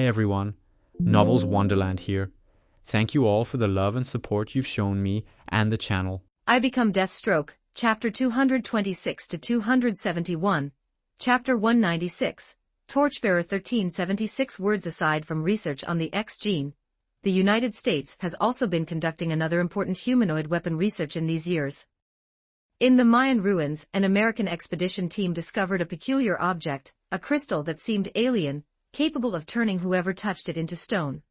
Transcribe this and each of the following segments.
everyone, Novels Wonderland here. Thank you all for the love and support you've shown me and the channel. I Become Deathstroke, Chapter 226 to 271, Chapter 196, Torchbearer 1376. Words aside from research on the X gene, the United States has also been conducting another important humanoid weapon research in these years. In the Mayan ruins, an American expedition team discovered a peculiar object, a crystal that seemed alien, capable of turning whoever touched it into stone.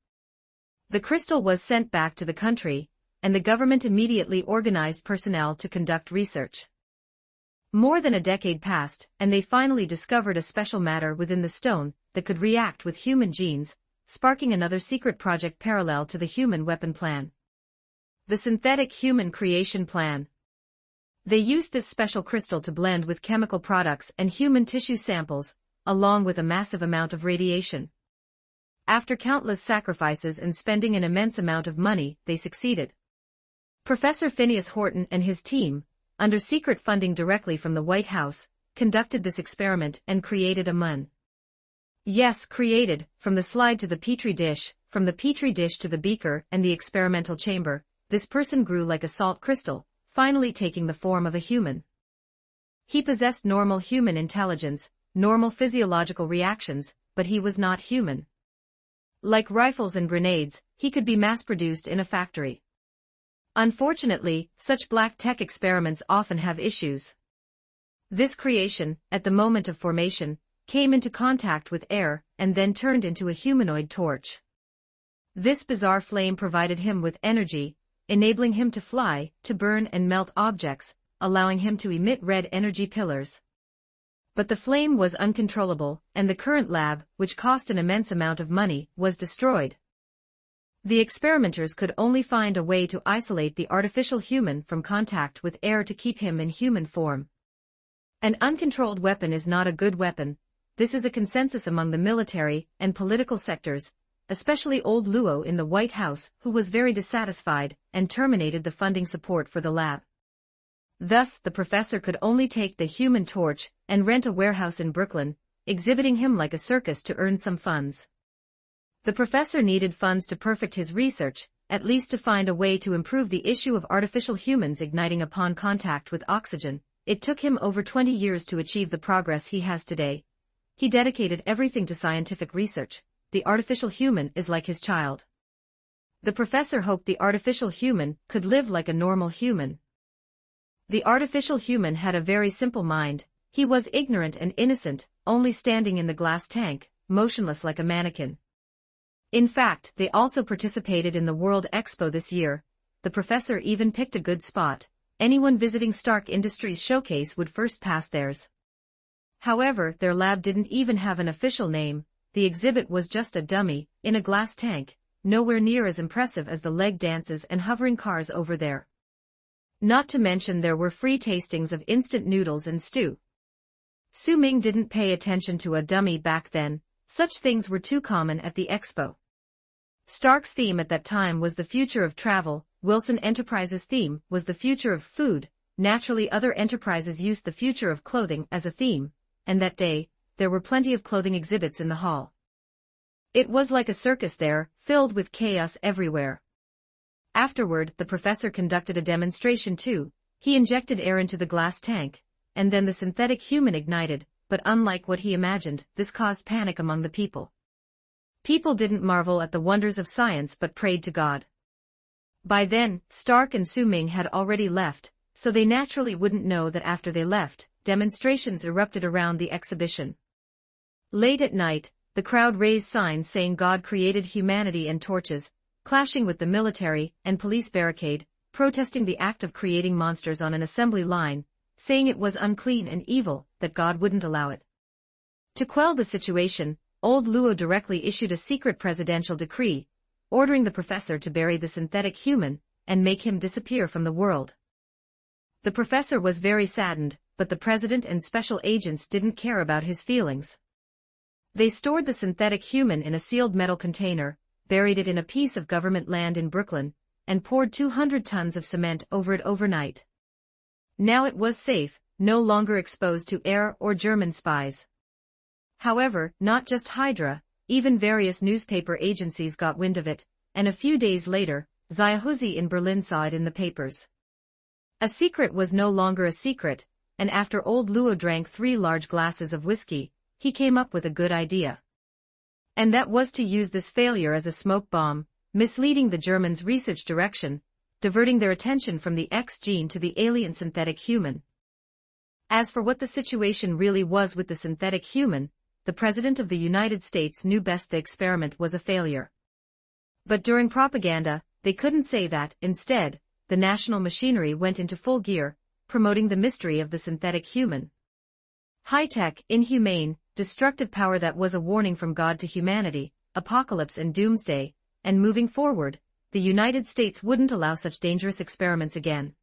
The crystal was sent back to the country, and the government immediately organized personnel to conduct research. More than a decade passed, and they finally discovered a special matter within the stone that could react with human genes, sparking another secret project parallel to the human weapon plan. The synthetic human creation plan. They used this special crystal to blend with chemical products and human tissue samples, along with a massive amount of radiation. After countless sacrifices and spending an immense amount of money, they succeeded. Professor Phineas Horton and his team, under secret funding directly from the White House, conducted this experiment and created a man. Yes, created, from the slide to the petri dish, from the petri dish to the beaker and the experimental chamber, this person grew like a salt crystal, finally taking the form of a human. He possessed normal human intelligence, normal physiological reactions, but he was not human. Like rifles and grenades, he could be mass-produced in a factory. Unfortunately, such black tech experiments often have issues. This creation, at the moment of formation, came into contact with air and then turned into a humanoid torch. This bizarre flame provided him with energy, enabling him to fly, to burn and melt objects, allowing him to emit red energy pillars. But the flame was uncontrollable, and the current lab, which cost an immense amount of money, was destroyed. The experimenters could only find a way to isolate the artificial human from contact with air to keep him in human form. An uncontrolled weapon is not a good weapon. This is a consensus among the military and political sectors, especially old Luo in the White House, who was very dissatisfied and terminated the funding support for the lab. Thus, the professor could only take the human torch and rent a warehouse in Brooklyn, exhibiting him like a circus to earn some funds. The professor needed funds to perfect his research, at least to find a way to improve the issue of artificial humans igniting upon contact with oxygen. It took him over 20 years to achieve the progress he has today. He dedicated everything to scientific research. The artificial human is like his child. The professor hoped the artificial human could live like a normal human. The artificial human had a very simple mind. He was ignorant and innocent, only standing in the glass tank, motionless like a mannequin. In fact, they also participated in the World Expo this year. The professor even picked a good spot. Anyone visiting Stark Industries showcase would first pass theirs. However, their lab didn't even have an official name. The exhibit was just a dummy, in a glass tank, nowhere near as impressive as the leg dances and hovering cars over there. Not to mention there were free tastings of instant noodles and stew. Su Ming didn't pay attention to a dummy back then. Such things were too common at the expo. Stark's theme at that time was the future of travel. Wilson Enterprises' theme was the future of food. Naturally, other enterprises used the future of clothing as a theme, and that day, there were plenty of clothing exhibits in the hall. It was like a circus there, filled with chaos everywhere. Afterward, the professor conducted a demonstration too. He injected air into the glass tank, and then the synthetic human ignited, but unlike what he imagined, this caused panic among the people. People didn't marvel at the wonders of science but prayed to God. By then, Stark and Su Ming had already left, so they naturally wouldn't know that after they left, demonstrations erupted around the exhibition. Late at night, the crowd raised signs saying God created humanity and torches, clashing with the military and police barricade, protesting the act of creating monsters on an assembly line, saying it was unclean and evil, that God wouldn't allow it. To quell the situation, old Luo directly issued a secret presidential decree, ordering the professor to bury the synthetic human and make him disappear from the world. The professor was very saddened, but the president and special agents didn't care about his feelings. They stored the synthetic human in a sealed metal container, buried it in a piece of government land in Brooklyn, and poured 200 tons of cement over it overnight. Now it was safe, no longer exposed to air or German spies. However, not just Hydra, even various newspaper agencies got wind of it, and a few days later, Zayhuzi in Berlin saw it in the papers. A secret was no longer a secret, and after old Luo drank 3 large glasses of whiskey, he came up with a good idea. And that was to use this failure as a smoke bomb, misleading the Germans' research direction, diverting their attention from the X gene to the alien synthetic human. As for what the situation really was with the synthetic human, the President of the United States knew best. The experiment was a failure. But during propaganda, they couldn't say that. Instead, the national machinery went into full gear, promoting the mystery of the synthetic human. High-tech, inhumane, destructive power that was a warning from God to humanity, apocalypse and doomsday, and moving forward, the United States wouldn't allow such dangerous experiments again.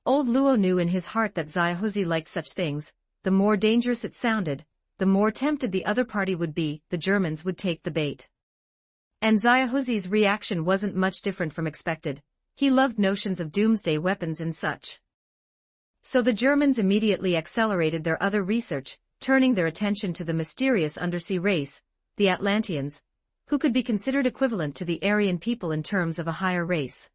Old Luo knew in his heart that Zayhuzi liked such things. The more dangerous it sounded, the more tempted the other party would be. The Germans would take the bait. And Zayhuzi's reaction wasn't much different from expected. He loved notions of doomsday weapons and such. So the Germans immediately accelerated their other research, turning their attention to the mysterious undersea race, the Atlanteans, who could be considered equivalent to the Aryan people in terms of a higher race.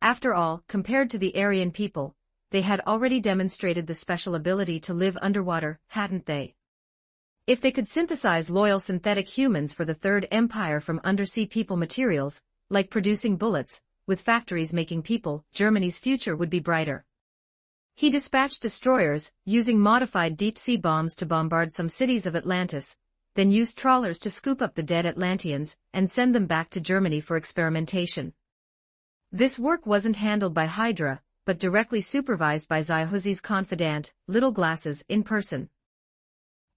After all, compared to the Aryan people, they had already demonstrated the special ability to live underwater, hadn't they? If they could synthesize loyal synthetic humans for the Third Empire from undersea people materials, like producing bullets, with factories making people, Germany's future would be brighter. He dispatched destroyers, using modified deep-sea bombs to bombard some cities of Atlantis, then used trawlers to scoop up the dead Atlanteans and send them back to Germany for experimentation. This work wasn't handled by Hydra, but directly supervised by Zayhuzi's confidant, Little Glasses, in person.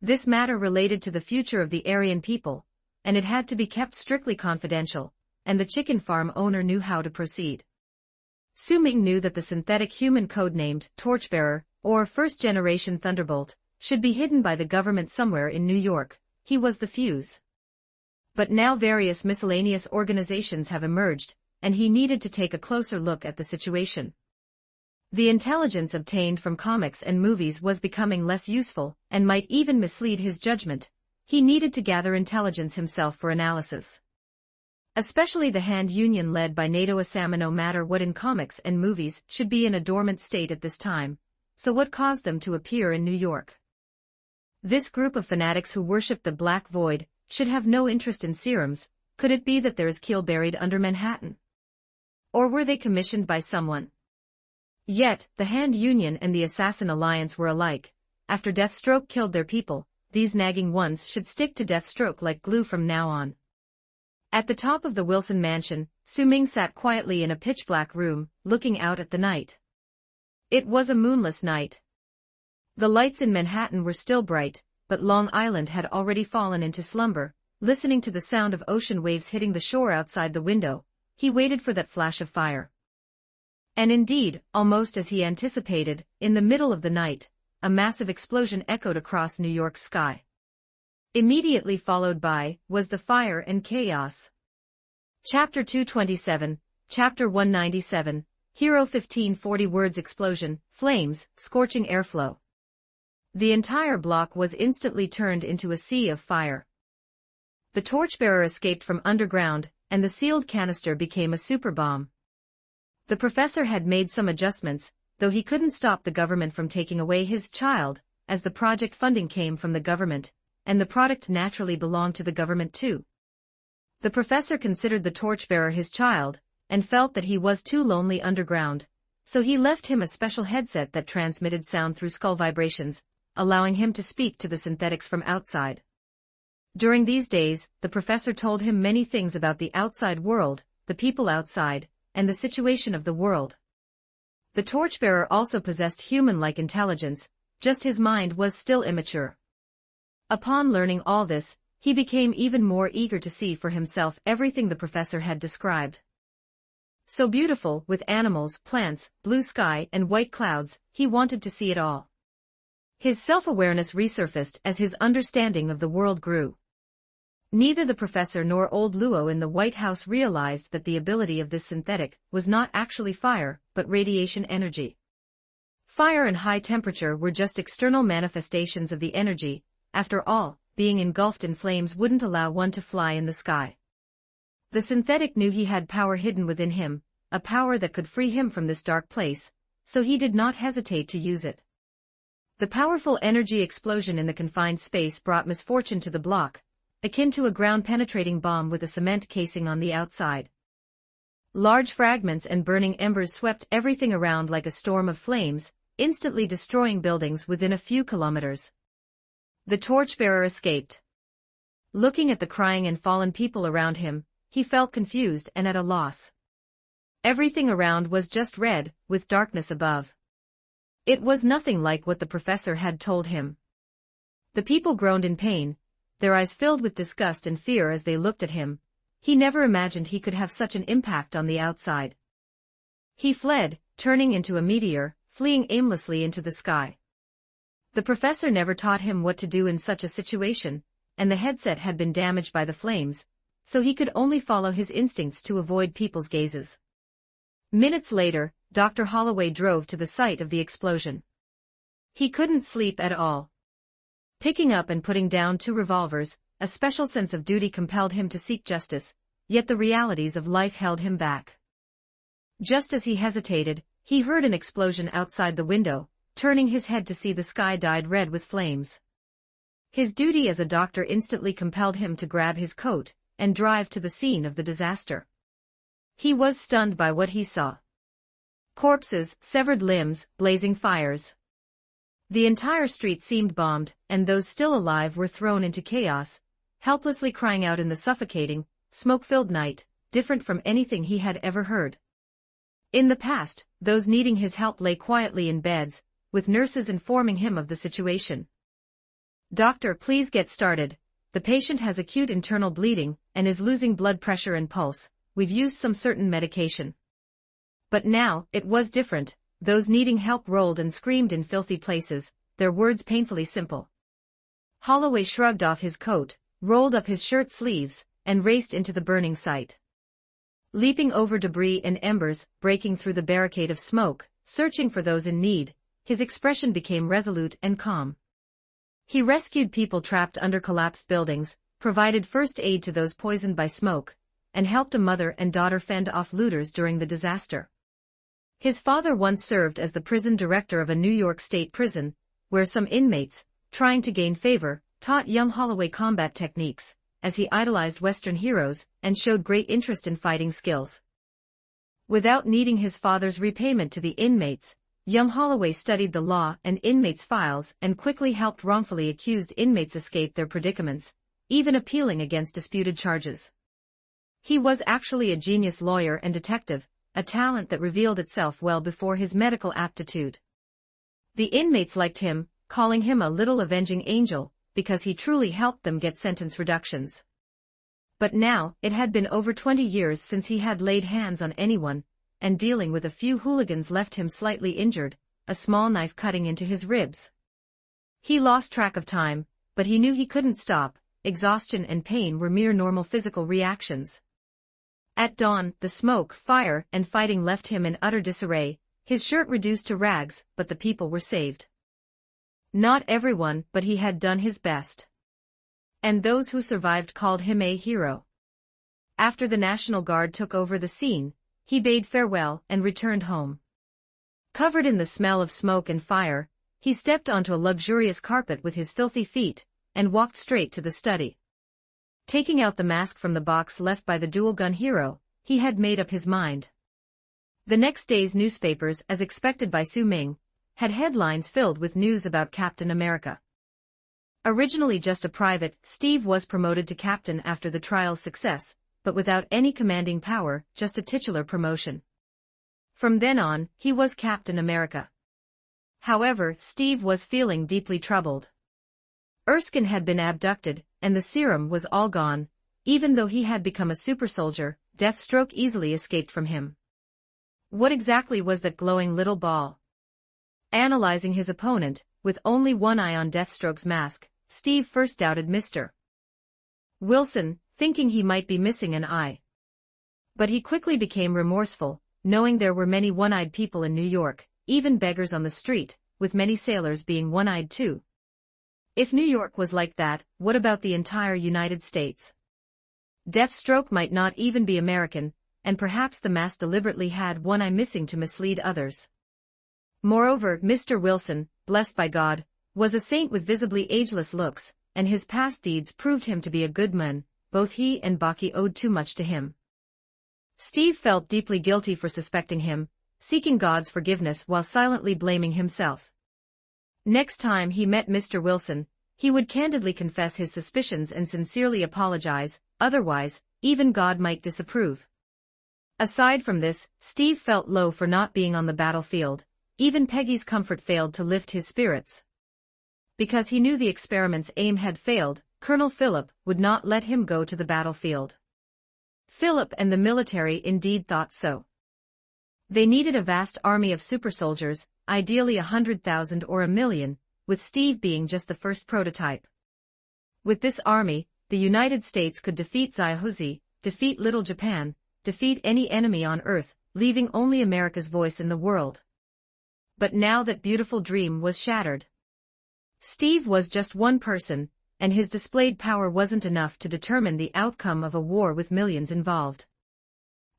This matter related to the future of the Aryan people, and it had to be kept strictly confidential, and the chicken farm owner knew how to proceed. Su Ming knew that the synthetic human codenamed Torchbearer, or First-Generation Thunderbolt, should be hidden by the government somewhere in New York. He was the fuse. But now various miscellaneous organizations have emerged, and he needed to take a closer look at the situation. The intelligence obtained from comics and movies was becoming less useful, and might even mislead his judgment. He needed to gather intelligence himself for analysis. Especially the hand union led by NATO Asama. No matter what in comics and movies should be in a dormant state at this time, so what caused them to appear in New York? This group of fanatics who worshipped the Black Void should have no interest in serums. Could it be that there is Kiel buried under Manhattan? Or were they commissioned by someone? Yet, the Hand Union and the Assassin Alliance were alike. After Deathstroke killed their people, these nagging ones should stick to Deathstroke like glue from now on. At the top of the Wilson mansion, Su Ming sat quietly in a pitch-black room, looking out at the night. It was a moonless night. The lights in Manhattan were still bright, but Long Island had already fallen into slumber. Listening to the sound of ocean waves hitting the shore outside the window, he waited for that flash of fire. And indeed, almost as he anticipated, in the middle of the night, a massive explosion echoed across New York's sky. Immediately followed by, was the fire and chaos. Chapter 227, Chapter 197, Hero 1540 words explosion, flames, scorching airflow. The entire block was instantly turned into a sea of fire. The torchbearer escaped from underground, and the sealed canister became a super bomb. The professor had made some adjustments, though he couldn't stop the government from taking away his child, as the project funding came from the government, and the product naturally belonged to the government too. The professor considered the torchbearer his child, and felt that he was too lonely underground, so he left him a special headset that transmitted sound through skull vibrations, allowing him to speak to the synthetics from outside. During these days, the professor told him many things about the outside world, the people outside, and the situation of the world. The torchbearer also possessed human-like intelligence, just his mind was still immature. Upon learning all this, he became even more eager to see for himself everything the professor had described. So beautiful, with animals, plants, blue sky, and white clouds, he wanted to see it all. His self-awareness resurfaced as his understanding of the world grew. Neither the professor nor old Luo in the White House realized that the ability of this synthetic was not actually fire, but radiation energy. Fire and high temperature were just external manifestations of the energy. After all, being engulfed in flames wouldn't allow one to fly in the sky. The synthetic knew he had power hidden within him, a power that could free him from this dark place, so he did not hesitate to use it. The powerful energy explosion in the confined space brought misfortune to the block, akin to a ground-penetrating bomb with a cement casing on the outside. Large fragments and burning embers swept everything around like a storm of flames, instantly destroying buildings within a few kilometers. The torchbearer escaped. Looking at the crying and fallen people around him, he felt confused and at a loss. Everything around was just red, with darkness above. It was nothing like what the professor had told him. The people groaned in pain, their eyes filled with disgust and fear as they looked at him. He never imagined he could have such an impact on the outside. He fled, turning into a meteor, fleeing aimlessly into the sky. The professor never taught him what to do in such a situation, and the headset had been damaged by the flames, so he could only follow his instincts to avoid people's gazes. Minutes later, Dr. Holloway drove to the site of the explosion. He couldn't sleep at all. Picking up and putting down 2 revolvers, a special sense of duty compelled him to seek justice, yet the realities of life held him back. Just as he hesitated, he heard an explosion outside the window. Turning his head to see the sky dyed red with flames. His duty as a doctor instantly compelled him to grab his coat and drive to the scene of the disaster. He was stunned by what he saw. Corpses, severed limbs, blazing fires. The entire street seemed bombed, and those still alive were thrown into chaos, helplessly crying out in the suffocating, smoke-filled night, different from anything he had ever heard. In the past, those needing his help lay quietly in beds, with nurses informing him of the situation. "Doctor, please get started. The patient has acute internal bleeding and is losing blood pressure and pulse. We've used some certain medication." But now, it was different. Those needing help rolled and screamed in filthy places, their words painfully simple. Holloway shrugged off his coat, rolled up his shirt sleeves, and raced into the burning site. Leaping over debris and embers, breaking through the barricade of smoke, searching for those in need, his expression became resolute and calm. He rescued people trapped under collapsed buildings, provided first aid to those poisoned by smoke, and helped a mother and daughter fend off looters during the disaster. His father once served as the prison director of a New York state prison, where some inmates, trying to gain favor, taught young Holloway combat techniques, as he idolized Western heroes and showed great interest in fighting skills. Without needing his father's repayment to the inmates, young Holloway studied the law and inmates' files and quickly helped wrongfully accused inmates escape their predicaments, even appealing against disputed charges. He was actually a genius lawyer and detective, a talent that revealed itself well before his medical aptitude. The inmates liked him, calling him a little avenging angel, because he truly helped them get sentence reductions. But now, it had been over 20 years since he had laid hands on anyone, and dealing with a few hooligans left him slightly injured, a small knife cutting into his ribs. He lost track of time, but he knew he couldn't stop. Exhaustion and pain were mere normal physical reactions. At dawn, the smoke, fire, and fighting left him in utter disarray, his shirt reduced to rags, but the people were saved. Not everyone, but he had done his best. And those who survived called him a hero. After the National Guard took over the scene, he bade farewell and returned home. Covered in the smell of smoke and fire, he stepped onto a luxurious carpet with his filthy feet, and walked straight to the study. Taking out the mask from the box left by the dual-gun hero, he had made up his mind. The next day's newspapers, as expected by Su Ming, had headlines filled with news about Captain America. Originally just a private, Steve was promoted to captain after the trial's success, but without any commanding power, just a titular promotion. From then on, he was Captain America. However, Steve was feeling deeply troubled. Erskine had been abducted, and the serum was all gone. Even though he had become a super soldier, Deathstroke easily escaped from him. What exactly was that glowing little ball? Analyzing his opponent, with only one eye on Deathstroke's mask, Steve first doubted Mr. Wilson, thinking he might be missing an eye. But he quickly became remorseful, knowing there were many one-eyed people in New York, even beggars on the street, with many sailors being one-eyed too. If New York was like that, what about the entire United States? Deathstroke might not even be American, and perhaps the mask deliberately had one eye missing to mislead others. Moreover, Mr. Wilson, blessed by God, was a saint with visibly ageless looks, and his past deeds proved him to be a good man. Both he and Baki owed too much to him. Steve felt deeply guilty for suspecting him, seeking God's forgiveness while silently blaming himself. Next time he met Mr. Wilson, he would candidly confess his suspicions and sincerely apologize, otherwise, even God might disapprove. Aside from this, Steve felt low for not being on the battlefield. Even Peggy's comfort failed to lift his spirits. Because he knew the experiment's aim had failed, Colonel Philip would not let him go to the battlefield. Philip and the military indeed thought so. They needed a vast army of super soldiers, ideally 100,000 or 1,000,000, with Steve being just the first prototype. With this army, the United States could defeat Zaihozi, defeat Little Japan, defeat any enemy on Earth, leaving only America's voice in the world. But now that beautiful dream was shattered. Steve was just one person, and his displayed power wasn't enough to determine the outcome of a war with millions involved.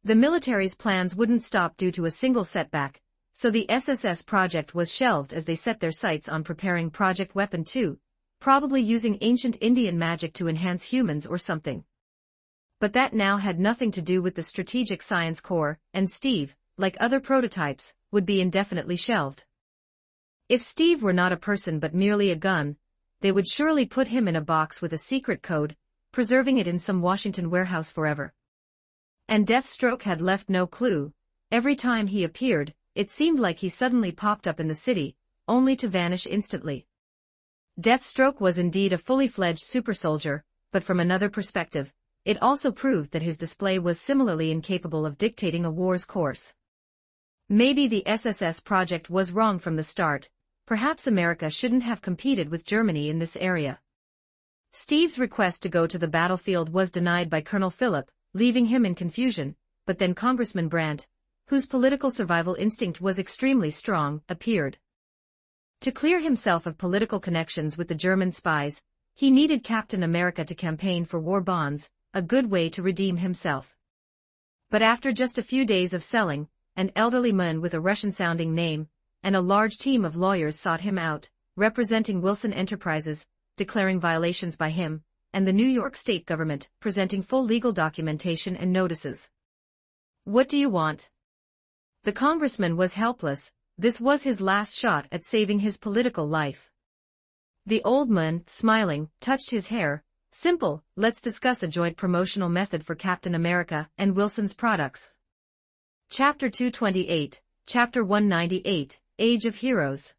The military's plans wouldn't stop due to a single setback, so the SSS project was shelved as they set their sights on preparing Project Weapon 2, probably using ancient Indian magic to enhance humans or something. But that now had nothing to do with the Strategic Science Corps, and Steve, like other prototypes, would be indefinitely shelved. If Steve were not a person but merely a gun, they would surely put him in a box with a secret code, preserving it in some Washington warehouse forever. And Deathstroke had left no clue. Every time he appeared, it seemed like he suddenly popped up in the city, only to vanish instantly. Deathstroke was indeed a fully fledged super soldier, but from another perspective, it also proved that his display was similarly incapable of dictating a war's course. Maybe the SSS project was wrong from the start. Perhaps America shouldn't have competed with Germany in this area. Steve's request to go to the battlefield was denied by Colonel Philip, leaving him in confusion, but then Congressman Brandt, whose political survival instinct was extremely strong, appeared. To clear himself of political connections with the German spies, he needed Captain America to campaign for war bonds, a good way to redeem himself. But after just a few days of selling, an elderly man with a Russian-sounding name, and a large team of lawyers sought him out, representing Wilson Enterprises, declaring violations by him, and the New York state government, presenting full legal documentation and notices. What do you want? The congressman was helpless. This was his last shot at saving his political life. The old man, smiling, touched his hair. Simple, let's discuss a joint promotional method for Captain America and Wilson's products. Chapter 228, Chapter 198, Age of Heroes.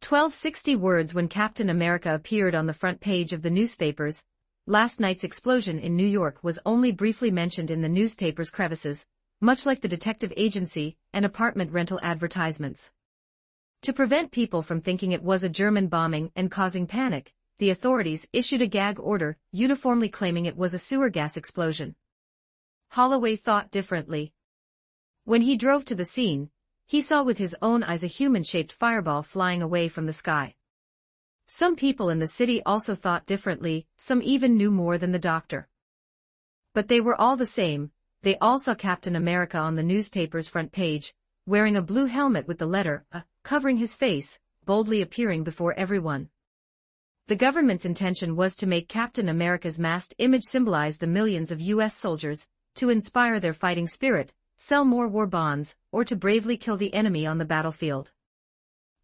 1260 words. When Captain America appeared on the front page of the newspapers, last night's explosion in New York was only briefly mentioned in the newspaper's crevices, much like the detective agency and apartment rental advertisements. To prevent people from thinking it was a German bombing and causing panic, the authorities issued a gag order, uniformly claiming it was a sewer gas explosion. Holloway thought differently. When he drove to the scene, he saw with his own eyes a human-shaped fireball flying away from the sky. Some people in the city also thought differently, some even knew more than the doctor. But they were all the same. They all saw Captain America on the newspaper's front page, wearing a blue helmet with the letter A covering his face, boldly appearing before everyone. The government's intention was to make Captain America's masked image symbolize the millions of U.S. soldiers, to inspire their fighting spirit, sell more war bonds, or to bravely kill the enemy on the battlefield.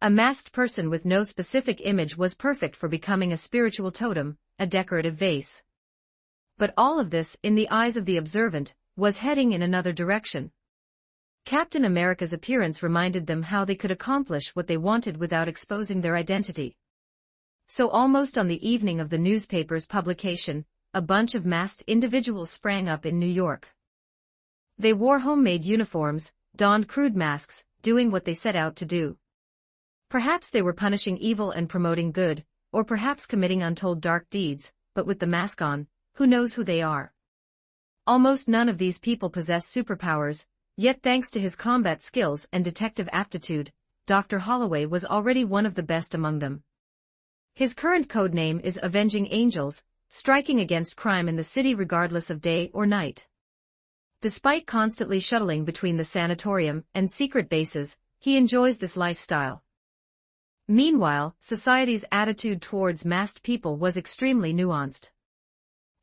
A masked person with no specific image was perfect for becoming a spiritual totem, a decorative vase. But all of this, in the eyes of the observant, was heading in another direction. Captain America's appearance reminded them how they could accomplish what they wanted without exposing their identity. So almost on the evening of the newspaper's publication, a bunch of masked individuals sprang up in New York. They wore homemade uniforms, donned crude masks, doing what they set out to do. Perhaps they were punishing evil and promoting good, or perhaps committing untold dark deeds, but with the mask on, who knows who they are. Almost none of these people possess superpowers, yet thanks to his combat skills and detective aptitude, Dr. Holloway was already one of the best among them. His current codename is Avenging Angels, striking against crime in the city regardless of day or night. Despite constantly shuttling between the sanatorium and secret bases, he enjoys this lifestyle. Meanwhile, society's attitude towards masked people was extremely nuanced.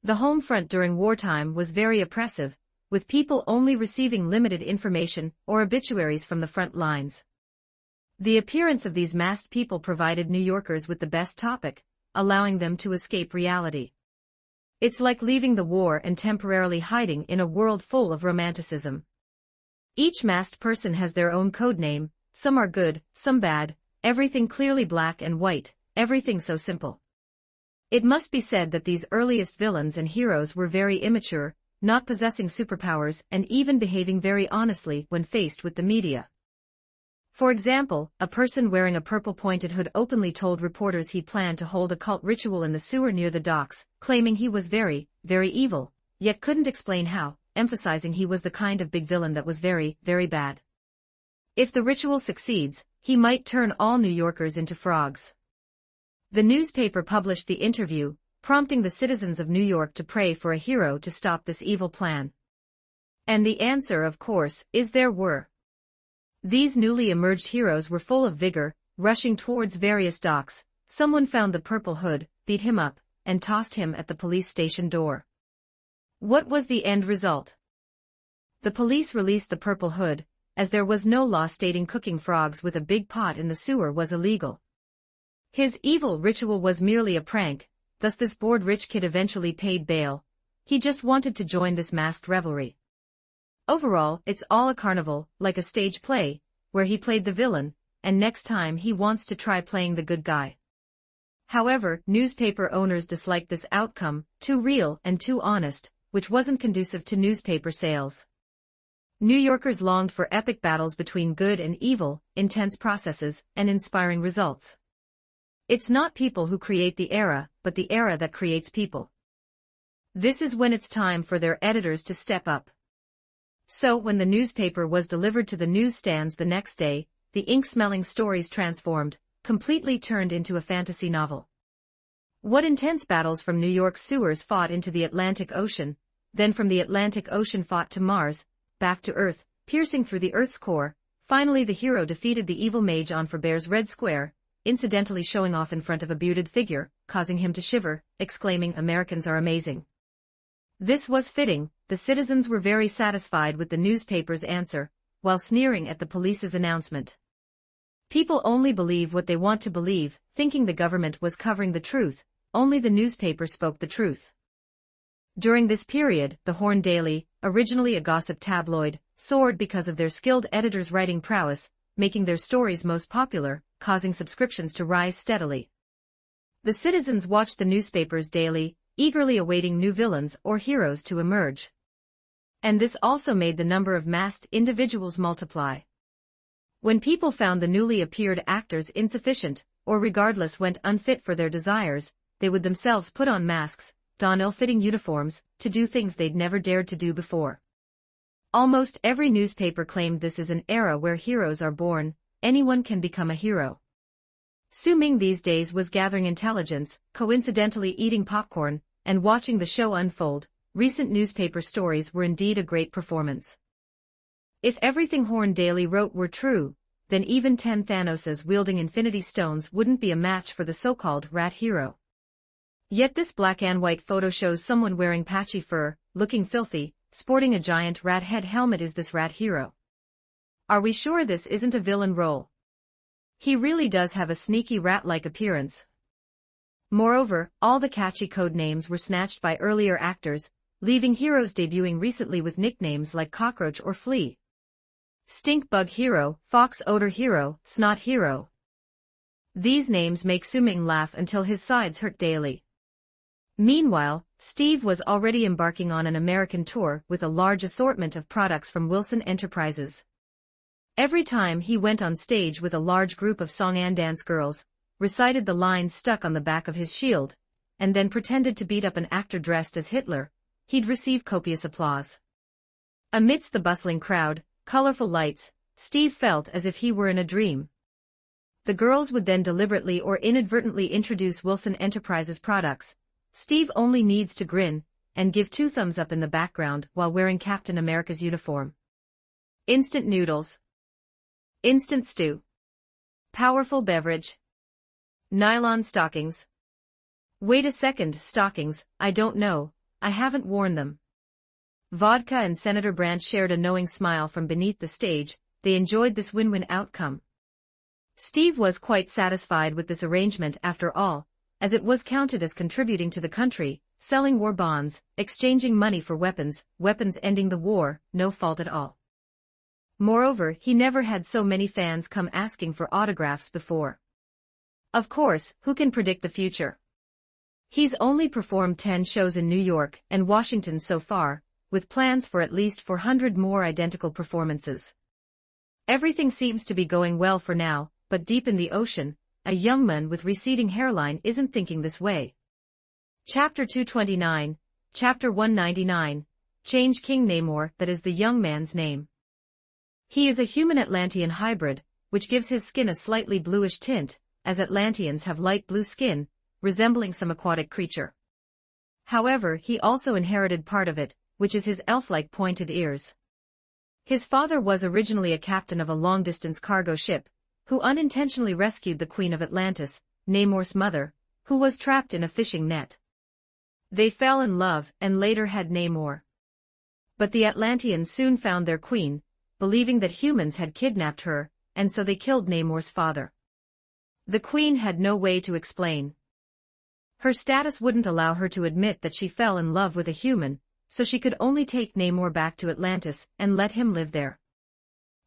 The home front during wartime was very oppressive, with people only receiving limited information or obituaries from the front lines. The appearance of these masked people provided New Yorkers with the best topic, allowing them to escape reality. It's like leaving the war and temporarily hiding in a world full of romanticism. Each masked person has their own code name, some are good, some bad, everything clearly black and white, everything so simple. It must be said that these earliest villains and heroes were very immature, not possessing superpowers and even behaving very honestly when faced with the media. For example, a person wearing a purple pointed hood openly told reporters he planned to hold a cult ritual in the sewer near the docks, claiming he was very, very evil, yet couldn't explain how, emphasizing he was the kind of big villain that was very, very bad. If the ritual succeeds, he might turn all New Yorkers into frogs. The newspaper published the interview, prompting the citizens of New York to pray for a hero to stop this evil plan. And the answer, of course, is there were. These newly emerged heroes were full of vigor, rushing towards various docks. Someone found the purple hood, beat him up, and tossed him at the police station door. What was the end result? The police released the purple hood, as there was no law stating cooking frogs with a big pot in the sewer was illegal. His evil ritual was merely a prank, thus this bored rich kid eventually paid bail. He just wanted to join this masked revelry. Overall, it's all a carnival, like a stage play, where he played the villain, and next time he wants to try playing the good guy. However, newspaper owners disliked this outcome, too real and too honest, which wasn't conducive to newspaper sales. New Yorkers longed for epic battles between good and evil, intense processes, and inspiring results. It's not people who create the era, but the era that creates people. This is when it's time for their editors to step up. So when the newspaper was delivered to the newsstands the next day, the ink-smelling stories transformed, completely turned into a fantasy novel. What intense battles from New York's sewers fought into the Atlantic Ocean, then from the Atlantic Ocean fought to Mars, back to Earth, piercing through the Earth's core. Finally the hero defeated the evil mage on Faubourg's Red Square, incidentally showing off in front of a bearded figure, causing him to shiver, exclaiming, "Americans are amazing." This was fitting. The citizens were very satisfied with the newspaper's answer, while sneering at the police's announcement. People only believe what they want to believe, thinking the government was covering the truth, only the newspaper spoke the truth. During this period, the Horn Daily, originally a gossip tabloid, soared because of their skilled editors' writing prowess, making their stories most popular, causing subscriptions to rise steadily. The citizens watched the newspapers daily, eagerly awaiting new villains or heroes to emerge. And this also made the number of masked individuals multiply. When people found the newly appeared actors insufficient, or regardless went unfit for their desires, they would themselves put on masks, don ill-fitting uniforms, to do things they'd never dared to do before. Almost every newspaper claimed this is an era where heroes are born, anyone can become a hero. Su Ming these days was gathering intelligence, coincidentally eating popcorn, and watching the show unfold. Recent newspaper stories were indeed a great performance. If everything Horn Daily wrote were true, then even 10 Thanoses wielding infinity stones wouldn't be a match for the so-called rat hero. Yet this black and white photo shows someone wearing patchy fur, looking filthy, sporting a giant rat head helmet. Is this rat hero? Are we sure this isn't a villain role? He really does have a sneaky rat-like appearance. Moreover, all the catchy code names were snatched by earlier actors, leaving heroes debuting recently with nicknames like Cockroach or Flea. Stink Bug Hero, Fox Odor Hero, Snot Hero. These names make Su Ming laugh until his sides hurt daily. Meanwhile, Steve was already embarking on an American tour with a large assortment of products from Wilson Enterprises. Every time he went on stage with a large group of song and dance girls, recited the lines stuck on the back of his shield, and then pretended to beat up an actor dressed as Hitler, he'd receive copious applause. Amidst the bustling crowd, colorful lights, Steve felt as if he were in a dream. The girls would then deliberately or inadvertently introduce Wilson Enterprises products. Steve only needs to grin and give 2 thumbs up in the background while wearing Captain America's uniform. Instant noodles. Instant stew. Powerful beverage. Nylon stockings. Wait a second, stockings, I don't know, I haven't worn them. Vodka and Senator Branch shared a knowing smile from beneath the stage. They enjoyed this win-win outcome. Steve was quite satisfied with this arrangement after all, as it was counted as contributing to the country, selling war bonds, exchanging money for weapons ending the war, no fault at all. Moreover, he never had so many fans come asking for autographs before. Of course, who can predict the future? He's only performed 10 shows in New York and Washington so far, with plans for at least 400 more identical performances. Everything seems to be going well for now, but deep in the ocean, a young man with receding hairline isn't thinking this way. Chapter 229, Chapter 199, Change King Namor. That is the young man's name. He is a human Atlantean hybrid, which gives his skin a slightly bluish tint, as Atlanteans have light blue skin, resembling some aquatic creature. However, he also inherited part of it, which is his elf-like pointed ears. His father was originally a captain of a long-distance cargo ship, who unintentionally rescued the Queen of Atlantis, Namor's mother, who was trapped in a fishing net. They fell in love and later had Namor. But the Atlanteans soon found their queen, believing that humans had kidnapped her, and so they killed Namor's father. The queen had no way to explain. Her status wouldn't allow her to admit that she fell in love with a human, so she could only take Namor back to Atlantis and let him live there.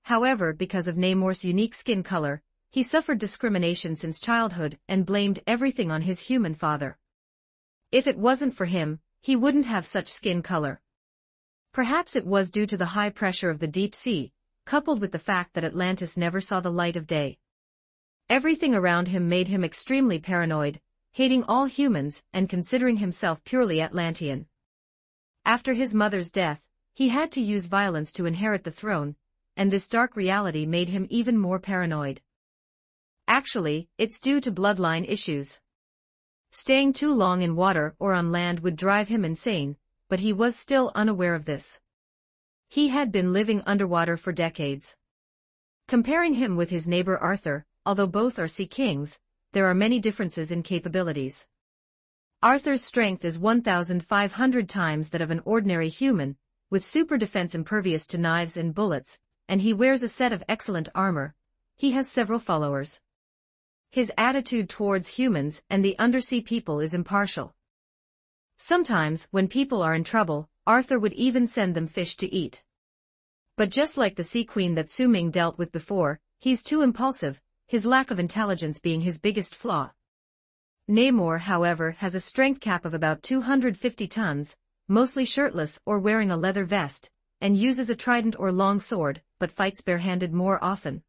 However, because of Namor's unique skin color, he suffered discrimination since childhood and blamed everything on his human father. If it wasn't for him, he wouldn't have such skin color. Perhaps it was due to the high pressure of the deep sea, coupled with the fact that Atlantis never saw the light of day. Everything around him made him extremely paranoid, hating all humans and considering himself purely Atlantean. After his mother's death, he had to use violence to inherit the throne, and this dark reality made him even more paranoid. Actually, it's due to bloodline issues. Staying too long in water or on land would drive him insane, but he was still unaware of this. He had been living underwater for decades. Comparing him with his neighbor Arthur, although both are sea kings, there are many differences in capabilities. Arthur's strength is 1,500 times that of an ordinary human, with super defense impervious to knives and bullets, and he wears a set of excellent armor. He has several followers. His attitude towards humans and the undersea people is impartial. Sometimes, when people are in trouble, Arthur would even send them fish to eat. But just like the sea queen that Su Ming dealt with before, he's too impulsive, his lack of intelligence being his biggest flaw. Namor, however, has a strength cap of about 250 tons, mostly shirtless or wearing a leather vest, and uses a trident or long sword, but fights barehanded more often.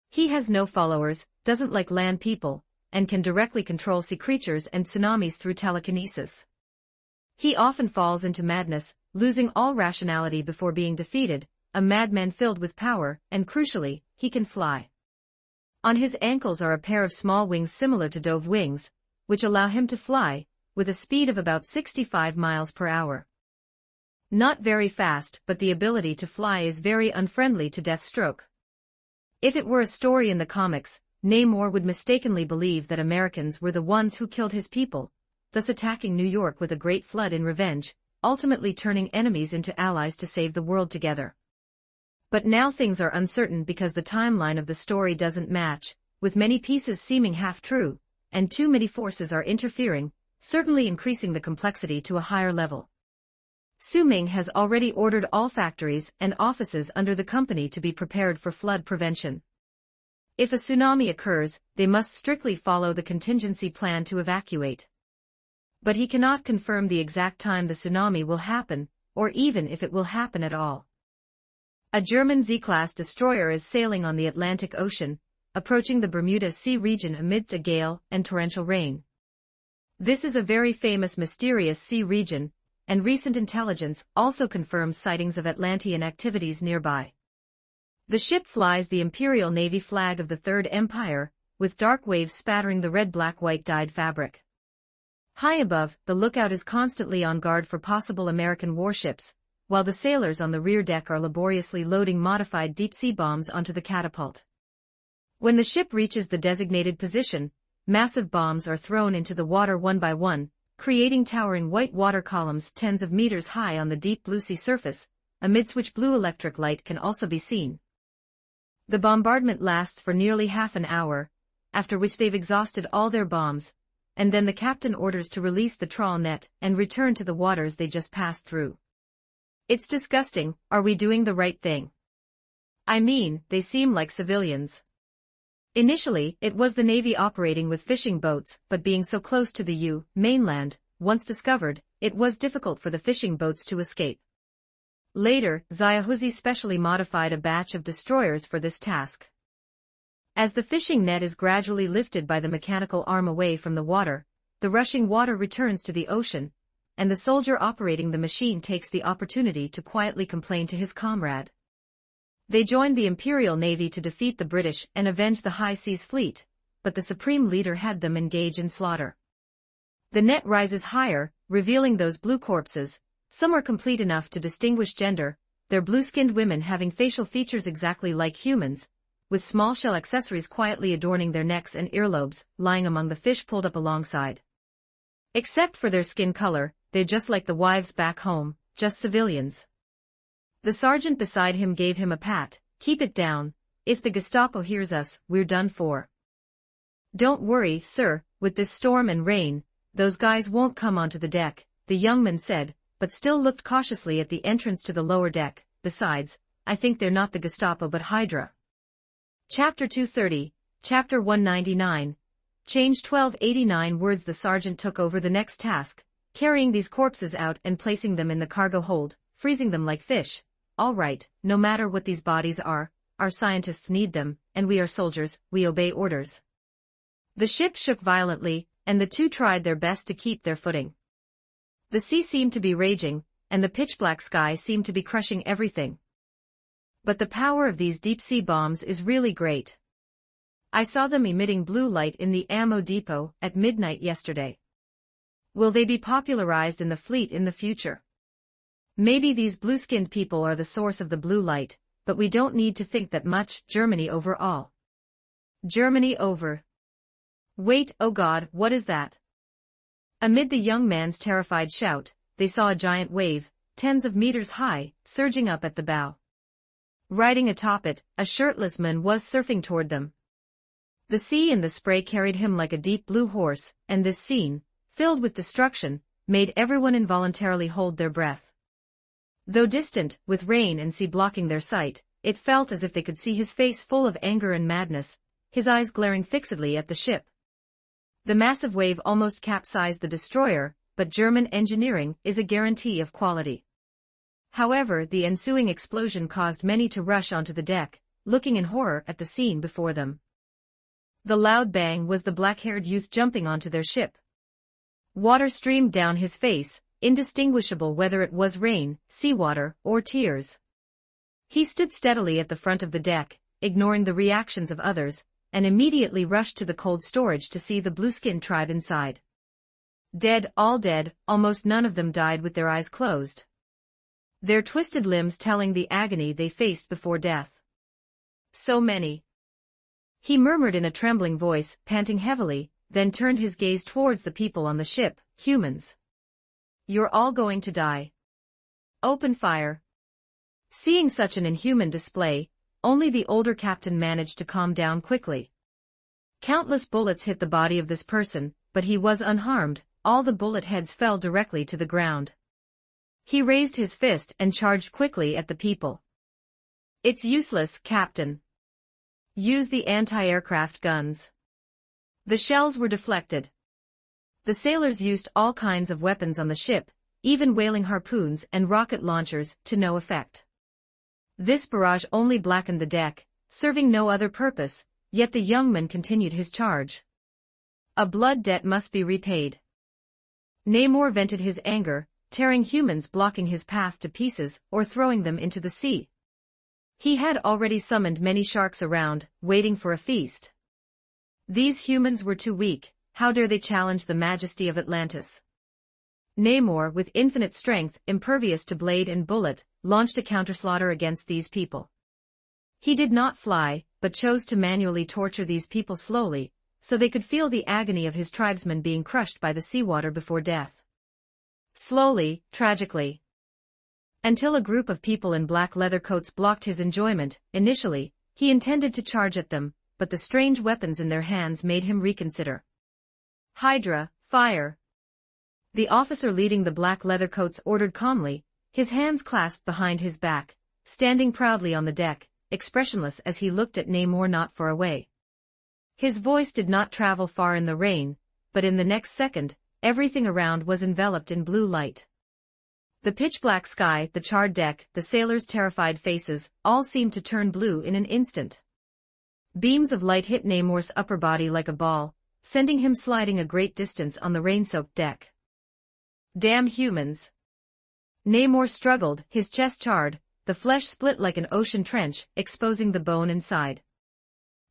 He has no followers, doesn't like land people, and can directly control sea creatures and tsunamis through telekinesis. He often falls into madness, losing all rationality before being defeated, a madman filled with power, and crucially, he can fly. On his ankles are a pair of small wings similar to dove wings, which allow him to fly, with a speed of about 65 miles per hour. Not very fast, but the ability to fly is very unfriendly to Deathstroke. If it were a story in the comics, Namor would mistakenly believe that Americans were the ones who killed his people, thus attacking New York with a great flood in revenge, ultimately turning enemies into allies to save the world together. But now things are uncertain because the timeline of the story doesn't match, with many pieces seeming half-true, and too many forces are interfering, certainly increasing the complexity to a higher level. Su Ming has already ordered all factories and offices under the company to be prepared for flood prevention. If a tsunami occurs, they must strictly follow the contingency plan to evacuate. But he cannot confirm the exact time the tsunami will happen, or even if it will happen at all. A German Z-class destroyer is sailing on the Atlantic Ocean, approaching the Bermuda Sea region amidst a gale and torrential rain. This is a very famous mysterious sea region, and recent intelligence also confirms sightings of Atlantean activities nearby. The ship flies the Imperial Navy flag of the Third Empire, with dark waves spattering the red-black-white dyed fabric. High above, the lookout is constantly on guard for possible American warships, while the sailors on the rear deck are laboriously loading modified deep-sea bombs onto the catapult. When the ship reaches the designated position, massive bombs are thrown into the water one by one, creating towering white water columns tens of meters high on the deep blue sea surface, amidst which blue electric light can also be seen. The bombardment lasts for nearly half an hour, after which they've exhausted all their bombs, and then the captain orders to release the trawl net and return to the waters they just passed through. It's disgusting. Are we doing the right thing? I mean, they seem like civilians. Initially, it was the Navy operating with fishing boats, but being so close to the mainland, once discovered, it was difficult for the fishing boats to escape. Later, Xiaohuzi specially modified a batch of destroyers for this task. As the fishing net is gradually lifted by the mechanical arm away from the water, the rushing water returns to the ocean, and the soldier operating the machine takes the opportunity to quietly complain to his comrade. They joined the Imperial Navy to defeat the British and avenge the High Seas Fleet, but the Supreme Leader had them engage in slaughter. The net rises higher, revealing those blue corpses. Some are complete enough to distinguish gender, their blue-skinned women having facial features exactly like humans, with small shell accessories quietly adorning their necks and earlobes, lying among the fish pulled up alongside. Except for their skin color, they're just like the wives back home, just civilians. The sergeant beside him gave him a pat. Keep it down. If the Gestapo hears us, we're done for. Don't worry, sir, with this storm and rain, those guys won't come onto the deck, the young man said, but still looked cautiously at the entrance to the lower deck. Besides, I think they're not the Gestapo but Hydra. Chapter 230, Chapter 199. Change 1289 words. The sergeant took over the next task, carrying these corpses out and placing them in the cargo hold, freezing them like fish. All right, no matter what these bodies are, our scientists need them, and we are soldiers, we obey orders. The ship shook violently, and the two tried their best to keep their footing. The sea seemed to be raging, and the pitch-black sky seemed to be crushing everything. But the power of these deep-sea bombs is really great. I saw them emitting blue light in the ammo depot at midnight yesterday. Will they be popularized in the fleet in the future? Maybe these blue-skinned people are the source of the blue light, but we don't need to think that much. Germany over all. Germany over. Wait, oh God, what is that? Amid the young man's terrified shout, they saw a giant wave, tens of meters high, surging up at the bow. Riding atop it, a shirtless man was surfing toward them. The sea and the spray carried him like a deep blue horse, and this scene, filled with destruction, made everyone involuntarily hold their breath. Though distant, with rain and sea blocking their sight, it felt as if they could see his face full of anger and madness, his eyes glaring fixedly at the ship. The massive wave almost capsized the destroyer, but German engineering is a guarantee of quality. However, the ensuing explosion caused many to rush onto the deck, looking in horror at the scene before them. The loud bang was the black-haired youth jumping onto their ship. Water streamed down his face, indistinguishable whether it was rain, seawater, or tears. He stood steadily at the front of the deck, ignoring the reactions of others, and immediately rushed to the cold storage to see the blue-skinned tribe inside. Dead, all dead, almost none of them died with their eyes closed, their twisted limbs telling the agony they faced before death. So many. He murmured in a trembling voice, panting heavily, then turned his gaze towards the people on the ship. Humans. You're all going to die. Open fire. Seeing such an inhuman display, only the older captain managed to calm down quickly. Countless bullets hit the body of this person, but he was unharmed. All the bullet heads fell directly to the ground. He raised his fist and charged quickly at the people. It's useless, Captain. Use the anti-aircraft guns. The shells were deflected. The sailors used all kinds of weapons on the ship, even whaling harpoons and rocket launchers, to no effect. This barrage only blackened the deck, serving no other purpose, yet the young man continued his charge. A blood debt must be repaid. Namor vented his anger, tearing humans, blocking his path to pieces or throwing them into the sea. He had already summoned many sharks around, waiting for a feast. These humans were too weak, how dare they challenge the majesty of Atlantis? Namor, with infinite strength, impervious to blade and bullet, launched a counterslaughter against these people. He did not fly, but chose to manually torture these people slowly, so they could feel the agony of his tribesmen being crushed by the seawater before death. Slowly, tragically. Until a group of people in black leather coats blocked his enjoyment. Initially, he intended to charge at them, but the strange weapons in their hands made him reconsider. Hydra, fire! The officer leading the black leather coats ordered calmly, his hands clasped behind his back, standing proudly on the deck, expressionless as he looked at Namor not far away. His voice did not travel far in the rain, but in the next second, everything around was enveloped in blue light. The pitch-black sky, the charred deck, the sailors' terrified faces, all seemed to turn blue in an instant. Beams of light hit Namor's upper body like a ball, sending him sliding a great distance on the rain-soaked deck. Damn humans! Namor struggled, his chest charred, the flesh split like an ocean trench, exposing the bone inside.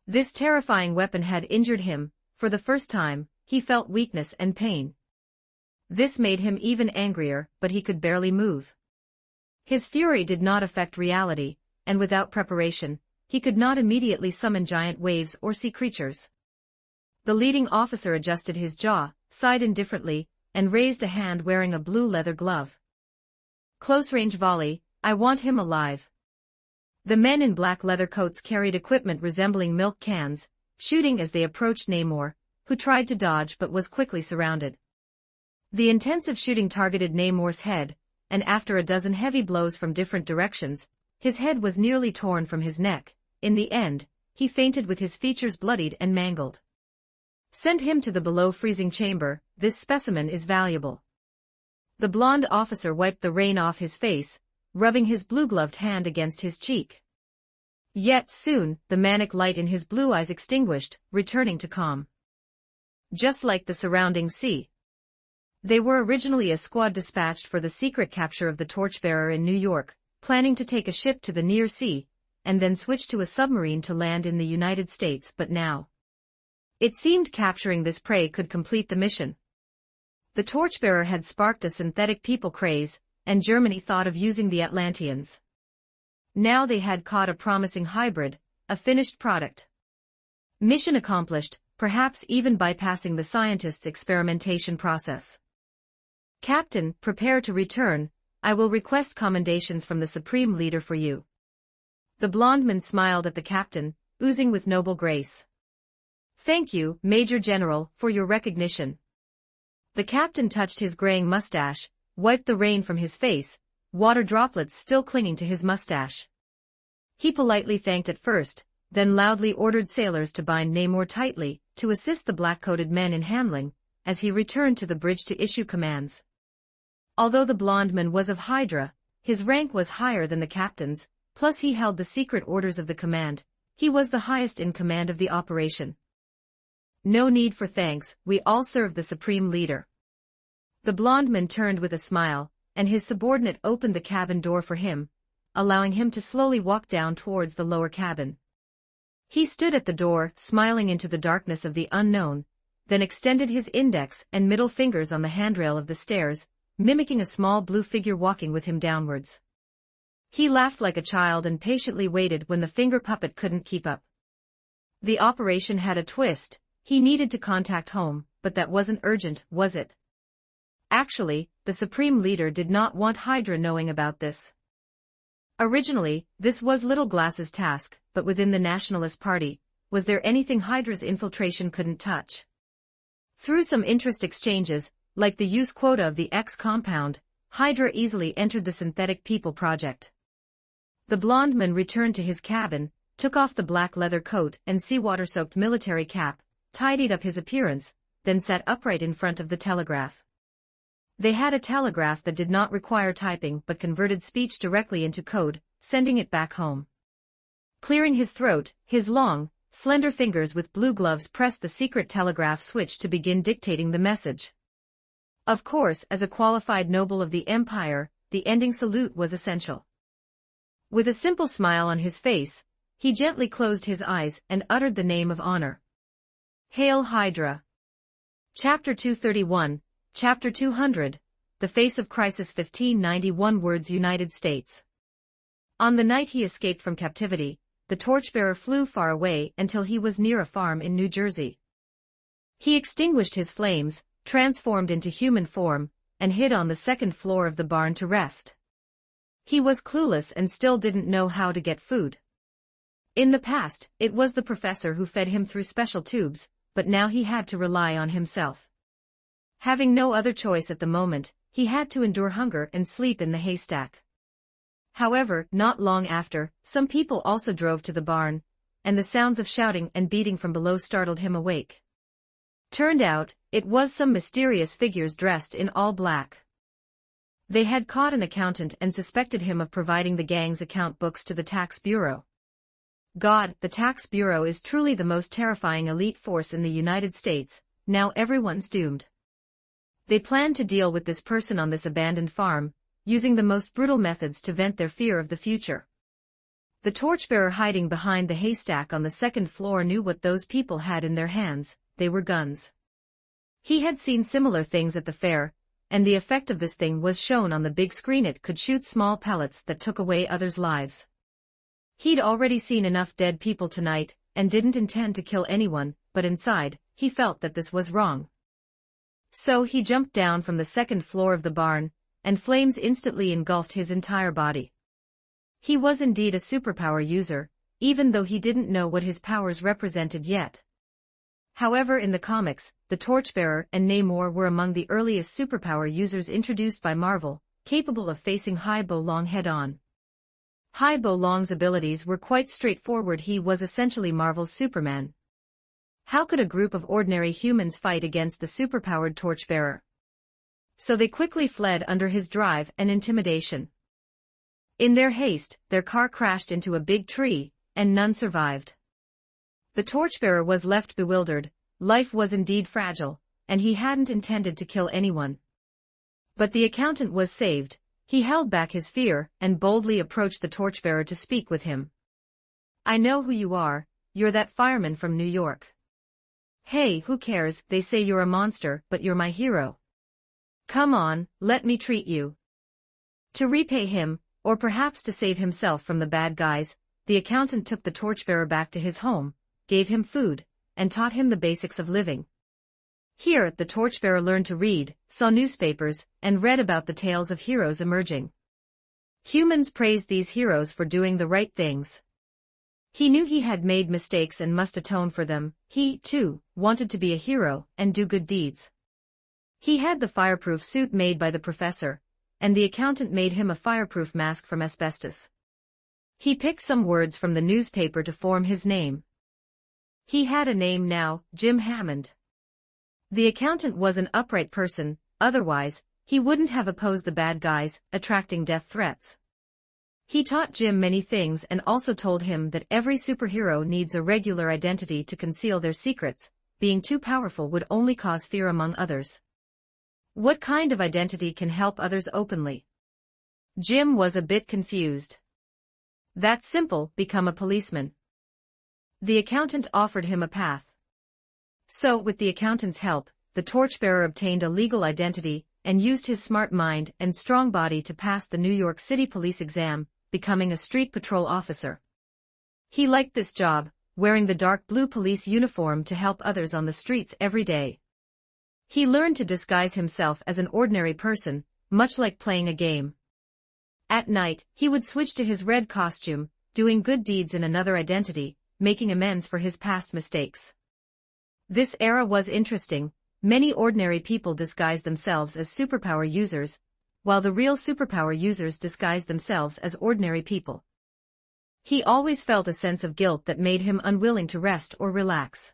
This terrifying weapon had injured him. For the first time, he felt weakness and pain. This made him even angrier, but he could barely move. His fury did not affect reality, and without preparation, he could not immediately summon giant waves or sea creatures. The leading officer adjusted his jaw, sighed indifferently, and raised a hand wearing a blue leather glove. Close-range volley, I want him alive. The men in black leather coats carried equipment resembling milk cans, shooting as they approached Namor, who tried to dodge but was quickly surrounded. The intensive shooting targeted Namor's head, and after a dozen heavy blows from different directions, his head was nearly torn from his neck. In the end, he fainted with his features bloodied and mangled. Send him to the below-freezing chamber, this specimen is valuable. The blonde officer wiped the rain off his face, rubbing his blue-gloved hand against his cheek. Yet soon, the manic light in his blue eyes extinguished, returning to calm. Just like the surrounding sea. They were originally a squad dispatched for the secret capture of the Torchbearer in New York, planning to take a ship to the near sea, and then switch to a submarine to land in the United States, but now it seemed capturing this prey could complete the mission. The Torchbearer had sparked a synthetic people craze, and Germany thought of using the Atlanteans. Now they had caught a promising hybrid, a finished product. Mission accomplished, perhaps even bypassing the scientists' experimentation process. Captain, prepare to return. I will request commendations from the Supreme Leader for you. The blonde man smiled at the captain, oozing with noble grace. Thank you, Major General, for your recognition. The captain touched his graying mustache, wiped the rain from his face, water droplets still clinging to his mustache. He politely thanked at first, then loudly ordered sailors to bind Namor tightly, to assist the black-coated men in handling, as he returned to the bridge to issue commands. Although the blonde man was of Hydra, his rank was higher than the captain's, plus he held the secret orders of the command. He was the highest in command of the operation. No need for thanks, we all serve the Supreme Leader. The blonde man turned with a smile, and his subordinate opened the cabin door for him, allowing him to slowly walk down towards the lower cabin. He stood at the door, smiling into the darkness of the unknown, then extended his index and middle fingers on the handrail of the stairs, mimicking a small blue figure walking with him downwards. He laughed like a child and patiently waited when the finger puppet couldn't keep up. The operation had a twist. He needed to contact home, but that wasn't urgent, was it? Actually, the Supreme Leader did not want Hydra knowing about this. Originally, this was Little Glass's task, but within the Nationalist Party, was there anything Hydra's infiltration couldn't touch? Through some interest exchanges, like the use quota of the X compound, Hydra easily entered the Synthetic People project. The blonde man returned to his cabin, took off the black leather coat and seawater-soaked military cap, tidied up his appearance, then sat upright in front of the telegraph. They had a telegraph that did not require typing but converted speech directly into code, sending it back home. Clearing his throat, his long, slender fingers with blue gloves pressed the secret telegraph switch to begin dictating the message. Of course, as a qualified noble of the Empire, the ending salute was essential. With a simple smile on his face, he gently closed his eyes and uttered the name of honor. Hail Hydra. Chapter 231, Chapter 200, The Face of Crisis 1591 Words United States. On the night he escaped from captivity, the torchbearer flew far away until he was near a farm in New Jersey. He extinguished his flames, transformed into human form, and hid on the second floor of the barn to rest. He was clueless and still didn't know how to get food. In the past, it was the professor who fed him through special tubes, but now he had to rely on himself. Having no other choice at the moment, he had to endure hunger and sleep in the haystack. However, not long after, some people also drove to the barn, and the sounds of shouting and beating from below startled him awake. Turned out, it was some mysterious figures dressed in all black. They had caught an accountant and suspected him of providing the gang's account books to the tax bureau. God, the tax bureau is truly the most terrifying elite force in the United States. Now everyone's doomed. They planned to deal with this person on this abandoned farm, using the most brutal methods to vent their fear of the future. The torchbearer hiding behind the haystack on the second floor knew what those people had in their hands. They were guns. He had seen similar things at the fair, and the effect of this thing was shown on the big screen. It could shoot small pellets that took away others' lives. He'd already seen enough dead people tonight, and didn't intend to kill anyone, but inside, he felt that this was wrong. So he jumped down from the second floor of the barn, and flames instantly engulfed his entire body. He was indeed a superpower user, even though he didn't know what his powers represented yet. However, in the comics, the Torchbearer and Namor were among the earliest superpower users introduced by Marvel, capable of facing Haibo Long head-on. Haibo Long's abilities were quite straightforward. He was essentially Marvel's Superman. How could a group of ordinary humans fight against the superpowered Torchbearer? So they quickly fled under his drive and intimidation. In their haste, their car crashed into a big tree, and none survived. The Torchbearer was left bewildered. Life was indeed fragile, and he hadn't intended to kill anyone. But the accountant was saved. He held back his fear and boldly approached the Torchbearer to speak with him. "I know who you are. You're that fireman from New York." "Hey, who cares? They say you're a monster, but you're my hero. Come on, let me treat you." To repay him, or perhaps to save himself from the bad guys, the accountant took the Torchbearer back to his home, gave him food, and taught him the basics of living. Here, the Torchbearer learned to read, saw newspapers, and read about the tales of heroes emerging. Humans praised these heroes for doing the right things. He knew he had made mistakes and must atone for them. He, too, wanted to be a hero and do good deeds. He had the fireproof suit made by the professor, and the accountant made him a fireproof mask from asbestos. He picked some words from the newspaper to form his name. He had a name now, Jim Hammond. The accountant was an upright person, otherwise, he wouldn't have opposed the bad guys, attracting death threats. He taught Jim many things and also told him that every superhero needs a regular identity to conceal their secrets. Being too powerful would only cause fear among others. What kind of identity can help others openly? Jim was a bit confused. That's simple, become a policeman. The accountant offered him a path. So, with the accountant's help, the Torchbearer obtained a legal identity and used his smart mind and strong body to pass the New York City police exam, becoming a street patrol officer. He liked this job, wearing the dark blue police uniform to help others on the streets every day. He learned to disguise himself as an ordinary person, much like playing a game. At night, he would switch to his red costume, doing good deeds in another identity, making amends for his past mistakes. This era was interesting. Many ordinary people disguised themselves as superpower users, while the real superpower users disguised themselves as ordinary people. He always felt a sense of guilt that made him unwilling to rest or relax.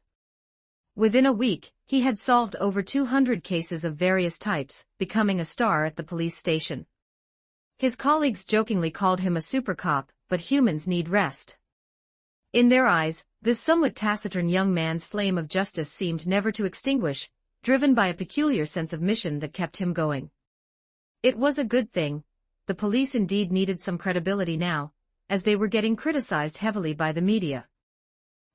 Within a week, he had solved over 200 cases of various types, becoming a star at the police station. His colleagues jokingly called him a super cop, but humans need rest. In their eyes, this somewhat taciturn young man's flame of justice seemed never to extinguish, driven by a peculiar sense of mission that kept him going. It was a good thing. The police indeed needed some credibility now, as they were getting criticized heavily by the media.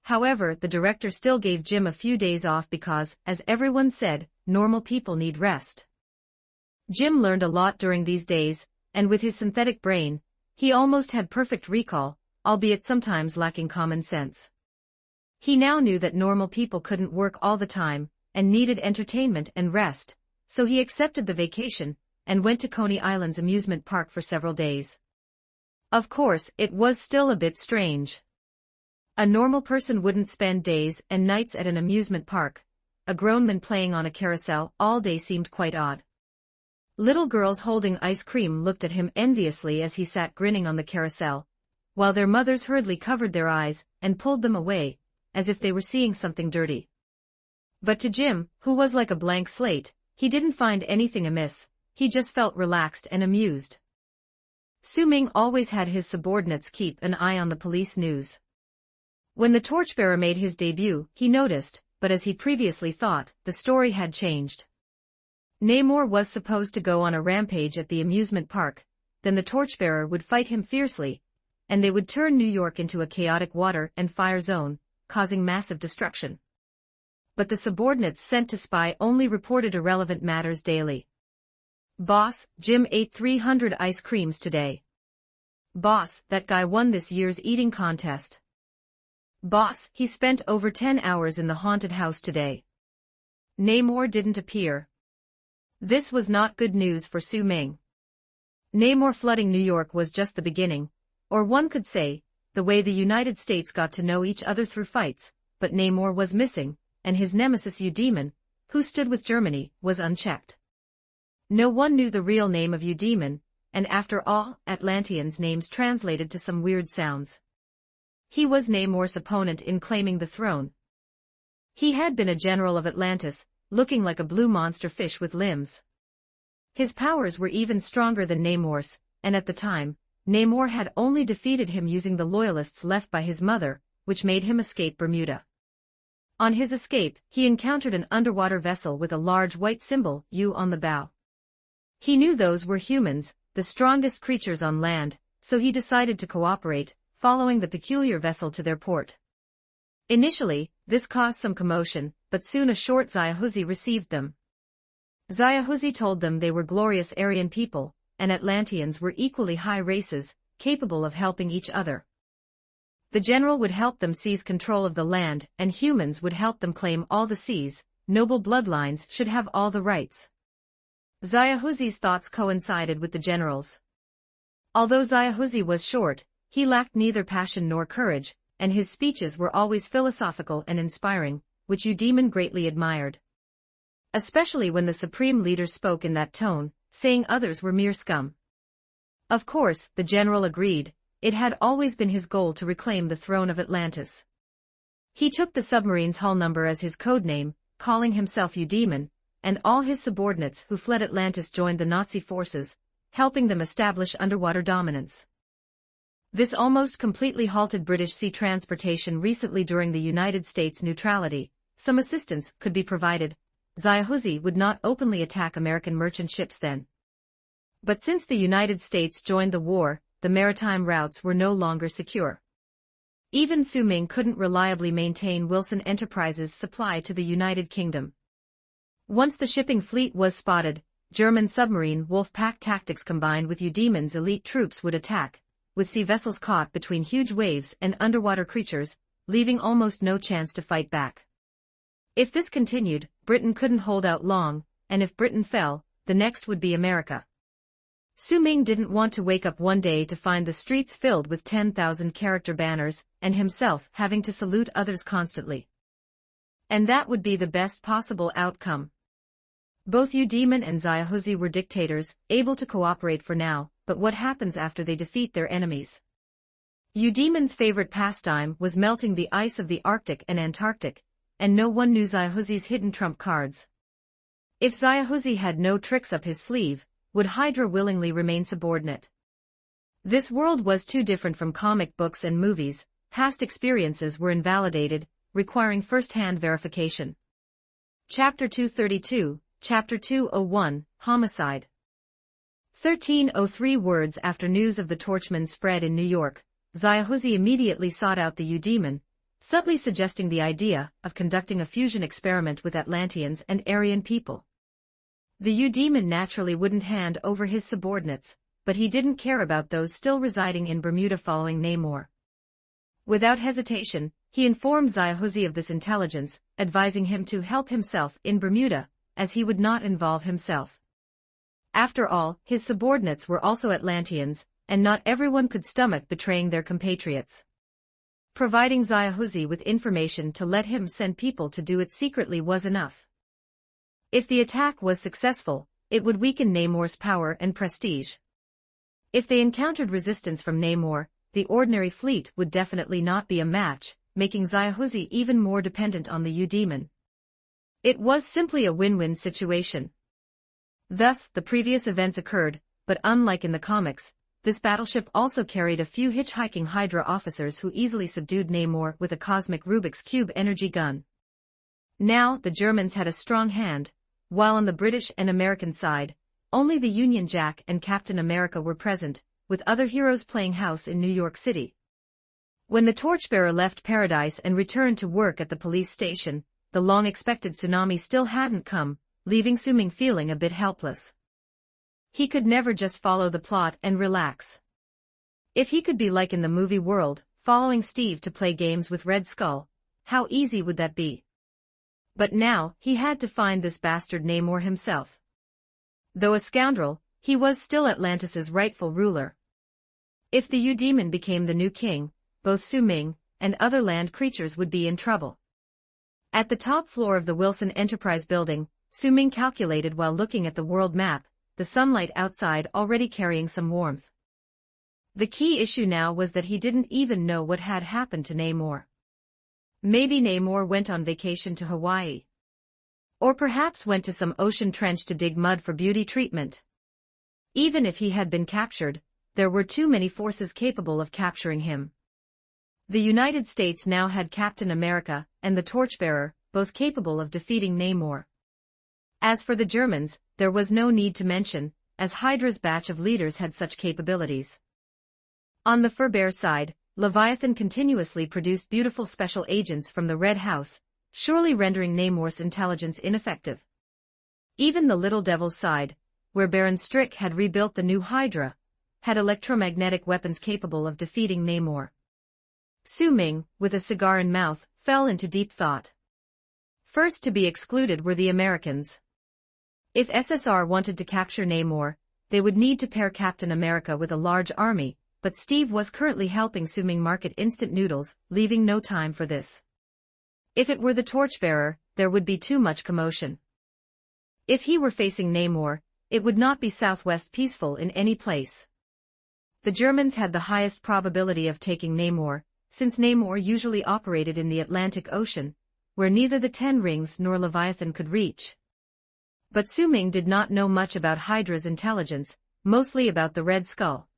However, the director still gave Jim a few days off because, as everyone said, normal people need rest. Jim learned a lot during these days, and with his synthetic brain, he almost had perfect recall, albeit sometimes lacking common sense. He now knew that normal people couldn't work all the time, and needed entertainment and rest, so he accepted the vacation, and went to Coney Island's amusement park for several days. Of course, it was still a bit strange. A normal person wouldn't spend days and nights at an amusement park. A grown man playing on a carousel all day seemed quite odd. Little girls holding ice cream looked at him enviously as he sat grinning on the carousel, while their mothers hurriedly covered their eyes and pulled them away, as if they were seeing something dirty. But to Jim, who was like a blank slate, he didn't find anything amiss, he just felt relaxed and amused. Su Ming always had his subordinates keep an eye on the police news. When the torchbearer made his debut, he noticed, but as he previously thought, the story had changed. Namor was supposed to go on a rampage at the amusement park, then the torchbearer would fight him fiercely, and they would turn New York into a chaotic water and fire zone, causing massive destruction. But the subordinates sent to spy only reported irrelevant matters daily. Boss, Jim ate 300 ice creams today. Boss, that guy won this year's eating contest. Boss, he spent over 10 hours in the haunted house today. Namor didn't appear. This was not good news for Su Ming. Namor flooding New York was just the beginning, or one could say, the way the United States got to know each other through fights, but Namor was missing, and his nemesis Eudaemon, who stood with Germany, was unchecked. No one knew the real name of Eudaemon, and after all, Atlanteans' names translated to some weird sounds. He was Namor's opponent in claiming the throne. He had been a general of Atlantis, looking like a blue monster fish with limbs. His powers were even stronger than Namor's, and at the time, Namor had only defeated him using the loyalists left by his mother, which made him escape Bermuda. On his escape, he encountered an underwater vessel with a large white symbol, U, on the bow. He knew those were humans, the strongest creatures on land, so he decided to cooperate, following the peculiar vessel to their port. Initially, this caused some commotion, but soon a short Zaya-Huzi received them. Zaya-Huzi told them they were glorious Aryan people, and Atlanteans were equally high races, capable of helping each other. The general would help them seize control of the land, and humans would help them claim all the seas. Noble bloodlines should have all the rights. Zaya-Huzi's thoughts coincided with the general's. Although Zaya-Huzi was short, he lacked neither passion nor courage, and his speeches were always philosophical and inspiring, which Eudaemon greatly admired. Especially when the supreme leader spoke in that tone, saying others were mere scum. Of course, the general agreed. It had always been his goal to reclaim the throne of Atlantis. He took the submarine's hull number as his code name, calling himself Eudaemon, and all his subordinates who fled Atlantis joined the Nazi forces, helping them establish underwater dominance. This almost completely halted British sea transportation recently during the United States neutrality. Some assistance could be provided. Zaya-Huzi would not openly attack American merchant ships then. But since the United States joined the war, the maritime routes were no longer secure. Even Su Ming couldn't reliably maintain Wilson Enterprises' supply to the United Kingdom. Once the shipping fleet was spotted, German submarine wolf pack tactics combined with Eudaemon's elite troops would attack, with sea vessels caught between huge waves and underwater creatures, leaving almost no chance to fight back. If this continued, Britain couldn't hold out long, and if Britain fell, the next would be America. Su Ming didn't want to wake up one day to find the streets filled with 10,000 character banners, and himself having to salute others constantly. And that would be the best possible outcome. Both Eudaemon and Zaya-Huzi were dictators, able to cooperate for now, but what happens after they defeat their enemies? Eudaemon's favorite pastime was melting the ice of the Arctic and Antarctic, and no one knew Zaya-Huzi's hidden trump cards. If Zaya-Huzi had no tricks up his sleeve, would Hydra willingly remain subordinate? This world was too different from comic books and movies. Past experiences were invalidated, requiring first-hand verification. Chapter 232, Chapter 201, Homicide. 1303 words after news of the torchman spread in New York, Zaya-Huzi immediately sought out the Eudaemon, subtly suggesting the idea of conducting a fusion experiment with Atlanteans and Aryan people. The U-Demon naturally wouldn't hand over his subordinates, but he didn't care about those still residing in Bermuda following Namor. Without hesitation, he informed Zaya-Huzi of this intelligence, advising him to help himself in Bermuda, as he would not involve himself. After all, his subordinates were also Atlanteans, and not everyone could stomach betraying their compatriots. Providing Zaya-Huzi with information to let him send people to do it secretly was enough. If the attack was successful, it would weaken Namor's power and prestige. If they encountered resistance from Namor, the ordinary fleet would definitely not be a match, making Zaya-Huzi even more dependent on the U-Demon. It was simply a win-win situation. Thus, the previous events occurred, but unlike in the comics, this battleship also carried a few hitchhiking Hydra officers who easily subdued Namor with a cosmic Rubik's Cube energy gun. Now, the Germans had a strong hand, while on the British and American side, only the Union Jack and Captain America were present, with other heroes playing house in New York City. When the Torchbearer left Paradise and returned to work at the police station, the long-expected tsunami still hadn't come, leaving Su-Ming feeling a bit helpless. He could never just follow the plot and relax. If he could be like in the movie world, following Steve to play games with Red Skull, how easy would that be? But now, he had to find this bastard Namor himself. Though a scoundrel, he was still Atlantis' rightful ruler. If the U-Demon became the new king, both Su-Ming and other land creatures would be in trouble. At the top floor of the Wilson Enterprise building, Su-Ming calculated while looking at the world map, the sunlight outside already carrying some warmth. The key issue now was that he didn't even know what had happened to Namor. Maybe Namor went on vacation to Hawaii. Or perhaps went to some ocean trench to dig mud for beauty treatment. Even if he had been captured, there were too many forces capable of capturing him. The United States now had Captain America and the Torchbearer, both capable of defeating Namor. As for the Germans, there was no need to mention, as Hydra's batch of leaders had such capabilities. On the Furbear side, Leviathan continuously produced beautiful special agents from the Red House, surely rendering Namor's intelligence ineffective. Even the Little Devil's side, where Baron Strick had rebuilt the new Hydra, had electromagnetic weapons capable of defeating Namor. Su-Ming, with a cigar in mouth, fell into deep thought. First to be excluded were the Americans. If SSR wanted to capture Namor, they would need to pair Captain America with a large army, but Steve was currently helping Su-Ming market instant noodles, leaving no time for this. If it were the Torchbearer, there would be too much commotion. If he were facing Namor, it would not be Southwest peaceful in any place. The Germans had the highest probability of taking Namor, since Namor usually operated in the Atlantic Ocean, where neither the Ten Rings nor Leviathan could reach. But Su-Ming did not know much about Hydra's intelligence, mostly about the Red Skull.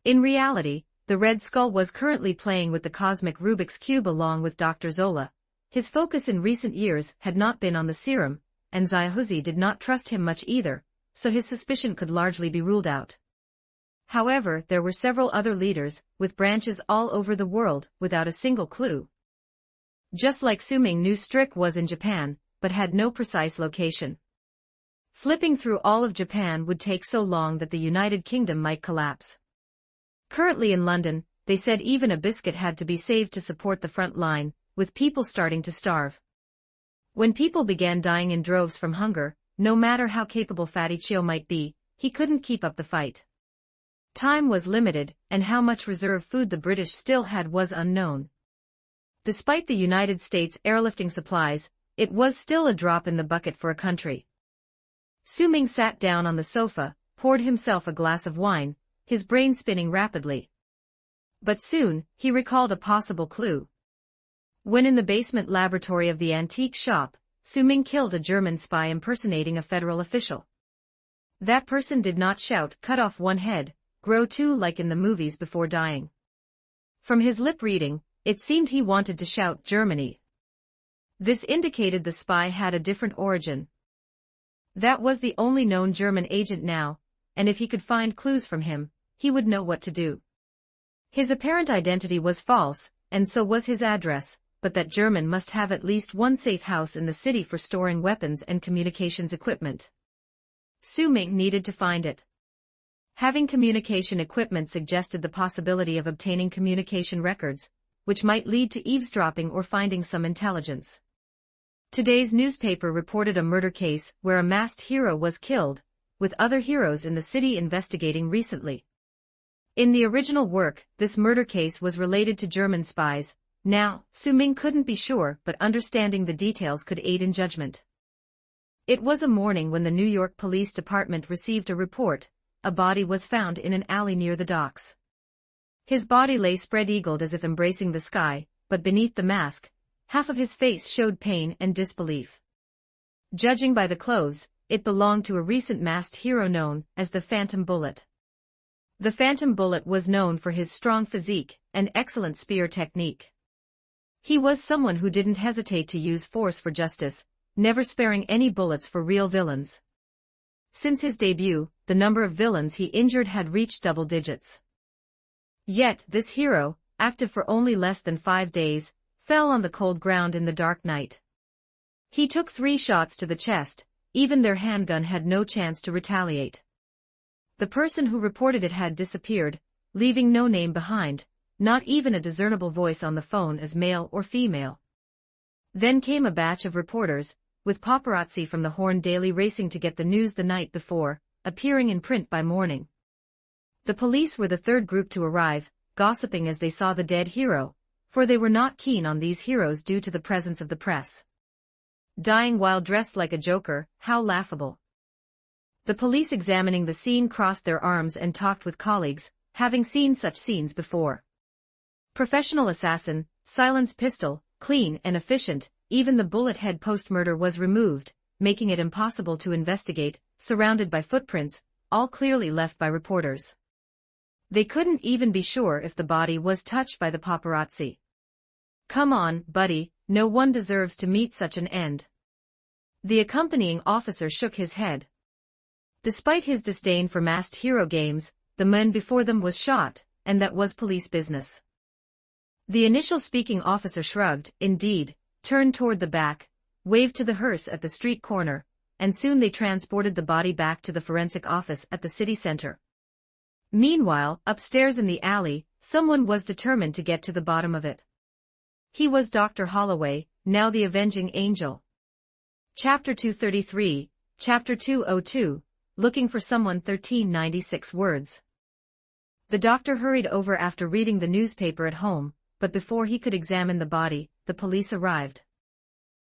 In reality, the Red Skull was currently playing with the cosmic Rubik's Cube along with Dr. Zola. His focus in recent years had not been on the serum, and Zaya-Huzi did not trust him much either, so his suspicion could largely be ruled out. However, there were several other leaders, with branches all over the world, without a single clue. Just like Su-Ming knew Strick was in Japan, but had no precise location. Flipping through all of Japan would take so long that the United Kingdom might collapse. Currently in London, they said even a biscuit had to be saved to support the front line, with people starting to starve. When people began dying in droves from hunger, no matter how capable Fatty Chio might be, he couldn't keep up the fight. Time was limited, and how much reserve food the British still had was unknown. Despite the United States airlifting supplies, it was still a drop in the bucket for a country. Su-Ming sat down on the sofa, poured himself a glass of wine, his brain spinning rapidly. But soon, he recalled a possible clue. When in the basement laboratory of the antique shop, Su-Ming killed a German spy impersonating a federal official. That person did not shout, "Cut off one head," grow two like in the movies before dying. From his lip reading, it seemed he wanted to shout Germany. This indicated the spy had a different origin. That was the only known German agent now, and if he could find clues from him, he would know what to do. His apparent identity was false, and so was his address, but that German must have at least one safe house in the city for storing weapons and communications equipment. Su Ming needed to find it. Having communication equipment suggested the possibility of obtaining communication records, which might lead to eavesdropping or finding some intelligence. Today's newspaper reported a murder case where a masked hero was killed, with other heroes in the city investigating recently. In the original work, this murder case was related to German spies. Now, Su Ming couldn't be sure, but understanding the details could aid in judgment. It was a morning when the New York Police Department received a report. A body was found in an alley near the docks. His body lay spread-eagled as if embracing the sky, but beneath the mask, half of his face showed pain and disbelief. Judging by the clothes, it belonged to a recent masked hero known as the Phantom Bullet. The Phantom Bullet was known for his strong physique and excellent spear technique. He was someone who didn't hesitate to use force for justice, never sparing any bullets for real villains. Since his debut, the number of villains he injured had reached double digits. Yet this hero, active for only less than 5 days, fell on the cold ground in the dark night. He took 3 shots to the chest, even their handgun had no chance to retaliate. The person who reported it had disappeared, leaving no name behind, not even a discernible voice on the phone as male or female. Then came a batch of reporters, with paparazzi from the Horn Daily racing to get the news the night before, appearing in print by morning. The police were the third group to arrive, gossiping as they saw the dead hero, for they were not keen on these heroes due to the presence of the press. Dying while dressed like a joker, how laughable. The police examining the scene crossed their arms and talked with colleagues, having seen such scenes before. Professional assassin, silenced pistol, clean and efficient, even the bullet head post-murder was removed, making it impossible to investigate, surrounded by footprints, all clearly left by reporters. They couldn't even be sure if the body was touched by the paparazzi. Come on, buddy, no one deserves to meet such an end. The accompanying officer shook his head. Despite his disdain for masked hero games, the man before them was shot, and that was police business. The initial speaking officer shrugged, indeed, turned toward the back, waved to the hearse at the street corner, and soon they transported the body back to the forensic office at the city center. Meanwhile, upstairs in the alley, someone was determined to get to the bottom of it. He was Dr. Holloway, now the avenging angel. Chapter 233, Chapter 202, Looking for Someone 1396 words. The doctor hurried over after reading the newspaper at home, but before he could examine the body, the police arrived.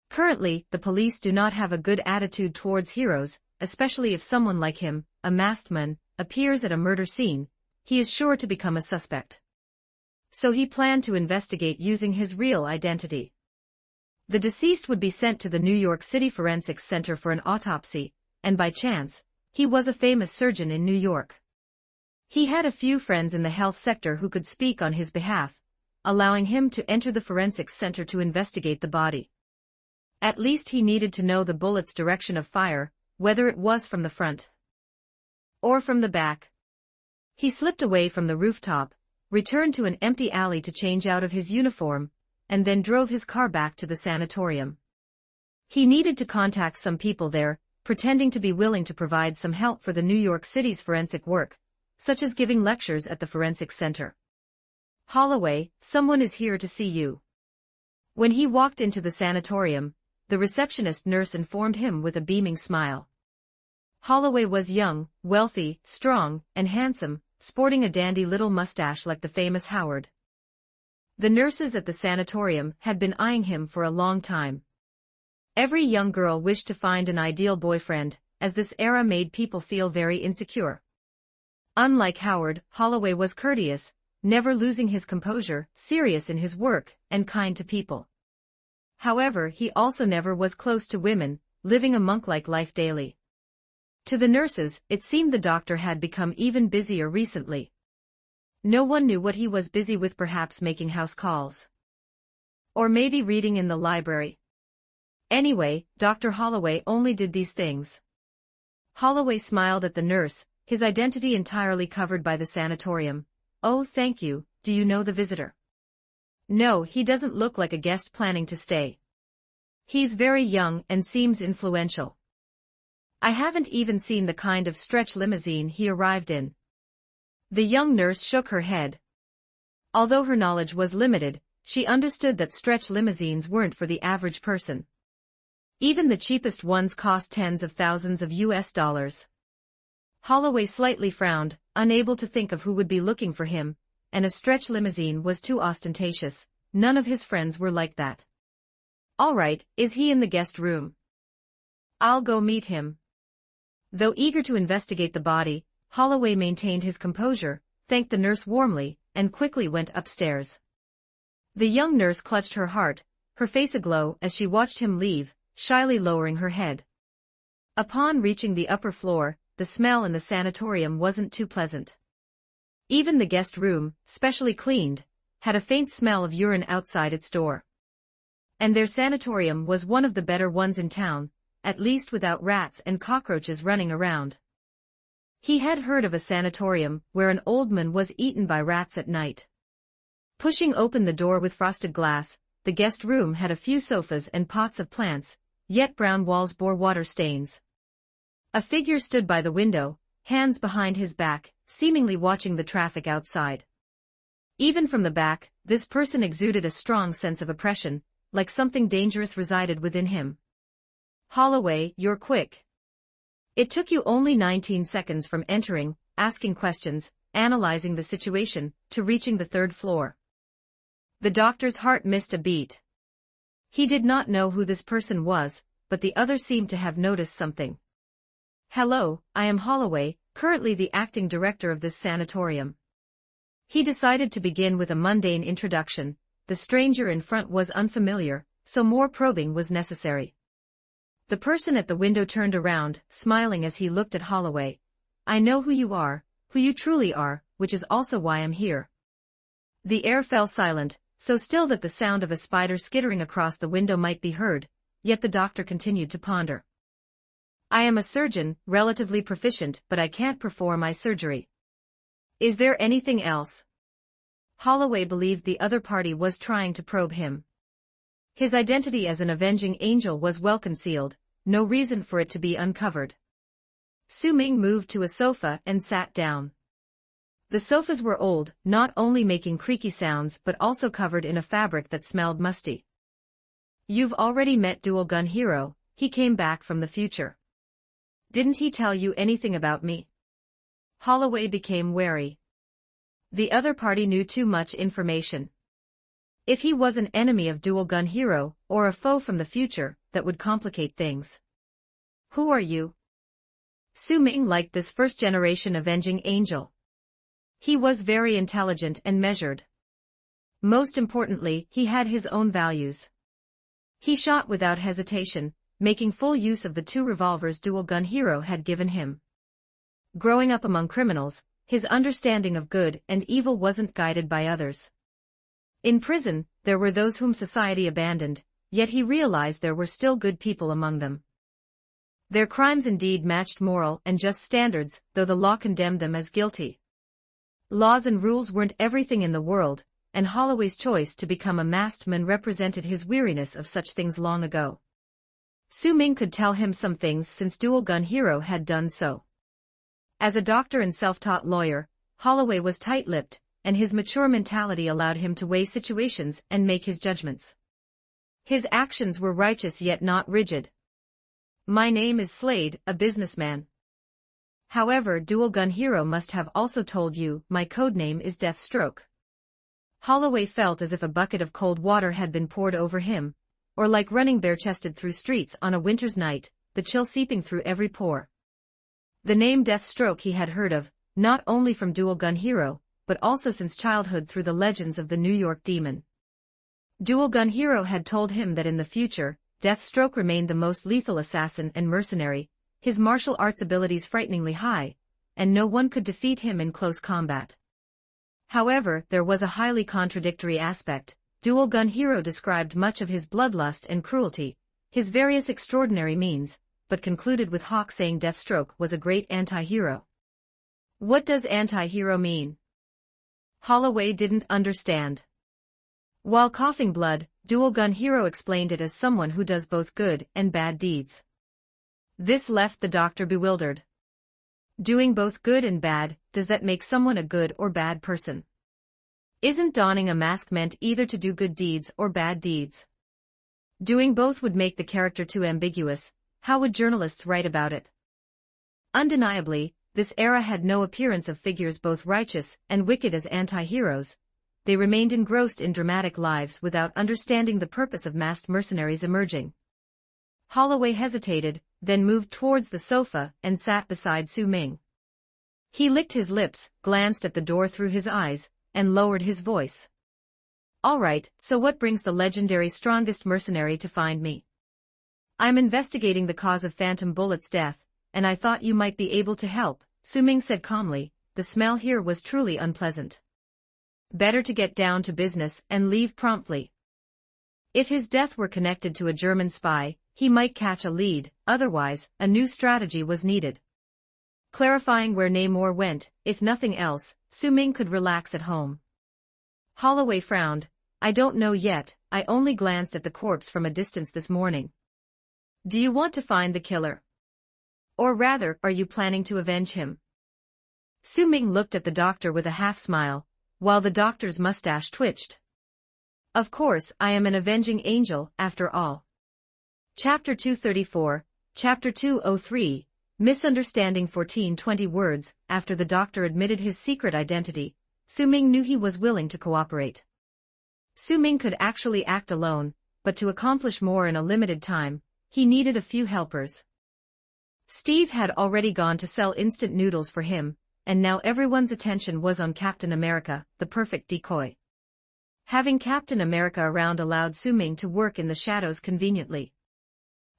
Currently, the police do not have a good attitude towards heroes, especially if someone like him, a masked man, appears at a murder scene. He is sure to become a suspect. So he planned to investigate using his real identity. The deceased would be sent to the New York City Forensics Center for an autopsy, and by chance, he was a famous surgeon in New York. He had a few friends in the health sector who could speak on his behalf, allowing him to enter the forensics center to investigate the body. At least he needed to know the bullet's direction of fire, whether it was from the front or from the back. He slipped away from the rooftop, returned to an empty alley to change out of his uniform, and then drove his car back to the sanatorium. He needed to contact some people there, pretending to be willing to provide some help for the New York City's forensic work, such as giving lectures at the forensic center. Holloway, someone is here to see you. When he walked into the sanatorium, the receptionist nurse informed him with a beaming smile. Holloway was young, wealthy, strong, and handsome, sporting a dandy little mustache like the famous Howard. The nurses at the sanatorium had been eyeing him for a long time. Every young girl wished to find an ideal boyfriend, as this era made people feel very insecure. Unlike Howard, Holloway was courteous, never losing his composure, serious in his work, and kind to people. However, he also never was close to women, living a monk-like life daily. To the nurses, it seemed the doctor had become even busier recently. No one knew what he was busy with, perhaps making house calls. Or maybe reading in the library. Anyway, Dr. Holloway only did these things. Holloway smiled at the nurse, his identity entirely covered by the sanatorium. Oh, thank you, do you know the visitor? No, he doesn't look like a guest planning to stay. He's very young and seems influential. I haven't even seen the kind of stretch limousine he arrived in. The young nurse shook her head. Although her knowledge was limited, she understood that stretch limousines weren't for the average person. Even the cheapest ones cost tens of thousands of US dollars. Holloway slightly frowned, unable to think of who would be looking for him, and a stretch limousine was too ostentatious. None of his friends were like that. All right, is he in the guest room? I'll go meet him. Though eager to investigate the body, Holloway maintained his composure, thanked the nurse warmly, and quickly went upstairs. The young nurse clutched her heart, her face aglow as she watched him leave, shyly lowering her head. Upon reaching the upper floor, the smell in the sanatorium wasn't too pleasant. Even the guest room, specially cleaned, had a faint smell of urine outside its door. And their sanatorium was one of the better ones in town, at least without rats and cockroaches running around. He had heard of a sanatorium where an old man was eaten by rats at night. Pushing open the door with frosted glass, the guest room had a few sofas and pots of plants, yet brown walls bore water stains. A figure stood by the window, hands behind his back, seemingly watching the traffic outside. Even from the back, this person exuded a strong sense of oppression, like something dangerous resided within him. Holloway, you're quick. It took you only 19 seconds from entering, asking questions, analyzing the situation, to reaching the third floor. The doctor's heart missed a beat. He did not know who this person was, but the other seemed to have noticed something. Hello, I am Holloway, currently the acting director of this sanatorium. He decided to begin with a mundane introduction. The stranger in front was unfamiliar, so more probing was necessary. The person at the window turned around, smiling as he looked at Holloway. I know who you are, who you truly are, which is also why I'm here. The air fell silent, so still that the sound of a spider skittering across the window might be heard, yet the doctor continued to ponder. I am a surgeon, relatively proficient, but I can't perform eye surgery. Is there anything else? Holloway believed the other party was trying to probe him. His identity as an avenging angel was well concealed, no reason for it to be uncovered. Su Ming moved to a sofa and sat down. The sofas were old, not only making creaky sounds but also covered in a fabric that smelled musty. You've already met Dual Gun Hero, he came back from the future. Didn't he tell you anything about me? Holloway became wary. The other party knew too much information. If he was an enemy of Dual Gun Hero, or a foe from the future, that would complicate things. Who are you? Su Ming liked this first-generation avenging angel. He was very intelligent and measured. Most importantly, he had his own values. He shot without hesitation, making full use of the 2 revolvers Dual Gun Hero had given him. Growing up among criminals, his understanding of good and evil wasn't guided by others. In prison, there were those whom society abandoned, yet he realized there were still good people among them. Their crimes indeed matched moral and just standards, though the law condemned them as guilty. Laws and rules weren't everything in the world, and Holloway's choice to become a masked man represented his weariness of such things long ago. Su Ming could tell him some things since Dual Gun Hero had done so. As a doctor and self-taught lawyer, Holloway was tight-lipped, and his mature mentality allowed him to weigh situations and make his judgments. His actions were righteous yet not rigid. My name is Slade, a businessman. However, Dual Gun Hero must have also told you my codename is Deathstroke. Holloway felt as if a bucket of cold water had been poured over him, or like running bare-chested through streets on a winter's night, the chill seeping through every pore. The name Deathstroke he had heard of, not only from Dual Gun Hero, but also since childhood through the legends of the New York Demon. Dual Gun Hero had told him that in the future, Deathstroke remained the most lethal assassin and mercenary, his martial arts abilities frighteningly high, and no one could defeat him in close combat. However, there was a highly contradictory aspect. Dual Gun Hero described much of his bloodlust and cruelty, his various extraordinary means, but concluded with Hawk saying Deathstroke was a great anti-hero. What does anti-hero mean? Holloway didn't understand. While coughing blood, Dual Gun Hero explained it as someone who does both good and bad deeds. This left the doctor bewildered. Doing both good and bad, does that make someone a good or bad person? Isn't donning a mask meant either to do good deeds or bad deeds? Doing both would make the character too ambiguous. How would journalists write about it? Undeniably, this era had no appearance of figures both righteous and wicked as anti-heroes. They remained engrossed in dramatic lives without understanding the purpose of masked mercenaries emerging. Holloway hesitated, then moved towards the sofa and sat beside Su Ming. He licked his lips, glanced at the door through his eyes, and lowered his voice. "All right, so what brings the legendary strongest mercenary to find me?" "I'm investigating the cause of Phantom Bullet's death, and I thought you might be able to help," Su Ming said calmly. The smell here was truly unpleasant. Better to get down to business and leave promptly. If his death were connected to a German spy, he might catch a lead, otherwise, a new strategy was needed. Clarifying where Namor went, if nothing else, Su Ming could relax at home. Holloway frowned. "I don't know yet, I only glanced at the corpse from a distance this morning." "Do you want to find the killer? Or rather, are you planning to avenge him?" Su Ming looked at the doctor with a half-smile, while the doctor's mustache twitched. "Of course, I am an avenging angel, after all." Chapter 234, Chapter 203, Misunderstanding 1420 words. After the doctor admitted his secret identity, Su Ming knew he was willing to cooperate. Su Ming could actually act alone, but to accomplish more in a limited time, he needed a few helpers. Steve had already gone to sell instant noodles for him, and now everyone's attention was on Captain America, the perfect decoy. Having Captain America around allowed Su Ming to work in the shadows conveniently.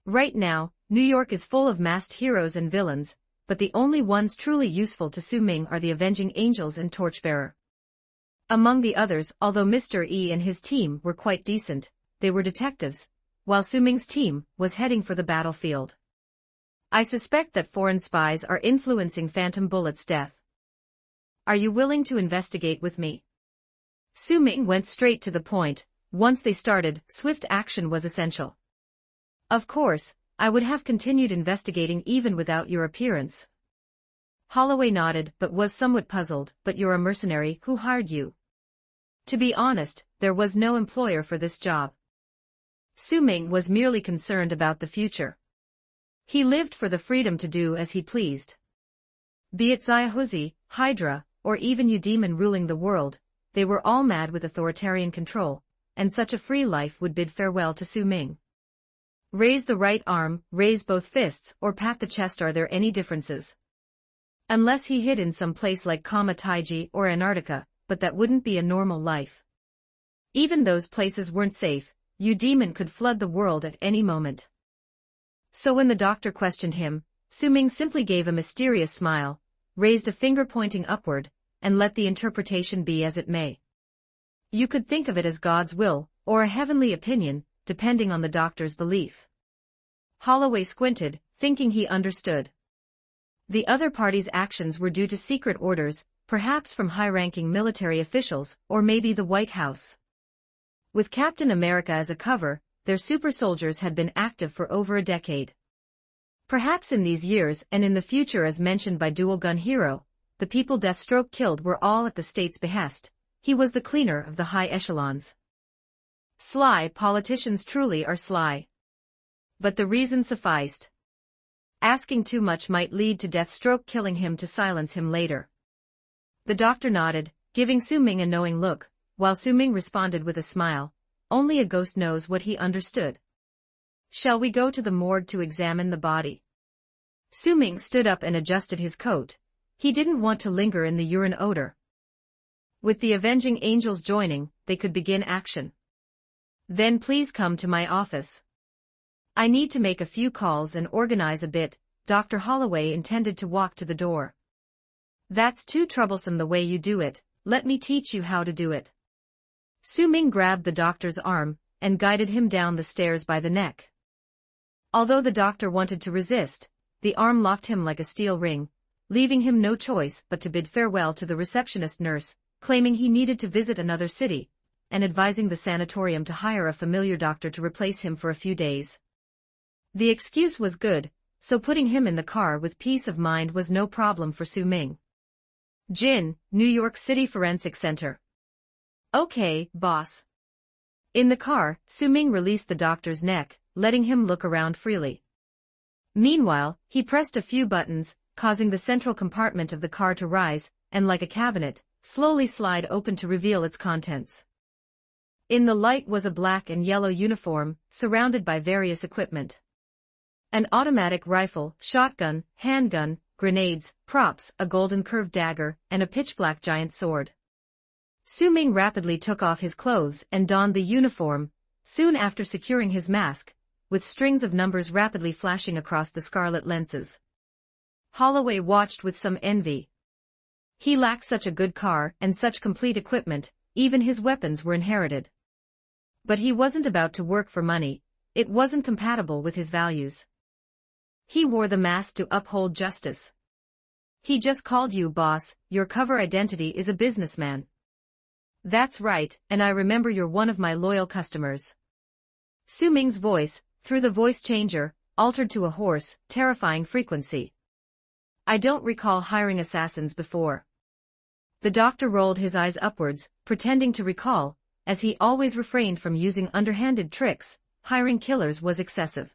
Right now, New York is full of masked heroes and villains, but the only ones truly useful to Su Ming are the Avenging Angels and Torchbearer. Among the others, although Mr. E and his team were quite decent, they were detectives, while Su Ming's team was heading for the battlefield. "I suspect that foreign spies are influencing Phantom Bullet's death. Are you willing to investigate with me?" Su Ming went straight to the point. Once they started, swift action was essential. "Of course, I would have continued investigating even without your appearance." Holloway nodded but was somewhat puzzled. "But you're a mercenary, who hired you?" "To be honest, there was no employer for this job." Su Ming was merely concerned about the future. He lived for the freedom to do as he pleased. Be it Xiaohuzi, Hydra, or even Udemon ruling the world, they were all mad with authoritarian control, and such a free life would bid farewell to Su Ming. Raise the right arm, raise both fists, or pat the chest. Are there any differences? Unless he hid in some place like Kama Taiji or Antarctica, but that wouldn't be a normal life. Even those places weren't safe. Udemon could flood the world at any moment. So when the doctor questioned him, Su Ming simply gave a mysterious smile, raised a finger pointing upward, and let the interpretation be as it may. You could think of it as God's will, or a heavenly opinion, depending on the doctor's belief. Holloway squinted, thinking he understood. The other party's actions were due to secret orders, perhaps from high-ranking military officials, or maybe the White House. With Captain America as a cover, their super soldiers had been active for over a decade. Perhaps in these years and in the future, as mentioned by Dual Gun Hero, the people Deathstroke killed were all at the state's behest. He was the cleaner of the high echelons. Sly politicians truly are sly. But the reason sufficed. Asking too much might lead to Deathstroke killing him to silence him later. The doctor nodded, giving Su Ming a knowing look, while Su Ming responded with a smile. Only a ghost knows what he understood. "Shall we go to the morgue to examine the body?" Su Ming stood up and adjusted his coat. He didn't want to linger in the urine odor. With the Avenging Angels joining, they could begin action. "Then please come to my office. I need to make a few calls and organize a bit." Dr. Holloway intended to walk to the door. "That's too troublesome the way you do it. Let me teach you how to do it." Su Ming grabbed the doctor's arm and guided him down the stairs by the neck. Although the doctor wanted to resist, the arm locked him like a steel ring, leaving him no choice but to bid farewell to the receptionist nurse, claiming he needed to visit another city. and advising the sanatorium to hire a familiar doctor to replace him for a few days. The excuse was good, so putting him in the car with peace of mind was no problem for Su Ming. Jin, New York City Forensic Center. Okay, boss. In the car, Su Ming released the doctor's neck, letting him look around freely. Meanwhile, he pressed a few buttons, causing the central compartment of the car to rise, and like a cabinet, slowly slide open to reveal its contents. In the light was a black and yellow uniform, surrounded by various equipment. An automatic rifle, shotgun, handgun, grenades, props, a golden curved dagger, and a pitch-black giant sword. Su Ming rapidly took off his clothes and donned the uniform, soon after securing his mask, with strings of numbers rapidly flashing across the scarlet lenses. Holloway watched with some envy. He lacked such a good car and such complete equipment, even his weapons were inherited. But he wasn't about to work for money, it wasn't compatible with his values. He wore the mask to uphold justice. He just called you boss, your cover identity is a businessman. That's right, and I remember you're one of my loyal customers. Su Ming's voice, through the voice changer, altered to a hoarse, terrifying frequency. I don't recall hiring assassins before. The doctor rolled his eyes upwards, pretending to recall, as he always refrained from using underhanded tricks, hiring killers was excessive.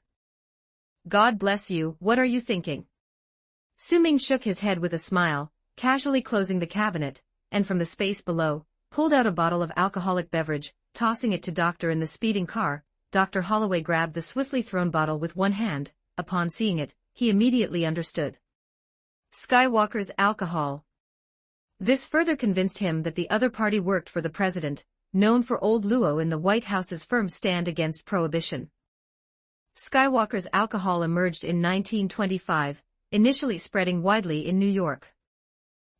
God bless you, what are you thinking? Su Ming shook his head with a smile, casually closing the cabinet, and from the space below, pulled out a bottle of alcoholic beverage, tossing it to Doctor in the speeding car. Dr. Holloway grabbed the swiftly thrown bottle with one hand. Upon seeing it, he immediately understood. Skywalker's alcohol. This further convinced him that the other party worked for the president, known for Old Luo in the White House's firm stand against prohibition. Skywalker's alcohol emerged in 1925, initially spreading widely in New York.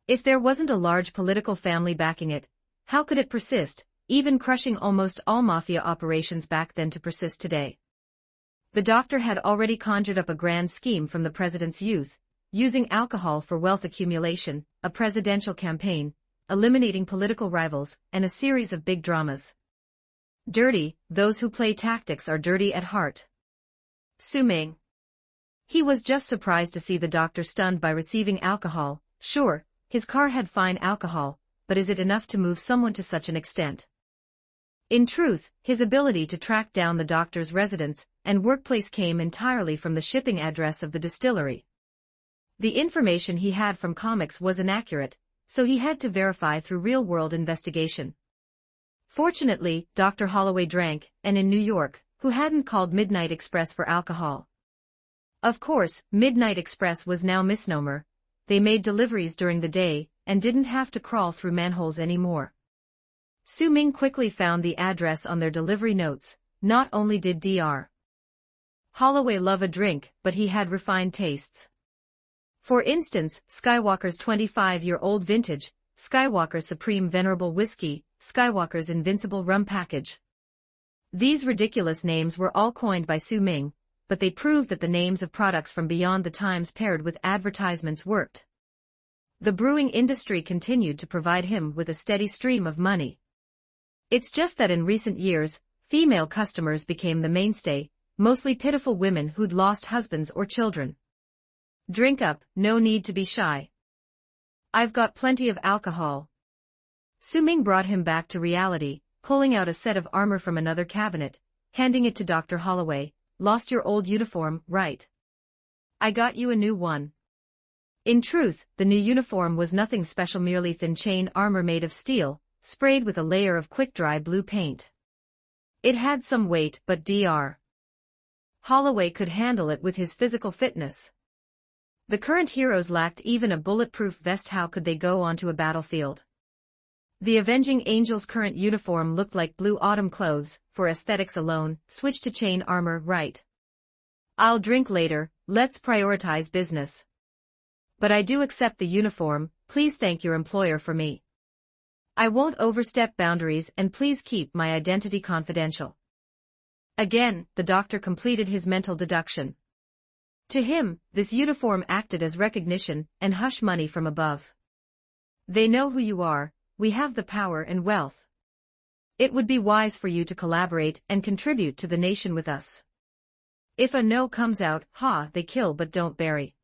If there wasn't a large political family backing it, how could it persist, even crushing almost all mafia operations back then to persist today? The doctor had already conjured up a grand scheme from the president's youth, using alcohol for wealth accumulation, a presidential campaign, eliminating political rivals, and a series of big dramas. Dirty, those who play tactics are dirty at heart. Su Ming. He was just surprised to see the doctor stunned by receiving alcohol. Sure, his car had fine alcohol, but is it enough to move someone to such an extent? In truth, his ability to track down the doctor's residence and workplace came entirely from the shipping address of the distillery. The information he had from comics was inaccurate, so he had to verify through real-world investigation. Fortunately, Dr. Holloway drank, and in New York, who hadn't called Midnight Express for alcohol? Of course, Midnight Express was now misnomer. They made deliveries during the day, and didn't have to crawl through manholes anymore. Su Ming quickly found the address on their delivery notes. Not only did Dr. Holloway love a drink, but he had refined tastes. For instance, Skywalker's 25-year-old vintage, Skywalker Supreme Venerable Whiskey, Skywalker's Invincible Rum Package. These ridiculous names were all coined by Su Ming, but they proved that the names of products from beyond the times paired with advertisements worked. The brewing industry continued to provide him with a steady stream of money. It's just that in recent years, female customers became the mainstay, mostly pitiful women who'd lost husbands or children. Drink up, no need to be shy. I've got plenty of alcohol. Su Ming brought him back to reality, pulling out a set of armor from another cabinet, handing it to Dr. Holloway. Lost your old uniform, right? I got you a new one. In truth, the new uniform was nothing special, merely thin chain armor made of steel, sprayed with a layer of quick-dry blue paint. It had some weight, but Dr. Holloway could handle it with his physical fitness. The current heroes lacked even a bulletproof vest. How could they go onto a battlefield? The Avenging Angels' current uniform looked like blue autumn clothes. For aesthetics alone, switch to chain armor, right? I'll drink later, let's prioritize business. But I do accept the uniform, please thank your employer for me. I won't overstep boundaries, and please keep my identity confidential. Again, the doctor completed his mental deduction. To him, this uniform acted as recognition and hush money from above. They know who you are, we have the power and wealth. It would be wise for you to collaborate and contribute to the nation with us. If a no comes out, they kill but don't bury.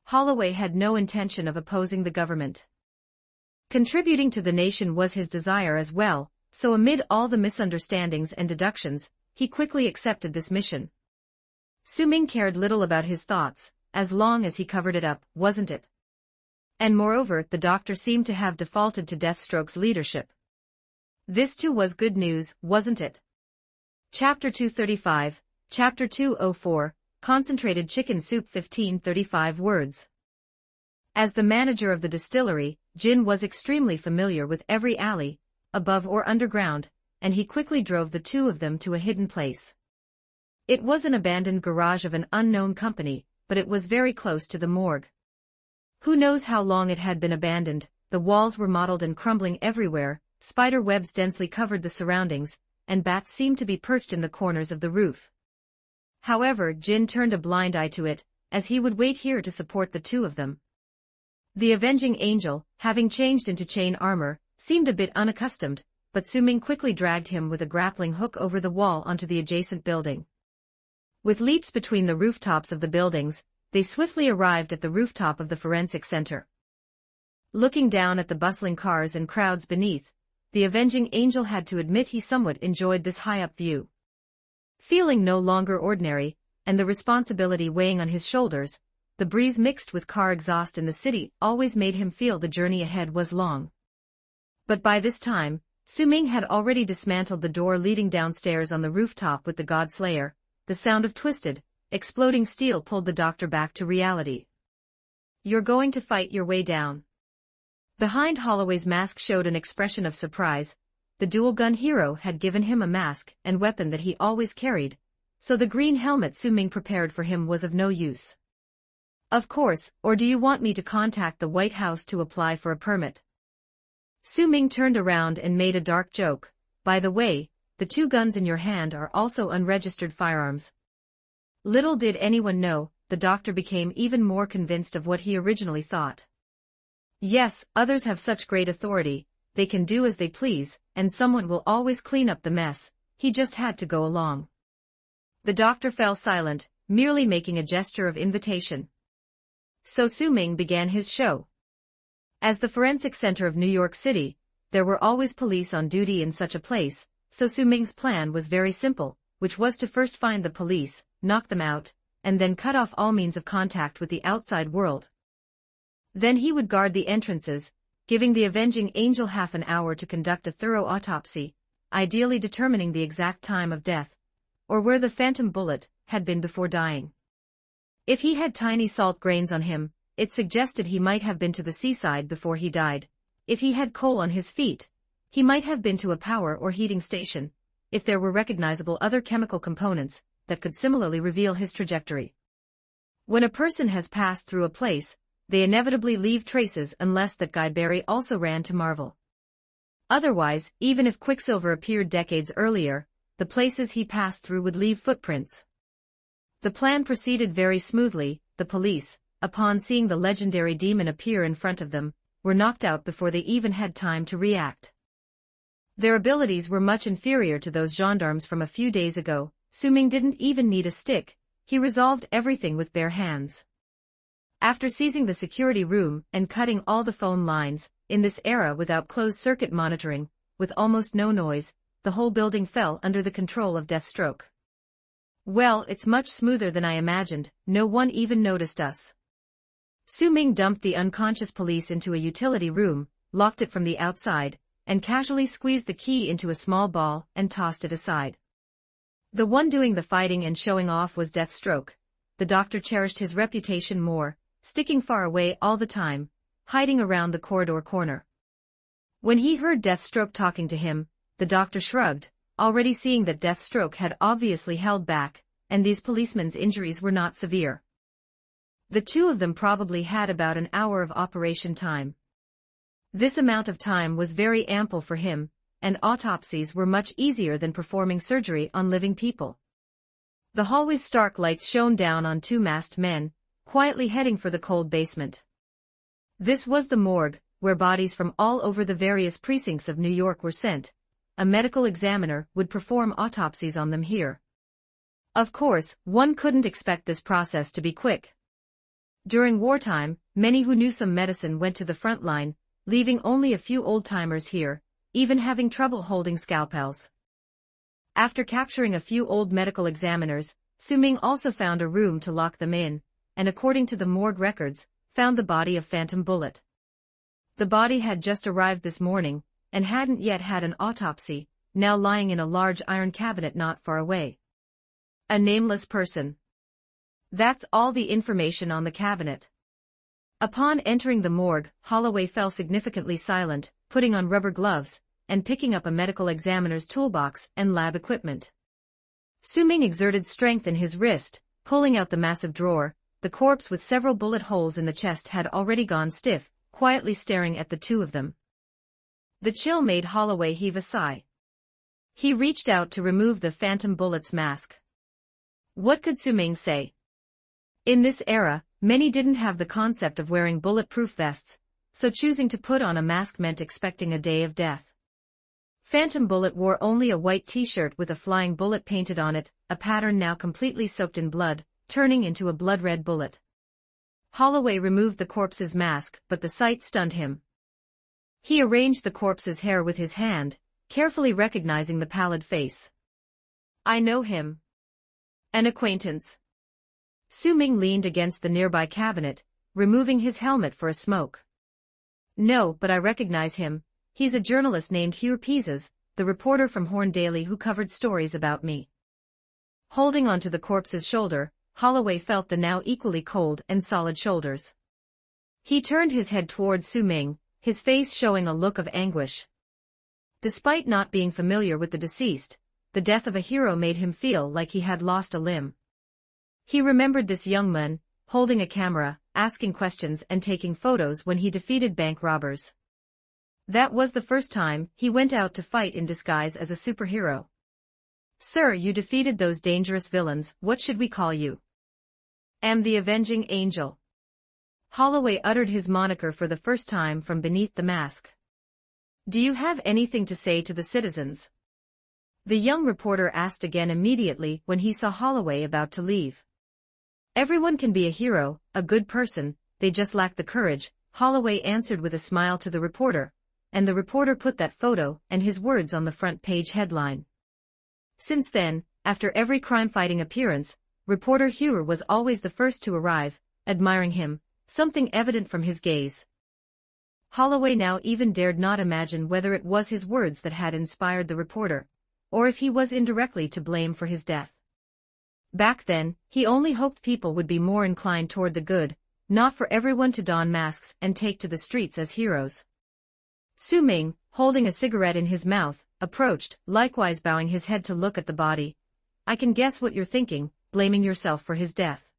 Holloway had no intention of opposing the government. Contributing to the nation was his desire as well, so amid all the misunderstandings and deductions, he quickly accepted this mission. Su-Ming cared little about his thoughts, as long as he covered it up, wasn't it? And moreover, the doctor seemed to have defaulted to Deathstroke's leadership. This too was good news, wasn't it? Chapter 235, Chapter 204, Concentrated Chicken Soup 1535 words. As the manager of the distillery, Jin was extremely familiar with every alley, above or underground, and he quickly drove the two of them to a hidden place. It was an abandoned garage of an unknown company, but it was very close to the morgue. Who knows how long it had been abandoned? The walls were mottled and crumbling everywhere, spider webs densely covered the surroundings, and bats seemed to be perched in the corners of the roof. However, Jin turned a blind eye to it, as he would wait here to support the two of them. The avenging angel, having changed into chain armor, seemed a bit unaccustomed, but Su-Ming quickly dragged him with a grappling hook over the wall onto the adjacent building. With leaps between the rooftops of the buildings, they swiftly arrived at the rooftop of the forensic center. Looking down at the bustling cars and crowds beneath, the avenging angel had to admit he somewhat enjoyed this high-up view. Feeling no longer ordinary, and the responsibility weighing on his shoulders, the breeze mixed with car exhaust in the city always made him feel the journey ahead was long. But by this time, Su-Ming had already dismantled the door leading downstairs on the rooftop with the Godslayer. The sound of twisted, exploding steel pulled the doctor back to reality. "You're going to fight your way down." Behind Holloway's mask showed an expression of surprise. The dual-gun hero had given him a mask and weapon that he always carried, so the green helmet Su-Ming prepared for him was of no use. "Of course, or do you want me to contact the White House to apply for a permit?" Su-Ming turned around and made a dark joke. "By the way, the two guns in your hand are also unregistered firearms." Little did anyone know, the doctor became even more convinced of what he originally thought. Yes, others have such great authority, they can do as they please, and someone will always clean up the mess. He just had to go along. The doctor fell silent, merely making a gesture of invitation. So Su-Ming began his show. As the forensic center of New York City, there were always police on duty in such a place, so Su-Ming's plan was very simple, which was to first find the police, knock them out, and then cut off all means of contact with the outside world. Then he would guard the entrances, giving the avenging angel half an hour to conduct a thorough autopsy, ideally determining the exact time of death, or where the phantom bullet had been before dying. If he had tiny salt grains on him, it suggested he might have been to the seaside before he died. If he had coal on his feet, he might have been to a power or heating station. If there were recognizable other chemical components that could similarly reveal his trajectory. When a person has passed through a place, they inevitably leave traces unless that Guy Barry also ran to Marvel. Otherwise, even if Quicksilver appeared decades earlier, the places he passed through would leave footprints. The plan proceeded very smoothly. The police, upon seeing the legendary demon appear in front of them, were knocked out before they even had time to react. Their abilities were much inferior to those gendarmes from a few days ago. Su-Ming didn't even need a stick, he resolved everything with bare hands. After seizing the security room and cutting all the phone lines, in this era without closed-circuit monitoring, with almost no noise, the whole building fell under the control of Deathstroke. "Well, it's much smoother than I imagined, no one even noticed us." Su-Ming dumped the unconscious police into a utility room, locked it from the outside, and casually squeezed the key into a small ball and tossed it aside. The one doing the fighting and showing off was Deathstroke. The doctor cherished his reputation more, sticking far away all the time, hiding around the corridor corner. When he heard Deathstroke talking to him, the doctor shrugged, already seeing that Deathstroke had obviously held back, and these policemen's injuries were not severe. The two of them probably had about an hour of operation time. This amount of time was very ample for him, and autopsies were much easier than performing surgery on living people. The hallway's stark lights shone down on two masked men, quietly heading for the cold basement. This was the morgue, where bodies from all over the various precincts of New York were sent, a medical examiner would perform autopsies on them here. Of course, one couldn't expect this process to be quick. During wartime, many who knew some medicine went to the front line, leaving only a few old-timers here, even having trouble holding scalpels. After capturing a few old medical examiners, Su-ming also found a room to lock them in, and according to the morgue records, found the body of Phantom Bullet. The body had just arrived this morning, and hadn't yet had an autopsy, now lying in a large iron cabinet not far away. A nameless person. That's all the information on the cabinet. Upon entering the morgue, Holloway fell significantly silent, putting on rubber gloves, and picking up a medical examiner's toolbox and lab equipment. Su-ming exerted strength in his wrist, pulling out the massive drawer. The corpse with several bullet holes in the chest had already gone stiff, quietly staring at the two of them. The chill made Holloway heave a sigh. He reached out to remove the Phantom Bullet's mask. What could Su-ming say? In this era, many didn't have the concept of wearing bulletproof vests, so choosing to put on a mask meant expecting a day of death. Phantom Bullet wore only a white t-shirt with a flying bullet painted on it, a pattern now completely soaked in blood, turning into a blood-red bullet. Holloway removed the corpse's mask, but the sight stunned him. He arranged the corpse's hair with his hand, carefully recognizing the pallid face. I know him. An acquaintance. Su-ming leaned against the nearby cabinet, removing his helmet for a smoke. No, but I recognize him. He's a journalist named Hugh Peases, the reporter from Horn Daily who covered stories about me. Holding onto the corpse's shoulder, Holloway felt the now equally cold and solid shoulders. He turned his head towards Su-ming, his face showing a look of anguish. Despite not being familiar with the deceased, the death of a hero made him feel like he had lost a limb. He remembered this young man, holding a camera, asking questions and taking photos when he defeated bank robbers. That was the first time he went out to fight in disguise as a superhero. Sir, you defeated those dangerous villains, what should we call you? Am the Avenging Angel. Holloway uttered his moniker for the first time from beneath the mask. Do you have anything to say to the citizens? The young reporter asked again immediately when he saw Holloway about to leave. Everyone can be a hero, a good person, they just lack the courage, Holloway answered with a smile to the reporter, and the reporter put that photo and his words on the front page headline. Since then, after every crime-fighting appearance, reporter Hugh was always the first to arrive, admiring him, something evident from his gaze. Holloway now even dared not imagine whether it was his words that had inspired the reporter, or if he was indirectly to blame for his death. Back then, he only hoped people would be more inclined toward the good, not for everyone to don masks and take to the streets as heroes. Su-ming, holding a cigarette in his mouth, approached, likewise bowing his head to look at the body. I can guess what you're thinking, blaming yourself for his death.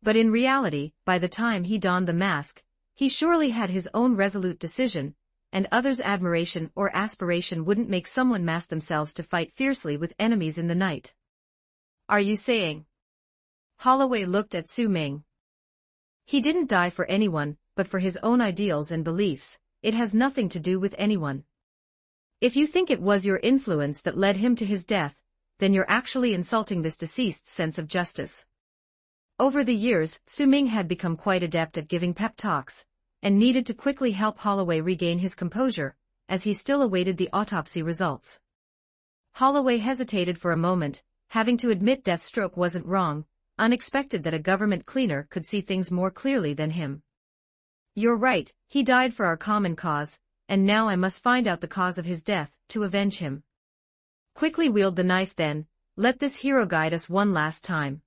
But in reality, by the time he donned the mask, he surely had his own resolute decision, and others' admiration or aspiration wouldn't make someone mask themselves to fight fiercely with enemies in the night. Are you saying? Holloway looked at Su-ming. He didn't die for anyone, but for his own ideals and beliefs. It has nothing to do with anyone. If you think it was your influence that led him to his death, then you're actually insulting this deceased's sense of justice. Over the years, Su-ming had become quite adept at giving pep talks, and needed to quickly help Holloway regain his composure, as he still awaited the autopsy results. Holloway hesitated for a moment, having to admit Deathstroke wasn't wrong, unexpected that a government cleaner could see things more clearly than him. You're right, he died for our common cause, and now I must find out the cause of his death, to avenge him. Quickly wield the knife then, let this hero guide us one last time.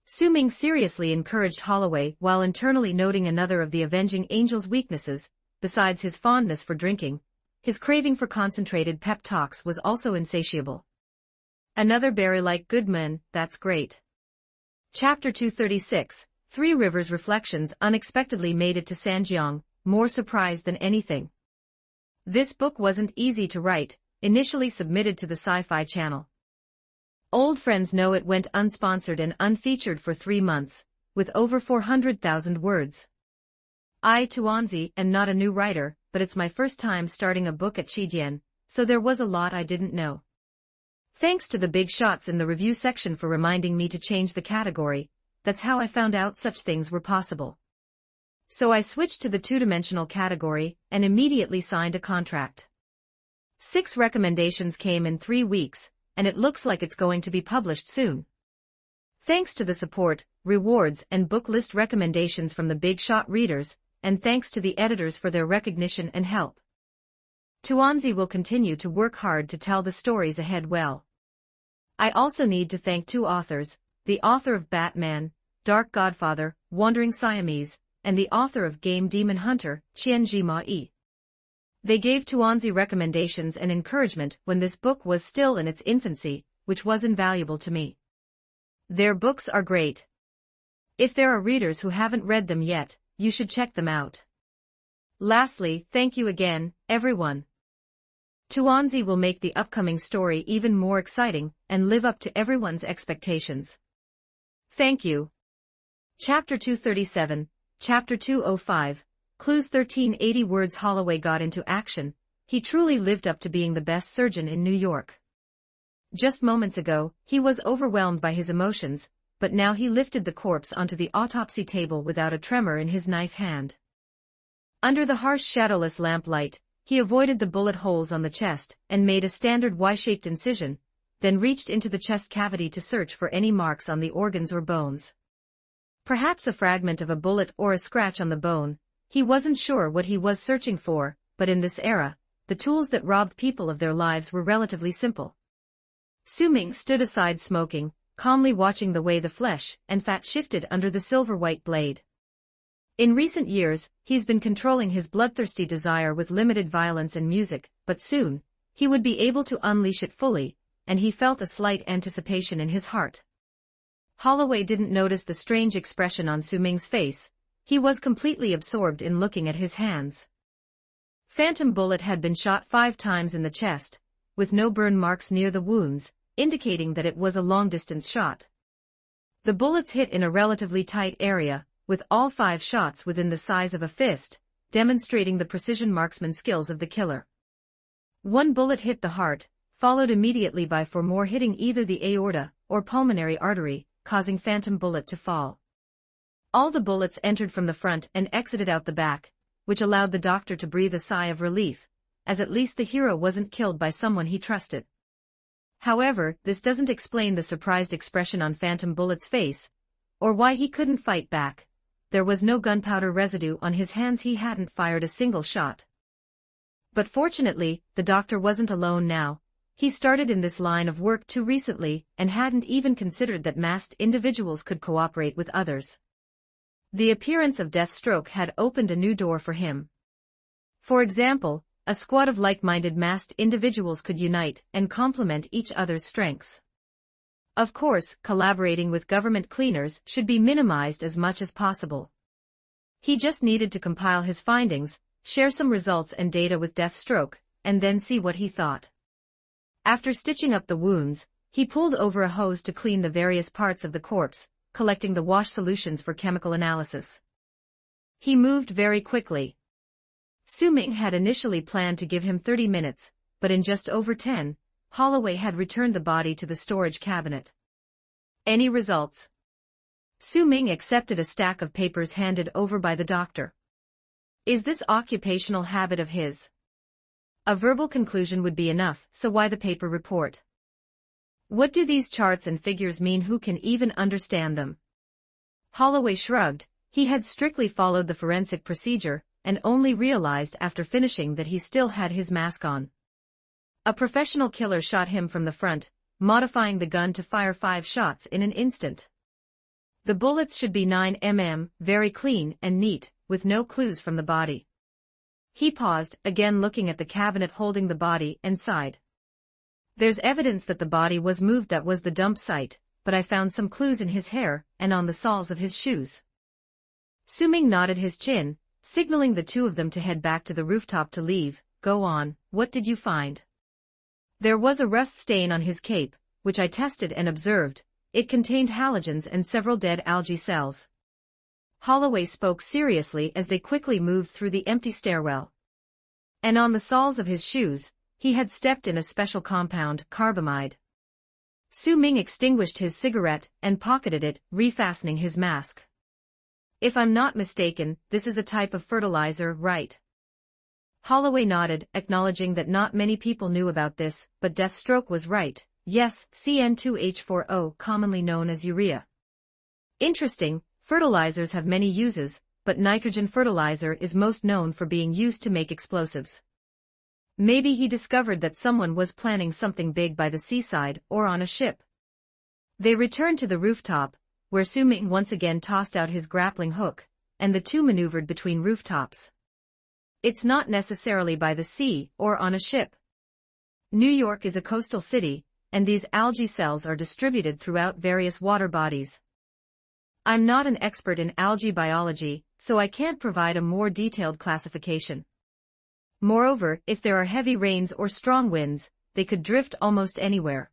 Su-ming seriously encouraged Holloway while internally noting another of the Avenging Angel's weaknesses, besides his fondness for drinking, his craving for concentrated pep talks was also insatiable. Another berry-like good man, that's great. Chapter 236, Three Rivers Reflections unexpectedly made it to Sanjiang, more surprised than anything. This book wasn't easy to write, initially submitted to the Sci-Fi Channel. Old friends know it went unsponsored and unfeatured for 3 months, with over 400,000 words. I, Tuanzi, am not a new writer, but it's my first time starting a book at Chidian, so there was a lot I didn't know. Thanks to the big shots in the review section for reminding me to change the category, that's how I found out such things were possible. So I switched to the two-dimensional category and immediately signed a contract. 6 recommendations came in 3 weeks, and it looks like it's going to be published soon. Thanks to the support, rewards and book list recommendations from the big shot readers, and thanks to the editors for their recognition and help. Tuanzi will continue to work hard to tell the stories ahead well. I also need to thank 2 authors, the author of Batman, Dark Godfather, Wandering Siamese, and the author of Game Demon Hunter, Qianji Ma-yi. They gave Tuanzi recommendations and encouragement when this book was still in its infancy, which was invaluable to me. Their books are great. If there are readers who haven't read them yet, you should check them out. Lastly, thank you again, everyone. Tuanzi will make the upcoming story even more exciting and live up to everyone's expectations. Thank you. Chapter 237, Chapter 205, Clues 1380 words. Holloway got into action. He truly lived up to being the best surgeon in New York. Just moments ago, he was overwhelmed by his emotions, but now he lifted the corpse onto the autopsy table without a tremor in his knife hand. Under the harsh shadowless lamplight, he avoided the bullet holes on the chest and made a standard Y-shaped incision, then reached into the chest cavity to search for any marks on the organs or bones. Perhaps a fragment of a bullet or a scratch on the bone. He wasn't sure what he was searching for, but in this era, the tools that robbed people of their lives were relatively simple. Su-ming stood aside smoking, calmly watching the way the flesh and fat shifted under the silver-white blade. In recent years, he's been controlling his bloodthirsty desire with limited violence and music, but soon, he would be able to unleash it fully, and he felt a slight anticipation in his heart. Holloway didn't notice the strange expression on Su-ming's face. He was completely absorbed in looking at his hands. Phantom bullet had been shot 5 times in the chest, with no burn marks near the wounds, indicating that it was a long-distance shot. The bullets hit in a relatively tight area, with all 5 shots within the size of a fist, demonstrating the precision marksman skills of the killer. 1 bullet hit the heart, followed immediately by 4 more hitting either the aorta or pulmonary artery, causing Phantom bullet to fall. All the bullets entered from the front and exited out the back, which allowed the doctor to breathe a sigh of relief, as at least the hero wasn't killed by someone he trusted. However, this doesn't explain the surprised expression on Phantom bullet's face, or why he couldn't fight back. There was no gunpowder residue on his hands. He hadn't fired a single shot. But fortunately, the doctor wasn't alone now. He started in this line of work too recently and hadn't even considered that masked individuals could cooperate with others. The appearance of Deathstroke had opened a new door for him. For example, a squad of like-minded masked individuals could unite and complement each other's strengths. Of course, collaborating with government cleaners should be minimized as much as possible. He just needed to compile his findings, share some results and data with Deathstroke, and then see what he thought. After stitching up the wounds, he pulled over a hose to clean the various parts of the corpse, collecting the wash solutions for chemical analysis. He moved very quickly. Su-ming had initially planned to give him 30 minutes, but in just over 10, Holloway had returned the body to the storage cabinet. Any results? Su-ming accepted a stack of papers handed over by the doctor. Is this occupational habit of his? A verbal conclusion would be enough, so why the paper report? What do these charts and figures mean? Who can even understand them? Holloway shrugged. He had strictly followed the forensic procedure, and only realized after finishing that he still had his mask on. A professional killer shot him from the front, modifying the gun to fire 5 shots in an instant. The bullets should be 9 mm, very clean and neat, with no clues from the body. He paused, again looking at the cabinet holding the body, and sighed. There's evidence that the body was moved. That was the dump site, but I found some clues in his hair and on the soles of his shoes. Su-ming nodded his chin, signaling the 2 of them to head back to the rooftop to leave. Go on, what did you find? There was a rust stain on his cape, which I tested and observed. It contained halogens and several dead algae cells. Holloway spoke seriously as they quickly moved through the empty stairwell. And on the soles of his shoes, he had stepped in a special compound, carbamide. Su Ming extinguished his cigarette and pocketed it, refastening his mask. If I'm not mistaken, this is a type of fertilizer, right? Holloway nodded, acknowledging that not many people knew about this, but Deathstroke was right. Yes, CN2H4O, commonly known as urea. Interesting, fertilizers have many uses, but nitrogen fertilizer is most known for being used to make explosives. Maybe he discovered that someone was planning something big by the seaside or on a ship. They returned to the rooftop, where Su Ming once again tossed out his grappling hook, and the two maneuvered between rooftops. It's not necessarily by the sea or on a ship. New York is a coastal city, and these algae cells are distributed throughout various water bodies. I'm not an expert in algae biology, so I can't provide a more detailed classification. Moreover, if there are heavy rains or strong winds, they could drift almost anywhere.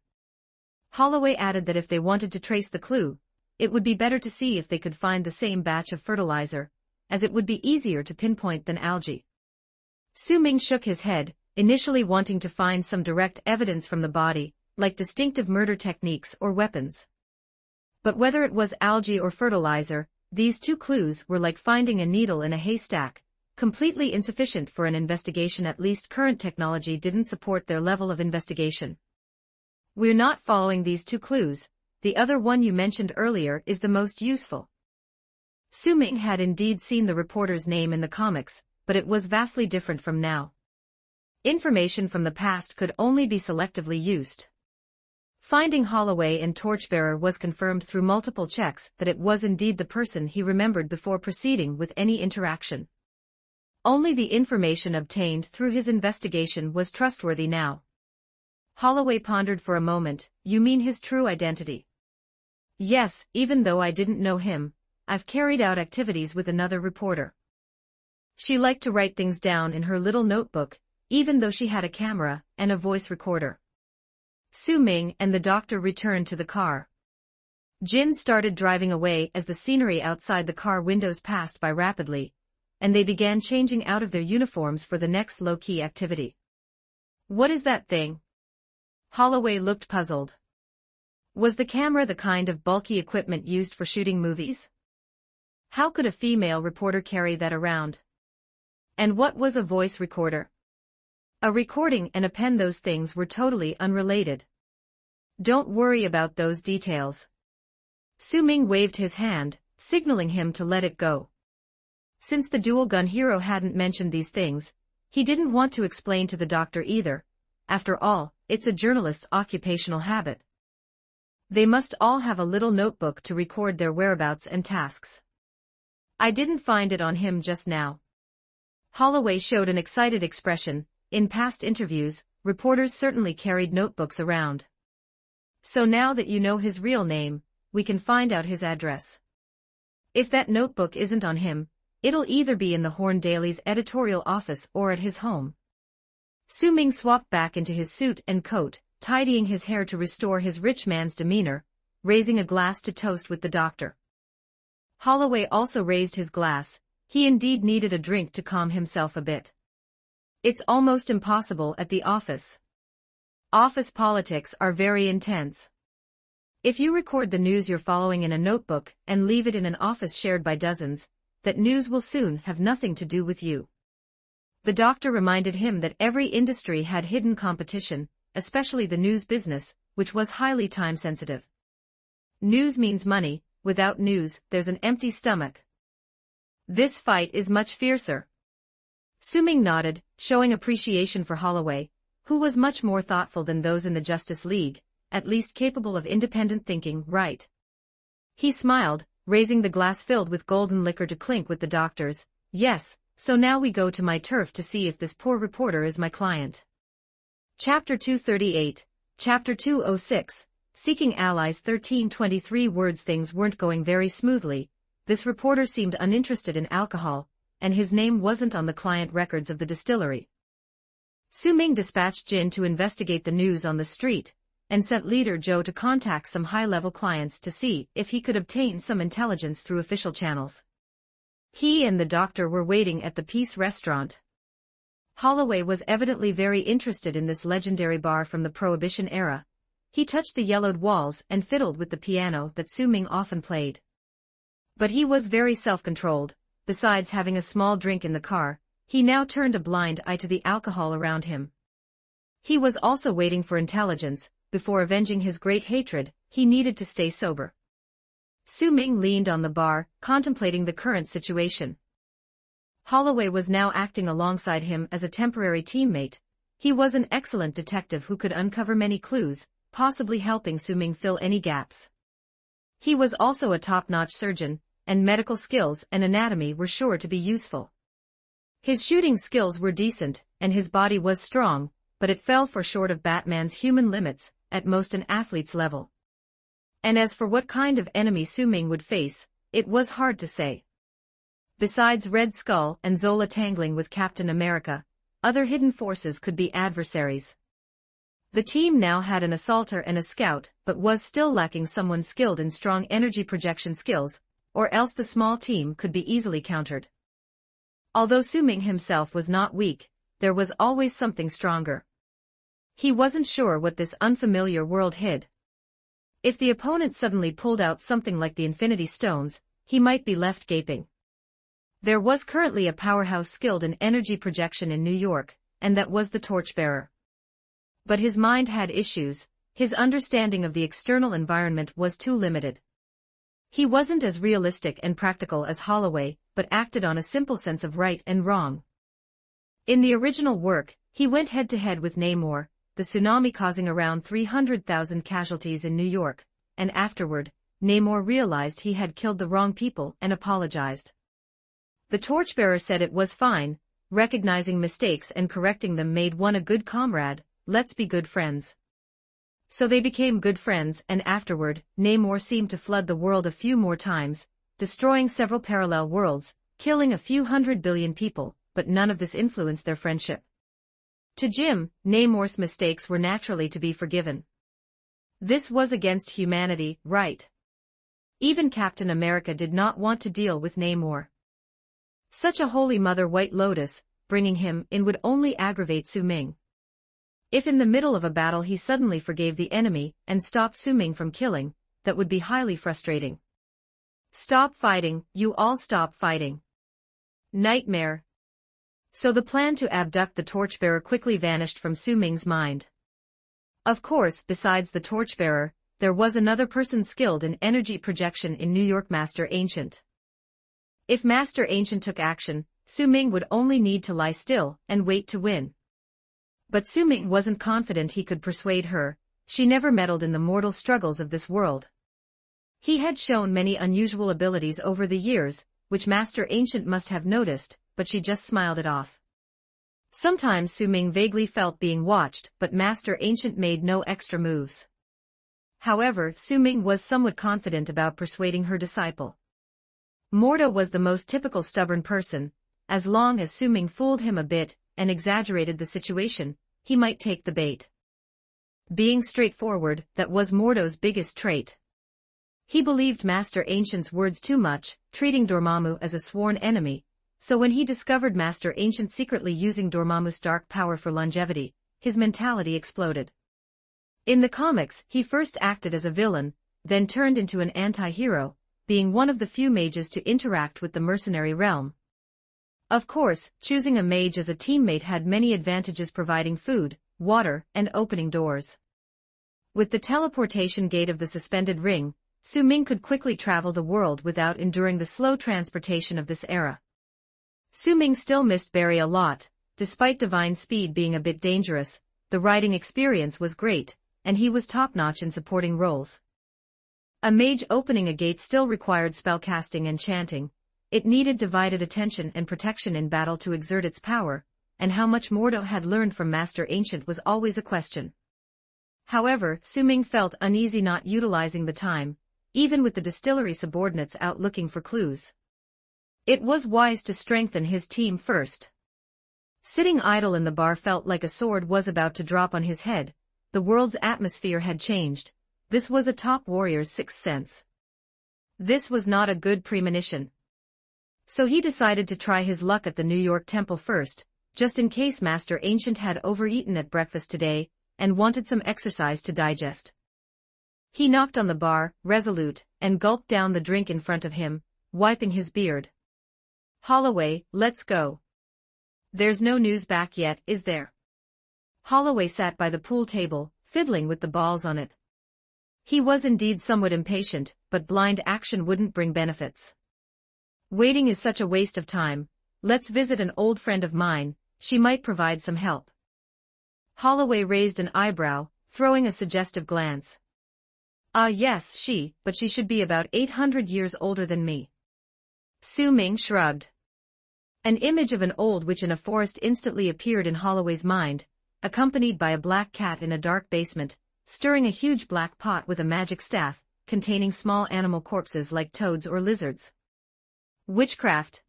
Holloway added that if they wanted to trace the clue, it would be better to see if they could find the same batch of fertilizer, as it would be easier to pinpoint than algae. Su Ming shook his head, initially wanting to find some direct evidence from the body, like distinctive murder techniques or weapons. But whether it was algae or fertilizer, these two clues were like finding a needle in a haystack, completely insufficient for an investigation. At least current technology didn't support their level of investigation. We're not following these two clues. The other one you mentioned earlier is the most useful. Su Ming had indeed seen the reporter's name in the comics, but it was vastly different from now. Information from the past could only be selectively used. Finding Holloway and Torchbearer was confirmed through multiple checks that it was indeed the person he remembered before proceeding with any interaction. Only the information obtained through his investigation was trustworthy now. Holloway pondered for a moment. You mean his true identity? Yes, even though I didn't know him, I've carried out activities with another reporter. She liked to write things down in her little notebook, even though she had a camera and a voice recorder. Su Ming and the doctor returned to the car. Jin started driving away as the scenery outside the car windows passed by rapidly, and they began changing out of their uniforms for the next low-key activity. What is that thing? Holloway looked puzzled. Was the camera the kind of bulky equipment used for shooting movies? How could a female reporter carry that around? And what was a voice recorder? A recording and a pen, those things were totally unrelated. Don't worry about those details. Su Ming waved his hand, signaling him to let it go. Since the dual-gun hero hadn't mentioned these things, he didn't want to explain to the doctor either. After all, it's a journalist's occupational habit. They must all have a little notebook to record their whereabouts and tasks. I didn't find it on him just now. Holloway showed an excited expression. In past interviews, reporters certainly carried notebooks around. So now that you know his real name, we can find out his address. If that notebook isn't on him, it'll either be in the Horn Daily's editorial office or at his home. Su Ming swapped back into his suit and coat, tidying his hair to restore his rich man's demeanor, raising a glass to toast with the doctor. Holloway also raised his glass. He indeed needed a drink to calm himself a bit. It's almost impossible at the office. Office politics are very intense. If you record the news you're following in a notebook and leave it in an office shared by dozens, that news will soon have nothing to do with you. The doctor reminded him that every industry had hidden competition, especially the news business, which was highly time-sensitive. News means money. Without news, there's an empty stomach. This fight is much fiercer. Su Ming nodded, showing appreciation for Holloway, who was much more thoughtful than those in the Justice League, at least capable of independent thinking, right? He smiled, raising the glass filled with golden liquor to clink with the doctor's. Yes, so now we go to my turf to see if this poor reporter is my client. Chapter 238, Chapter 206, Seeking Allies 1323 words. Things weren't going very smoothly. This reporter seemed uninterested in alcohol, and his name wasn't on the client records of the distillery. Su Ming dispatched Jin to investigate the news on the street, and sent Leader Joe to contact some high-level clients to see if he could obtain some intelligence through official channels. He and the doctor were waiting at the Peace restaurant. Holloway was evidently very interested in this legendary bar from the Prohibition era. He touched the yellowed walls and fiddled with the piano that Su Ming often played. But he was very self-controlled. Besides having a small drink in the car, he now turned a blind eye to the alcohol around him. He was also waiting for intelligence. Before avenging his great hatred, he needed to stay sober. Su Ming leaned on the bar, contemplating the current situation. Holloway was now acting alongside him as a temporary teammate. He was an excellent detective who could uncover many clues, possibly helping Su Ming fill any gaps. He was also a top-notch surgeon, and medical skills and anatomy were sure to be useful. His shooting skills were decent, and his body was strong, but it fell far short of Batman's human limits, at most an athlete's level. And as for what kind of enemy Su Ming would face, it was hard to say. Besides Red Skull and Zola tangling with Captain America, other hidden forces could be adversaries. The team now had an assaulter and a scout, but was still lacking someone skilled in strong energy projection skills, or else the small team could be easily countered. Although Su Ming himself was not weak, there was always something stronger. He wasn't sure what this unfamiliar world hid. If the opponent suddenly pulled out something like the Infinity Stones, he might be left gaping. There was currently a powerhouse skilled in energy projection in New York, and that was the Torchbearer. But his mind had issues. His understanding of the external environment was too limited. He wasn't as realistic and practical as Holloway, but acted on a simple sense of right and wrong. In the original work, he went head-to-head with Namor, the tsunami causing around 300,000 casualties in New York, and afterward, Namor realized he had killed the wrong people and apologized. The Torchbearer said it was fine, recognizing mistakes and correcting them made one a good comrade. Let's be good friends. So they became good friends, and afterward, Namor seemed to flood the world a few more times, destroying several parallel worlds, killing a few 100 billion people, but none of this influenced their friendship. To Jim, Namor's mistakes were naturally to be forgiven. This was against humanity, right? Even Captain America did not want to deal with Namor. Such a holy mother White Lotus, bringing him in would only aggravate Su Ming. If in the middle of a battle he suddenly forgave the enemy and stopped Su Ming from killing, that would be highly frustrating. Stop fighting, you all stop fighting. Nightmare. So the plan to abduct the Torchbearer quickly vanished from Su Ming's mind. Of course, besides the Torchbearer, there was another person skilled in energy projection in New York, Master Ancient. If Master Ancient took action, Su Ming would only need to lie still and wait to win. But Su Ming wasn't confident he could persuade her. She never meddled in the mortal struggles of this world. He had shown many unusual abilities over the years, which Master Ancient must have noticed, but she just smiled it off. Sometimes Su Ming vaguely felt being watched, but Master Ancient made no extra moves. However, Su Ming was somewhat confident about persuading her disciple. Mordo was the most typical stubborn person. As long as Su Ming fooled him a bit and exaggerated the situation, he might take the bait. Being straightforward, that was Mordo's biggest trait. He believed Master Ancient's words too much, treating Dormammu as a sworn enemy, so when he discovered Master Ancient secretly using Dormammu's dark power for longevity, his mentality exploded. In the comics, he first acted as a villain, then turned into an anti-hero, being one of the few mages to interact with the mercenary realm. Of course, choosing a mage as a teammate had many advantages, providing food, water, and opening doors. With the teleportation gate of the suspended ring, Su Ming could quickly travel the world without enduring the slow transportation of this era. Su Ming still missed Barry a lot. Despite divine speed being a bit dangerous, the riding experience was great, and he was top-notch in supporting roles. A mage opening a gate still required spellcasting and chanting. It needed divided attention and protection in battle to exert its power, and how much Mordo had learned from Master Ancient was always a question. However, Su Ming felt uneasy not utilizing the time, even with the distillery subordinates out looking for clues. It was wise to strengthen his team first. Sitting idle in the bar felt like a sword was about to drop on his head. The world's atmosphere had changed. This was a top warrior's sixth sense. This was not a good premonition. So he decided to try his luck at the New York Temple first, just in case Master Ancient had overeaten at breakfast today, and wanted some exercise to digest. He knocked on the bar, resolute, and gulped down the drink in front of him, wiping his beard. "Holloway, let's go. There's no news back yet, is there?" Holloway sat by the pool table, fiddling with the balls on it. He was indeed somewhat impatient, but blind action wouldn't bring benefits. "Waiting is such a waste of time. Let's visit an old friend of mine, she might provide some help." Holloway raised an eyebrow, throwing a suggestive glance. "Ah yes, but she should be about 800 years older than me." Su Ming shrugged. An image of an old witch in a forest instantly appeared in Holloway's mind, accompanied by a black cat in a dark basement, stirring a huge black pot with a magic staff, containing small animal corpses like toads or lizards. Witchcraft.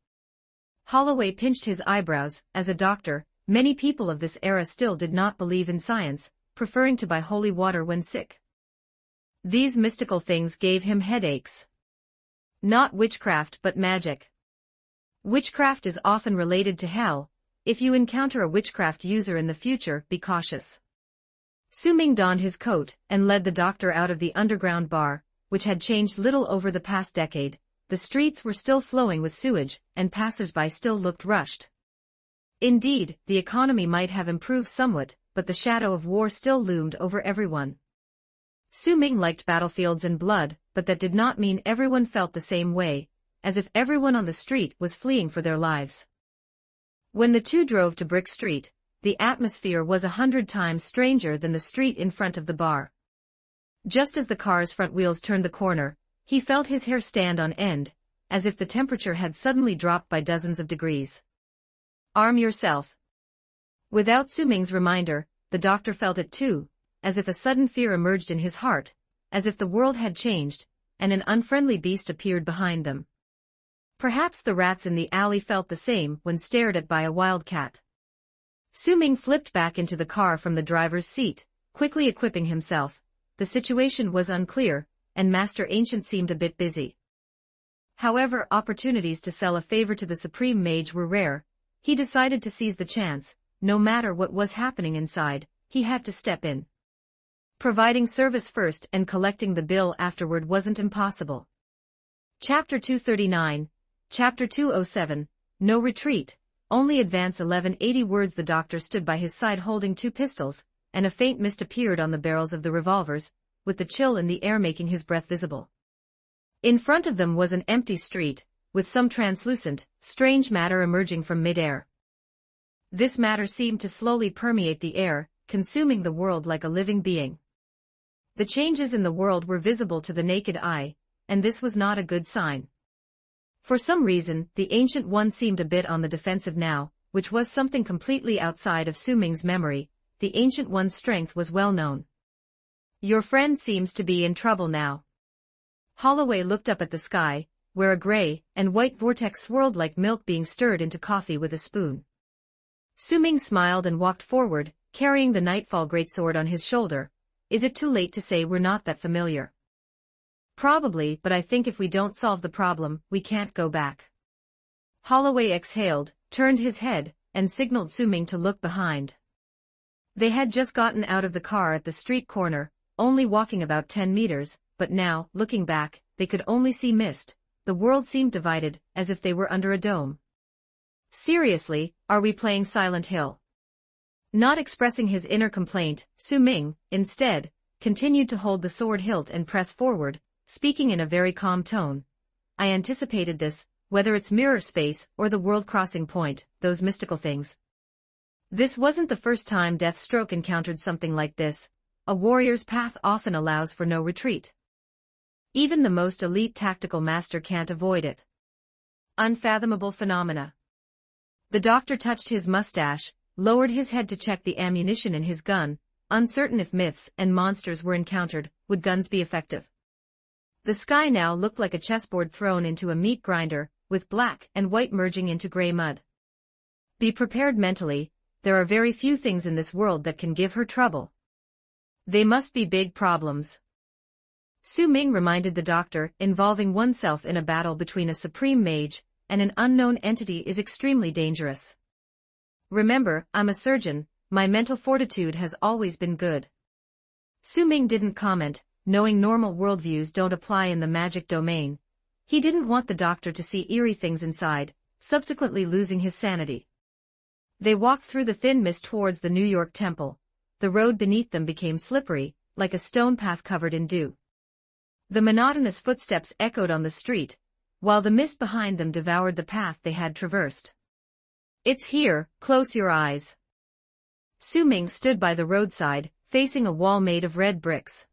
Holloway pinched his eyebrows. As a doctor, many people of this era still did not believe in science, preferring to buy holy water when sick. These mystical things gave him headaches. Not witchcraft but magic. Witchcraft is often related to hell. If you encounter a witchcraft user in the future, be cautious. Su Ming donned his coat and led the doctor out of the underground bar, which had changed little over the past decade. The streets were still flowing with sewage, and passers-by still looked rushed. Indeed, the economy might have improved somewhat, but the shadow of war still loomed over everyone. Su Ming liked battlefields and blood, but that did not mean everyone felt the same way, as if everyone on the street was fleeing for their lives. When the two drove to Brick Street, the atmosphere was 100 times stranger than the street in front of the bar. Just as the car's front wheels turned the corner, he felt his hair stand on end, as if the temperature had suddenly dropped by dozens of degrees. "Arm yourself." Without Su Ming's reminder, the doctor felt it too, as if a sudden fear emerged in his heart, as if the world had changed, and an unfriendly beast appeared behind them. Perhaps the rats in the alley felt the same when stared at by a wildcat. Su Ming flipped back into the car from the driver's seat, quickly equipping himself. The situation was unclear, and Master Ancient seemed a bit busy. However, opportunities to sell a favor to the Supreme Mage were rare. He decided to seize the chance. No matter what was happening inside, he had to step in. Providing service first and collecting the bill afterward wasn't impossible. Chapter 239, Chapter 207, No Retreat, Only Advance. 1180 words. The doctor stood by his side holding two pistols, and a faint mist appeared on the barrels of the revolvers, with the chill in the air making his breath visible. In front of them was an empty street, with some translucent, strange matter emerging from mid-air. This matter seemed to slowly permeate the air, consuming the world like a living being. The changes in the world were visible to the naked eye, and this was not a good sign. For some reason, the Ancient One seemed a bit on the defensive now, which was something completely outside of Su Ming's memory. The Ancient One's strength was well known. "Your friend seems to be in trouble now." Holloway looked up at the sky, where a gray and white vortex swirled like milk being stirred into coffee with a spoon. Su Ming smiled and walked forward, carrying the Nightfall greatsword on his shoulder. "Is it too late to say we're not that familiar?" "Probably, but I think if we don't solve the problem, we can't go back." Holloway exhaled, turned his head, and signaled Su Ming to look behind. They had just gotten out of the car at the street corner, only walking about 10 meters, but now, looking back, they could only see mist. The world seemed divided, as if they were under a dome. "Seriously, are we playing Silent Hill?" Not expressing his inner complaint, Su Ming, instead, continued to hold the sword hilt and press forward, speaking in a very calm tone. "I anticipated this, whether it's mirror space or the world crossing point, those mystical things. This wasn't the first time Deathstroke encountered something like this. A warrior's path often allows for no retreat. Even the most elite tactical master can't avoid it. Unfathomable phenomena." The doctor touched his mustache, lowered his head to check the ammunition in his gun, uncertain if myths and monsters were encountered. Would guns be effective? The sky now looked like a chessboard thrown into a meat grinder, with black and white merging into gray mud. Be prepared mentally. There are very few things in this world that can give her trouble. They must be big problems. Su Ming reminded the doctor, involving oneself in a battle between a supreme mage and an unknown entity is extremely dangerous. Remember, I'm a surgeon, my mental fortitude has always been good. Su Ming didn't comment, knowing normal worldviews don't apply in the magic domain. He didn't want the doctor to see eerie things inside, subsequently losing his sanity. They walked through the thin mist towards the New York Temple. The road beneath them became slippery, like a stone path covered in dew. The monotonous footsteps echoed on the street, while the mist behind them devoured the path they had traversed. It's here, close your eyes. Su Ming stood by the roadside, facing a wall made of red bricks.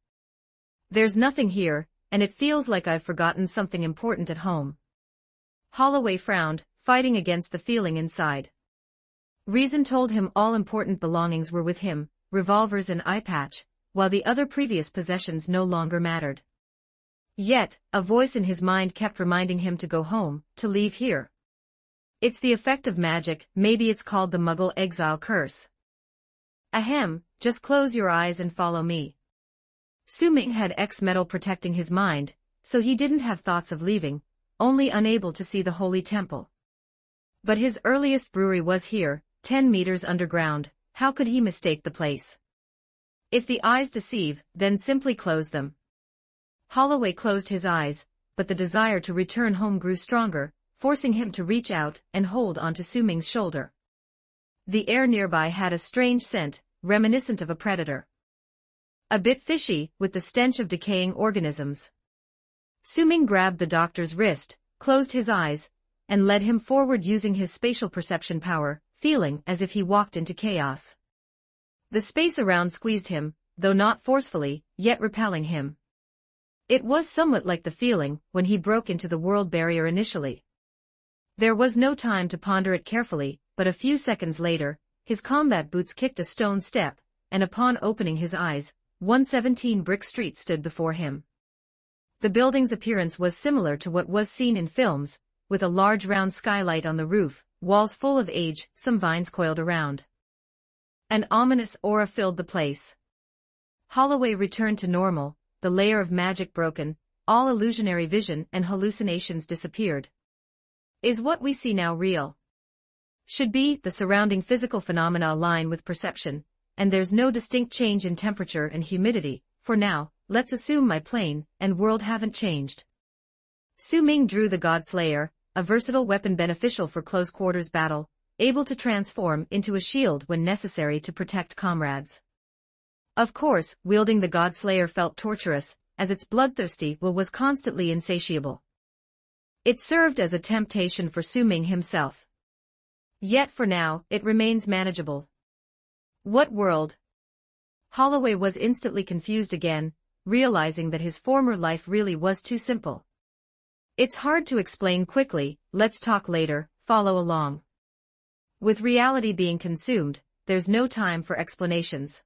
There's nothing here, and it feels like I've forgotten something important at home. Holloway frowned, fighting against the feeling inside. Reason told him all important belongings were with him, revolvers and eye patch, while the other previous possessions no longer mattered. Yet, a voice in his mind kept reminding him to go home, to leave here. It's the effect of magic, maybe it's called the Muggle exile curse. Ahem, just close your eyes and follow me. Su Ming had X-metal protecting his mind, so he didn't have thoughts of leaving, only unable to see the holy temple. But his earliest brewery was here, 10 meters underground. How could he mistake the place? If the eyes deceive, then simply close them. Holloway closed his eyes, but the desire to return home grew stronger, forcing him to reach out and hold onto Su Ming's shoulder. The air nearby had a strange scent, reminiscent of a predator. A bit fishy, with the stench of decaying organisms. Su Ming grabbed the doctor's wrist, closed his eyes, and led him forward using his spatial perception power, feeling as if he walked into chaos. The space around squeezed him, though not forcefully, yet repelling him. It was somewhat like the feeling when he broke into the world barrier initially. There was no time to ponder it carefully, but a few seconds later, his combat boots kicked a stone step, and upon opening his eyes, 117 Brick Street stood before him. The building's appearance was similar to what was seen in films, with a large round skylight on the roof, walls full of age, some vines coiled around. An ominous aura filled the place. Holloway returned to normal, the layer of magic broken, all illusionary vision and hallucinations disappeared. Is what we see now real? Should be, the surrounding physical phenomena align with perception, and there's no distinct change in temperature and humidity. For now, let's assume my plane and world haven't changed. Su Ming drew the Godslayer, a versatile weapon beneficial for close-quarters battle, able to transform into a shield when necessary to protect comrades. Of course, wielding the Godslayer felt torturous, as its bloodthirsty will was constantly insatiable. It served as a temptation for Su Ming himself. Yet for now, it remains manageable. What world? Holloway was instantly confused again, realizing that his former life really was too simple. It's hard to explain quickly, let's talk later, follow along. With reality being consumed, there's no time for explanations.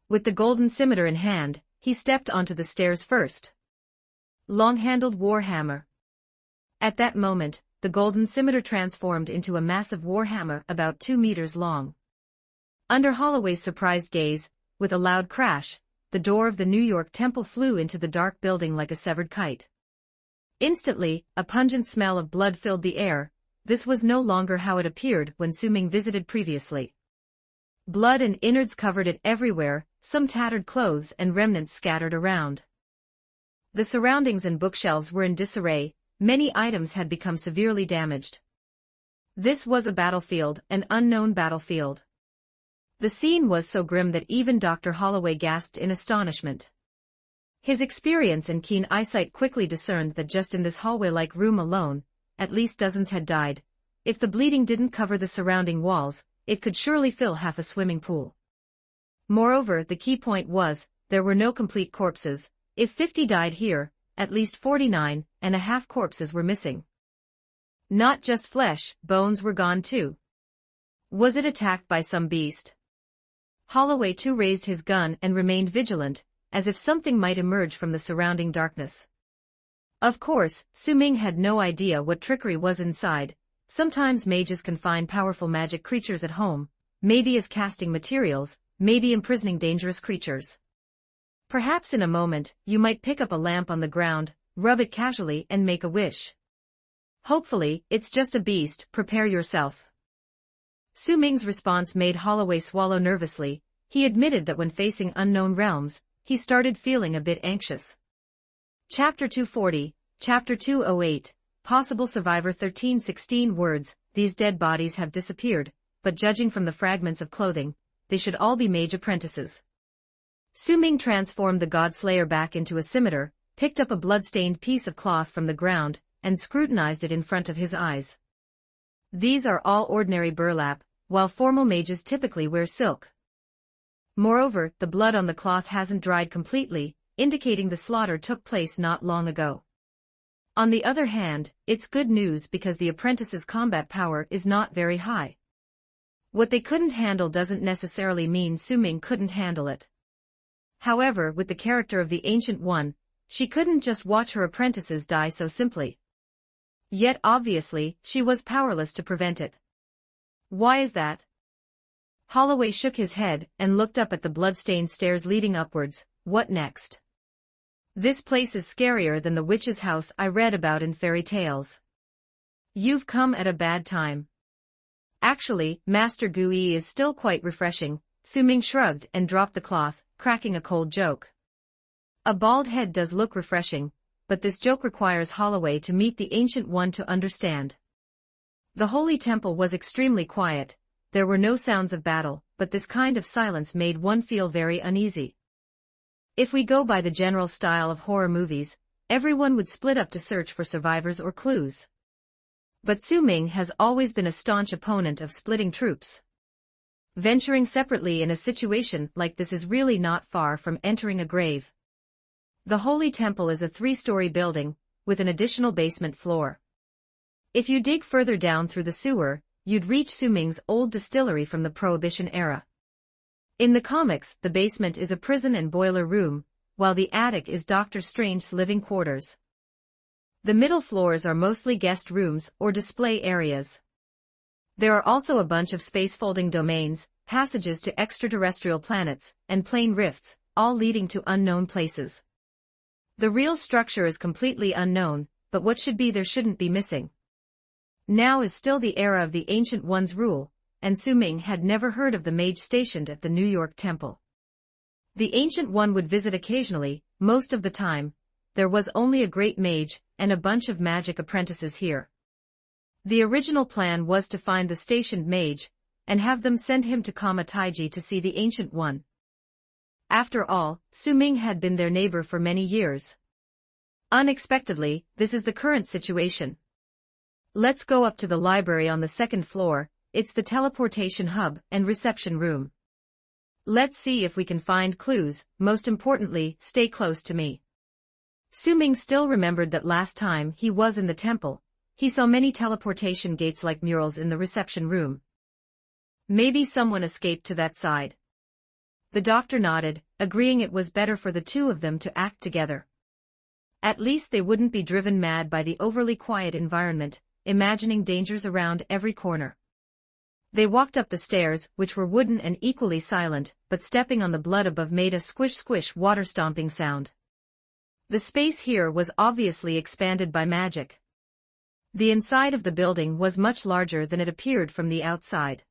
With the golden scimitar in hand, he stepped onto the stairs first. Long-handled warhammer. At that moment, the golden scimitar transformed into a massive warhammer about 2 meters long. Under Holloway's surprised gaze, with a loud crash, the door of the New York Temple flew into the dark building like a severed kite. Instantly, a pungent smell of blood filled the air. This was no longer how it appeared when Su Ming visited previously. Blood and innards covered it everywhere, some tattered clothes and remnants scattered around. The surroundings and bookshelves were in disarray, many items had become severely damaged. This was a battlefield, an unknown battlefield. The scene was so grim that even Dr. Holloway gasped in astonishment. His experience and keen eyesight quickly discerned that just in this hallway-like room alone, at least dozens had died. If the bleeding didn't cover the surrounding walls, it could surely fill half a swimming pool. Moreover, the key point was, there were no complete corpses. If 50 died here, at least 49.5 corpses were missing. Not just flesh, bones were gone too. Was it attacked by some beast? Holloway too raised his gun and remained vigilant, as if something might emerge from the surrounding darkness. Of course, Su Ming had no idea what trickery was inside. Sometimes mages can find powerful magic creatures at home, maybe as casting materials, maybe imprisoning dangerous creatures. Perhaps in a moment, you might pick up a lamp on the ground, rub it casually and make a wish. Hopefully, it's just a beast, prepare yourself. Su Ming's response made Holloway swallow nervously. He admitted that when facing unknown realms, he started feeling a bit anxious. Chapter 240, Chapter 208, Possible Survivor 1316 words, these dead bodies have disappeared, but judging from the fragments of clothing, they should all be mage apprentices. Su Ming transformed the God-Slayer back into a scimitar, picked up a blood-stained piece of cloth from the ground, and scrutinized it in front of his eyes. These are all ordinary burlap, while formal mages typically wear silk. Moreover, the blood on the cloth hasn't dried completely, indicating the slaughter took place not long ago. On the other hand, it's good news because the apprentices' combat power is not very high. What they couldn't handle doesn't necessarily mean Su Ming couldn't handle it. However, with the character of the Ancient One, she couldn't just watch her apprentices die so simply. Yet obviously, she was powerless to prevent it. Why is that? Holloway shook his head and looked up at the blood-stained stairs leading upwards. What next? This place is scarier than the witch's house I read about in fairy tales. You've come at a bad time. Actually, Master Gui is still quite refreshing. Su Ming shrugged and dropped the cloth, cracking a cold joke. A bald head does look refreshing, but this joke requires Holloway to meet the Ancient One to understand. The Holy Temple was extremely quiet. There were no sounds of battle, but this kind of silence made one feel very uneasy. If we go by the general style of horror movies, everyone would split up to search for survivors or clues. But Su Ming has always been a staunch opponent of splitting troops. Venturing separately in a situation like this is really not far from entering a grave. The Holy Temple is a 3-story building, with an additional basement floor. If you dig further down through the sewer, you'd reach Su Ming's old distillery from the Prohibition era. In the comics, the basement is a prison and boiler room, while the attic is Doctor Strange's living quarters. The middle floors are mostly guest rooms or display areas. There are also a bunch of space-folding domains, passages to extraterrestrial planets, and plane rifts, all leading to unknown places. The real structure is completely unknown, but what should be there shouldn't be missing. Now is still the era of the Ancient One's rule, and Su Ming had never heard of the mage stationed at the New York Temple. The Ancient One would visit occasionally, most of the time. There was only a great mage and a bunch of magic apprentices here. The original plan was to find the stationed mage and have them send him to Kama Taiji to see the Ancient One. After all, Su Ming had been their neighbor for many years. Unexpectedly, this is the current situation. Let's go up to the library on the 2nd floor. It's the teleportation hub and reception room. Let's see if we can find clues. Most importantly, stay close to me. Su Ming still remembered that last time he was in the temple, he saw many teleportation gates like murals in the reception room. Maybe someone escaped to that side. The doctor nodded, agreeing it was better for the two of them to act together. At least they wouldn't be driven mad by the overly quiet environment, imagining dangers around every corner. They walked up the stairs, which were wooden and equally silent, but stepping on the blood above made a squish-squish water-stomping sound. The space here was obviously expanded by magic. The inside of the building was much larger than it appeared from the outside.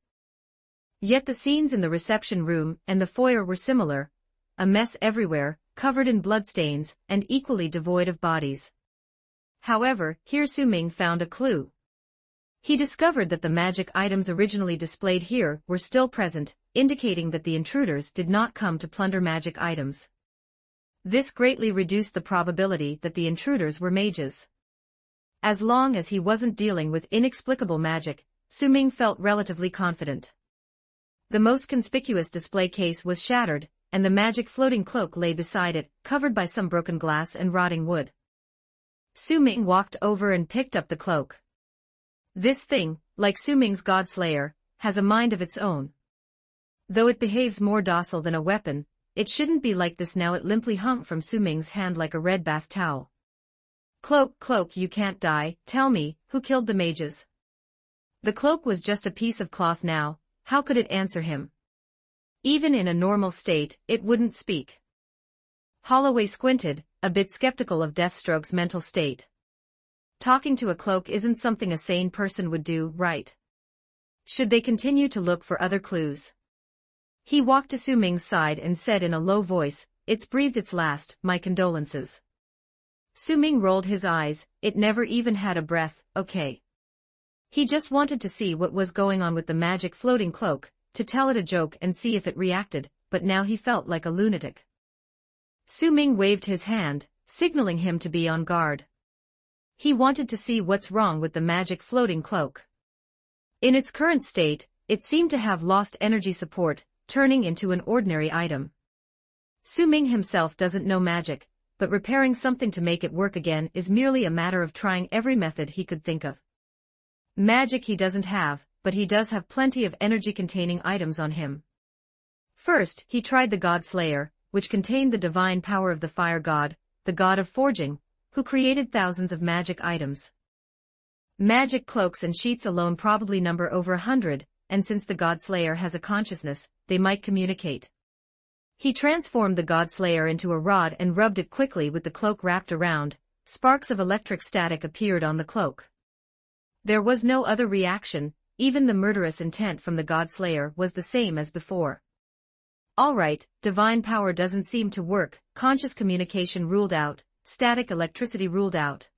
Yet the scenes in the reception room and the foyer were similar, a mess everywhere, covered in bloodstains, and equally devoid of bodies. However, here Su Ming found a clue. He discovered that the magic items originally displayed here were still present, indicating that the intruders did not come to plunder magic items. This greatly reduced the probability that the intruders were mages. As long as he wasn't dealing with inexplicable magic, Su Ming felt relatively confident. The most conspicuous display case was shattered, and the magic floating cloak lay beside it, covered by some broken glass and rotting wood. Su Ming walked over and picked up the cloak. This thing, like Su Ming's God-Slayer, has a mind of its own. Though it behaves more docile than a weapon, it shouldn't be like this now. It limply hung from Su Ming's hand like a red bath towel. Cloak, you can't die. Tell me, who killed the mages? The cloak was just a piece of cloth now. How could it answer him? Even in a normal state, it wouldn't speak. Holloway squinted, a bit skeptical of Deathstroke's mental state. Talking to a cloak isn't something a sane person would do, right? Should they continue to look for other clues? He walked to Su Ming's side and said in a low voice, "It's breathed its last, my condolences." Su Ming rolled his eyes, "It never even had a breath, okay." He just wanted to see what was going on with the magic floating cloak, to tell it a joke and see if it reacted, but now he felt like a lunatic. Su Ming waved his hand, signaling him to be on guard. He wanted to see what's wrong with the magic floating cloak. In its current state, it seemed to have lost energy support, turning into an ordinary item. Su Ming himself doesn't know magic, but repairing something to make it work again is merely a matter of trying every method he could think of. Magic he doesn't have, but he does have plenty of energy-containing items on him. First, he tried the God Slayer, which contained the divine power of the fire god, the god of forging, who created thousands of magic items. Magic cloaks and sheets alone probably number over 100, and since the God Slayer has a consciousness, they might communicate. He transformed the God Slayer into a rod and rubbed it quickly with the cloak wrapped around. Sparks of electric static appeared on the cloak. There was no other reaction, even the murderous intent from the God Slayer was the same as before. Alright, divine power doesn't seem to work, conscious communication ruled out, static electricity ruled out.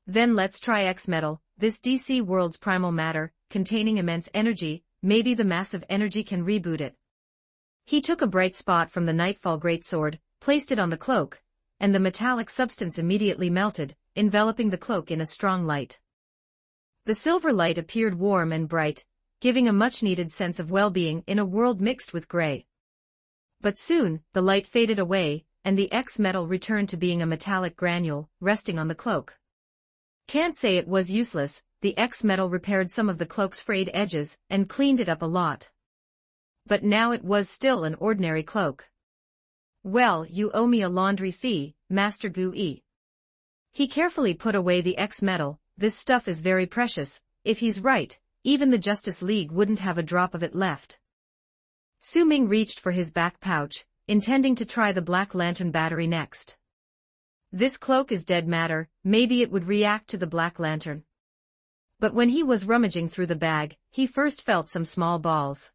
Then let's try X-Metal, this DC world's primal matter, containing immense energy, maybe the massive energy can reboot it. He took a bright spot from the Nightfall greatsword, placed it on the cloak, and the metallic substance immediately melted, enveloping the cloak in a strong light. The silver light appeared warm and bright, giving a much-needed sense of well-being in a world mixed with gray. But soon, the light faded away, and the X-Metal returned to being a metallic granule, resting on the cloak. Can't say it was useless, the X-Metal repaired some of the cloak's frayed edges, and cleaned it up a lot. But now it was still an ordinary cloak. Well, you owe me a laundry fee, Master Gu-E. He carefully put away the X-Metal. This stuff is very precious. If he's right, even the Justice League wouldn't have a drop of it left. Su Ming reached for his back pouch, intending to try the Black Lantern battery next. This cloak is dead matter, maybe it would react to the Black Lantern. But when he was rummaging through the bag, he first felt some small balls.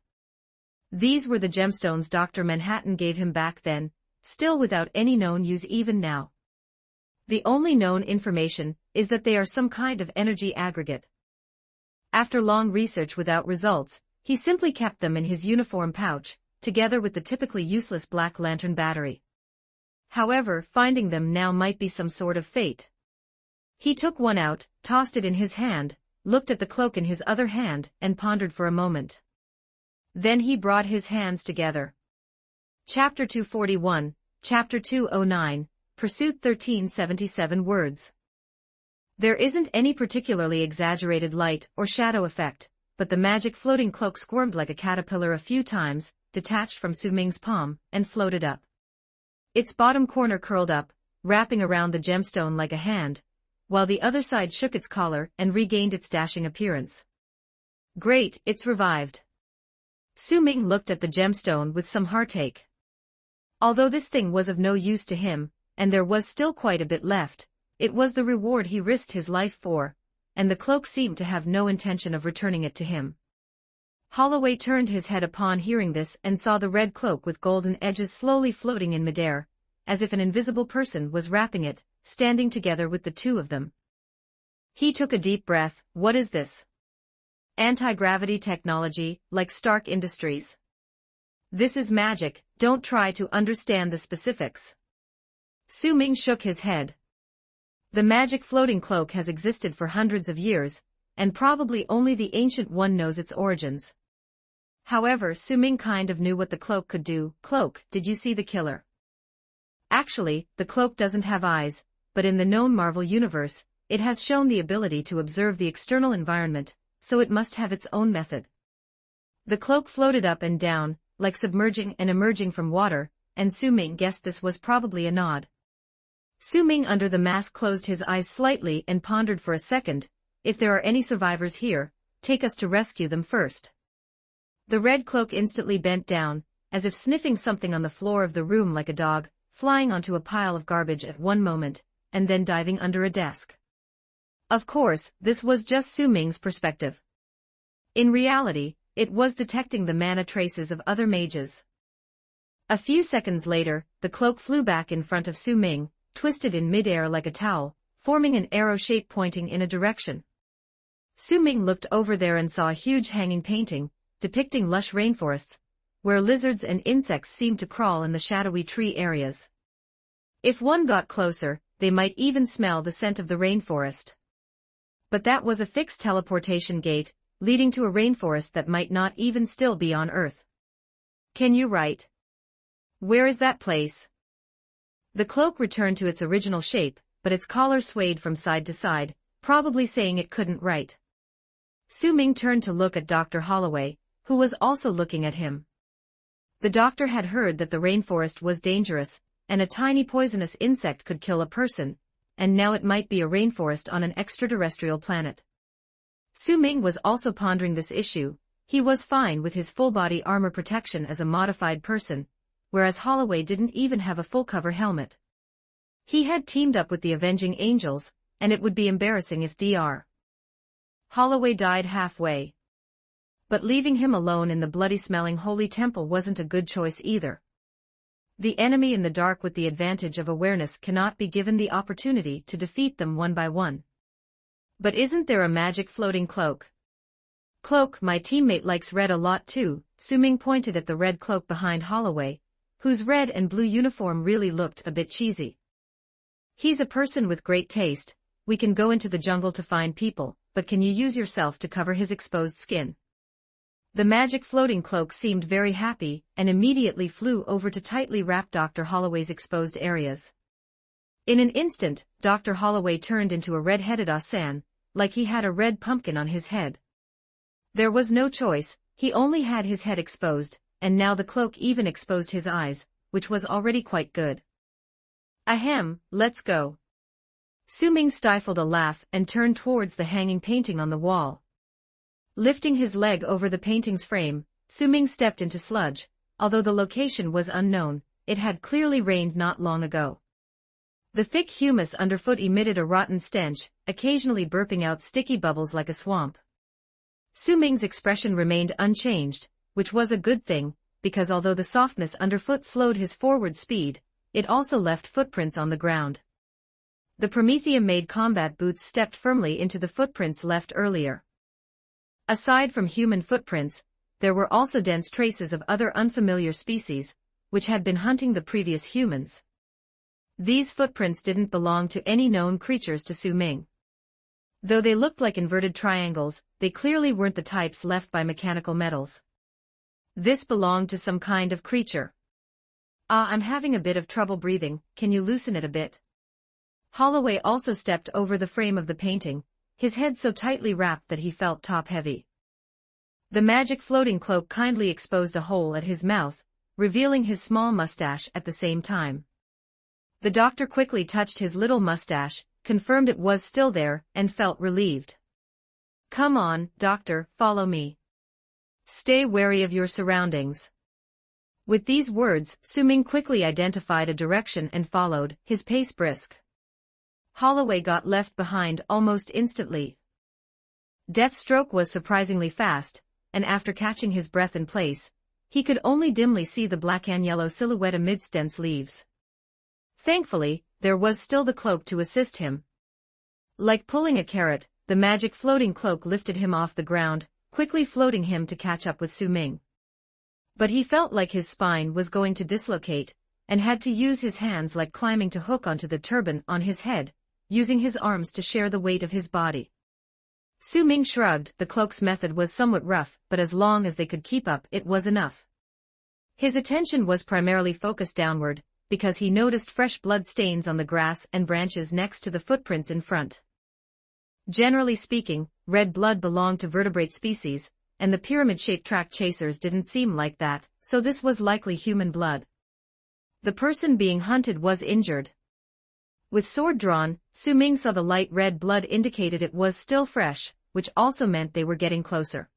These were the gemstones Dr. Manhattan gave him back then, still without any known use even now. The only known information is that they are some kind of energy aggregate. After long research without results, he simply kept them in his uniform pouch, together with the typically useless Black Lantern battery. However, finding them now might be some sort of fate. He took one out, tossed it in his hand, looked at the cloak in his other hand, and pondered for a moment. Then he brought his hands together. Chapter 241, Chapter 209, Pursuit 1377 words. There isn't any particularly exaggerated light or shadow effect, but the magic floating cloak squirmed like a caterpillar a few times, detached from Su Ming's palm, and floated up. Its bottom corner curled up, wrapping around the gemstone like a hand, while the other side shook its collar and regained its dashing appearance. Great, it's revived. Su Ming looked at the gemstone with some heartache. Although this thing was of no use to him, and there was still quite a bit left, it was the reward he risked his life for, and the cloak seemed to have no intention of returning it to him. Holloway turned his head upon hearing this and saw the red cloak with golden edges slowly floating in midair, as if an invisible person was wrapping it, standing together with the two of them. He took a deep breath. What is this? Anti-gravity technology, like Stark Industries. This is magic, don't try to understand the specifics. Su Ming shook his head. The magic floating cloak has existed for hundreds of years, and probably only the Ancient One knows its origins. However, Su Ming kind of knew what the cloak could do. Cloak, did you see the killer? Actually, the cloak doesn't have eyes, but in the known Marvel universe, it has shown the ability to observe the external environment, so it must have its own method. The cloak floated up and down, like submerging and emerging from water, and Su Ming guessed this was probably a nod. Su Ming under the mask closed his eyes slightly and pondered for a second. If there are any survivors here, take us to rescue them first. The red cloak instantly bent down, as if sniffing something on the floor of the room like a dog, flying onto a pile of garbage at one moment, and then diving under a desk. Of course, this was just Su Ming's perspective. In reality, it was detecting the mana traces of other mages. A few seconds later, the cloak flew back in front of Su Ming, twisted in midair like a towel, forming an arrow shape pointing in a direction. Su Ming looked over there and saw a huge hanging painting, depicting lush rainforests, where lizards and insects seemed to crawl in the shadowy tree areas. If one got closer, they might even smell the scent of the rainforest. But that was a fixed teleportation gate, leading to a rainforest that might not even still be on Earth. Can you write? Where is that place? The cloak returned to its original shape, but its collar swayed from side to side, probably saying it couldn't write. Su Ming turned to look at Dr. Holloway, who was also looking at him. The doctor had heard that the rainforest was dangerous, and a tiny poisonous insect could kill a person, and now it might be a rainforest on an extraterrestrial planet. Su Ming was also pondering this issue. He was fine with his full-body armor protection as a modified person, whereas Holloway didn't even have a full-cover helmet. He had teamed up with the Avenging Angels, and it would be embarrassing if Dr. Holloway died halfway. But leaving him alone in the bloody-smelling holy temple wasn't a good choice either. The enemy in the dark with the advantage of awareness cannot be given the opportunity to defeat them one by one. But isn't there a magic floating cloak? Cloak, my teammate likes red a lot too. Su Ming pointed at the red cloak behind Holloway, whose red and blue uniform really looked a bit cheesy. He's a person with great taste. We can go into the jungle to find people, but can you use yourself to cover his exposed skin? The magic floating cloak seemed very happy, and immediately flew over to tightly wrap Dr. Holloway's exposed areas. In an instant, Dr. Holloway turned into a red-headed Osan, like he had a red pumpkin on his head. There was no choice, he only had his head exposed, and now the cloak even exposed his eyes, which was already quite good. Ahem, let's go. Su Ming stifled a laugh and turned towards the hanging painting on the wall. Lifting his leg over the painting's frame, Su Ming stepped into sludge. Although the location was unknown, it had clearly rained not long ago. The thick humus underfoot emitted a rotten stench, occasionally burping out sticky bubbles like a swamp. Su Ming's expression remained unchanged, which was a good thing, because although the softness underfoot slowed his forward speed, it also left footprints on the ground. The Prometheum-made combat boots stepped firmly into the footprints left earlier. Aside from human footprints, there were also dense traces of other unfamiliar species, which had been hunting the previous humans. These footprints didn't belong to any known creatures to Su Ming. Though they looked like inverted triangles, they clearly weren't the types left by mechanical metals. This belonged to some kind of creature. I'm having a bit of trouble breathing, can you loosen it a bit? Holloway also stepped over the frame of the painting, his head so tightly wrapped that he felt top-heavy. The magic floating cloak kindly exposed a hole at his mouth, revealing his small mustache at the same time. The doctor quickly touched his little mustache, confirmed it was still there, and felt relieved. Come on, doctor, follow me. Stay wary of your surroundings. With these words, Su Ming quickly identified a direction and followed, his pace brisk. Holloway got left behind almost instantly. Deathstroke was surprisingly fast, and after catching his breath in place, he could only dimly see the black and yellow silhouette amidst dense leaves. Thankfully, there was still the cloak to assist him. Like pulling a carrot, the magic floating cloak lifted him off the ground, quickly floating him to catch up with Su Ming. But he felt like his spine was going to dislocate, and had to use his hands like climbing to hook onto the turban on his head, using his arms to share the weight of his body. Su Ming shrugged. The cloak's method was somewhat rough, but as long as they could keep up, it was enough. His attention was primarily focused downward, because he noticed fresh blood stains on the grass and branches next to the footprints in front. Generally speaking, red blood belonged to vertebrate species, and the pyramid-shaped track chasers didn't seem like that, so this was likely human blood. The person being hunted was injured. With sword drawn, Su Ming saw the light red blood indicated it was still fresh, which also meant they were getting closer.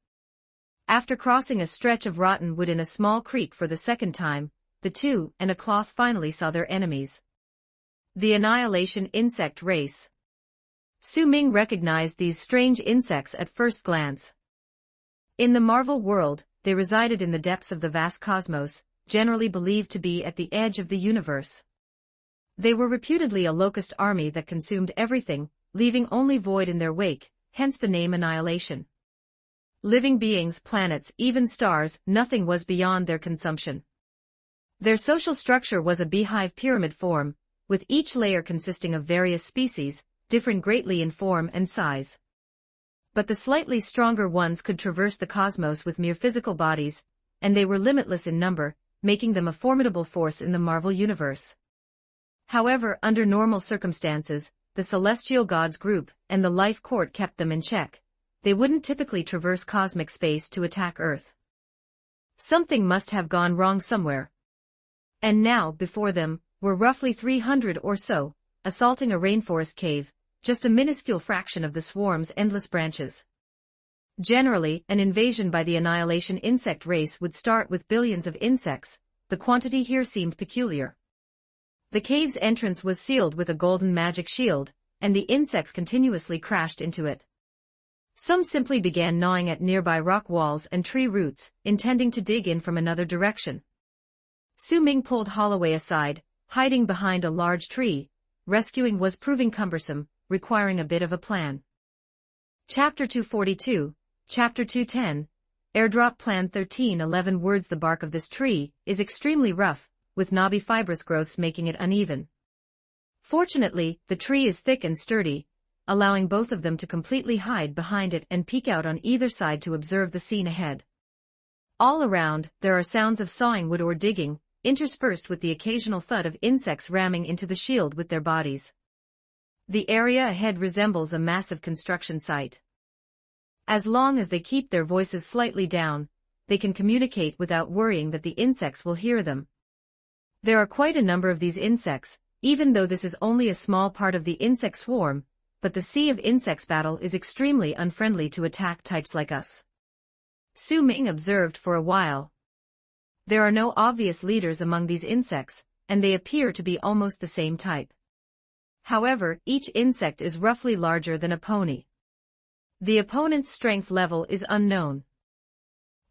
After crossing a stretch of rotten wood in a small creek for the second time, the two and a cloth finally saw their enemies. The Annihilation Insect Race. Su Ming recognized these strange insects at first glance. In the Marvel world, they resided in the depths of the vast cosmos, generally believed to be at the edge of the universe. They were reputedly a locust army that consumed everything, leaving only void in their wake, hence the name Annihilation. Living beings, planets, even stars, nothing was beyond their consumption. Their social structure was a beehive pyramid form, with each layer consisting of various species, differing greatly in form and size. But the slightly stronger ones could traverse the cosmos with mere physical bodies, and they were limitless in number, making them a formidable force in the Marvel universe. However, under normal circumstances, the celestial gods group and the life court kept them in check. They wouldn't typically traverse cosmic space to attack Earth. Something must have gone wrong somewhere. And now, before them, were roughly 300 or so, assaulting a rainforest cave, just a minuscule fraction of the swarm's endless branches. Generally, an invasion by the Annihilation insect race would start with billions of insects. The quantity here seemed peculiar. The cave's entrance was sealed with a golden magic shield, and the insects continuously crashed into it. Some simply began gnawing at nearby rock walls and tree roots, intending to dig in from another direction. Su Ming pulled Holloway aside, hiding behind a large tree. Rescuing was proving cumbersome, requiring a bit of a plan. Chapter 242, Chapter 210, Airdrop Plan 1311. Words. The bark of this tree is extremely rough, with knobby fibrous growths making it uneven. Fortunately, the tree is thick and sturdy, allowing both of them to completely hide behind it and peek out on either side to observe the scene ahead. All around, there are sounds of sawing wood or digging, interspersed with the occasional thud of insects ramming into the shield with their bodies. The area ahead resembles a massive construction site. As long as they keep their voices slightly down, they can communicate without worrying that the insects will hear them. There are quite a number of these insects, even though this is only a small part of the insect swarm, but the sea of insects battle is extremely unfriendly to attack types like us. Su Ming observed for a while. There are no obvious leaders among these insects, and they appear to be almost the same type. However, each insect is roughly larger than a pony. The opponent's strength level is unknown.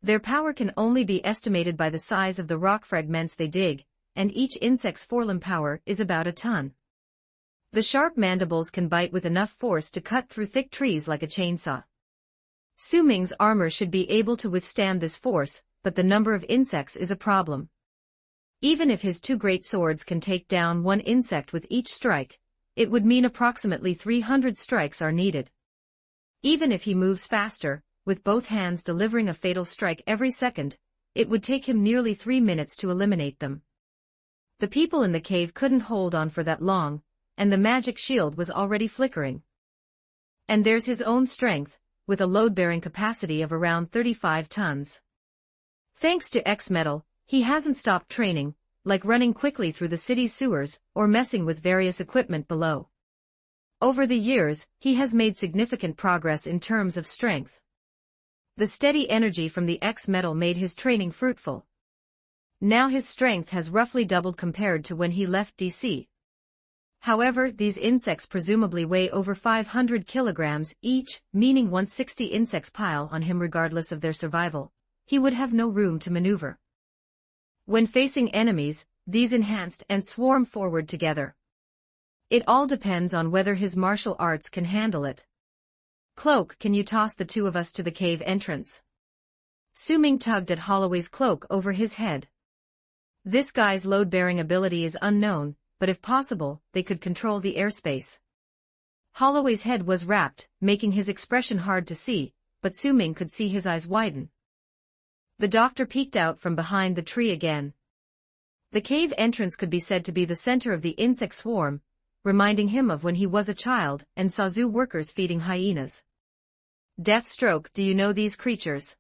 Their power can only be estimated by the size of the rock fragments they dig, and each insect's forelimb power is about a ton. The sharp mandibles can bite with enough force to cut through thick trees like a chainsaw. Su Ming's armor should be able to withstand this force, but the number of insects is a problem. Even if his two great swords can take down one insect with each strike, it would mean approximately 300 strikes are needed. Even if he moves faster, with both hands delivering a fatal strike every second, it would take him nearly 3 minutes to eliminate them. The people in the cave couldn't hold on for that long, and the magic shield was already flickering. And there's his own strength, with a load-bearing capacity of around 35 tons. Thanks to X-Metal, he hasn't stopped training, like running quickly through the city's sewers or messing with various equipment below. Over the years, he has made significant progress in terms of strength. The steady energy from the X-Metal made his training fruitful. Now his strength has roughly doubled compared to when he left DC. However, these insects presumably weigh over 500 kilograms each, meaning once 60 insects pile on him regardless of their survival, he would have no room to maneuver. When facing enemies, these enhanced and swarm forward together. It all depends on whether his martial arts can handle it. Cloak, can you toss the two of us to the cave entrance? Su Ming tugged at Holloway's cloak over his head. This guy's load-bearing ability is unknown, but if possible, they could control the airspace. Holloway's head was wrapped, making his expression hard to see, but Su Ming could see his eyes widen. The doctor peeked out from behind the tree again. The cave entrance could be said to be the center of the insect swarm, reminding him of when he was a child and saw zoo workers feeding hyenas. Deathstroke, do you know these creatures?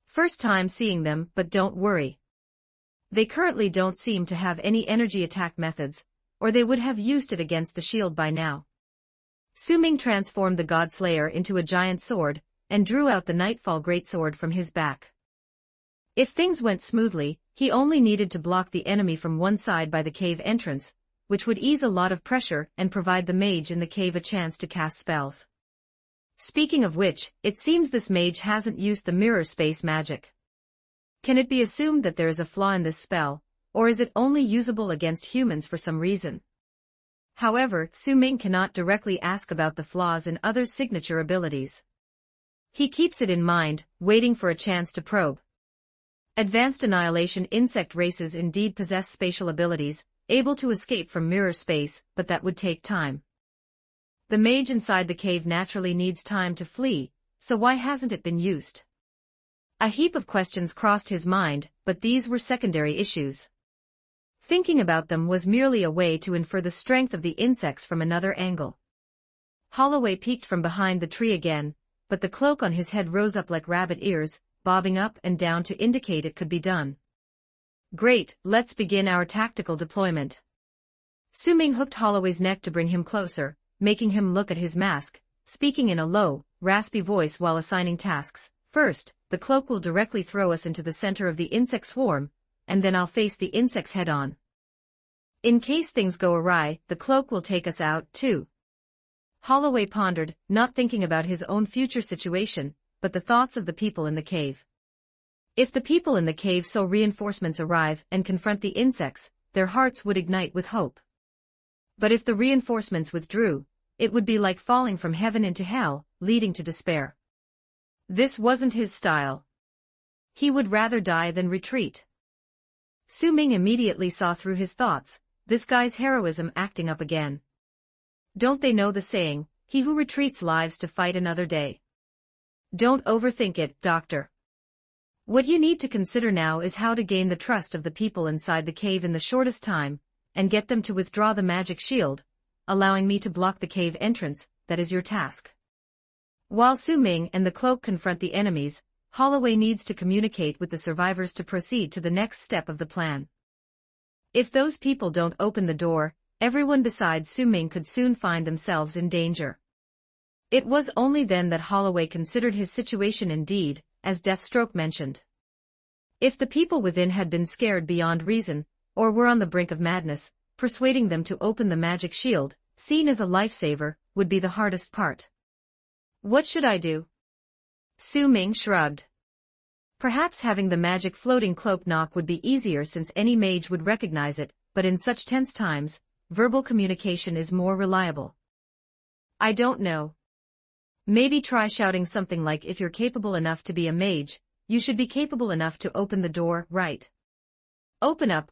First time seeing them, but don't worry. They currently don't seem to have any energy attack methods, or they would have used it against the shield by now. Su Ming transformed the Godslayer into a giant sword, and drew out the Nightfall greatsword from his back. If things went smoothly, he only needed to block the enemy from one side by the cave entrance, which would ease a lot of pressure and provide the mage in the cave a chance to cast spells. Speaking of which, it seems this mage hasn't used the mirror space magic. Can it be assumed that there is a flaw in this spell, or is it only usable against humans for some reason? However, Su Ming cannot directly ask about the flaws in others' signature abilities. He keeps it in mind, waiting for a chance to probe. Advanced Annihilation insect races indeed possess spatial abilities, able to escape from mirror space, but that would take time. The mage inside the cave naturally needs time to flee, so why hasn't it been used? A heap of questions crossed his mind, but these were secondary issues. Thinking about them was merely a way to infer the strength of the insects from another angle. Holloway peeked from behind the tree again, but the cloak on his head rose up like rabbit ears, bobbing up and down to indicate it could be done. Great, let's begin our tactical deployment. Su Ming hooked Holloway's neck to bring him closer, making him look at his mask, speaking in a low, raspy voice while assigning tasks. First, the cloak will directly throw us into the center of the insect swarm, and then I'll face the insects head-on. In case things go awry, the cloak will take us out, too. Holloway pondered, not thinking about his own future situation, but the thoughts of the people in the cave. If the people in the cave saw reinforcements arrive and confront the insects, their hearts would ignite with hope. But if the reinforcements withdrew, it would be like falling from heaven into hell, leading to despair. This wasn't his style. He would rather die than retreat. Su Ming immediately saw through his thoughts, this guy's heroism acting up again. Don't they know the saying, he who retreats lives to fight another day? Don't overthink it, Doctor. What you need to consider now is how to gain the trust of the people inside the cave in the shortest time, and get them to withdraw the magic shield, allowing me to block the cave entrance. That is your task. While Su Ming and the cloak confront the enemies, Holloway needs to communicate with the survivors to proceed to the next step of the plan. If those people don't open the door, everyone besides Su Ming could soon find themselves in danger. It was only then that Holloway considered his situation indeed, as Deathstroke mentioned. If the people within had been scared beyond reason, or were on the brink of madness, persuading them to open the magic shield, seen as a lifesaver, would be the hardest part. What should I do? Su Ming shrugged. Perhaps having the magic floating cloak knock would be easier since any mage would recognize it, but in such tense times, verbal communication is more reliable. I don't know. Maybe try shouting something like, if you're capable enough to be a mage, you should be capable enough to open the door, right? Open up,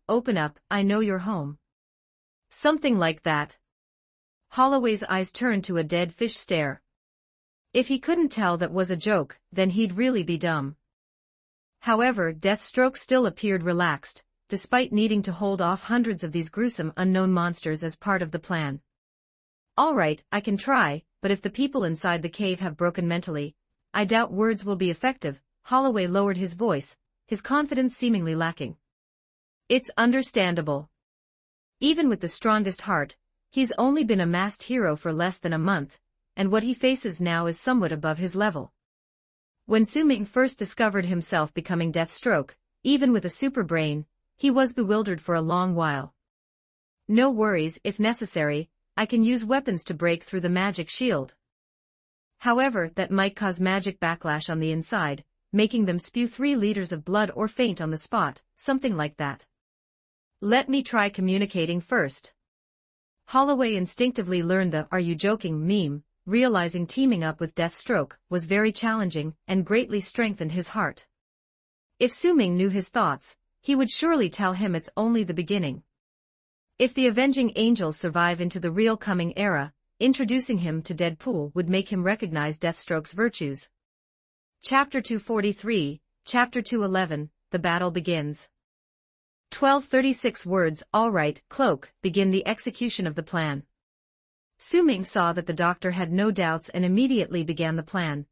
I know you're home. Something like that. Holloway's eyes turned to a dead fish stare. If he couldn't tell that was a joke, then he'd really be dumb. However, Deathstroke still appeared relaxed, despite needing to hold off hundreds of these gruesome unknown monsters as part of the plan. All right, I can try, but if the people inside the cave have broken mentally, I doubt words will be effective. Holloway lowered his voice, his confidence seemingly lacking. It's understandable. Even with the strongest heart, he's only been a masked hero for less than a month, and what he faces now is somewhat above his level. When Su Ming first discovered himself becoming Deathstroke, even with a super brain, he was bewildered for a long while. No worries, if necessary, I can use weapons to break through the magic shield. However, that might cause magic backlash on the inside, making them spew 3 liters of blood or faint on the spot, something like that. Let me try communicating first. Holloway instinctively learned the "are you joking" meme, realizing teaming up with Deathstroke was very challenging and greatly strengthened his heart. If Su Ming knew his thoughts, he would surely tell him it's only the beginning. If the Avenging Angels survive into the real coming era, introducing him to Deadpool would make him recognize Deathstroke's virtues. Chapter 243, Chapter 211, The Battle Begins. 1236 words. All right, Cloak, begin the execution of the plan. Su Ming saw that the doctor had no doubts and immediately began the plan.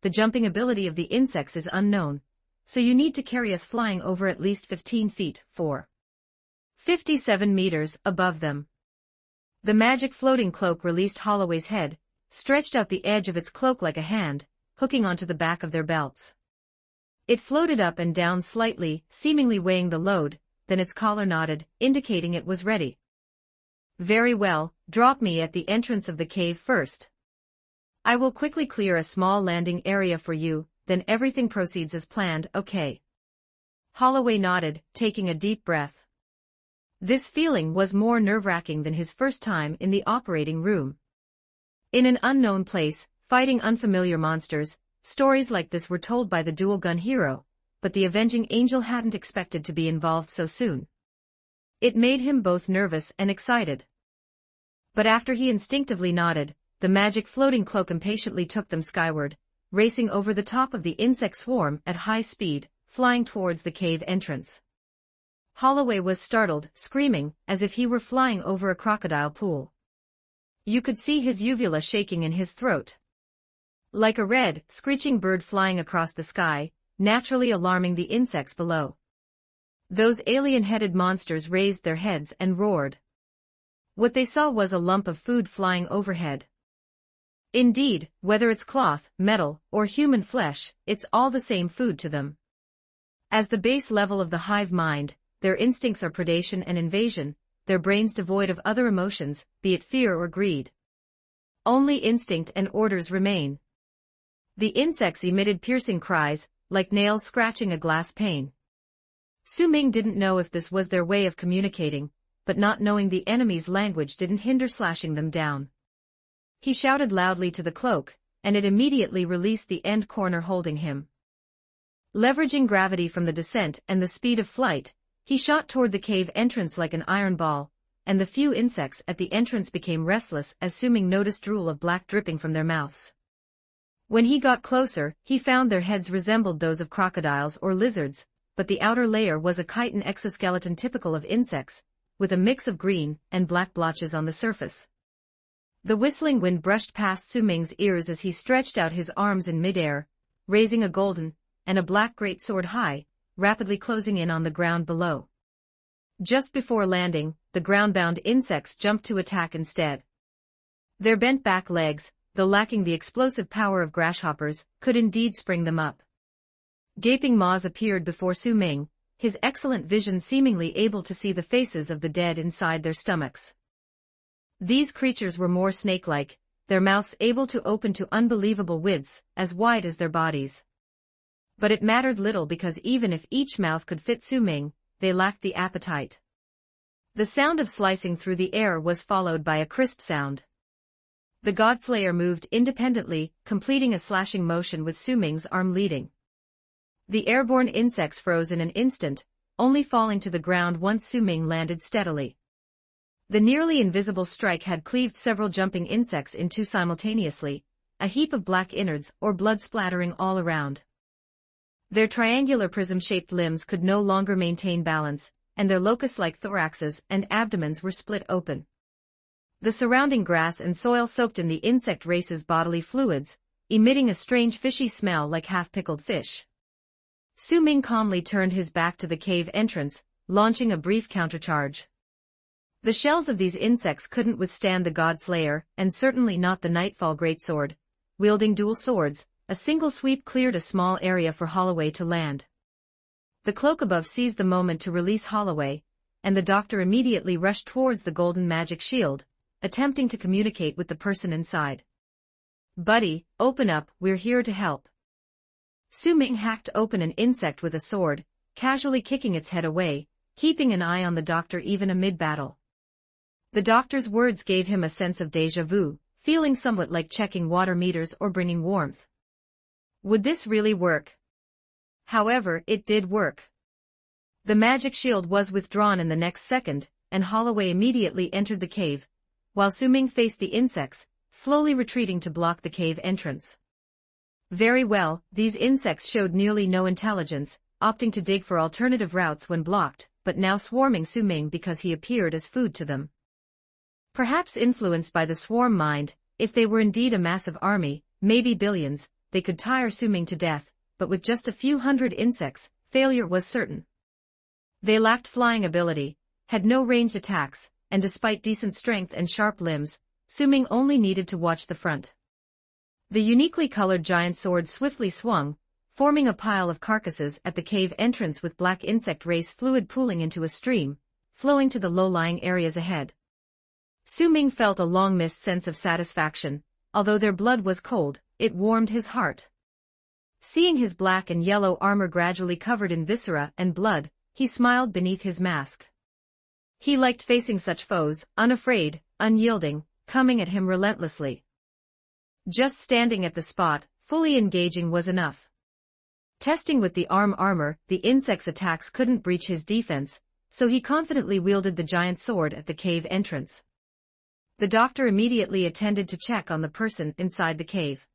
The jumping ability of the insects is unknown, so you need to carry us flying over at least 15 feet, 57 meters, above them. The magic floating cloak released Holloway's head, stretched out the edge of its cloak like a hand, hooking onto the back of their belts. It floated up and down slightly, seemingly weighing the load, then its collar nodded, indicating it was ready. Very well, drop me at the entrance of the cave first. I will quickly clear a small landing area for you, then everything proceeds as planned, okay? Holloway nodded, taking a deep breath. This feeling was more nerve-wracking than his first time in the operating room. In an unknown place, fighting unfamiliar monsters, stories like this were told by the dual-gun hero, but the avenging angel hadn't expected to be involved so soon. It made him both nervous and excited. But after he instinctively nodded, the magic floating cloak impatiently took them skyward, racing over the top of the insect swarm at high speed, flying towards the cave entrance. Holloway was startled, screaming, as if he were flying over a crocodile pool. You could see his uvula shaking in his throat. Like a red, screeching bird flying across the sky, naturally alarming the insects below. Those alien-headed monsters raised their heads and roared. What they saw was a lump of food flying overhead. Indeed, whether it's cloth, metal, or human flesh, it's all the same food to them. As the base level of the hive mind, their instincts are predation and invasion, their brains devoid of other emotions, be it fear or greed. Only instinct and orders remain. The insects emitted piercing cries, like nails scratching a glass pane. Su Ming didn't know if this was their way of communicating, but not knowing the enemy's language didn't hinder slashing them down. He shouted loudly to the cloak, and it immediately released the end corner holding him. Leveraging gravity from the descent and the speed of flight, he shot toward the cave entrance like an iron ball, and the few insects at the entrance became restless as Su Ming noticed drool of black dripping from their mouths. When he got closer, he found their heads resembled those of crocodiles or lizards, but the outer layer was a chitin exoskeleton typical of insects, with a mix of green and black blotches on the surface. The whistling wind brushed past Su Ming's ears as he stretched out his arms in midair, raising a golden and a black greatsword high, rapidly closing in on the ground below. Just before landing, the ground-bound insects jumped to attack instead. Their bent back legs, though lacking the explosive power of grasshoppers, could indeed spring them up. Gaping maws appeared before Su Ming, his excellent vision seemingly able to see the faces of the dead inside their stomachs. These creatures were more snake-like, their mouths able to open to unbelievable widths, as wide as their bodies. But it mattered little because even if each mouth could fit Su Ming, they lacked the appetite. The sound of slicing through the air was followed by a crisp sound. The Godslayer moved independently, completing a slashing motion with Su Ming's arm leading. The airborne insects froze in an instant, only falling to the ground once Su Ming landed steadily. The nearly invisible strike had cleaved several jumping insects in two simultaneously, a heap of black innards or blood splattering all around. Their triangular prism-shaped limbs could no longer maintain balance, and their locust-like thoraxes and abdomens were split open. The surrounding grass and soil soaked in the insect race's bodily fluids, emitting a strange fishy smell like half-pickled fish. Su Ming calmly turned his back to the cave entrance, launching a brief countercharge. The shells of these insects couldn't withstand the Godslayer, and certainly not the Nightfall Greatsword. Wielding dual swords, a single sweep cleared a small area for Holloway to land. The cloak above seized the moment to release Holloway, and the doctor immediately rushed towards the golden magic shield, attempting to communicate with the person inside. "Buddy, open up, we're here to help." Su Ming hacked open an insect with a sword, casually kicking its head away, keeping an eye on the doctor even amid battle. The doctor's words gave him a sense of déjà vu, feeling somewhat like checking water meters or bringing warmth. Would this really work? However, it did work. The magic shield was withdrawn in the next second, and Holloway immediately entered the cave, while Su Ming faced the insects, slowly retreating to block the cave entrance. Very well, these insects showed nearly no intelligence, opting to dig for alternative routes when blocked, but now swarming Su Ming because he appeared as food to them. Perhaps influenced by the swarm mind, if they were indeed a massive army, maybe billions, they could tire Su Ming to death, but with just a few hundred insects, failure was certain. They lacked flying ability, had no ranged attacks, and despite decent strength and sharp limbs, Su Ming only needed to watch the front. The uniquely colored giant sword swiftly swung, forming a pile of carcasses at the cave entrance with black insect race fluid pooling into a stream, flowing to the low-lying areas ahead. Su Ming felt a long-missed sense of satisfaction, although their blood was cold, it warmed his heart. Seeing his black and yellow armor gradually covered in viscera and blood, he smiled beneath his mask. He liked facing such foes, unafraid, unyielding, coming at him relentlessly. Just standing at the spot, fully engaging was enough. Testing with the armor, the insect's attacks couldn't breach his defense, so he confidently wielded the giant sword at the cave entrance. The doctor immediately attended to check on the person inside the cave.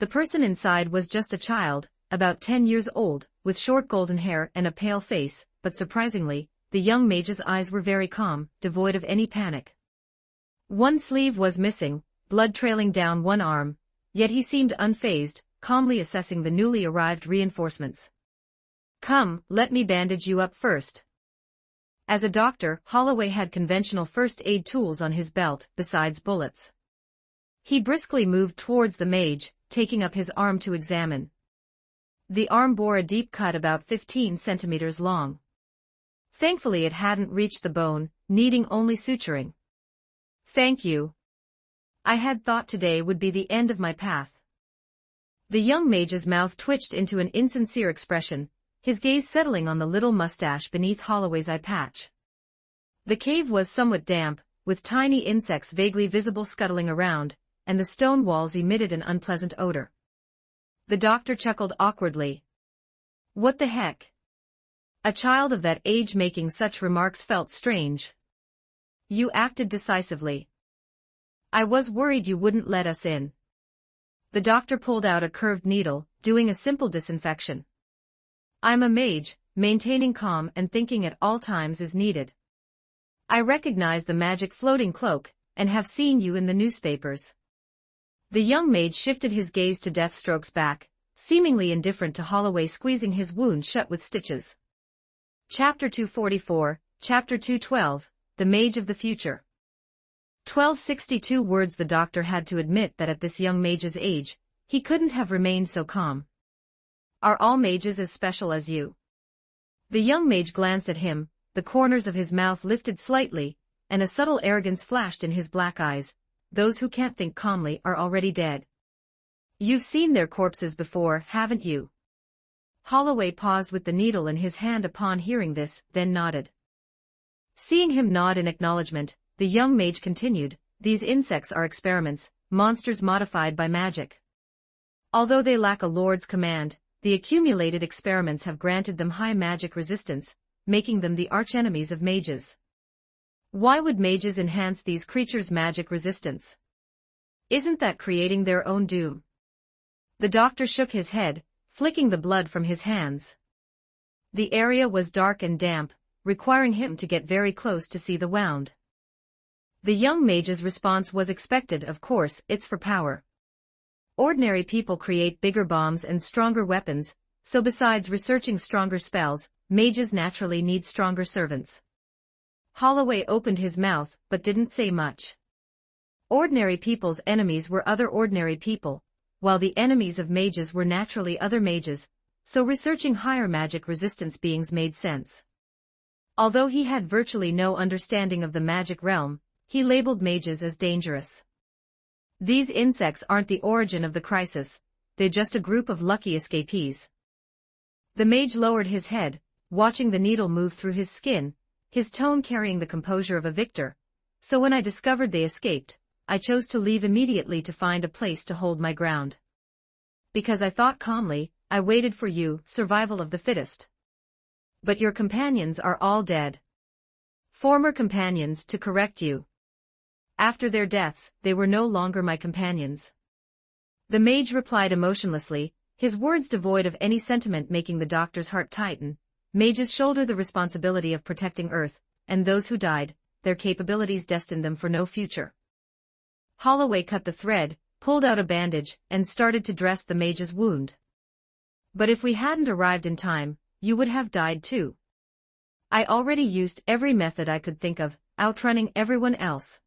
The person inside was just a child, about 10 years old, with short golden hair and a pale face, but surprisingly, the young mage's eyes were very calm, devoid of any panic. One sleeve was missing, blood trailing down one arm, yet he seemed unfazed, calmly assessing the newly arrived reinforcements. "Come, let me bandage you up first." As a doctor, Holloway had conventional first aid tools on his belt, besides bullets. He briskly moved towards the mage, taking up his arm to examine. The arm bore a deep cut about 15 centimeters long. Thankfully it hadn't reached the bone, needing only suturing. "Thank you. I had thought today would be the end of my path." The young mage's mouth twitched into an insincere expression, his gaze settling on the little mustache beneath Holloway's eye patch. The cave was somewhat damp, with tiny insects vaguely visible scuttling around, and the stone walls emitted an unpleasant odor. The doctor chuckled awkwardly. What the heck? A child of that age making such remarks felt strange. "You acted decisively. I was worried you wouldn't let us in." The doctor pulled out a curved needle, doing a simple disinfection. "I'm a mage, maintaining calm and thinking at all times is needed. I recognize the magic floating cloak, and have seen you in the newspapers." The young mage shifted his gaze to Deathstroke's back, seemingly indifferent to Holloway squeezing his wound shut with stitches. Chapter 244, Chapter 212, The Mage of the Future. 1262 words. The doctor had to admit that at this young mage's age, he couldn't have remained so calm. "Are all mages as special as you?" The young mage glanced at him, the corners of his mouth lifted slightly, and a subtle arrogance flashed in his black eyes. "Those who can't think calmly are already dead. You've seen their corpses before, haven't you?" Holloway paused with the needle in his hand upon hearing this, then nodded. Seeing him nod in acknowledgement, the young mage continued, "These insects are experiments, monsters modified by magic. Although they lack a lord's command, the accumulated experiments have granted them high magic resistance, making them the archenemies of mages. Why would mages enhance these creatures' magic resistance? Isn't that creating their own doom?" The doctor shook his head, flicking the blood from his hands. The area was dark and damp, requiring him to get very close to see the wound. The young mage's response was expected. "Of course, it's for power. Ordinary people create bigger bombs and stronger weapons, so besides researching stronger spells, mages naturally need stronger servants." Holloway opened his mouth, but didn't say much. Ordinary people's enemies were other ordinary people, while the enemies of mages were naturally other mages, so researching higher magic resistance beings made sense. Although he had virtually no understanding of the magic realm, he labeled mages as dangerous. "These insects aren't the origin of the crisis, they're just a group of lucky escapees." The mage lowered his head, watching the needle move through his skin, his tone carrying the composure of a victor. "So when I discovered they escaped, I chose to leave immediately to find a place to hold my ground. Because I thought calmly, I waited for you, survival of the fittest. But your companions are all dead. Former companions, to correct you. After their deaths, they were no longer my companions." The mage replied emotionlessly, his words devoid of any sentiment, making the doctor's heart tighten. Mages shoulder the responsibility of protecting Earth, and those who died, their capabilities destined them for no future. Holloway cut the thread, pulled out a bandage, and started to dress the mage's wound. "But if we hadn't arrived in time, you would have died too. I already used every method I could think of, outrunning everyone else.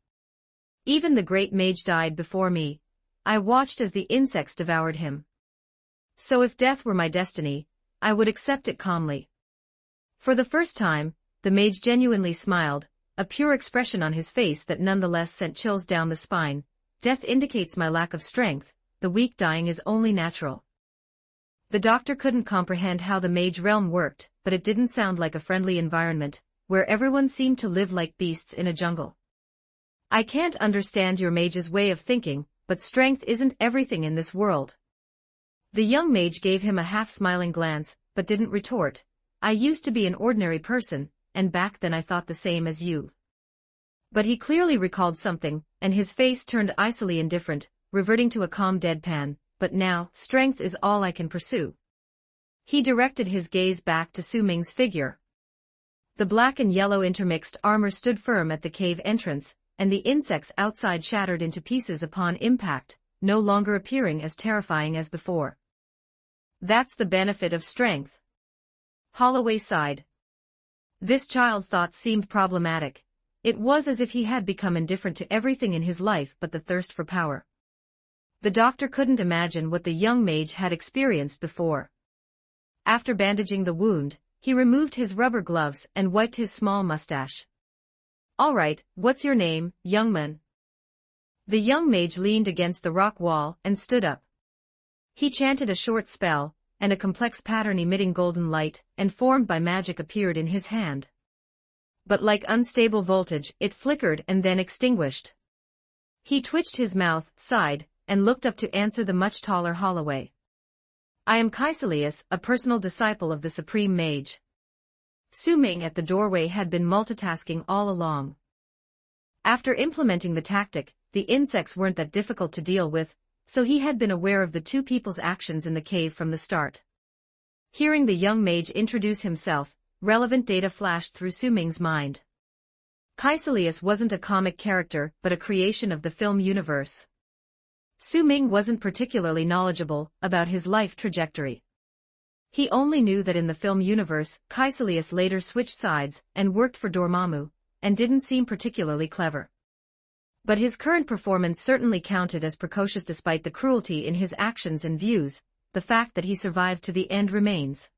Even the great mage died before me. I watched as the insects devoured him. So if death were my destiny, I would accept it calmly." For the first time, the mage genuinely smiled, a pure expression on his face that nonetheless sent chills down the spine. Death indicates my lack of strength, the weak dying is only natural. The doctor couldn't comprehend how the mage realm worked, but it didn't sound like a friendly environment, where everyone seemed to live like beasts in a jungle. I can't understand your mage's way of thinking, but strength isn't everything in this world. The young mage gave him a half-smiling glance, but didn't retort. I used to be an ordinary person, and back then I thought the same as you. But he clearly recalled something, and his face turned icily indifferent, reverting to a calm deadpan. But now, strength is all I can pursue. He directed his gaze back to Su Ming's figure. The black and yellow intermixed armor stood firm at the cave entrance, and the insects outside shattered into pieces upon impact, no longer appearing as terrifying as before. That's the benefit of strength. Holloway sighed. This child's thoughts seemed problematic. It was as if he had become indifferent to everything in his life but the thirst for power. The doctor couldn't imagine what the young mage had experienced before. After bandaging the wound, he removed his rubber gloves and wiped his small mustache. All right, what's your name, young man? The young mage leaned against the rock wall and stood up. He chanted a short spell, and a complex pattern emitting golden light and formed by magic appeared in his hand. But like unstable voltage, it flickered and then extinguished. He twitched his mouth, sighed, and looked up to answer the much taller Holloway. I am Caecilius, a personal disciple of the Supreme Mage. Su Ming at the doorway had been multitasking all along. After implementing the tactic, the insects weren't that difficult to deal with, so he had been aware of the two people's actions in the cave from the start. Hearing the young mage introduce himself, relevant data flashed through Su Ming's mind. Caecilius wasn't a comic character but a creation of the film universe. Su Ming wasn't particularly knowledgeable about his life trajectory. He only knew that in the film universe, Caecilius later switched sides and worked for Dormammu, and didn't seem particularly clever. But his current performance certainly counted as precocious despite the cruelty in his actions and views. The fact that he survived to the end remains.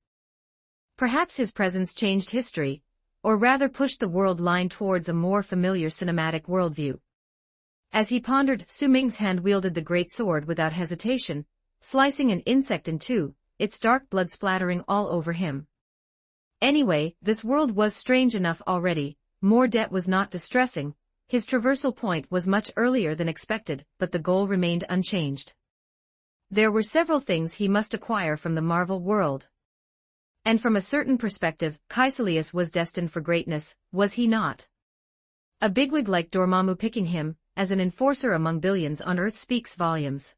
Perhaps his presence changed history, or rather pushed the world line towards a more familiar cinematic worldview. As he pondered, Su Ming's hand wielded the great sword without hesitation, slicing an insect in two, its dark blood splattering all over him. Anyway, this world was strange enough already. More debt was not distressing. His traversal point was much earlier than expected, but the goal remained unchanged. There were several things he must acquire from the Marvel world. And from a certain perspective, Caecilius was destined for greatness, was he not? A bigwig like Dormammu picking him as an enforcer among billions on Earth speaks volumes.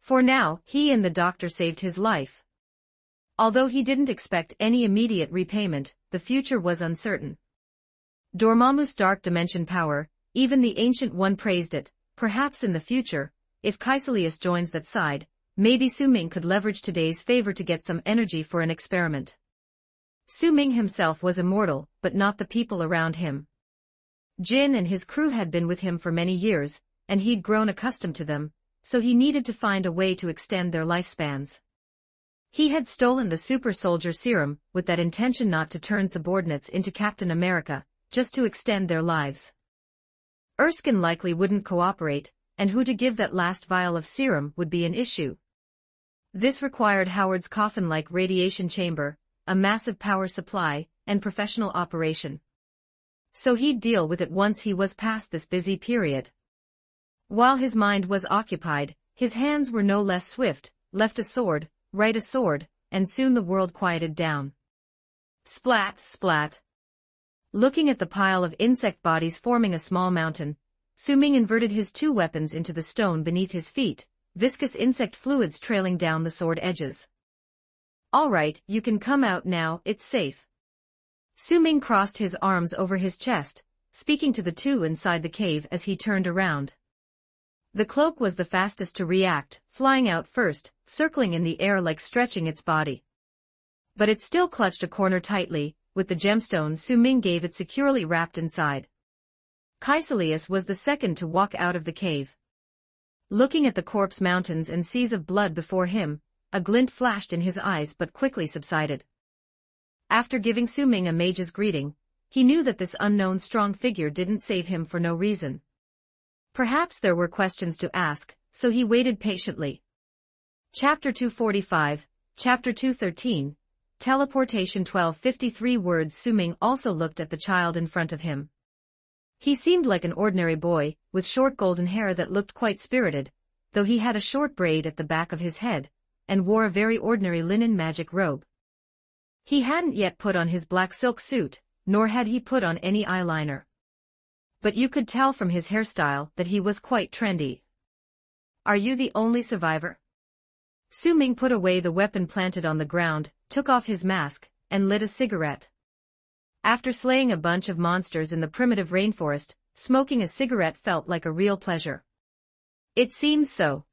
For now, he and the doctor saved his life. Although he didn't expect any immediate repayment, the future was uncertain. Dormammu's dark dimension power, even the Ancient One praised it. Perhaps in the future, if Caecilius joins that side, maybe Su Ming could leverage today's favor to get some energy for an experiment. Su Ming himself was immortal, but not the people around him. Jin and his crew had been with him for many years, and he'd grown accustomed to them, so he needed to find a way to extend their lifespans. He had stolen the super soldier serum with that intention, not to turn subordinates into Captain America, just to extend their lives. Erskine likely wouldn't cooperate, and who to give that last vial of serum would be an issue. This required Howard's coffin-like radiation chamber, a massive power supply, and professional operation. So he'd deal with it once he was past this busy period. While his mind was occupied, his hands were no less swift, left a sword, right a sword, and soon the world quieted down. Splat, splat. Looking at the pile of insect bodies forming a small mountain, Su Ming inverted his two weapons into the stone beneath his feet, viscous insect fluids trailing down the sword edges. All right, you can come out now, it's safe. Su Ming crossed his arms over his chest, speaking to the two inside the cave as he turned around. The cloak was the fastest to react, flying out first, circling in the air like stretching its body. But it still clutched a corner tightly. With the gemstone Su Ming gave it securely wrapped inside. Caecilius was the second to walk out of the cave. Looking at the corpse mountains and seas of blood before him, a glint flashed in his eyes but quickly subsided. After giving Su Ming a mage's greeting, he knew that this unknown strong figure didn't save him for no reason. Perhaps there were questions to ask, so he waited patiently. Chapter 245, Chapter 213, Teleportation 1253 words. Su-ming also looked at the child in front of him. He seemed like an ordinary boy, with short golden hair that looked quite spirited, though he had a short braid at the back of his head, and wore a very ordinary linen magic robe. He hadn't yet put on his black silk suit, nor had he put on any eyeliner. But you could tell from his hairstyle that he was quite trendy. Are you the only survivor? Su-ming put away the weapon planted on the ground, took off his mask, and lit a cigarette. After slaying a bunch of monsters in the primitive rainforest, smoking a cigarette felt like a real pleasure. It seems so.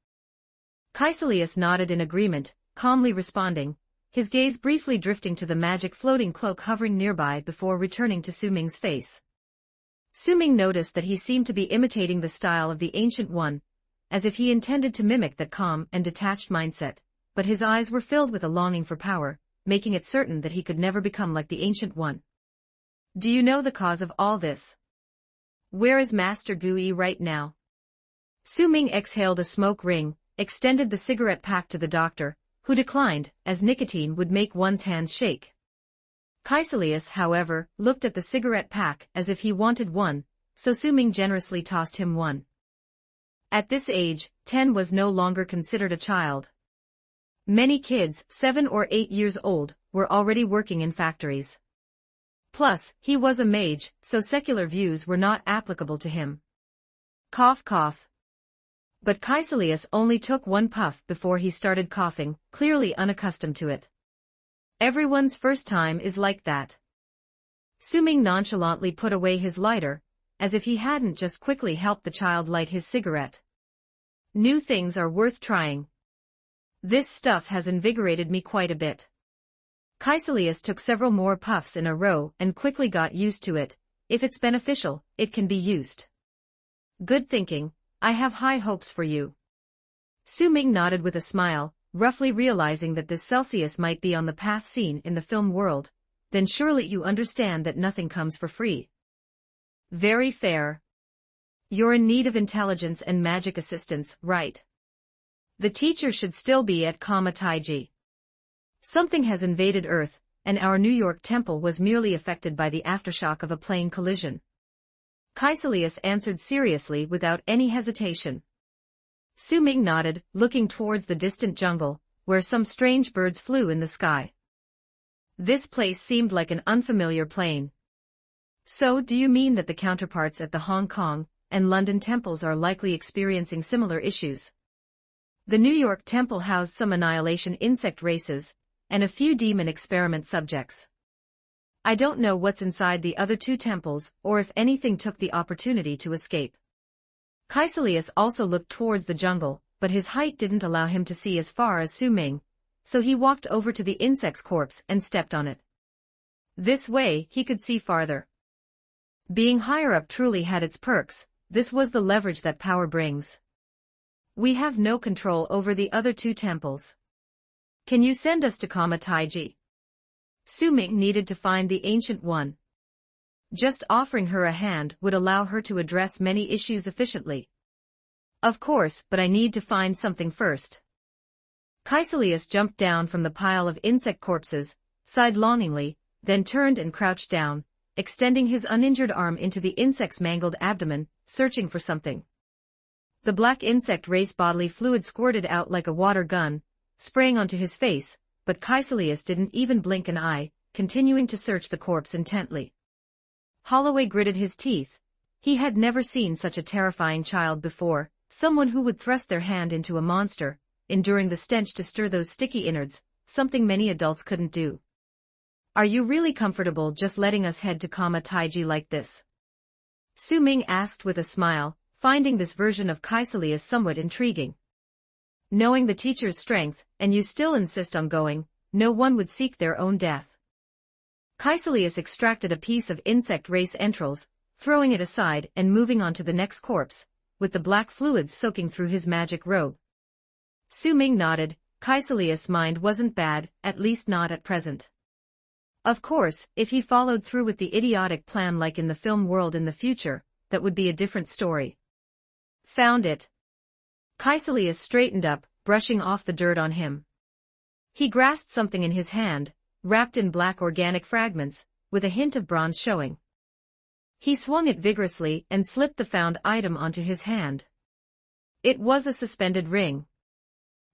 Caecilius nodded in agreement, calmly responding, his gaze briefly drifting to the magic floating cloak hovering nearby before returning to Su-ming's face. Su-ming noticed that he seemed to be imitating the style of the Ancient One, as if he intended to mimic that calm and detached mindset, but his eyes were filled with a longing for power, making it certain that he could never become like the Ancient One. Do you know the cause of all this? Where is Master Gui right now? Su-ming exhaled a smoke ring, extended the cigarette pack to the doctor, who declined, as nicotine would make one's hands shake. Caecilius, however, looked at the cigarette pack as if he wanted one, so Su-ming generously tossed him one. At this age, 10 was no longer considered a child. Many kids, 7 or 8 years old, were already working in factories. Plus, he was a mage, so secular views were not applicable to him. Cough cough. But Caecilius only took one puff before he started coughing, clearly unaccustomed to it. Everyone's first time is like that. Su-ming nonchalantly put away his lighter, as if he hadn't just quickly helped the child light his cigarette. New things are worth trying. This stuff has invigorated me quite a bit. Caecilius took several more puffs in a row and quickly got used to it. If it's beneficial, it can be used. Good thinking. I have high hopes for you. Su-ming nodded with a smile, roughly realizing that this Celsius might be on the path seen in the film world. Then surely you understand that nothing comes for free. Very fair. You're in need of intelligence and magic assistance, right? The teacher should still be at Taiji. Something has invaded Earth, and our New York temple was merely affected by the aftershock of a plane collision. Caecilius answered seriously without any hesitation. Su-ming nodded, looking towards the distant jungle, where some strange birds flew in the sky. This place seemed like an unfamiliar plane. So do you mean that the counterparts at the Hong Kong and London temples are likely experiencing similar issues? The New York temple housed some annihilation insect races, and a few demon experiment subjects. I don't know what's inside the other two temples, or if anything took the opportunity to escape. Caecilius also looked towards the jungle, but his height didn't allow him to see as far as Su-ming, so he walked over to the insect's corpse and stepped on it. This way, he could see farther. Being higher up truly had its perks. This was the leverage that power brings. We have no control over the other two temples. Can you send us to Taiji? Su-ming needed to find the Ancient One. Just offering her a hand would allow her to address many issues efficiently. Of course, but I need to find something first. Caecilius jumped down from the pile of insect corpses, sighed longingly, then turned and crouched down, extending his uninjured arm into the insect's mangled abdomen, searching for something. The black insect race bodily fluid squirted out like a water gun, spraying onto his face, but Caecilius didn't even blink an eye, continuing to search the corpse intently. Holloway gritted his teeth. He had never seen such a terrifying child before, someone who would thrust their hand into a monster, enduring the stench to stir those sticky innards, something many adults couldn't do. Are you really comfortable just letting us head to Taiji like this? Su-ming asked with a smile, finding this version of Caecilius somewhat intriguing. Knowing the teacher's strength, and you still insist on going, no one would seek their own death. Caecilius extracted a piece of insect race entrails, throwing it aside and moving on to the next corpse, with the black fluids soaking through his magic robe. Su-ming nodded. Caecilius' mind wasn't bad, at least not at present. Of course, if he followed through with the idiotic plan like in the film world in the future, that would be a different story. Found it. Caecilius straightened up, brushing off the dirt on him. He grasped something in his hand, wrapped in black organic fragments, with a hint of bronze showing. He swung it vigorously and slipped the found item onto his hand. It was a suspended ring.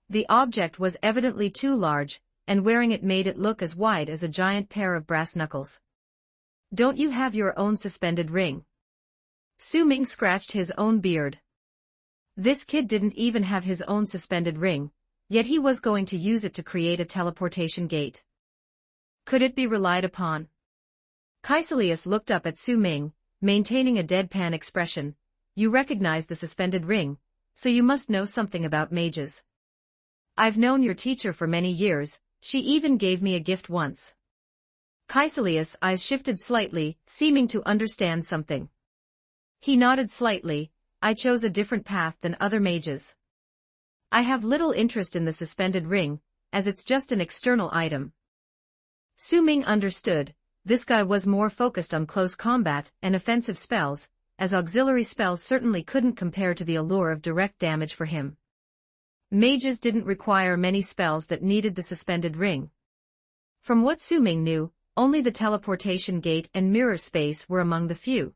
The object was evidently too large, and wearing it made it look as wide as a giant pair of brass knuckles. Don't you have your own suspended ring? Su Ming scratched his own beard. This kid didn't even have his own suspended ring, yet he was going to use it to create a teleportation gate. Could it be relied upon? Caecilius looked up at Su Ming, maintaining a deadpan expression. You recognize the suspended ring, so you must know something about mages. I've known your teacher for many years, she even gave me a gift once. Caecilius' eyes shifted slightly, seeming to understand something. He nodded slightly. I chose a different path than other mages. I have little interest in the suspended ring, as it's just an external item. Su Ming understood. This guy was more focused on close combat and offensive spells, as auxiliary spells certainly couldn't compare to the allure of direct damage for him. Mages didn't require many spells that needed the suspended ring. From what Su Ming knew, only the teleportation gate and mirror space were among the few.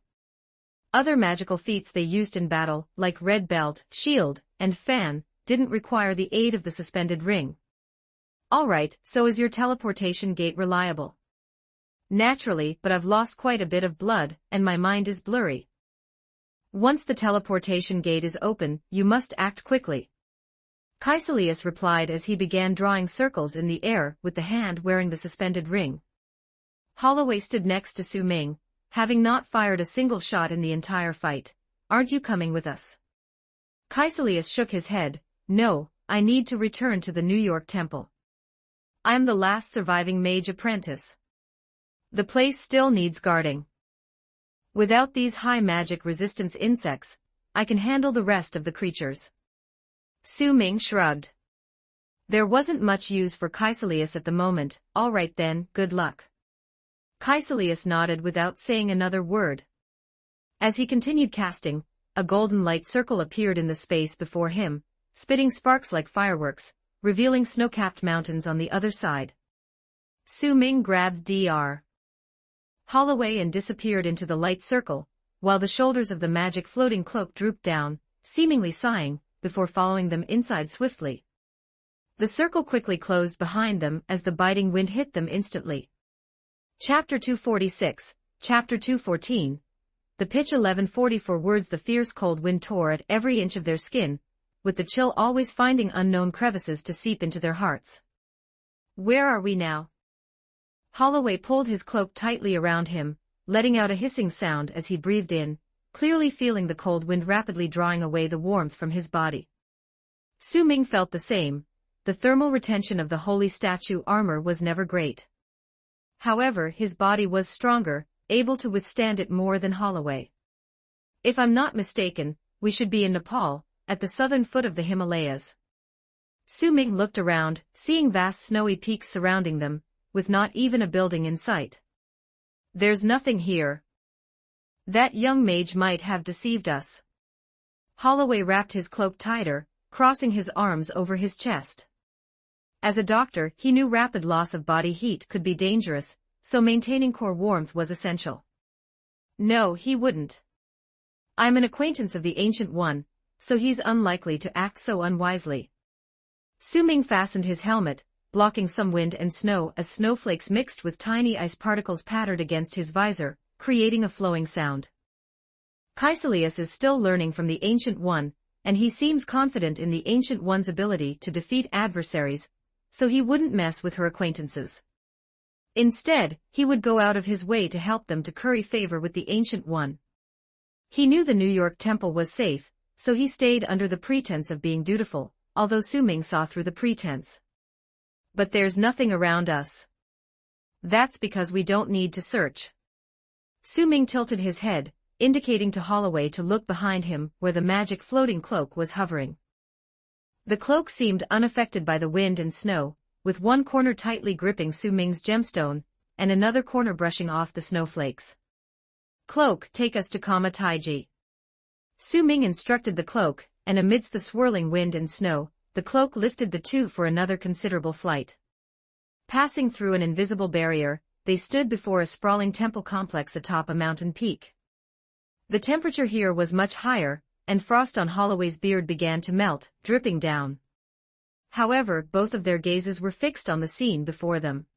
Other magical feats they used in battle, like red belt, shield, and fan, didn't require the aid of the suspended ring. Alright, so is your teleportation gate reliable? Naturally, but I've lost quite a bit of blood, and my mind is blurry. Once the teleportation gate is open, you must act quickly. Caecilius replied as he began drawing circles in the air with the hand wearing the suspended ring. Holloway stood next to Su Ming, having not fired a single shot in the entire fight. Aren't you coming with us? Caecilius shook his head. No, I need to return to the New York Temple. I'm the last surviving mage apprentice. The place still needs guarding. Without these high magic resistance insects, I can handle the rest of the creatures. Su Ming shrugged. There wasn't much use for Caecilius at the moment. All right then, good luck. Caecilius nodded without saying another word. As he continued casting, a golden light circle appeared in the space before him, spitting sparks like fireworks, revealing snow-capped mountains on the other side. Su Ming grabbed Dr. Holloway and disappeared into the light circle, while the shoulders of the magic floating cloak drooped down, seemingly sighing, before following them inside swiftly. The circle quickly closed behind them as the biting wind hit them instantly. Chapter 246, Chapter 214. The pitch 1144 words. The fierce cold wind tore at every inch of their skin, with the chill always finding unknown crevices to seep into their hearts. Where are we now? Holloway pulled his cloak tightly around him, letting out a hissing sound as he breathed in, clearly feeling the cold wind rapidly drawing away the warmth from his body. Su Ming felt the same. The thermal retention of the holy statue armor was never great. However, his body was stronger, able to withstand it more than Holloway. If I'm not mistaken, we should be in Nepal, at the southern foot of the Himalayas. Su Ming looked around, seeing vast snowy peaks surrounding them, with not even a building in sight. There's nothing here. That young mage might have deceived us. Holloway wrapped his cloak tighter, crossing his arms over his chest. As a doctor, he knew rapid loss of body heat could be dangerous, so maintaining core warmth was essential. No, he wouldn't. I'm an acquaintance of the Ancient One, so he's unlikely to act so unwisely. Su Ming fastened his helmet, blocking some wind and snow as snowflakes mixed with tiny ice particles pattered against his visor, creating a flowing sound. Caecilius is still learning from the Ancient One, and he seems confident in the Ancient One's ability to defeat adversaries, so he wouldn't mess with her acquaintances. Instead, he would go out of his way to help them to curry favor with the Ancient One. He knew the New York Temple was safe, so he stayed under the pretense of being dutiful, although Su Ming saw through the pretense. But there's nothing around us. That's because we don't need to search. Su Ming tilted his head, indicating to Holloway to look behind him where the magic floating cloak was hovering. The cloak seemed unaffected by the wind and snow, with one corner tightly gripping Su Ming's gemstone, and another corner brushing off the snowflakes. Cloak, take us to Kama Taiji. Su Ming instructed the cloak, and amidst the swirling wind and snow, the cloak lifted the two for another considerable flight. Passing through an invisible barrier, they stood before a sprawling temple complex atop a mountain peak. The temperature here was much higher, and frost on Holloway's beard began to melt, dripping down. However, both of their gazes were fixed on the scene before them.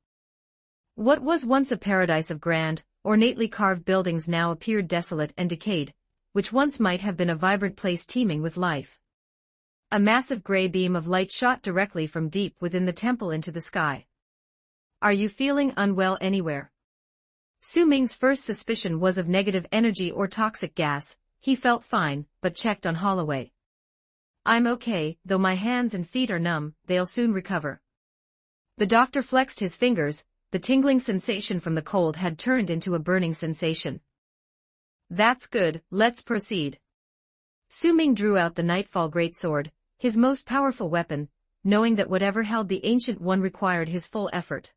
What was once a paradise of grand, ornately carved buildings now appeared desolate and decayed, which once might have been a vibrant place teeming with life. A massive gray beam of light shot directly from deep within the temple into the sky. "Are you feeling unwell anywhere?" Su Ming's first suspicion was of negative energy or toxic gas. He felt fine, but checked on Holloway. "I'm okay, though my hands and feet are numb, they'll soon recover." The doctor flexed his fingers. The tingling sensation from the cold had turned into a burning sensation. "That's good, let's proceed." Su Ming drew out the Nightfall greatsword, his most powerful weapon, knowing that whatever held the Ancient One required his full effort.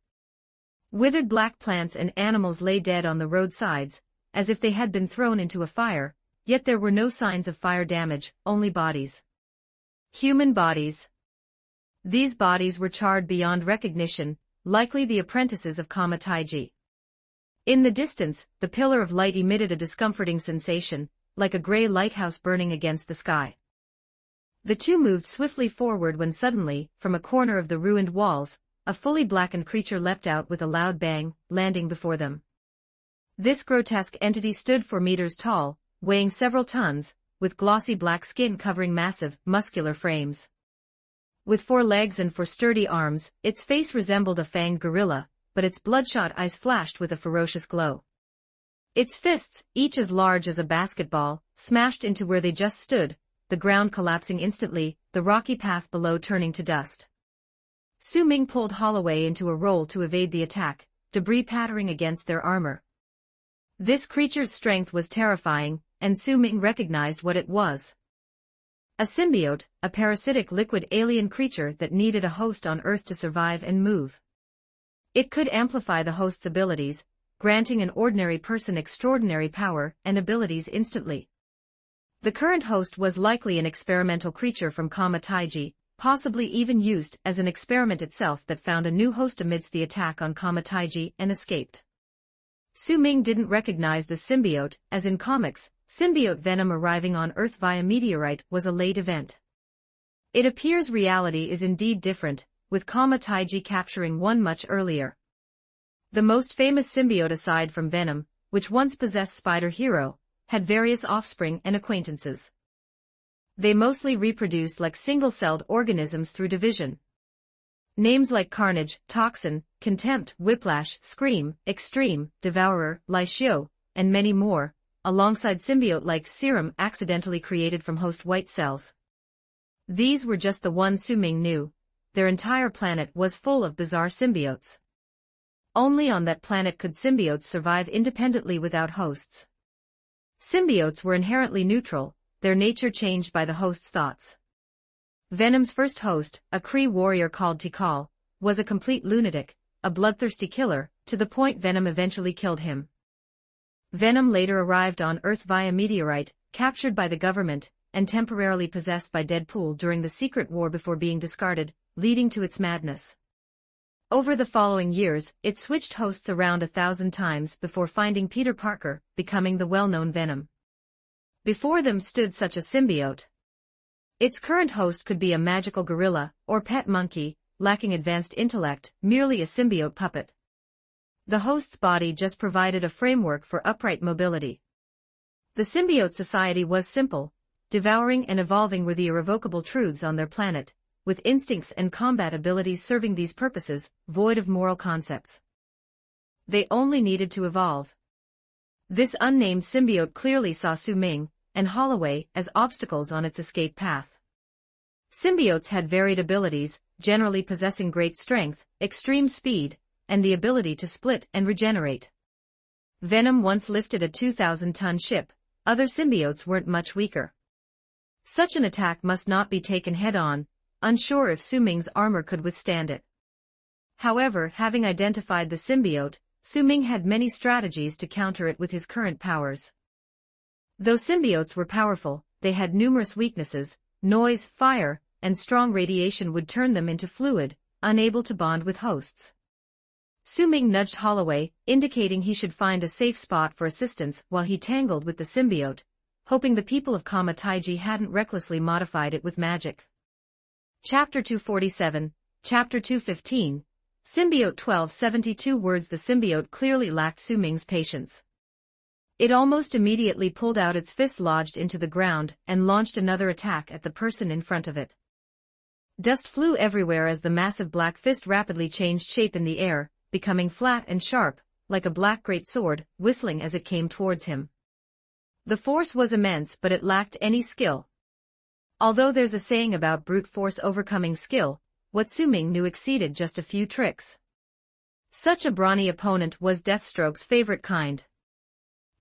Withered black plants and animals lay dead on the roadsides, as if they had been thrown into a fire, yet there were no signs of fire damage, only bodies. Human bodies. These bodies were charred beyond recognition, likely the apprentices of Kama Taiji. In the distance, the pillar of light emitted a discomforting sensation, like a gray lighthouse burning against the sky. The two moved swiftly forward when suddenly, from a corner of the ruined walls, a fully blackened creature leapt out with a loud bang, landing before them. This grotesque entity stood 4 meters tall, weighing several tons, with glossy black skin covering massive, muscular frames. With 4 legs and 4 sturdy arms, its face resembled a fanged gorilla, but its bloodshot eyes flashed with a ferocious glow. Its fists, each as large as a basketball, smashed into where they just stood, the ground collapsing instantly, the rocky path below turning to dust. Su Ming pulled Holloway into a roll to evade the attack, debris pattering against their armor. This creature's strength was terrifying, and Su Ming recognized what it was. A symbiote, a parasitic liquid alien creature that needed a host on Earth to survive and move. It could amplify the host's abilities, granting an ordinary person extraordinary power and abilities instantly. The current host was likely an experimental creature from Kama Taiji, possibly even used as an experiment itself that found a new host amidst the attack on Kama Taiji and escaped. Su Ming didn't recognize the symbiote, as in comics, symbiote venom arriving on Earth via meteorite was a late event. It appears reality is indeed different, with Kama Taiji capturing one much earlier. The most famous symbiote aside from Venom, which once possessed Spider Hero, had various offspring and acquaintances. They mostly reproduced like single-celled organisms through division. Names like Carnage, Toxin, Contempt, Whiplash, Scream, Extreme, Devourer, Licio, and many more, alongside symbiote-like Serum accidentally created from host white cells. These were just the ones Su Ming knew. Their entire planet was full of bizarre symbiotes. Only on that planet could symbiotes survive independently without hosts. Symbiotes were inherently neutral, their nature changed by the host's thoughts. Venom's first host, a Kree warrior called Tikal, was a complete lunatic, a bloodthirsty killer, to the point Venom eventually killed him. Venom later arrived on Earth via meteorite, captured by the government, and temporarily possessed by Deadpool during the Secret War before being discarded, leading to its madness. Over the following years, it switched hosts around 1,000 times before finding Peter Parker, becoming the well-known Venom. Before them stood such a symbiote. Its current host could be a magical gorilla, or pet monkey, lacking advanced intellect, merely a symbiote puppet. The host's body just provided a framework for upright mobility. The symbiote society was simple. Devouring and evolving were the irrevocable truths on their planet, with instincts and combat abilities serving these purposes, void of moral concepts. They only needed to evolve. This unnamed symbiote clearly saw Su Ming and Holloway as obstacles on its escape path. Symbiotes had varied abilities, generally possessing great strength, extreme speed, and the ability to split and regenerate. Venom once lifted a 2,000-ton ship, other symbiotes weren't much weaker. Such an attack must not be taken head-on, unsure if Su Ming's armor could withstand it. However, having identified the symbiote, Su Ming had many strategies to counter it with his current powers. Though symbiotes were powerful, they had numerous weaknesses. Noise, fire, and strong radiation would turn them into fluid, unable to bond with hosts. Su-Ming nudged Holloway, indicating he should find a safe spot for assistance while he tangled with the symbiote, hoping the people of Kama Taiji hadn't recklessly modified it with magic. Chapter 247, Chapter 215, Symbiote 1272 words. The symbiote clearly lacked Su-Ming's patience. It almost immediately pulled out its fist lodged into the ground and launched another attack at the person in front of it. Dust flew everywhere as the massive black fist rapidly changed shape in the air, becoming flat and sharp, like a black greatsword, whistling as it came towards him. The force was immense, but it lacked any skill. Although there's a saying about brute force overcoming skill, what Su-Ming knew exceeded just a few tricks. Such a brawny opponent was Deathstroke's favorite kind.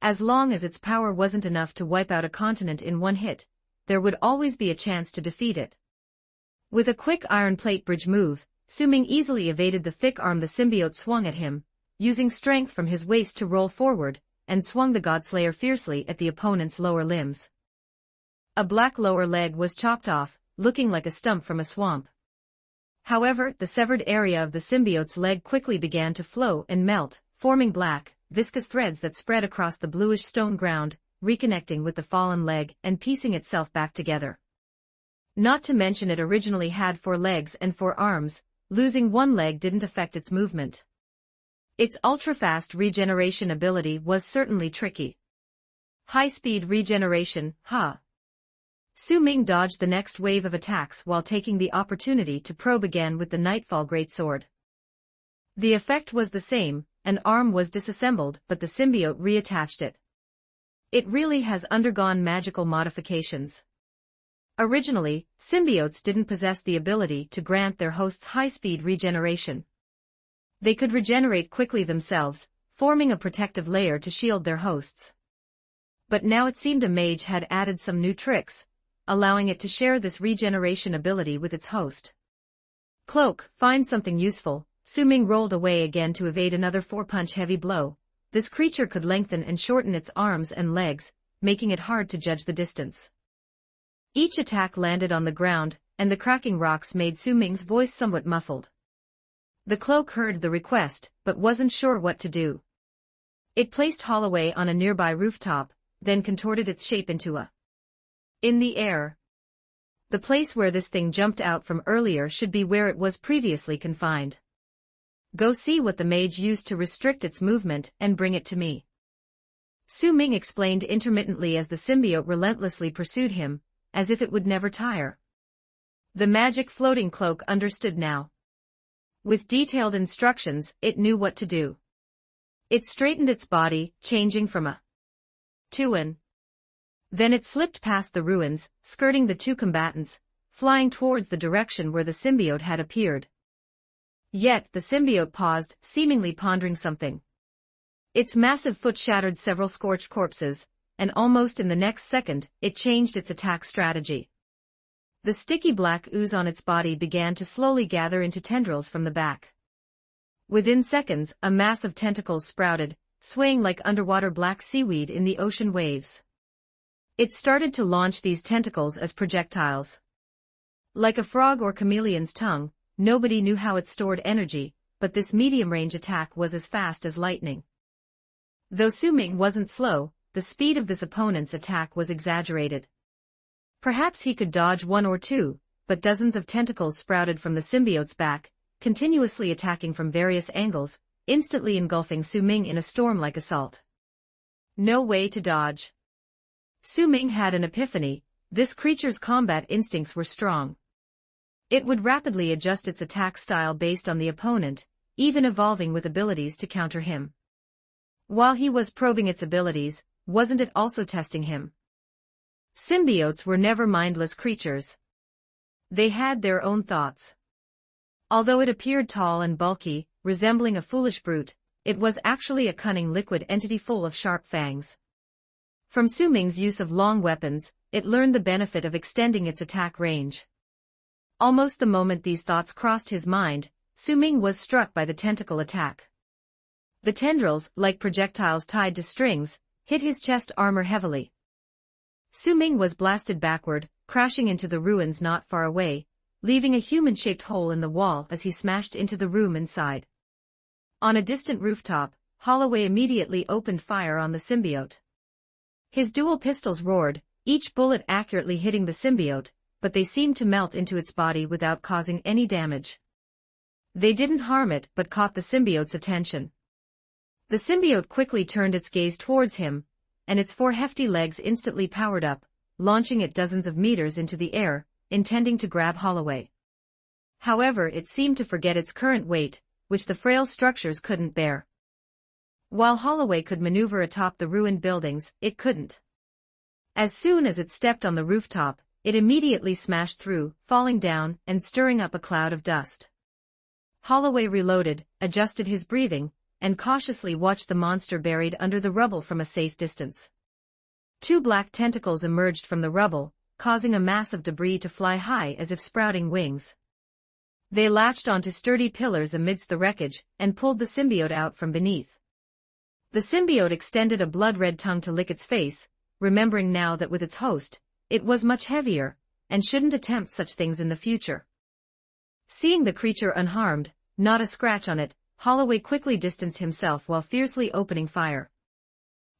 As long as its power wasn't enough to wipe out a continent in one hit, there would always be a chance to defeat it. With a quick iron plate bridge move, Su-Ming easily evaded the thick arm the symbiote swung at him, using strength from his waist to roll forward, and swung the Godslayer fiercely at the opponent's lower limbs. A black lower leg was chopped off, looking like a stump from a swamp. However, the severed area of the symbiote's leg quickly began to flow and melt, forming black, viscous threads that spread across the bluish stone ground, reconnecting with the fallen leg and piecing itself back together. Not to mention it originally had 4 legs and 4 arms. Losing one leg didn't affect its movement. Its ultra-fast regeneration ability was certainly tricky. High-speed regeneration, huh? Su-Ming dodged the next wave of attacks while taking the opportunity to probe again with the Nightfall Greatsword. The effect was the same, an arm was disassembled but the symbiote reattached it. It really has undergone magical modifications. Originally, symbiotes didn't possess the ability to grant their hosts high-speed regeneration. They could regenerate quickly themselves, forming a protective layer to shield their hosts. But now it seemed a mage had added some new tricks, allowing it to share this regeneration ability with its host. Cloak, find something useful. Su-Ming rolled away again to evade another 4-punch heavy blow. This creature could lengthen and shorten its arms and legs, making it hard to judge the distance. Each attack landed on the ground, and the cracking rocks made Su-Ming's voice somewhat muffled. The cloak heard the request, but wasn't sure what to do. It placed Holloway on a nearby rooftop, then contorted its shape into a in the air. The place where this thing jumped out from earlier should be where it was previously confined. Go see what the mage used to restrict its movement and bring it to me. Su-Ming explained intermittently as the symbiote relentlessly pursued him, as if it would never tire. The magic floating cloak understood now. With detailed instructions, it knew what to do. It straightened its body, changing from a to an. Then it slipped past the ruins, skirting the 2 combatants, flying towards the direction where the symbiote had appeared. Yet the symbiote paused, seemingly pondering something. Its massive foot shattered several scorched corpses, and almost in the next second, it changed its attack strategy. The sticky black ooze on its body began to slowly gather into tendrils from the back. Within seconds, a mass of tentacles sprouted, swaying like underwater black seaweed in the ocean waves. It started to launch these tentacles as projectiles. Like a frog or chameleon's tongue, nobody knew how it stored energy, but this medium-range attack was as fast as lightning. Though Su-Ming wasn't slow, the speed of this opponent's attack was exaggerated. Perhaps he could dodge 1 or 2, but dozens of tentacles sprouted from the symbiote's back, continuously attacking from various angles, instantly engulfing Su-Ming in a storm-like assault. No way to dodge. Su-Ming had an epiphany. This creature's combat instincts were strong. It would rapidly adjust its attack style based on the opponent, even evolving with abilities to counter him. While he was probing its abilities, wasn't it also testing him? Symbiotes were never mindless creatures. They had their own thoughts. Although it appeared tall and bulky, resembling a foolish brute, it was actually a cunning liquid entity full of sharp fangs. From Su-Ming's use of long weapons, it learned the benefit of extending its attack range. Almost the moment these thoughts crossed his mind, Su-Ming was struck by the tentacle attack. The tendrils, like projectiles tied to strings, hit his chest armor heavily. Su Ming was blasted backward, crashing into the ruins not far away, leaving a human-shaped hole in the wall as he smashed into the room inside. On a distant rooftop, Holloway immediately opened fire on the symbiote. His dual pistols roared, each bullet accurately hitting the symbiote, but they seemed to melt into its body without causing any damage. They didn't harm it but caught the symbiote's attention. The symbiote quickly turned its gaze towards him, and its 4 hefty legs instantly powered up, launching it dozens of meters into the air, intending to grab Holloway. However, it seemed to forget its current weight, which the frail structures couldn't bear. While Holloway could maneuver atop the ruined buildings, it couldn't. As soon as it stepped on the rooftop, it immediately smashed through, falling down and stirring up a cloud of dust. Holloway reloaded, adjusted his breathing, and cautiously watched the monster buried under the rubble from a safe distance. 2 black tentacles emerged from the rubble, causing a mass of debris to fly high as if sprouting wings. They latched onto sturdy pillars amidst the wreckage and pulled the symbiote out from beneath. The symbiote extended a blood-red tongue to lick its face, remembering now that with its host, it was much heavier, and shouldn't attempt such things in the future. Seeing the creature unharmed, not a scratch on it, Holloway quickly distanced himself while fiercely opening fire.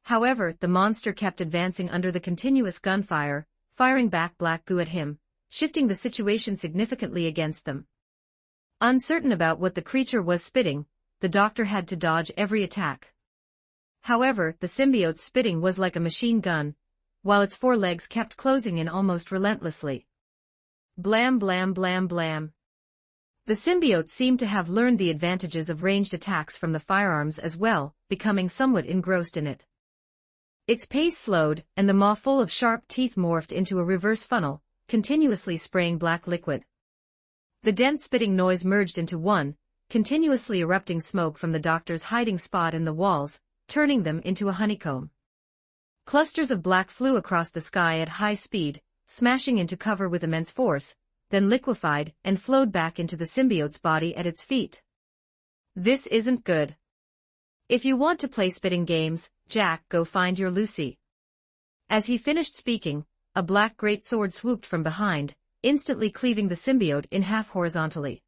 However, the monster kept advancing under the continuous gunfire, firing back black goo at him, shifting the situation significantly against them. Uncertain about what the creature was spitting, the doctor had to dodge every attack. However, the symbiote's spitting was like a machine gun, while its 4 legs kept closing in almost relentlessly. Blam blam blam blam. The symbiote seemed to have learned the advantages of ranged attacks from the firearms as well, becoming somewhat engrossed in it. Its pace slowed, and the maw full of sharp teeth morphed into a reverse funnel, continuously spraying black liquid. The dense spitting noise merged into one, continuously erupting smoke from the doctor's hiding spot in the walls, turning them into a honeycomb. Clusters of black flew across the sky at high speed, smashing into cover with immense force, then liquefied and flowed back into the symbiote's body at its feet. This isn't good. If you want to play spitting games, Jack, go find your Lucy. As he finished speaking, a black great sword swooped from behind, instantly cleaving the symbiote in half horizontally.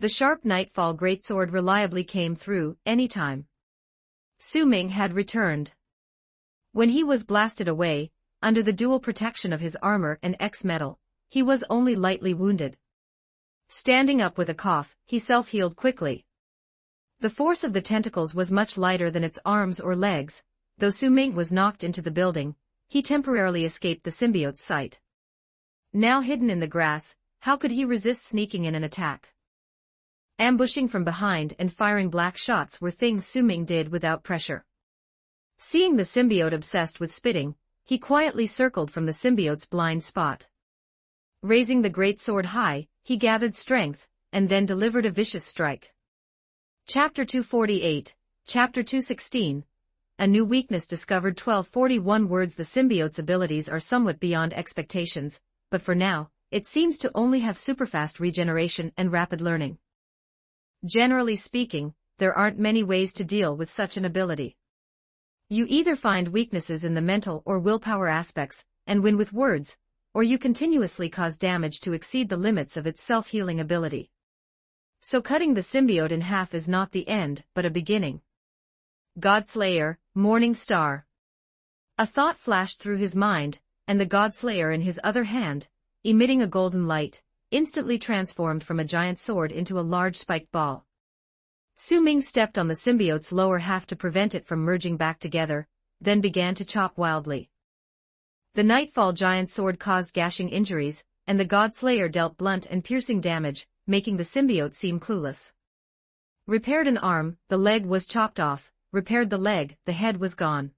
The sharp Nightfall greatsword reliably came through, any time. Su Ming had returned. When he was blasted away, under the dual protection of his armor and X-metal, he was only lightly wounded. Standing up with a cough, he self-healed quickly. The force of the tentacles was much lighter than its arms or legs. Though Su Ming was knocked into the building, he temporarily escaped the symbiote's sight. Now hidden in the grass, how could he resist sneaking in an attack? Ambushing from behind and firing black shots were things Su Ming did without pressure. Seeing the symbiote obsessed with spitting, he quietly circled from the symbiote's blind spot. Raising the great sword high, he gathered strength, and then delivered a vicious strike. Chapter 248, Chapter 216. A new weakness discovered. 1241 words. The symbiote's abilities are somewhat beyond expectations, but for now, it seems to only have superfast regeneration and rapid learning. Generally speaking, there aren't many ways to deal with such an ability. You either find weaknesses in the mental or willpower aspects, and win with words, or you continuously cause damage to exceed the limits of its self-healing ability. So cutting the symbiote in half is not the end, but a beginning. Godslayer, Morning Star. A thought flashed through his mind, and the Godslayer in his other hand, emitting a golden light, instantly transformed from a giant sword into a large spiked ball. Su Ming stepped on the symbiote's lower half to prevent it from merging back together, then began to chop wildly. The Nightfall giant sword caused gashing injuries, and the Godslayer dealt blunt and piercing damage, making the symbiote seem clueless. Repaired an arm, the leg was chopped off, repaired the leg, the head was gone.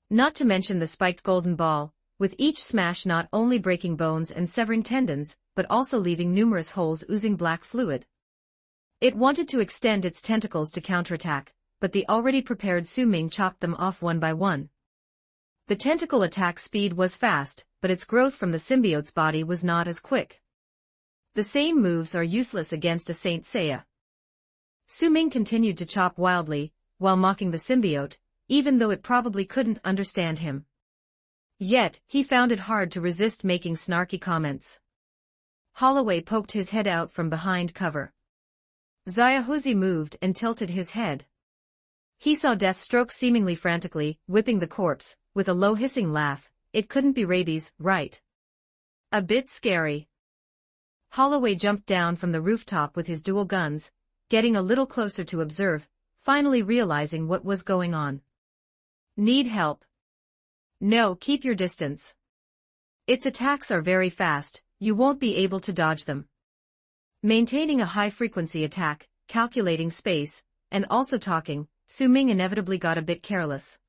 Not to mention the spiked golden ball, with each smash not only breaking bones and severing tendons, but also leaving numerous holes oozing black fluid. It wanted to extend its tentacles to counterattack, but the already prepared Su Ming chopped them off one by one. The tentacle attack speed was fast, but its growth from the symbiote's body was not as quick. The same moves are useless against a Saint Seiya. Su Ming continued to chop wildly, while mocking the symbiote, even though it probably couldn't understand him. Yet, he found it hard to resist making snarky comments. Holloway poked his head out from behind cover. Xiaohuzi moved and tilted his head. He saw Deathstroke seemingly frantically whipping the corpse, with a low hissing laugh. It couldn't be rabies, right? A bit scary. Holloway jumped down from the rooftop with his dual guns, getting a little closer to observe, finally realizing what was going on. Need help? No, keep your distance. Its attacks are very fast, you won't be able to dodge them. Maintaining a high-frequency attack, calculating space, and also talking, Su Ming inevitably got a bit careless.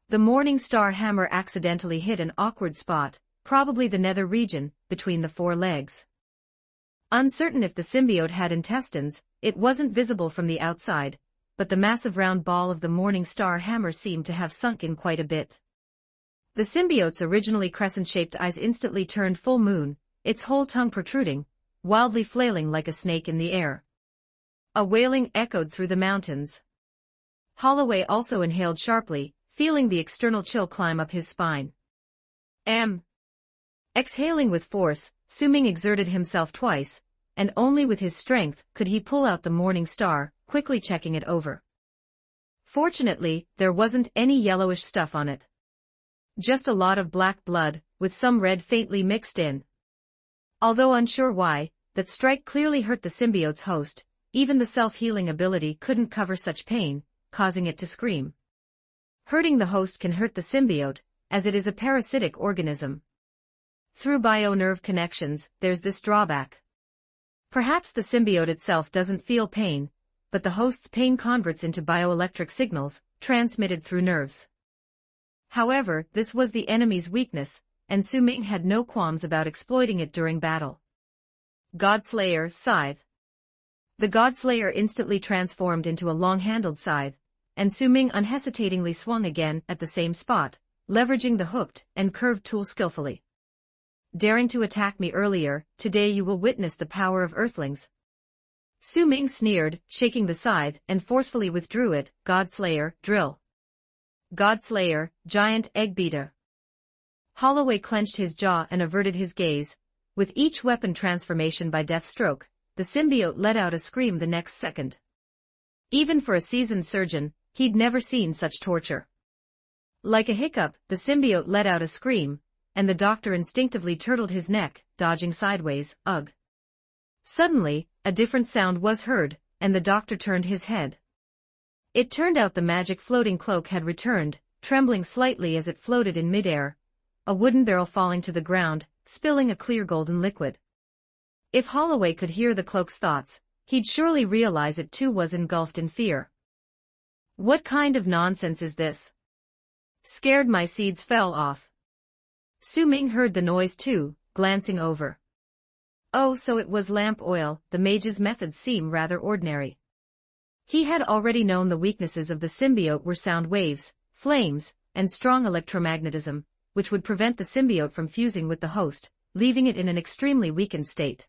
The Morning Star hammer accidentally hit an awkward spot, probably the nether region, between the four legs. Uncertain if the symbiote had intestines, it wasn't visible from the outside, but the massive round ball of the Morning Star hammer seemed to have sunk in quite a bit. The symbiote's originally crescent-shaped eyes instantly turned full moon, its whole tongue protruding, wildly flailing like a snake in the air. A wailing echoed through the mountains. Holloway also inhaled sharply, feeling the external chill climb up his spine. Exhaling with force, Su Ming exerted himself twice, and only with his strength could he pull out the Morning Star, quickly checking it over. Fortunately, there wasn't any yellowish stuff on it. Just a lot of black blood, with some red faintly mixed in. Although unsure why, that strike clearly hurt the symbiote's host, even the self-healing ability couldn't cover such pain, causing it to scream. Hurting the host can hurt the symbiote, as it is a parasitic organism. Through bio-nerve connections, there's this drawback. Perhaps the symbiote itself doesn't feel pain, but the host's pain converts into bioelectric signals, transmitted through nerves. However, this was the enemy's weakness, and Su Ming had no qualms about exploiting it during battle. Godslayer Scythe. The Godslayer instantly transformed into a long-handled scythe, and Su Ming unhesitatingly swung again at the same spot, leveraging the hooked and curved tool skillfully. Daring to attack me earlier, today you will witness the power of Earthlings. Su Ming sneered, shaking the scythe, and forcefully withdrew it. Godslayer, drill. Godslayer, giant egg beater. Holloway clenched his jaw and averted his gaze. With each weapon transformation by Deathstroke, the symbiote let out a scream the next second. Even for a seasoned surgeon, he'd never seen such torture. Like a hiccup, the symbiote let out a scream, and the doctor instinctively turtled his neck, dodging sideways. Ugh. Suddenly, a different sound was heard, and the doctor turned his head. It turned out the magic floating cloak had returned, trembling slightly as it floated in midair, a wooden barrel falling to the ground, spilling a clear golden liquid. If Holloway could hear the cloak's thoughts, he'd surely realize it too was engulfed in fear. What kind of nonsense is this? Scared my seeds fell off. Su Ming heard the noise too, glancing over. Oh, so it was lamp oil. The mage's methods seem rather ordinary. He had already known the weaknesses of the symbiote were sound waves, flames, and strong electromagnetism, which would prevent the symbiote from fusing with the host, leaving it in an extremely weakened state.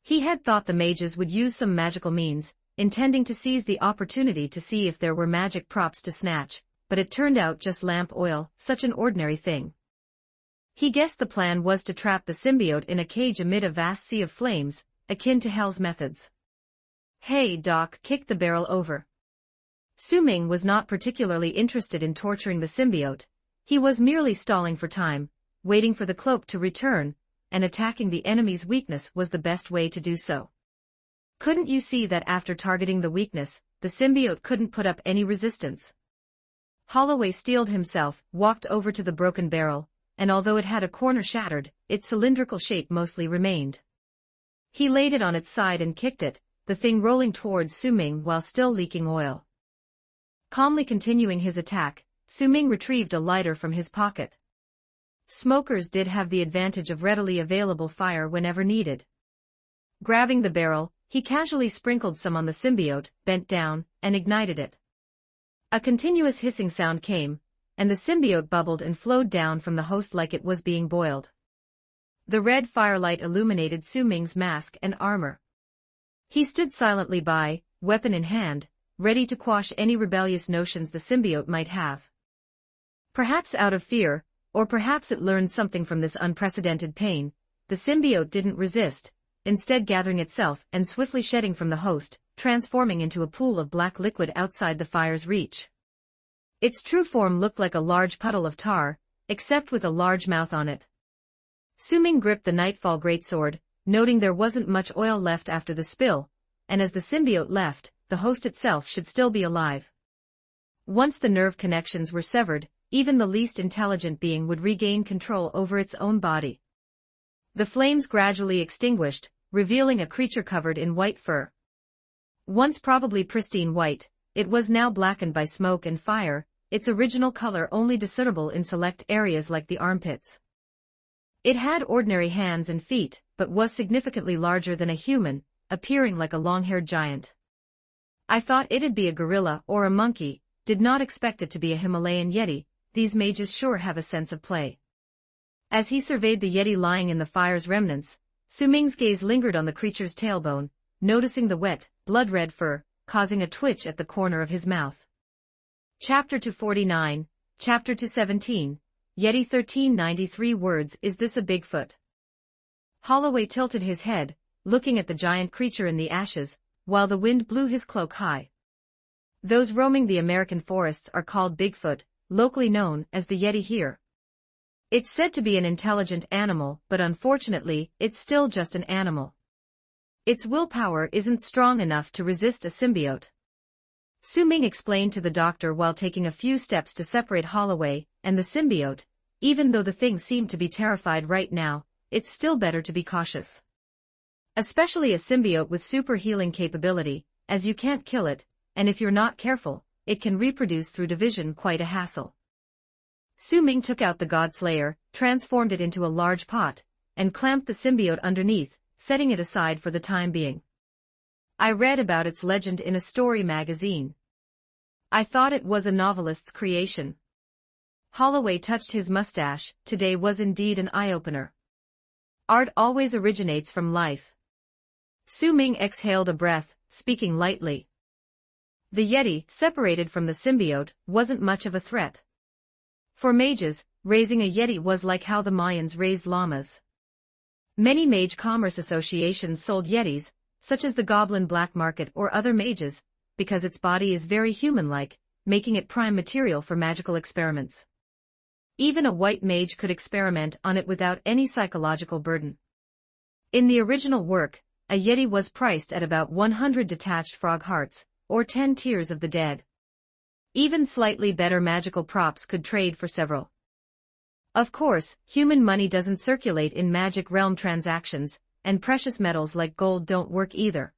He had thought the mages would use some magical means, intending to seize the opportunity to see if there were magic props to snatch, but it turned out just lamp oil, such an ordinary thing. He guessed the plan was to trap the symbiote in a cage amid a vast sea of flames, akin to Hell's methods. Hey Doc, kick the barrel over. Su Ming was not particularly interested in torturing the symbiote. He was merely stalling for time, waiting for the cloak to return, and attacking the enemy's weakness was the best way to do so. Couldn't you see that after targeting the weakness, the symbiote couldn't put up any resistance? Holloway steeled himself, walked over to the broken barrel, and although it had a corner shattered, its cylindrical shape mostly remained. He laid it on its side and kicked it, the thing rolling towards Su Ming while still leaking oil. Calmly continuing his attack, Su Ming retrieved a lighter from his pocket. Smokers did have the advantage of readily available fire whenever needed. Grabbing the barrel, he casually sprinkled some on the symbiote, bent down, and ignited it. A continuous hissing sound came, and the symbiote bubbled and flowed down from the host like it was being boiled. The red firelight illuminated Su Ming's mask and armor. He stood silently by, weapon in hand, ready to quash any rebellious notions the symbiote might have. Perhaps out of fear, or perhaps it learned something from this unprecedented pain. The symbiote didn't resist, instead gathering itself and swiftly shedding from the host, transforming into a pool of black liquid outside the fire's reach. Its true form looked like a large puddle of tar, except with a large mouth on it. Su-Ming gripped the Nightfall greatsword, noting there wasn't much oil left after the spill, and as the symbiote left, the host itself should still be alive. Once the nerve connections were severed, even the least intelligent being would regain control over its own body. The flames gradually extinguished, revealing a creature covered in white fur. Once probably pristine white, it was now blackened by smoke and fire, its original color only discernible in select areas like the armpits. It had ordinary hands and feet, but was significantly larger than a human, appearing like a long-haired giant. I thought it'd be a gorilla or a monkey, did not expect it to be a Himalayan yeti. These mages sure have a sense of play. As he surveyed the yeti lying in the fire's remnants, Su-Ming's gaze lingered on the creature's tailbone, noticing the wet, blood-red fur, causing a twitch at the corner of his mouth. Chapter 249, Chapter 217, Yeti 1393 words. Is this a Bigfoot? Holloway tilted his head, looking at the giant creature in the ashes, while the wind blew his cloak high. Those roaming the American forests are called Bigfoot, locally known as the Yeti here. It's said to be an intelligent animal, but unfortunately, it's still just an animal. Its willpower isn't strong enough to resist a symbiote. Su-Ming explained to the doctor while taking a few steps to separate Holloway and the symbiote. Even though the thing seemed to be terrified right now, it's still better to be cautious. Especially a symbiote with super healing capability, as you can't kill it, and if you're not careful, it can reproduce through division, quite a hassle. Su-Ming took out the Godslayer, transformed it into a large pot, and clamped the symbiote underneath, setting it aside for the time being. I read about its legend in a story magazine. I thought it was a novelist's creation. Holloway touched his mustache. Today was indeed an eye-opener. Art always originates from life. Su-Ming exhaled a breath, speaking lightly. The Yeti, separated from the symbiote, wasn't much of a threat. For mages, raising a Yeti was like how the Mayans raised llamas. Many mage commerce associations sold Yetis, such as the Goblin Black Market or other mages, because its body is very human-like, making it prime material for magical experiments. Even a white mage could experiment on it without any psychological burden. In the original work, a Yeti was priced at about 100 detached frog hearts, or 10 tears of the dead. Even slightly better magical props could trade for several. Of course, human money doesn't circulate in magic realm transactions, and precious metals like gold don't work either.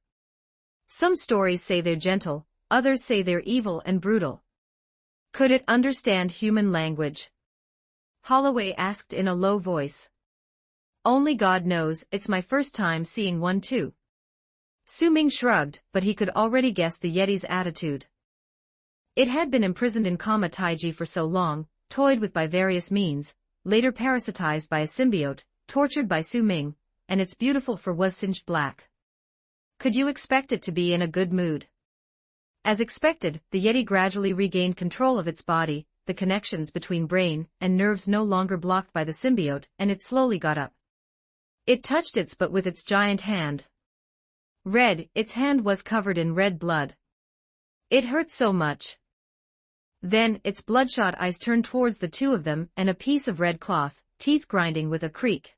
Some stories say they're gentle, others say they're evil and brutal. Could it understand human language? Holloway asked in a low voice. Only God knows. It's my first time seeing one too. Su-Ming shrugged, but he could already guess the Yeti's attitude. It had been imprisoned in Kama Taiji for so long, toyed with by various means, later parasitized by a symbiote, tortured by Su-Ming, and its beautiful fur was singed black. Could you expect it to be in a good mood? As expected, the Yeti gradually regained control of its body, the connections between brain and nerves no longer blocked by the symbiote, and it slowly got up. It touched its butt with its giant hand. Red, its hand was covered in red blood. It hurt so much. Then, its bloodshot eyes turned towards the two of them, and a piece of red cloth, teeth grinding with a creak.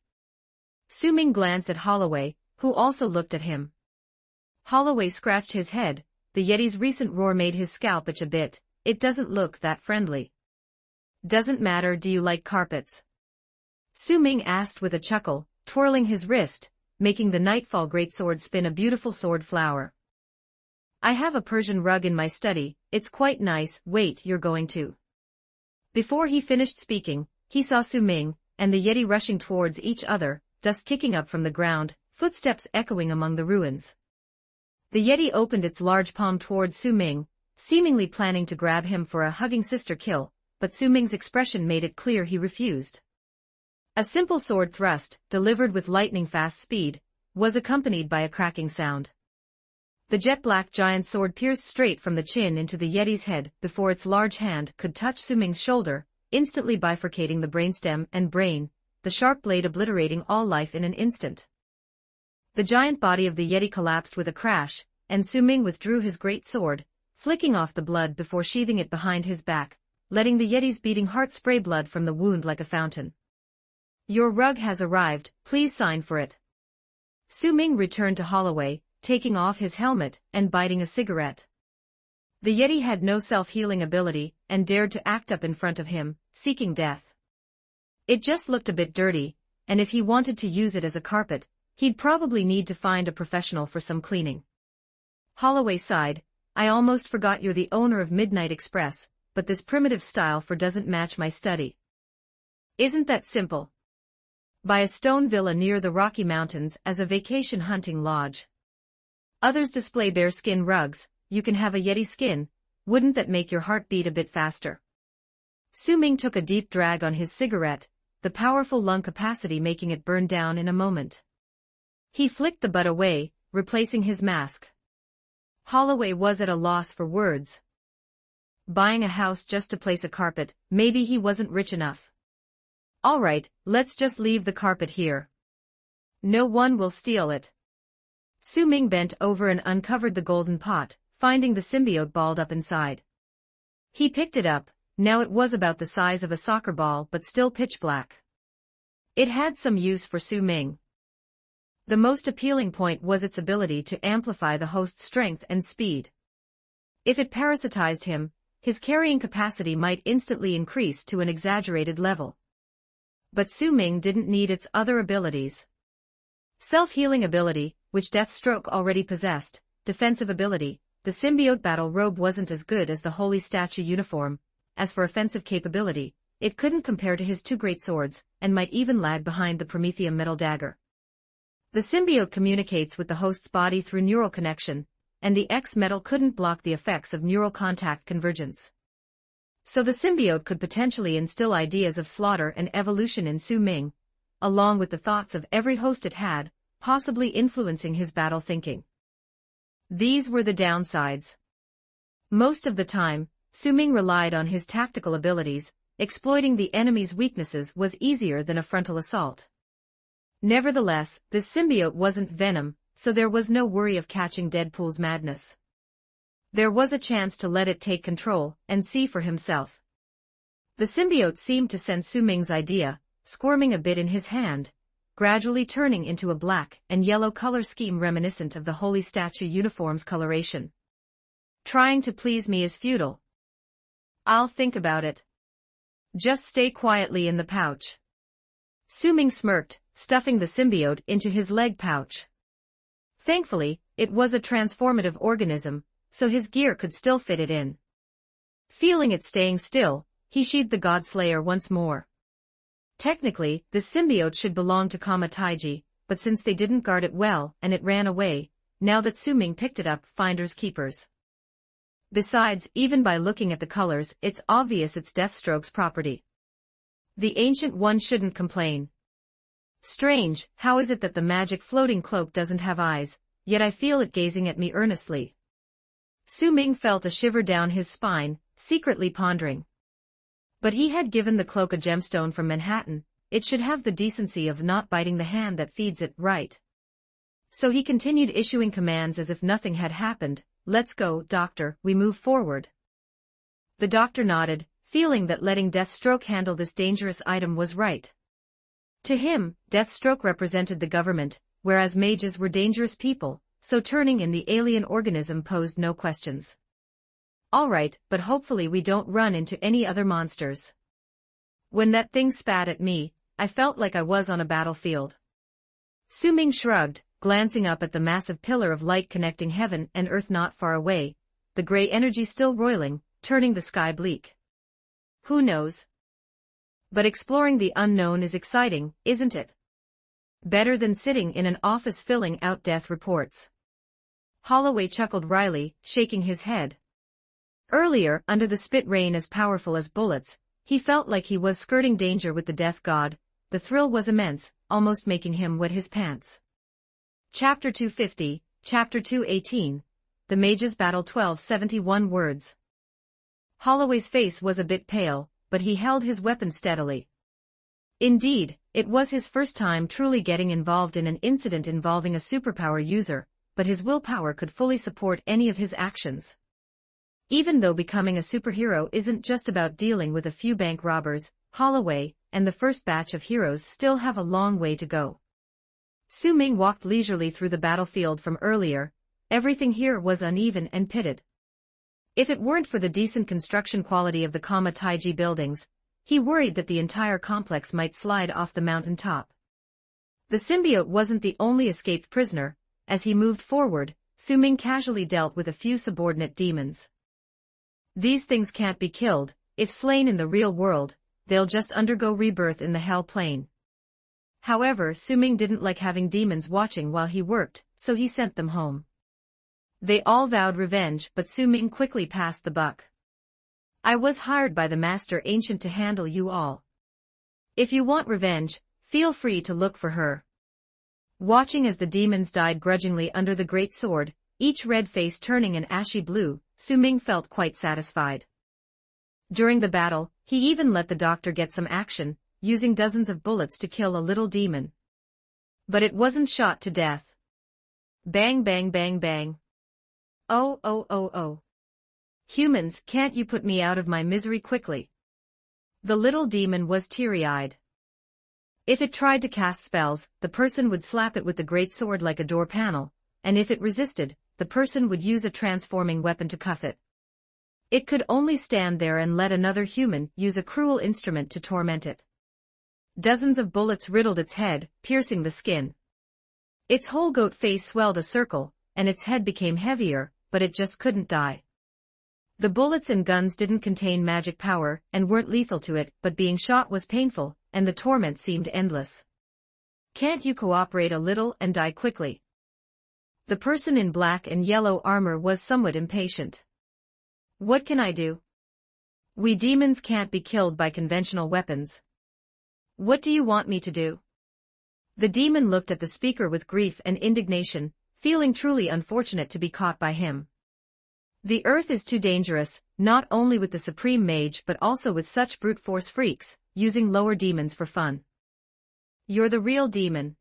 Su-Ming glanced at Holloway, who also looked at him. Holloway scratched his head. The Yeti's recent roar made his scalp itch a bit. It doesn't look that friendly. Doesn't matter. Do you like carpets? Su-Ming asked with a chuckle, twirling his wrist, making the Nightfall greatsword spin a beautiful sword flower. I have a Persian rug in my study. It's quite nice. Wait, you're going to? Before he finished speaking, he saw Su-Ming and the Yeti rushing towards each other, dust kicking up from the ground, footsteps echoing among the ruins. The Yeti opened its large palm towards Su-Ming, seemingly planning to grab him for a hugging sister kill, but Su-Ming's expression made it clear he refused. A simple sword thrust, delivered with lightning-fast speed, was accompanied by a cracking sound. The jet-black giant sword pierced straight from the chin into the Yeti's head before its large hand could touch Su-Ming's shoulder. instantly bifurcating the brainstem and brain, the sharp blade obliterating all life in an instant. The giant body of the Yeti collapsed with a crash, and Su Ming withdrew his great sword, flicking off the blood before sheathing it behind his back, letting the Yeti's beating heart spray blood from the wound like a fountain. "Your rug has arrived, please sign for it." Su Ming returned to Holloway, taking off his helmet and biting a cigarette. The Yeti had no self-healing ability and dared to act up in front of him, seeking death. It just looked a bit dirty, and if he wanted to use it as a carpet, he'd probably need to find a professional for some cleaning. Holloway sighed, "I almost forgot you're the owner of Midnight Express, but this primitive style for doesn't match my study." "Isn't that simple? Buy a stone villa near the Rocky Mountains as a vacation hunting lodge. Others display bearskin rugs, you can have a Yeti skin, wouldn't that make your heart beat a bit faster?" Su Ming took a deep drag on his cigarette, the powerful lung capacity making it burn down in a moment. He flicked the butt away, replacing his mask. Holloway was at a loss for words. Buying a house just to place a carpet, maybe he wasn't rich enough. "All right, let's just leave the carpet here. No one will steal it." Su Ming bent over and uncovered the golden pot, finding the symbiote balled up inside. He picked it up, now it was about the size of a soccer ball but still pitch black. It had some use for Su Ming. The most appealing point was its ability to amplify the host's strength and speed. If it parasitized him, his carrying capacity might instantly increase to an exaggerated level. But Su Ming didn't need its other abilities. Self-healing ability, which Deathstroke already possessed, defensive ability, the symbiote battle robe wasn't as good as the holy statue uniform. As for offensive capability, it couldn't compare to his two great swords, and might even lag behind the Prometheum metal dagger. The symbiote communicates with the host's body through neural connection, and the X-metal couldn't block the effects of neural contact convergence. So the symbiote could potentially instill ideas of slaughter and evolution in Su Ming, along with the thoughts of every host it had, possibly influencing his battle thinking. These were the downsides. Most of the time, Su Ming relied on his tactical abilities. Exploiting the enemy's weaknesses was easier than a frontal assault. Nevertheless, this symbiote wasn't Venom, so there was no worry of catching Deadpool's madness. There was a chance to let it take control and see for himself. The symbiote seemed to sense Su Ming's idea, squirming a bit in his hand, gradually turning into a black and yellow color scheme reminiscent of the holy statue uniform's coloration. "Trying to please me is futile. I'll think about it. Just stay quietly in the pouch." Su Ming smirked, stuffing the symbiote into his leg pouch. Thankfully, it was a transformative organism, so his gear could still fit it in. Feeling it staying still, he sheathed the Godslayer once more. Technically, the symbiote should belong to Kama Taiji, but since they didn't guard it well and it ran away, now that Su Ming picked it up, finders keepers. Besides, even by looking at the colors, it's obvious it's Deathstroke's property. The Ancient One shouldn't complain. "Strange, how is it that the magic floating cloak doesn't have eyes, yet I feel it gazing at me earnestly?" Su Ming felt a shiver down his spine, secretly pondering. But he had given the cloak a gemstone from Manhattan, it should have the decency of not biting the hand that feeds it, right? So he continued issuing commands as if nothing had happened. "Let's go, Doctor, we move forward." The doctor nodded, feeling that letting Deathstroke handle this dangerous item was right. To him, Deathstroke represented the government, whereas mages were dangerous people, so turning in the alien organism posed no questions. "All right, but hopefully we don't run into any other monsters." "When that thing spat at me, I felt like I was on a battlefield." Su Ming shrugged, glancing up at the massive pillar of light connecting heaven and earth not far away, the gray energy still roiling, turning the sky bleak. "Who knows? But exploring the unknown is exciting, isn't it? Better than sitting in an office filling out death reports." Holloway chuckled wryly, shaking his head. Earlier, under the spit rain as powerful as bullets, he felt like he was skirting danger with the death god. The thrill was immense, almost making him wet his pants. Chapter 250, Chapter 218. The Mages Battle 1271 words. Holloway's face was a bit pale, but he held his weapon steadily. Indeed, it was his first time truly getting involved in an incident involving a superpower user, but his willpower could fully support any of his actions. Even though becoming a superhero isn't just about dealing with a few bank robbers, Holloway and the first batch of heroes still have a long way to go. Su Ming walked leisurely through the battlefield from earlier. Everything here was uneven and pitted. If it weren't for the decent construction quality of the Taiji buildings, he worried that the entire complex might slide off the mountain top. The symbiote wasn't the only escaped prisoner. As he moved forward, Su Ming casually dealt with a few subordinate demons. These things can't be killed. If slain in the real world, they'll just undergo rebirth in the hell plane. However, Su Ming didn't like having demons watching while he worked, so he sent them home. They all vowed revenge, but Su Ming quickly passed the buck. I was hired by the Master Ancient to handle you all. If you want revenge, feel free to look for her. Watching as the demons died grudgingly under the great sword, each red face turning an ashy blue, Su Ming felt quite satisfied. During the battle, he even let the doctor get some action, using dozens of bullets to kill a little demon. But it wasn't shot to death. Bang bang bang bang. Oh oh oh oh. Humans, can't you put me out of my misery quickly? The little demon was teary-eyed. If it tried to cast spells, the person would slap it with the great sword like a door panel, and if it resisted, the person would use a transforming weapon to cuff it. It could only stand there and let another human use a cruel instrument to torment it. Dozens of bullets riddled its head, piercing the skin. Its whole goat face swelled a circle, and its head became heavier, but it just couldn't die. The bullets and guns didn't contain magic power and weren't lethal to it, but being shot was painful, and the torment seemed endless. Can't you cooperate a little and die quickly? The person in black and yellow armor was somewhat impatient. What can I do? We demons can't be killed by conventional weapons. What do you want me to do? The demon looked at the speaker with grief and indignation, feeling truly unfortunate to be caught by him. The earth is too dangerous, not only with the supreme mage but also with such brute force freaks, using lower demons for fun. You're the real demon.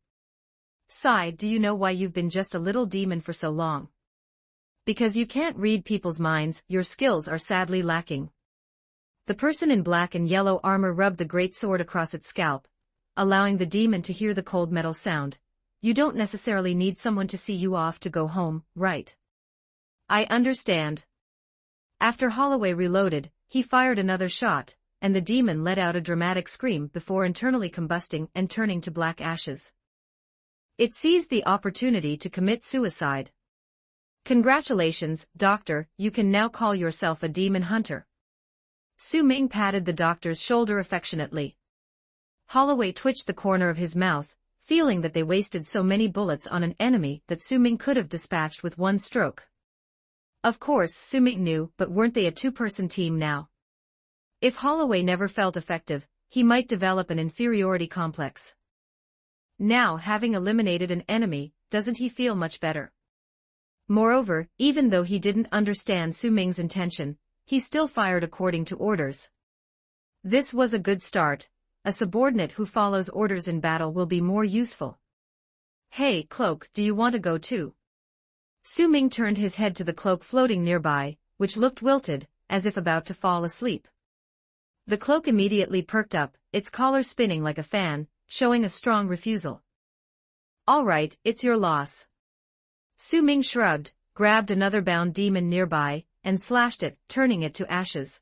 Sigh, do you know why you've been just a little demon for so long? Because you can't read people's minds, your skills are sadly lacking. The person in black and yellow armor rubbed the great sword across its scalp, allowing the demon to hear the cold metal sound. You don't necessarily need someone to see you off to go home, right? I understand. After Holloway reloaded, he fired another shot, and the demon let out a dramatic scream before internally combusting and turning to black ashes. It seized the opportunity to commit suicide. Congratulations, Doctor, you can now call yourself a demon hunter. Su Ming patted the doctor's shoulder affectionately. Holloway twitched the corner of his mouth, feeling that they wasted so many bullets on an enemy that Su Ming could have dispatched with one stroke. Of course, Su Ming knew, but weren't they a two-person team now? If Holloway never felt effective, he might develop an inferiority complex. Now, having eliminated an enemy, doesn't he feel much better? Moreover, even though he didn't understand Su Ming's intention, he still fired according to orders. This was a good start. A subordinate who follows orders in battle will be more useful. Hey, Cloak, do you want to go too? Su Ming turned his head to the cloak floating nearby, which looked wilted, as if about to fall asleep. The cloak immediately perked up, its collar spinning like a fan, showing a strong refusal. All right, it's your loss. Su Ming shrugged, grabbed another bound demon nearby, and slashed it, turning it to ashes.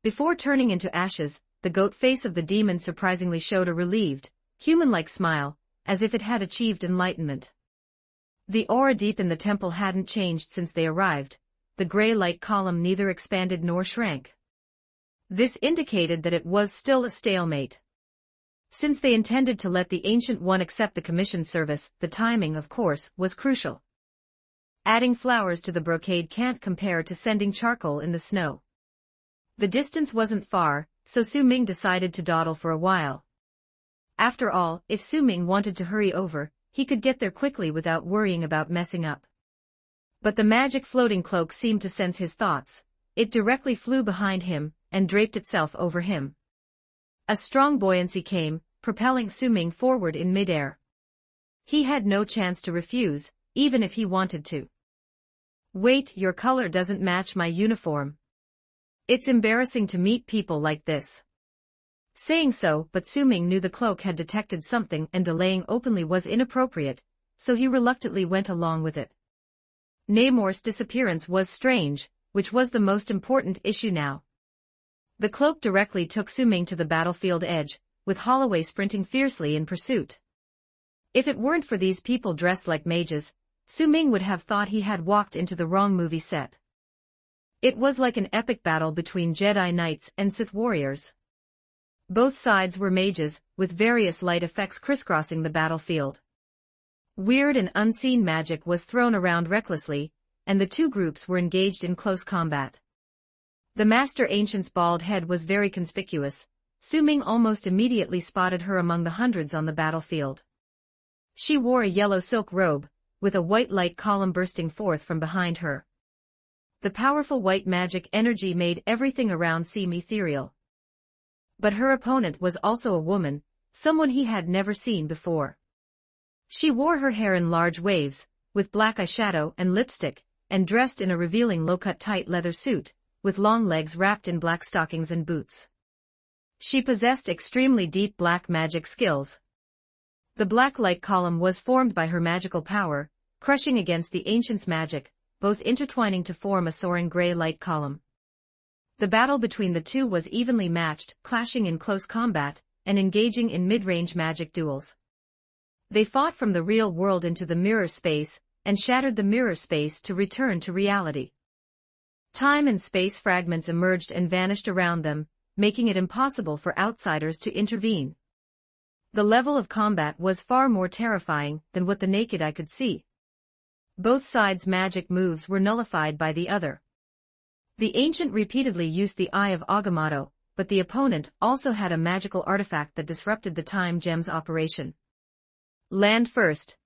Before turning into ashes, the goat face of the demon surprisingly showed a relieved, human-like smile, as if it had achieved enlightenment. The aura deep in the temple hadn't changed since they arrived. The gray light column neither expanded nor shrank. This indicated that it was still a stalemate. Since they intended to let the Ancient One accept the commission service, the timing, of course, was crucial. Adding flowers to the brocade can't compare to sending charcoal in the snow. The distance wasn't far, so Su Ming decided to dawdle for a while. After all, if Su Ming wanted to hurry over, he could get there quickly without worrying about messing up. But the magic floating cloak seemed to sense his thoughts. It directly flew behind him, and draped itself over him. A strong buoyancy came, propelling Su-Ming forward in midair. He had no chance to refuse, even if he wanted to. "Wait, your color doesn't match my uniform. It's embarrassing to meet people like this." Saying so, but Su-Ming knew the cloak had detected something and delaying openly was inappropriate, so he reluctantly went along with it. Namor's disappearance was strange, which was the most important issue now. The cloak directly took Su-Ming to the battlefield edge, with Holloway sprinting fiercely in pursuit. If it weren't for these people dressed like mages, Su-Ming would have thought he had walked into the wrong movie set. It was like an epic battle between Jedi Knights and Sith warriors. Both sides were mages, with various light effects crisscrossing the battlefield. Weird and unseen magic was thrown around recklessly, and the two groups were engaged in close combat. The Master Ancient's bald head was very conspicuous. Su-Ming almost immediately spotted her among the hundreds on the battlefield. She wore a yellow silk robe, with a white light column bursting forth from behind her. The powerful white magic energy made everything around seem ethereal. But her opponent was also a woman, someone he had never seen before. She wore her hair in large waves, with black eyeshadow and lipstick, and dressed in a revealing low-cut tight leather suit, with long legs wrapped in black stockings and boots. She possessed extremely deep black magic skills. The black light column was formed by her magical power, crushing against the Ancient's magic, both intertwining to form a soaring gray light column. The battle between the two was evenly matched, clashing in close combat, and engaging in mid-range magic duels. They fought from the real world into the mirror space, and shattered the mirror space to return to reality. Time and space fragments emerged and vanished around them, making it impossible for outsiders to intervene. The level of combat was far more terrifying than what the naked eye could see. Both sides' magic moves were nullified by the other. The Ancient repeatedly used the Eye of Agamotto, but the opponent also had a magical artifact that disrupted the time gem's operation. "Land first."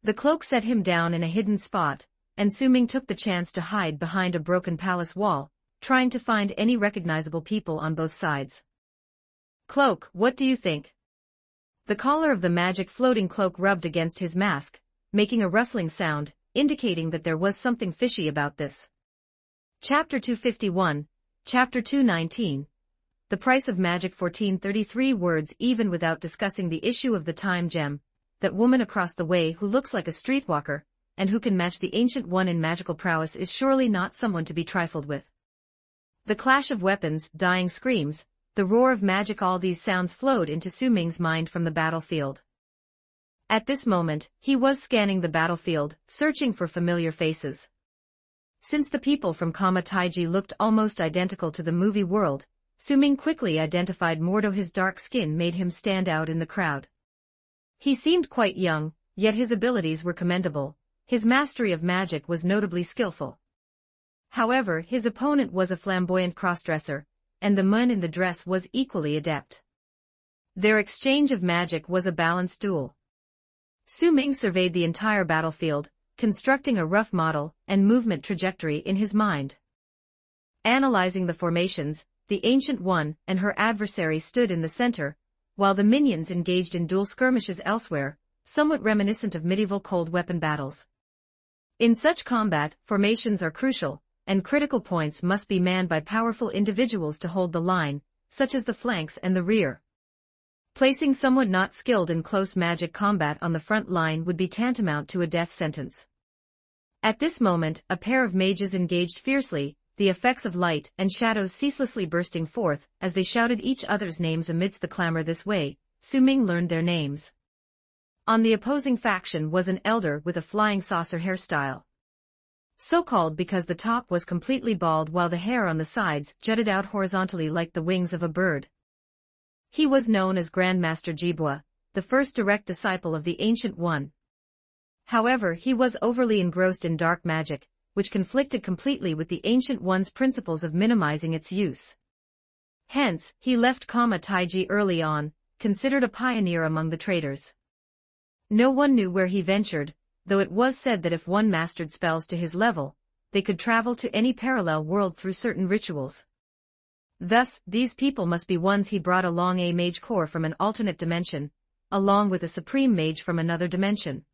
The cloak set him down in a hidden spot, and Su-Ming took the chance to hide behind a broken palace wall, trying to find any recognizable people on both sides. "Cloak, what do you think?" The collar of the magic floating cloak rubbed against his mask, making a rustling sound, indicating that there was something fishy about this. Chapter 251, Chapter 219. The price of magic. 1433 words. Even without discussing the issue of the time gem, that woman across the way who looks like a streetwalker, and who can match the Ancient One in magical prowess is surely not someone to be trifled with. The clash of weapons, dying screams, the roar of magic, all these sounds flowed into Su-Ming's mind from the battlefield. At this moment, he was scanning the battlefield, searching for familiar faces. Since the people from Taiji looked almost identical to the movie world, Su-Ming quickly identified Mordo. His dark skin made him stand out in the crowd. He seemed quite young, yet his abilities were commendable. His mastery of magic was notably skillful. However, his opponent was a flamboyant crossdresser, and the man in the dress was equally adept. Their exchange of magic was a balanced duel. Su-Ming surveyed the entire battlefield, constructing a rough model and movement trajectory in his mind. Analyzing the formations, the Ancient One and her adversary stood in the center, while the minions engaged in dual skirmishes elsewhere, somewhat reminiscent of medieval cold weapon battles. In such combat, formations are crucial, and critical points must be manned by powerful individuals to hold the line, such as the flanks and the rear. Placing someone not skilled in close magic combat on the front line would be tantamount to a death sentence. At this moment, a pair of mages engaged fiercely, the effects of light and shadows ceaselessly bursting forth as they shouted each other's names amidst the clamor. This way, Su-Ming learned their names. On the opposing faction was an elder with a flying saucer hairstyle. So called because the top was completely bald while the hair on the sides jutted out horizontally like the wings of a bird. He was known as Grandmaster Jibwa, the first direct disciple of the Ancient One. However, he was overly engrossed in dark magic, which conflicted completely with the Ancient One's principles of minimizing its use. Hence, he left Taiji early on, considered a pioneer among the traders. No one knew where he ventured, though it was said that if one mastered spells to his level, they could travel to any parallel world through certain rituals. Thus, these people must be ones he brought along a mage core from an alternate dimension, along with a supreme mage from another dimension.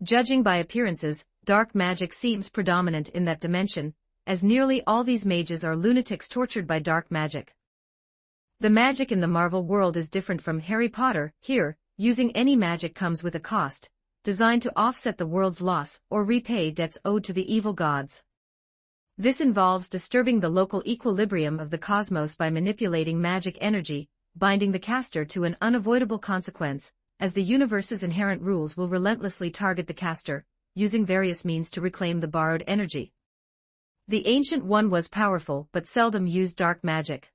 Judging by appearances, dark magic seems predominant in that dimension, as nearly all these mages are lunatics tortured by dark magic. The magic in the Marvel world is different from Harry Potter. Here, using any magic comes with a cost, designed to offset the world's loss or repay debts owed to the evil gods. This involves disturbing the local equilibrium of the cosmos by manipulating magic energy, binding the caster to an unavoidable consequence, as the universe's inherent rules will relentlessly target the caster, using various means to reclaim the borrowed energy. The Ancient One was powerful but seldom used dark magic.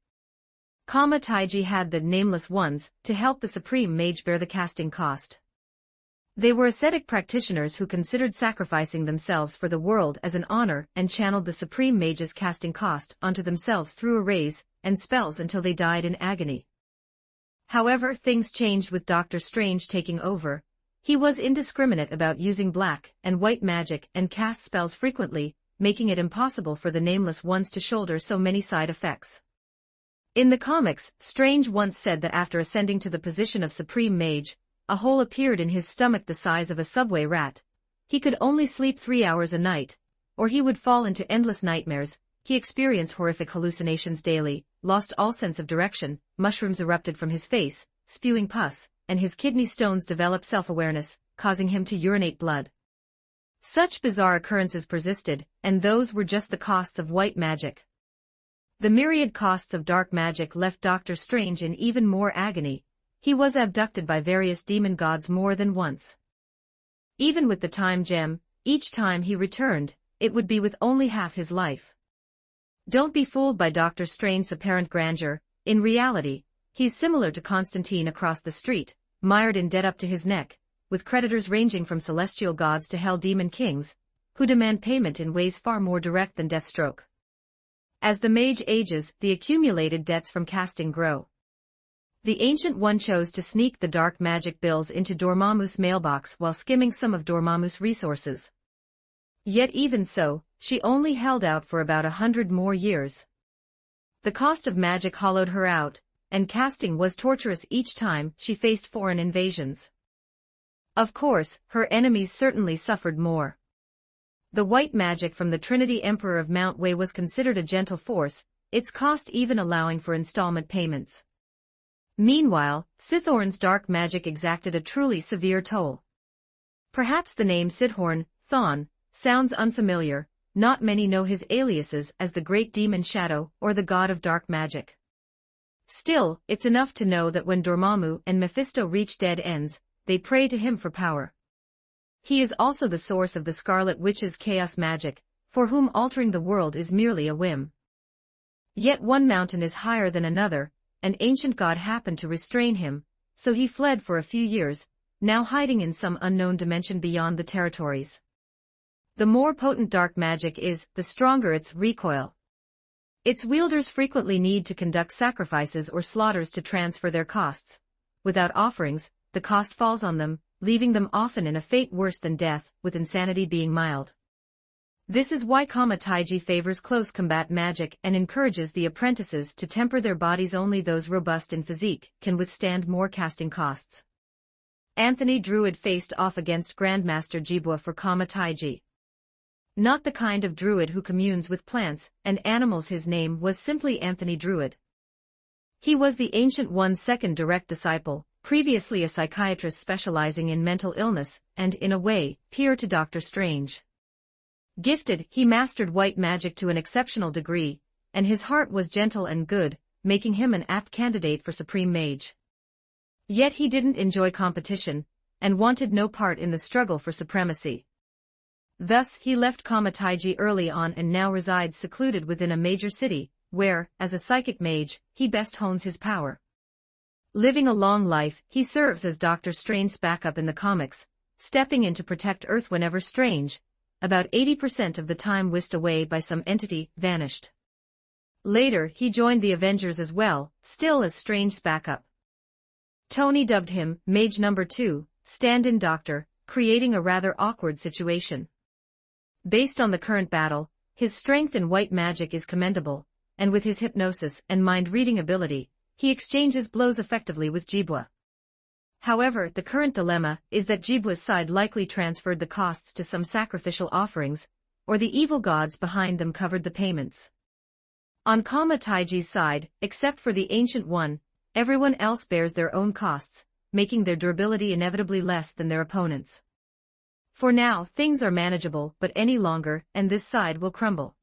Kama Taiji had the Nameless Ones to help the Supreme Mage bear the casting cost. They were ascetic practitioners who considered sacrificing themselves for the world as an honor and channeled the Supreme Mage's casting cost onto themselves through arrays and spells until they died in agony. However, things changed with Doctor Strange taking over. He was indiscriminate about using black and white magic and cast spells frequently, making it impossible for the Nameless Ones to shoulder so many side effects. In the comics, Strange once said that after ascending to the position of Supreme Mage, a hole appeared in his stomach the size of a subway rat. He could only sleep 3 hours a night, or he would fall into endless nightmares. He experienced horrific hallucinations daily, lost all sense of direction, mushrooms erupted from his face, spewing pus, and his kidney stones developed self-awareness, causing him to urinate blood. Such bizarre occurrences persisted, and those were just the costs of white magic. The myriad costs of dark magic left Doctor Strange in even more agony. He was abducted by various demon gods more than once. Even with the time gem, each time he returned, it would be with only half his life. Don't be fooled by Doctor Strange's apparent grandeur. In reality, he's similar to Constantine across the street, mired in debt up to his neck, with creditors ranging from celestial gods to hell demon kings, who demand payment in ways far more direct than Deathstroke. As the mage ages, the accumulated debts from casting grow. The Ancient One chose to sneak the dark magic bills into Dormammu's mailbox while skimming some of Dormammu's resources. Yet even so, she only held out for about 100 more years. The cost of magic hollowed her out, and casting was torturous each time she faced foreign invasions. Of course, her enemies certainly suffered more. The white magic from the Trinity Emperor of Mount Wei was considered a gentle force, its cost even allowing for installment payments. Meanwhile, Sithorn's dark magic exacted a truly severe toll. Perhaps the name Sithorn, Thawne, sounds unfamiliar. Not many know his aliases as the Great Demon Shadow or the God of Dark Magic. Still, it's enough to know that when Dormammu and Mephisto reach dead ends, they pray to him for power. He is also the source of the Scarlet Witch's chaos magic, for whom altering the world is merely a whim. Yet one mountain is higher than another. An ancient god happened to restrain him, so he fled for a few years, now hiding in some unknown dimension beyond the territories. The more potent dark magic is, the stronger its recoil. Its wielders frequently need to conduct sacrifices or slaughters to transfer their costs. Without offerings, the cost falls on them, leaving them often in a fate worse than death, with insanity being mild. This is why Kama Taiji favors close combat magic and encourages the apprentices to temper their bodies. Only those robust in physique can withstand more casting costs. Anthony Druid faced off against Grandmaster Jibua for Kama Taiji. Not the kind of druid who communes with plants and animals. His name was simply Anthony Druid. He was the Ancient One's second direct disciple, previously a psychiatrist specializing in mental illness, and in a way, peer to Doctor Strange. Gifted, he mastered white magic to an exceptional degree, and his heart was gentle and good, making him an apt candidate for Supreme Mage. Yet he didn't enjoy competition, and wanted no part in the struggle for supremacy. Thus he left Kama Taiji early on and now resides secluded within a major city, where, as a psychic mage, he best hones his power. Living a long life, he serves as Doctor Strange's backup in the comics, stepping in to protect Earth whenever Strange, about 80% of the time whisked away by some entity, vanished. Later he joined the Avengers as well, still as Strange's backup. Tony dubbed him Mage Number 2, stand-in doctor, creating a rather awkward situation. Based on the current battle, his strength in white magic is commendable, and with his hypnosis and mind-reading ability, he exchanges blows effectively with Jibwa. However, the current dilemma is that Jibwa's side likely transferred the costs to some sacrificial offerings, or the evil gods behind them covered the payments. On Kama Taiji's side, except for the Ancient One, everyone else bears their own costs, making their durability inevitably less than their opponents. For now, things are manageable, but any longer, and this side will crumble.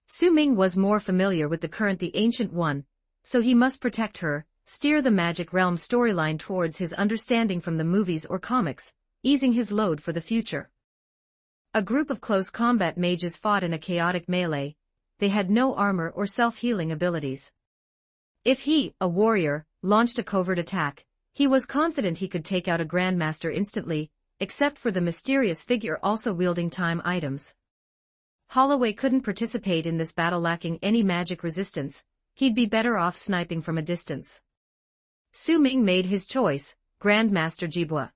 Su Ming was more familiar with the current The Ancient One, so he must protect her, steer the Magic Realm storyline towards his understanding from the movies or comics, easing his load for the future. A group of close combat mages fought in a chaotic melee. They had no armor or self-healing abilities. If he, a warrior, launched a covert attack, he was confident he could take out a Grandmaster instantly, except for the mysterious figure also wielding time items. Holloway couldn't participate in this battle lacking any magic resistance. He'd be better off sniping from a distance. Su Ming made his choice, Grandmaster Jibwa.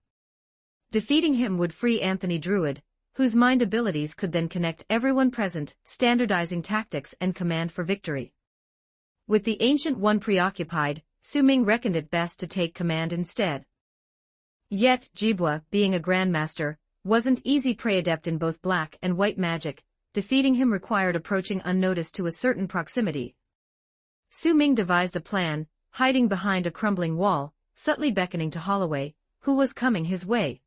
Defeating him would free Anthony Druid, whose mind abilities could then connect everyone present, standardizing tactics and command for victory. With the Ancient One preoccupied, Su Ming reckoned it best to take command instead. Yet, Jibwa, being a Grandmaster, wasn't easy prey, adept in both black and white magic. Defeating him required approaching unnoticed to a certain proximity. Su Ming devised a plan, hiding behind a crumbling wall, subtly beckoning to Holloway, who was coming his way.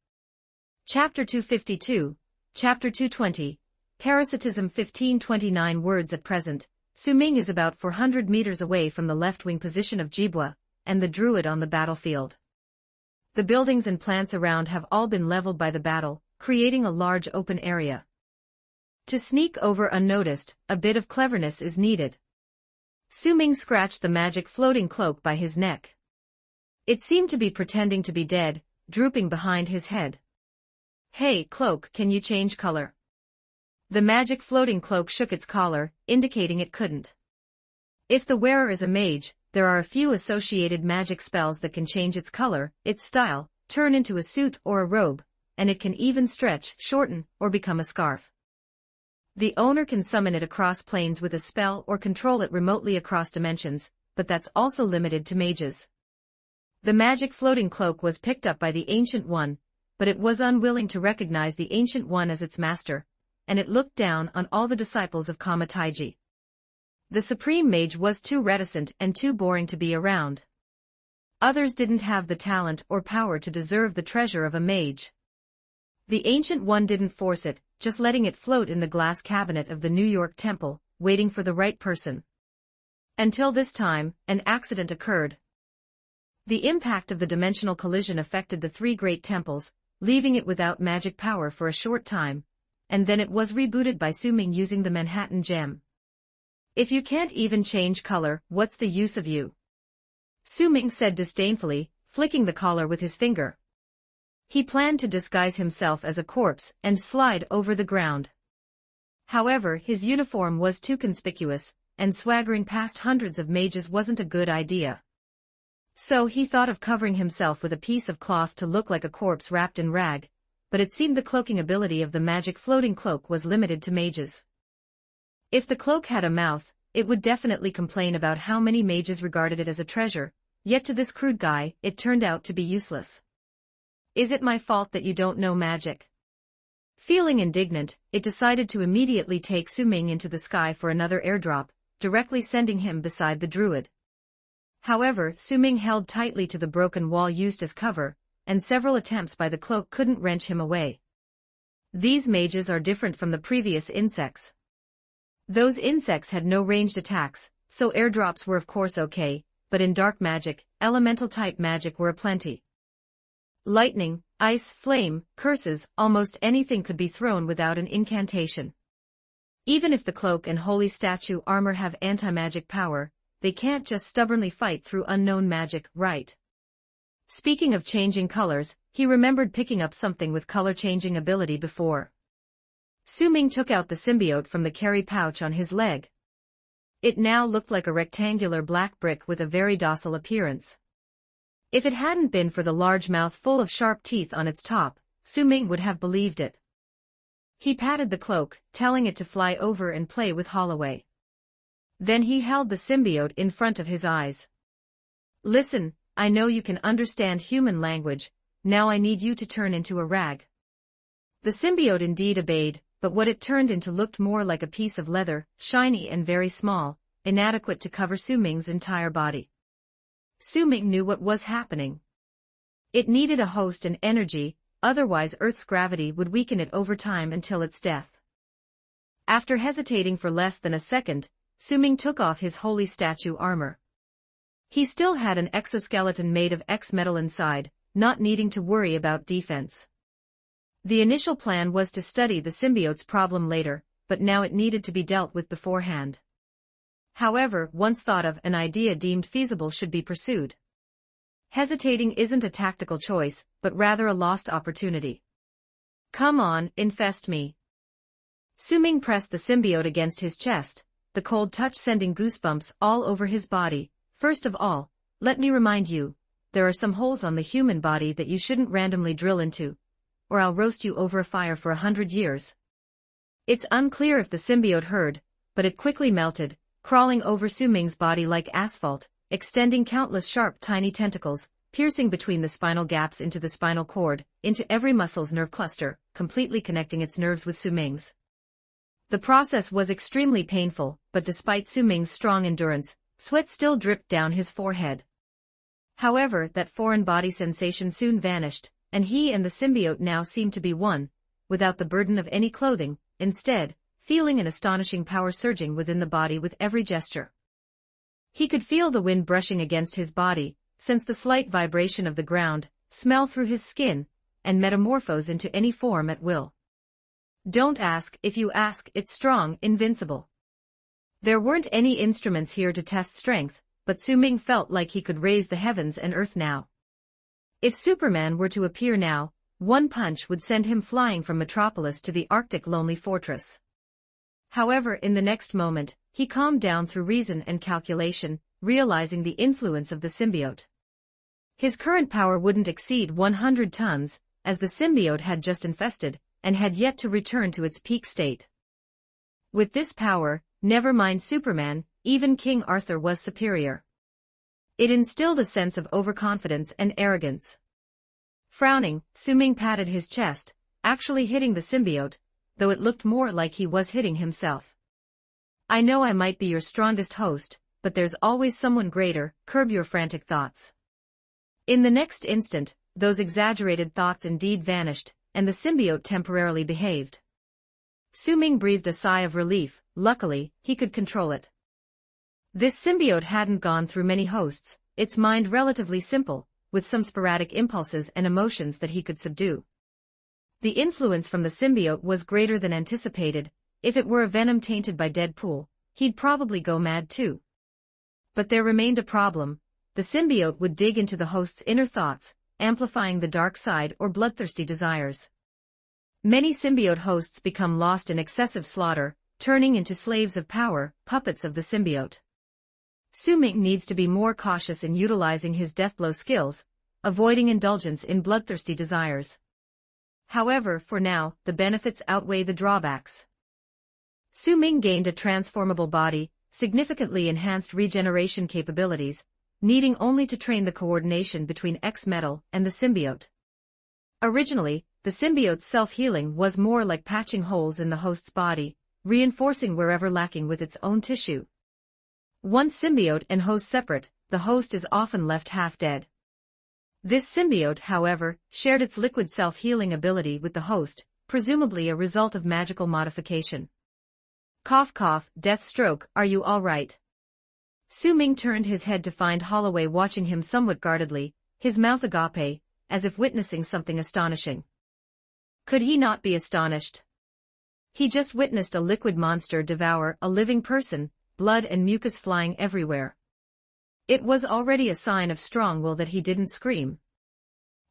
Chapter 252, Chapter 220, Parasitism 1529 words. At present, Su Ming is about 400 meters away from the left-wing position of Jibwa, and the Druid on the battlefield. The buildings and plants around have all been leveled by the battle, creating a large open area. To sneak over unnoticed, a bit of cleverness is needed. Su Ming scratched the magic floating cloak by his neck. It seemed to be pretending to be dead, drooping behind his head. "Hey, cloak, can you change color?" The magic floating cloak shook its collar, indicating it couldn't. If the wearer is a mage, there are a few associated magic spells that can change its color, its style, turn into a suit or a robe, and it can even stretch, shorten, or become a scarf. The owner can summon it across planes with a spell or control it remotely across dimensions, but that's also limited to mages. The magic floating cloak was picked up by the Ancient One, but it was unwilling to recognize the Ancient One as its master, and it looked down on all the disciples of Kama Taiji. The Supreme Mage was too reticent and too boring to be around. Others didn't have the talent or power to deserve the treasure of a mage. The Ancient One didn't force it, just letting it float in the glass cabinet of the New York temple, waiting for the right person. Until this time, an accident occurred. The impact of the dimensional collision affected the three great temples, leaving it without magic power for a short time, and then it was rebooted by Su Ming using the Manhattan Gem. "If you can't even change color, what's the use of you?" Su Ming said disdainfully, flicking the collar with his finger. He planned to disguise himself as a corpse and slide over the ground. However, his uniform was too conspicuous, and swaggering past hundreds of mages wasn't a good idea. So he thought of covering himself with a piece of cloth to look like a corpse wrapped in rag, but it seemed the cloaking ability of the magic floating cloak was limited to mages. If the cloak had a mouth, it would definitely complain about how many mages regarded it as a treasure, yet to this crude guy, it turned out to be useless. "Is it my fault that you don't know magic?" Feeling indignant, it decided to immediately take Su Ming into the sky for another airdrop, directly sending him beside the Druid. However, Su Ming held tightly to the broken wall used as cover, and several attempts by the cloak couldn't wrench him away. These mages are different from the previous insects. Those insects had no ranged attacks, so airdrops were of course okay, but in dark magic, elemental-type magic were aplenty. Lightning, ice, flame, curses, almost anything could be thrown without an incantation. Even if the cloak and holy statue armor have anti-magic power, they can't just stubbornly fight through unknown magic, right? Speaking of changing colors, he remembered picking up something with color-changing ability before. Su Ming took out the symbiote from the carry pouch on his leg. It now looked like a rectangular black brick with a very docile appearance. If it hadn't been for the large mouth full of sharp teeth on its top, Su Ming would have believed it. He patted the cloak, telling it to fly over and play with Holloway. Then he held the symbiote in front of his eyes. Listen, I know you can understand human language, now I need you to turn into a rag. The symbiote indeed obeyed, but what it turned into looked more like a piece of leather, shiny and very small, inadequate to cover Su Ming's entire body. Su Ming knew what was happening. It needed a host and energy, otherwise Earth's gravity would weaken it over time until its death. After hesitating for less than a second, Su Ming took off his holy statue armor. He still had an exoskeleton made of X-metal inside, not needing to worry about defense. The initial plan was to study the symbiote's problem later, but now it needed to be dealt with beforehand. However, once thought of, an idea deemed feasible should be pursued. Hesitating isn't a tactical choice, but rather a lost opportunity. Come on, infest me. Su Ming pressed the symbiote against his chest, the cold touch sending goosebumps all over his body. First of all, let me remind you, there are some holes on the human body that you shouldn't randomly drill into, or I'll roast you over a fire for 100 years. It's unclear if the symbiote heard, but it quickly melted, crawling over Su Ming's body like asphalt, extending countless sharp tiny tentacles, piercing between the spinal gaps into the spinal cord, into every muscle's nerve cluster, completely connecting its nerves with Su Ming's. The process was extremely painful, but despite Su Ming's strong endurance, sweat still dripped down his forehead. However, that foreign body sensation soon vanished, and he and the symbiote now seemed to be one, without the burden of any clothing, instead, feeling an astonishing power surging within the body with every gesture. He could feel the wind brushing against his body, sense the slight vibration of the ground, smell through his skin, and metamorphose into any form at will. Don't ask, if you ask, it's strong, invincible. There weren't any instruments here to test strength, but Su Ming felt like he could raise the heavens and earth now. If Superman were to appear now, one punch would send him flying from Metropolis to the Arctic lonely fortress. However, in the next moment, he calmed down through reason and calculation, realizing the influence of the symbiote. His current power wouldn't exceed 100 tons, as the symbiote had just infested, and had yet to return to its peak state. With this power, never mind Superman, even King Arthur was superior. It instilled a sense of overconfidence and arrogance. Frowning, Su Ming patted his chest, actually hitting the symbiote, though it looked more like he was hitting himself. I know I might be your strongest host, but there's always someone greater, curb your frantic thoughts. In the next instant, those exaggerated thoughts indeed vanished, and the symbiote temporarily behaved. Su Ming breathed a sigh of relief. Luckily, he could control it. This symbiote hadn't gone through many hosts, its mind relatively simple, with some sporadic impulses and emotions that he could subdue. The influence from the symbiote was greater than anticipated. If it were a venom tainted by Deadpool, he'd probably go mad too. But there remained a problem. The symbiote would dig into the host's inner thoughts, amplifying the dark side or bloodthirsty desires. Many symbiote hosts become lost in excessive slaughter, turning into slaves of power, puppets of the symbiote. Su Ming needs to be more cautious in utilizing his deathblow skills, avoiding indulgence in bloodthirsty desires. However, for now, the benefits outweigh the drawbacks. Su Ming gained a transformable body, significantly enhanced regeneration capabilities, needing only to train the coordination between X-metal and the symbiote. Originally, the symbiote's self-healing was more like patching holes in the host's body, reinforcing wherever lacking with its own tissue. Once symbiote and host separate, the host is often left half-dead. This symbiote, however, shared its liquid self-healing ability with the host, presumably a result of magical modification. Cough cough, Deathstroke, are you all right? Su Ming turned his head to find Holloway watching him somewhat guardedly, his mouth agape, as if witnessing something astonishing. Could he not be astonished? He just witnessed a liquid monster devour a living person, blood and mucus flying everywhere. It was already a sign of strong will that he didn't scream.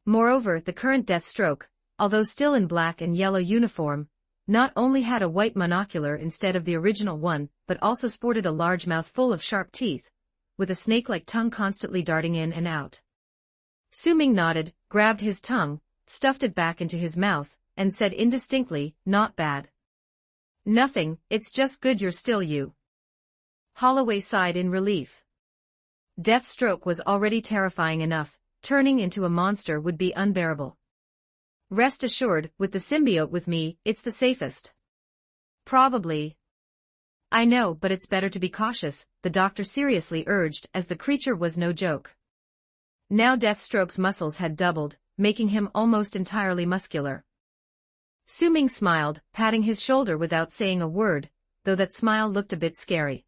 Moreover, the current Deathstroke, although still in black and yellow uniform, not only had a white monocular instead of the original one, but also sported a large mouth full of sharp teeth, with a snake-like tongue constantly darting in and out. Su Ming nodded, grabbed his tongue, stuffed it back into his mouth, and said indistinctly, "Not bad." "Nothing, it's just good you're still you." Holloway sighed in relief. Deathstroke was already terrifying enough, turning into a monster would be unbearable. Rest assured, with the symbiote with me, it's the safest. Probably. I know, but it's better to be cautious, the doctor seriously urged, as the creature was no joke. Now Deathstroke's muscles had doubled, making him almost entirely muscular. Su-Ming smiled, patting his shoulder without saying a word, though that smile looked a bit scary.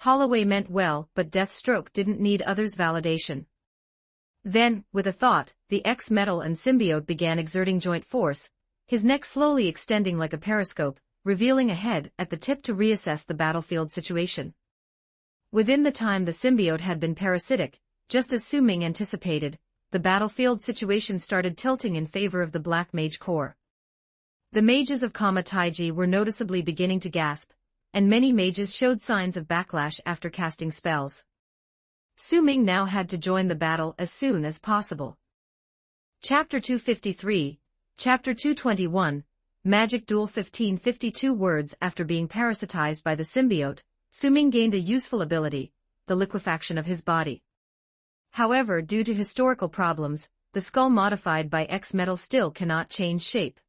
Holloway meant well, but Deathstroke didn't need others' validation. Then, with a thought, the ex-metal and symbiote began exerting joint force, his neck slowly extending like a periscope, revealing a head at the tip to reassess the battlefield situation. Within the time the symbiote had been parasitic, just as Su-Ming anticipated, the battlefield situation started tilting in favor of the Black Mage Corps. The mages of Kama Taiji were noticeably beginning to gasp, and many mages showed signs of backlash after casting spells. Su-Ming now had to join the battle as soon as possible. Chapter 253, Chapter 221, Magic Duel. 1552 words after being parasitized by the symbiote, Su-Ming gained a useful ability, the liquefaction of his body. However, due to historical problems, the skull modified by X-metal still cannot change shape.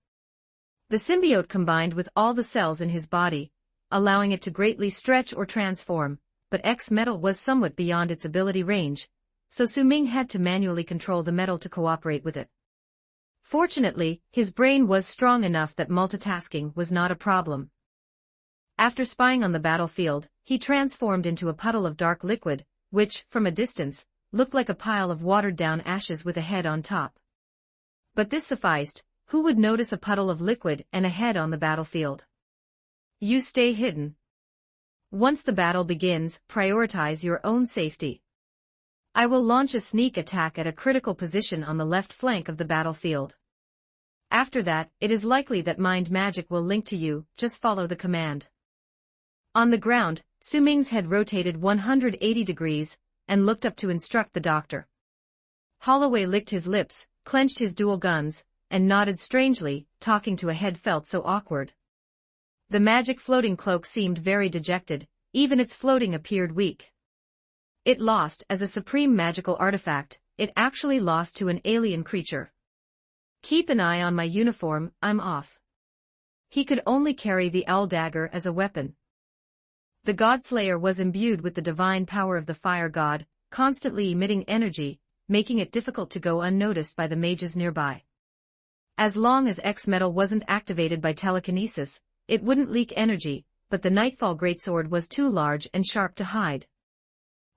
The symbiote combined with all the cells in his body, allowing it to greatly stretch or transform, but X-metal was somewhat beyond its ability range, so Su-Ming had to manually control the metal to cooperate with it. Fortunately, his brain was strong enough that multitasking was not a problem. After spying on the battlefield, he transformed into a puddle of dark liquid, which, from a distance, looked like a pile of watered-down ashes with a head on top. But this sufficed. Who would notice a puddle of liquid and a head on the battlefield? You stay hidden. Once the battle begins, prioritize your own safety. I will launch a sneak attack at a critical position on the left flank of the battlefield. After that, it is likely that mind magic will link to you, just follow the command. On the ground, Su-Ming's head rotated 180 degrees, and looked up to instruct the doctor. Holloway licked his lips, clenched his dual guns, and nodded strangely, talking to a head felt so awkward. The magic floating cloak seemed very dejected, even its floating appeared weak. It lost as a supreme magical artifact, it actually lost to an alien creature. Keep an eye on my uniform, I'm off. He could only carry the owl dagger as a weapon. The Godslayer was imbued with the divine power of the fire god, constantly emitting energy, making it difficult to go unnoticed by the mages nearby. As long as X-metal wasn't activated by telekinesis, it wouldn't leak energy, but the Nightfall Greatsword was too large and sharp to hide.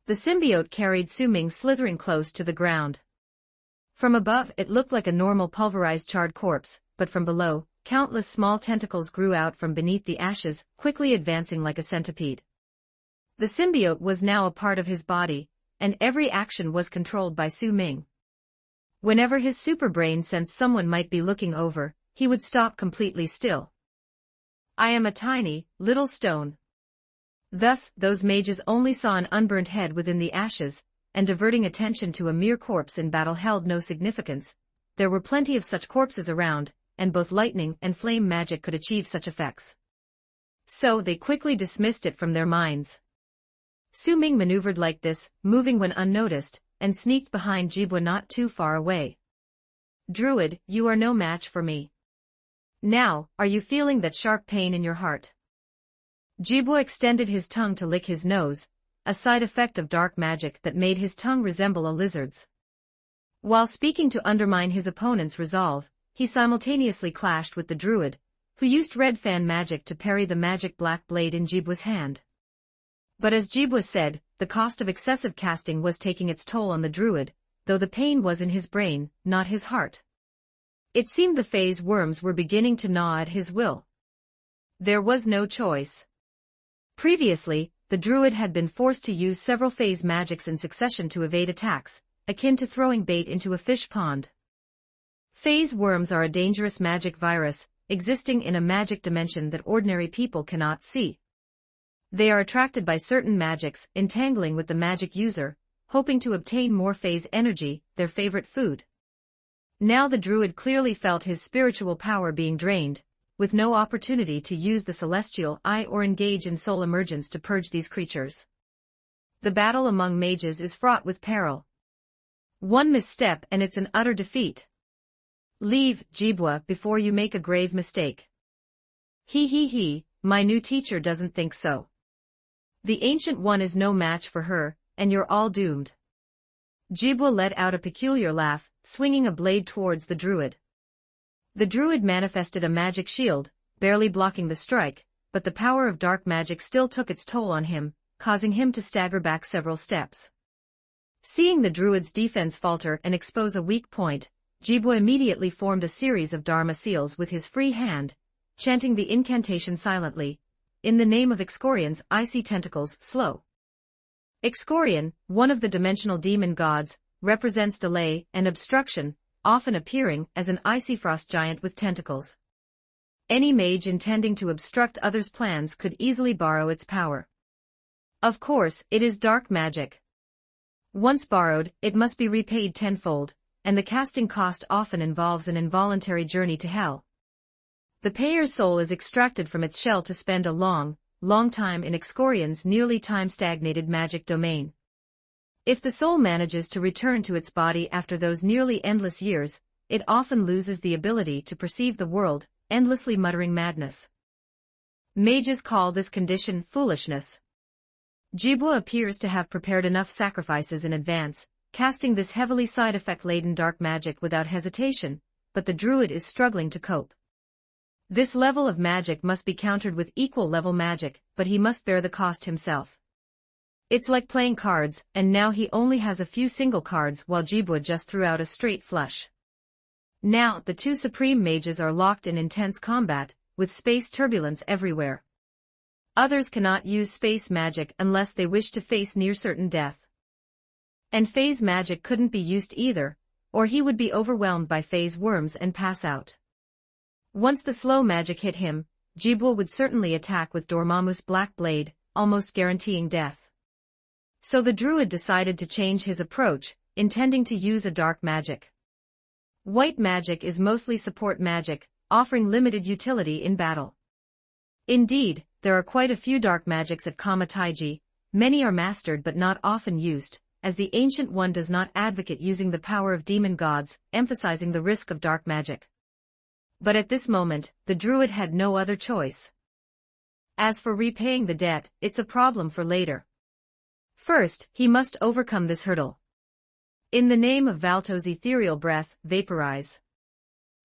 The symbiote carried Su-Ming slithering close to the ground. From above it looked like a normal pulverized charred corpse, but from below, countless small tentacles grew out from beneath the ashes, quickly advancing like a centipede. The symbiote was now a part of his body, and every action was controlled by Su-Ming. Whenever his superbrain sensed someone might be looking over, he would stop completely still. I am a tiny, little stone. Thus, those mages only saw an unburnt head within the ashes, and diverting attention to a mere corpse in battle held no significance. There were plenty of such corpses around, and both lightning and flame magic could achieve such effects. So they quickly dismissed it from their minds. Su-Ming maneuvered like this, moving when unnoticed, and sneaked behind Jibwa not too far away. Druid, you are no match for me. Now, are you feeling that sharp pain in your heart? Jibwa extended his tongue to lick his nose, a side effect of dark magic that made his tongue resemble a lizard's. While speaking to undermine his opponent's resolve, he simultaneously clashed with the druid, who used red fan magic to parry the magic black blade in Jibwa's hand. But as Jibwa said, the cost of excessive casting was taking its toll on the druid, though the pain was in his brain, not his heart. It seemed the phase worms were beginning to gnaw at his will. There was no choice. Previously, the druid had been forced to use several phase magics in succession to evade attacks, akin to throwing bait into a fish pond. Phase worms are a dangerous magic virus, existing in a magic dimension that ordinary people cannot see. They are attracted by certain magics, entangling with the magic user, hoping to obtain more phase energy, their favorite food. Now the druid clearly felt his spiritual power being drained, with no opportunity to use the celestial eye or engage in soul emergence to purge these creatures. The battle among mages is fraught with peril. One misstep and it's an utter defeat. Leave, Jibwa, before you make a grave mistake. He, my new teacher doesn't think so. The Ancient One is no match for her, and you're all doomed. Jibwa let out a peculiar laugh, swinging a blade towards the druid. The druid manifested a magic shield, barely blocking the strike, but the power of dark magic still took its toll on him, causing him to stagger back several steps. Seeing the druid's defense falter and expose a weak point, Jibwa immediately formed a series of Dharma seals with his free hand, chanting the incantation silently, in the name of Excorian's icy tentacles, slow. Excorian, one of the dimensional demon gods, represents delay and obstruction, often appearing as an icy frost giant with tentacles. Any mage intending to obstruct others' plans could easily borrow its power. Of course, it is dark magic. Once borrowed, it must be repaid tenfold, and the casting cost often involves an involuntary journey to hell. The payer's soul is extracted from its shell to spend a long time in Excorian's nearly time-stagnated magic domain. If the soul manages to return to its body after those nearly endless years, it often loses the ability to perceive the world, endlessly muttering madness. Mages call this condition foolishness. Jibwa appears to have prepared enough sacrifices in advance, casting this heavily side-effect-laden dark magic without hesitation, but the druid is struggling to cope. This level of magic must be countered with equal-level magic, but he must bear the cost himself. It's like playing cards, and now he only has a few single cards while Jibwa just threw out a straight flush. Now, the two supreme mages are locked in intense combat, with space turbulence everywhere. Others cannot use space magic unless they wish to face near-certain death. And phase magic couldn't be used either, or he would be overwhelmed by phase worms and pass out. Once the slow magic hit him, Jibwa would certainly attack with Dormammu's black blade, almost guaranteeing death. So the druid decided to change his approach, intending to use a dark magic. White magic is mostly support magic, offering limited utility in battle. Indeed, there are quite a few dark magics at Kama Taiji, many are mastered but not often used, as the Ancient One does not advocate using the power of demon gods, emphasizing the risk of dark magic. But at this moment, the druid had no other choice. As for repaying the debt, it's a problem for later. First, he must overcome this hurdle. In the name of Valto's ethereal breath, vaporize.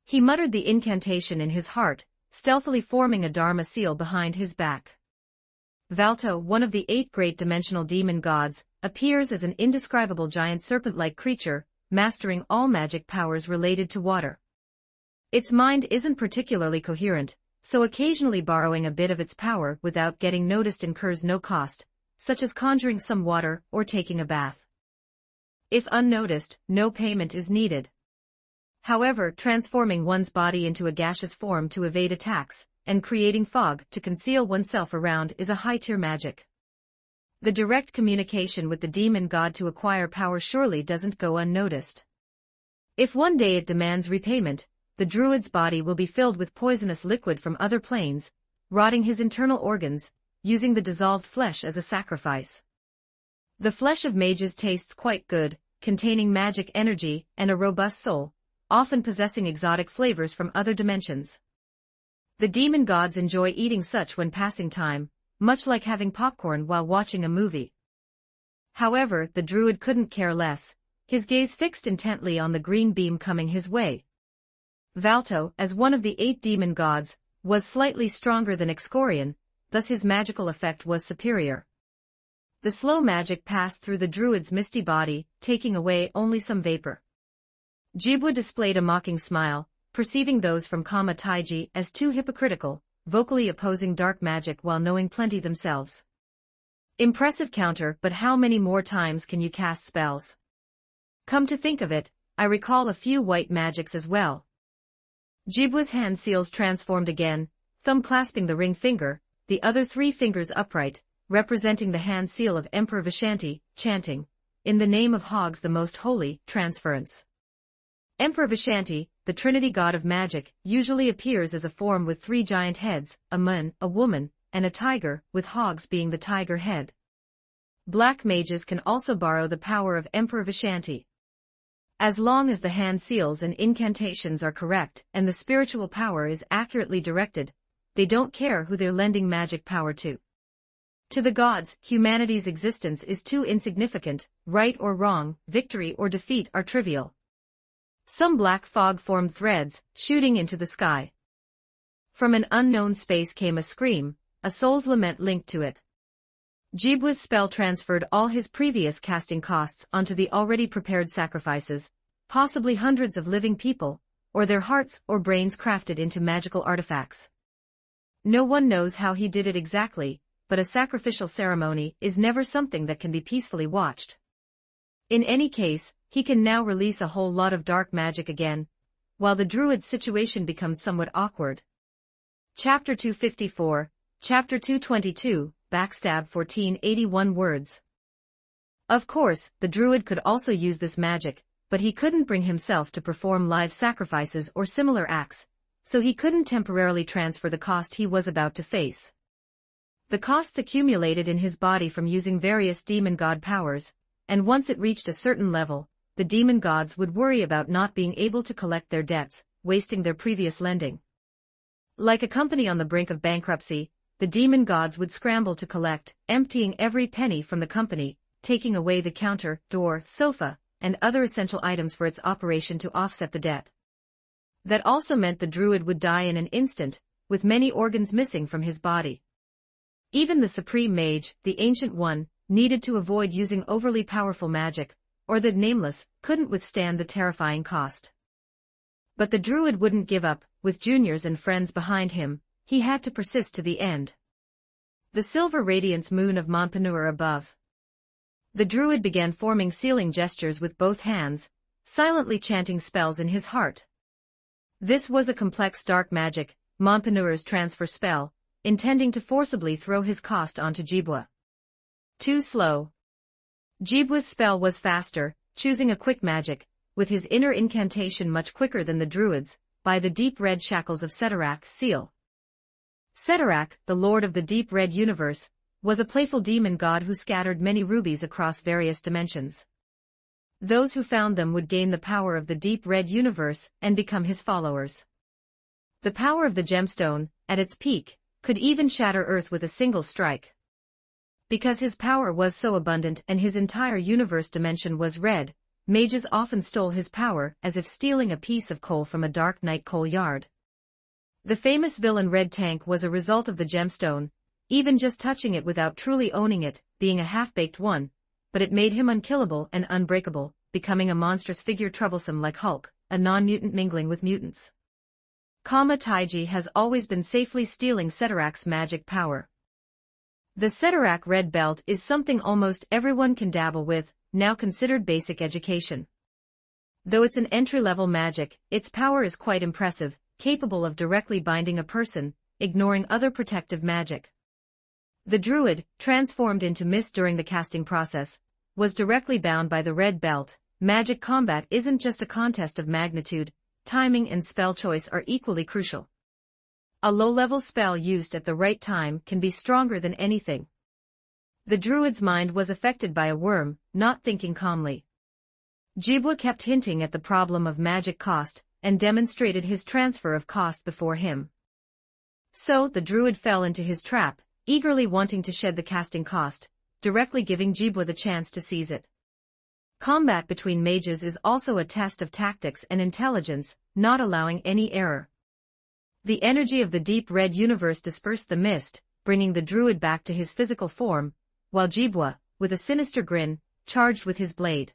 He muttered the incantation in his heart, stealthily forming a Dharma seal behind his back. Valto, one of the 8 great dimensional demon gods, appears as an indescribable giant serpent-like creature, mastering all magic powers related to water. Its mind isn't particularly coherent, so occasionally borrowing a bit of its power without getting noticed incurs no cost, such as conjuring some water or taking a bath. If unnoticed, no payment is needed. However, transforming one's body into a gaseous form to evade attacks, and creating fog to conceal oneself around is a high-tier magic. The direct communication with the demon god to acquire power surely doesn't go unnoticed. If one day it demands repayment, the druid's body will be filled with poisonous liquid from other planes, rotting his internal organs, using the dissolved flesh as a sacrifice. The flesh of mages tastes quite good, containing magic energy and a robust soul, often possessing exotic flavors from other dimensions. The demon gods enjoy eating such when passing time, much like having popcorn while watching a movie. However, the druid couldn't care less, his gaze fixed intently on the green beam coming his way. Valto, as one of the 8 demon gods, was slightly stronger than Excorian, thus his magical effect was superior. The slow magic passed through the druid's misty body, taking away only some vapor. Jibwa displayed a mocking smile, perceiving those from Kama Taiji as too hypocritical, vocally opposing dark magic while knowing plenty themselves. Impressive counter, but how many more times can you cast spells? Come to think of it, I recall a few white magics as well. Jibwa's hand seals transformed again, thumb clasping the ring finger, the other 3 fingers upright, representing the hand seal of Emperor Vishanti, chanting, "In the name of Hogs the Most Holy, transference." Emperor Vishanti, the Trinity god of magic, usually appears as a form with 3 giant heads, a man, a woman, and a tiger, with hogs being the tiger head. Black mages can also borrow the power of Emperor Vishanti. As long as the hand seals and incantations are correct and the spiritual power is accurately directed, they don't care who they're lending magic power to. To the gods, humanity's existence is too insignificant, right or wrong, victory or defeat are trivial. Some black fog formed threads, shooting into the sky. From an unknown space came a scream, a soul's lament linked to it. Jibwa's spell transferred all his previous casting costs onto the already prepared sacrifices, possibly hundreds of living people, or their hearts or brains crafted into magical artifacts. No one knows how he did it exactly, but a sacrificial ceremony is never something that can be peacefully watched. In any case, he can now release a whole lot of dark magic again, while the druid's situation becomes somewhat awkward. Chapter 254, Chapter 222, Backstab 1481 words. Of course, the druid could also use this magic, but he couldn't bring himself to perform live sacrifices or similar acts, so he couldn't temporarily transfer the cost he was about to face. The costs accumulated in his body from using various demon god powers, and once it reached a certain level, the demon gods would worry about not being able to collect their debts, wasting their previous lending. Like a company on the brink of bankruptcy, the demon gods would scramble to collect, emptying every penny from the company, taking away the counter, door, sofa, and other essential items for its operation to offset the debt. That also meant the druid would die in an instant, with many organs missing from his body. Even the supreme mage, the Ancient One, needed to avoid using overly powerful magic, or the Nameless couldn't withstand the terrifying cost. But the druid wouldn't give up, with juniors and friends behind him, he had to persist to the end. The silver radiance moon of Montpeneur above. The druid began forming sealing gestures with both hands, silently chanting spells in his heart. This was a complex dark magic, Montpeneur's transfer spell, intending to forcibly throw his cost onto Jibwa. Too slow. Jibwa's spell was faster, choosing a quick magic, with his inner incantation much quicker than the druid's, by the deep red shackles of Setarak seal. Setarak, the lord of the deep red universe, was a playful demon god who scattered many rubies across various dimensions. Those who found them would gain the power of the deep red universe and become his followers. The power of the gemstone, at its peak, could even shatter Earth with a single strike. Because his power was so abundant and his entire universe dimension was red, mages often stole his power as if stealing a piece of coal from a dark night coal yard. The famous villain Red Tank was a result of the gemstone, even just touching it without truly owning it, being a half-baked one, but it made him unkillable and unbreakable, becoming a monstrous figure troublesome like Hulk, a non-mutant mingling with mutants. Taiji has always been safely stealing Setarak's magic power. The Setarak red belt is something almost everyone can dabble with, now considered basic education. Though it's an entry-level magic, its power is quite impressive, capable of directly binding a person, ignoring other protective magic. The druid, transformed into mist during the casting process, was directly bound by the red belt. Magic combat isn't just a contest of magnitude, timing and spell choice are equally crucial. A low-level spell used at the right time can be stronger than anything. The druid's mind was affected by a worm, not thinking calmly. Jibwa kept hinting at the problem of magic cost, and demonstrated his transfer of cost before him. So the druid fell into his trap, eagerly wanting to shed the casting cost, directly giving Jibwa the chance to seize it. Combat between mages is also a test of tactics and intelligence, not allowing any error. The energy of the deep red universe dispersed the mist, bringing the druid back to his physical form, while Jibwa, with a sinister grin, charged with his blade.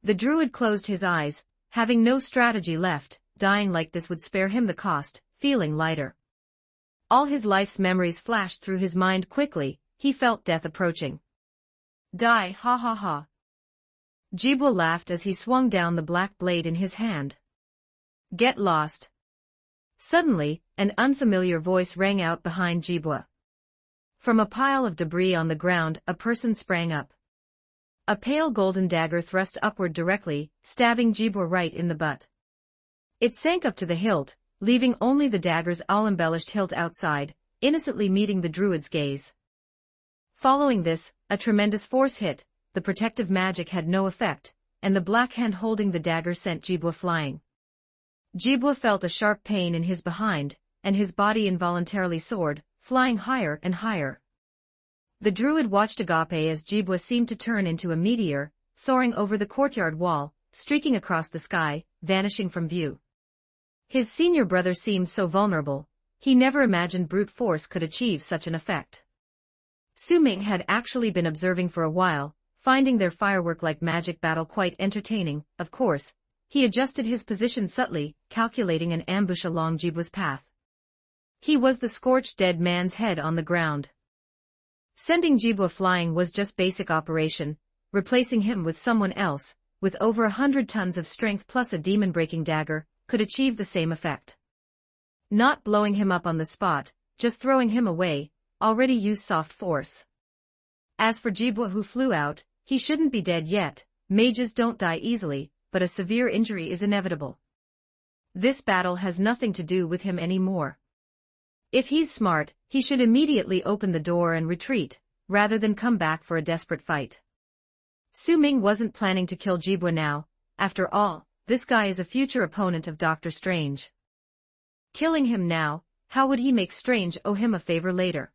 The druid closed his eyes, having no strategy left. Dying like this would spare him the cost, feeling lighter. All his life's memories flashed through his mind quickly, he felt death approaching. Die, ha ha ha. Jibwa laughed as he swung down the black blade in his hand. Get lost. Suddenly, an unfamiliar voice rang out behind Jibwa. From a pile of debris on the ground, a person sprang up. A pale golden dagger thrust upward directly, stabbing Jibwa right in the butt. It sank up to the hilt, leaving only the dagger's all-embellished hilt outside, innocently meeting the druid's gaze. Following this, a tremendous force hit, the protective magic had no effect, and the black hand holding the dagger sent Jibwa flying. Jibwa felt a sharp pain in his behind, and his body involuntarily soared, flying higher and higher. The druid watched Agape as Jibwa seemed to turn into a meteor, soaring over the courtyard wall, streaking across the sky, vanishing from view. His senior brother seemed so vulnerable, he never imagined brute force could achieve such an effect. Su Ming had actually been observing for a while, finding their firework-like magic battle quite entertaining. Of course, he adjusted his position subtly, calculating an ambush along Jibwa's path. He was the scorched dead man's head on the ground. Sending Jibwa flying was just basic operation, replacing him with someone else, with over 100 tons of strength plus a demon-breaking dagger, could achieve the same effect. Not blowing him up on the spot, just throwing him away, already used soft force. As for Jibwa who flew out, he shouldn't be dead yet. Mages don't die easily, but a severe injury is inevitable. This battle has nothing to do with him anymore. If he's smart, he should immediately open the door and retreat, rather than come back for a desperate fight. Su Ming wasn't planning to kill Jibwa now. After all, this guy is a future opponent of Doctor Strange. Killing him now, how would he make Strange owe him a favor later?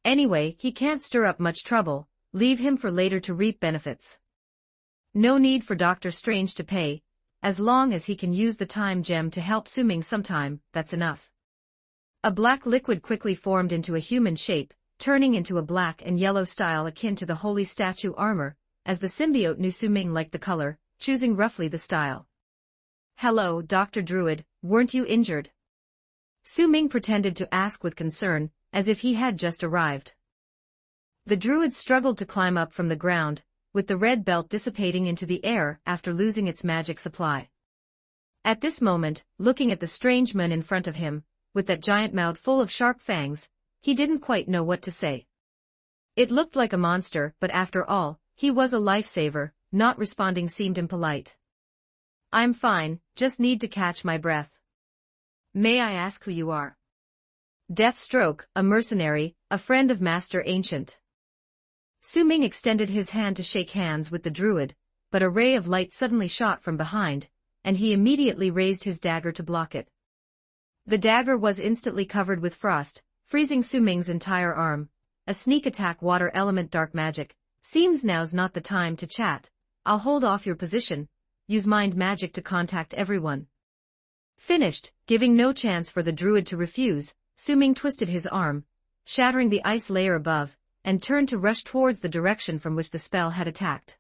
Anyway, he can't stir up much trouble, leave him for later to reap benefits. No need for Doctor Strange to pay, as long as he can use the time gem to help Su Ming sometime, that's enough. A black liquid quickly formed into a human shape, turning into a black and yellow style akin to the holy statue armor, as the symbiote knew Su Ming liked the color, choosing roughly the style. "Hello, Dr. Druid, weren't you injured?" Su Ming pretended to ask with concern, as if he had just arrived. The druid struggled to climb up from the ground, with the red belt dissipating into the air after losing its magic supply. At this moment, looking at the strange man in front of him, with that giant mouth full of sharp fangs, he didn't quite know what to say. It looked like a monster, but after all, he was a lifesaver. Not responding seemed impolite. "I'm fine, just need to catch my breath. May I ask who you are?" "Deathstroke, a mercenary, a friend of Master Ancient." Su Ming extended his hand to shake hands with the druid, but a ray of light suddenly shot from behind, and he immediately raised his dagger to block it. The dagger was instantly covered with frost, freezing Su Ming's entire arm. A sneak attack water element dark magic. "Seems now's not the time to chat. I'll hold off your position. Use mind magic to contact everyone." Finished, giving no chance for the druid to refuse, Su Ming twisted his arm, shattering the ice layer above, and turned to rush towards the direction from which the spell had attacked.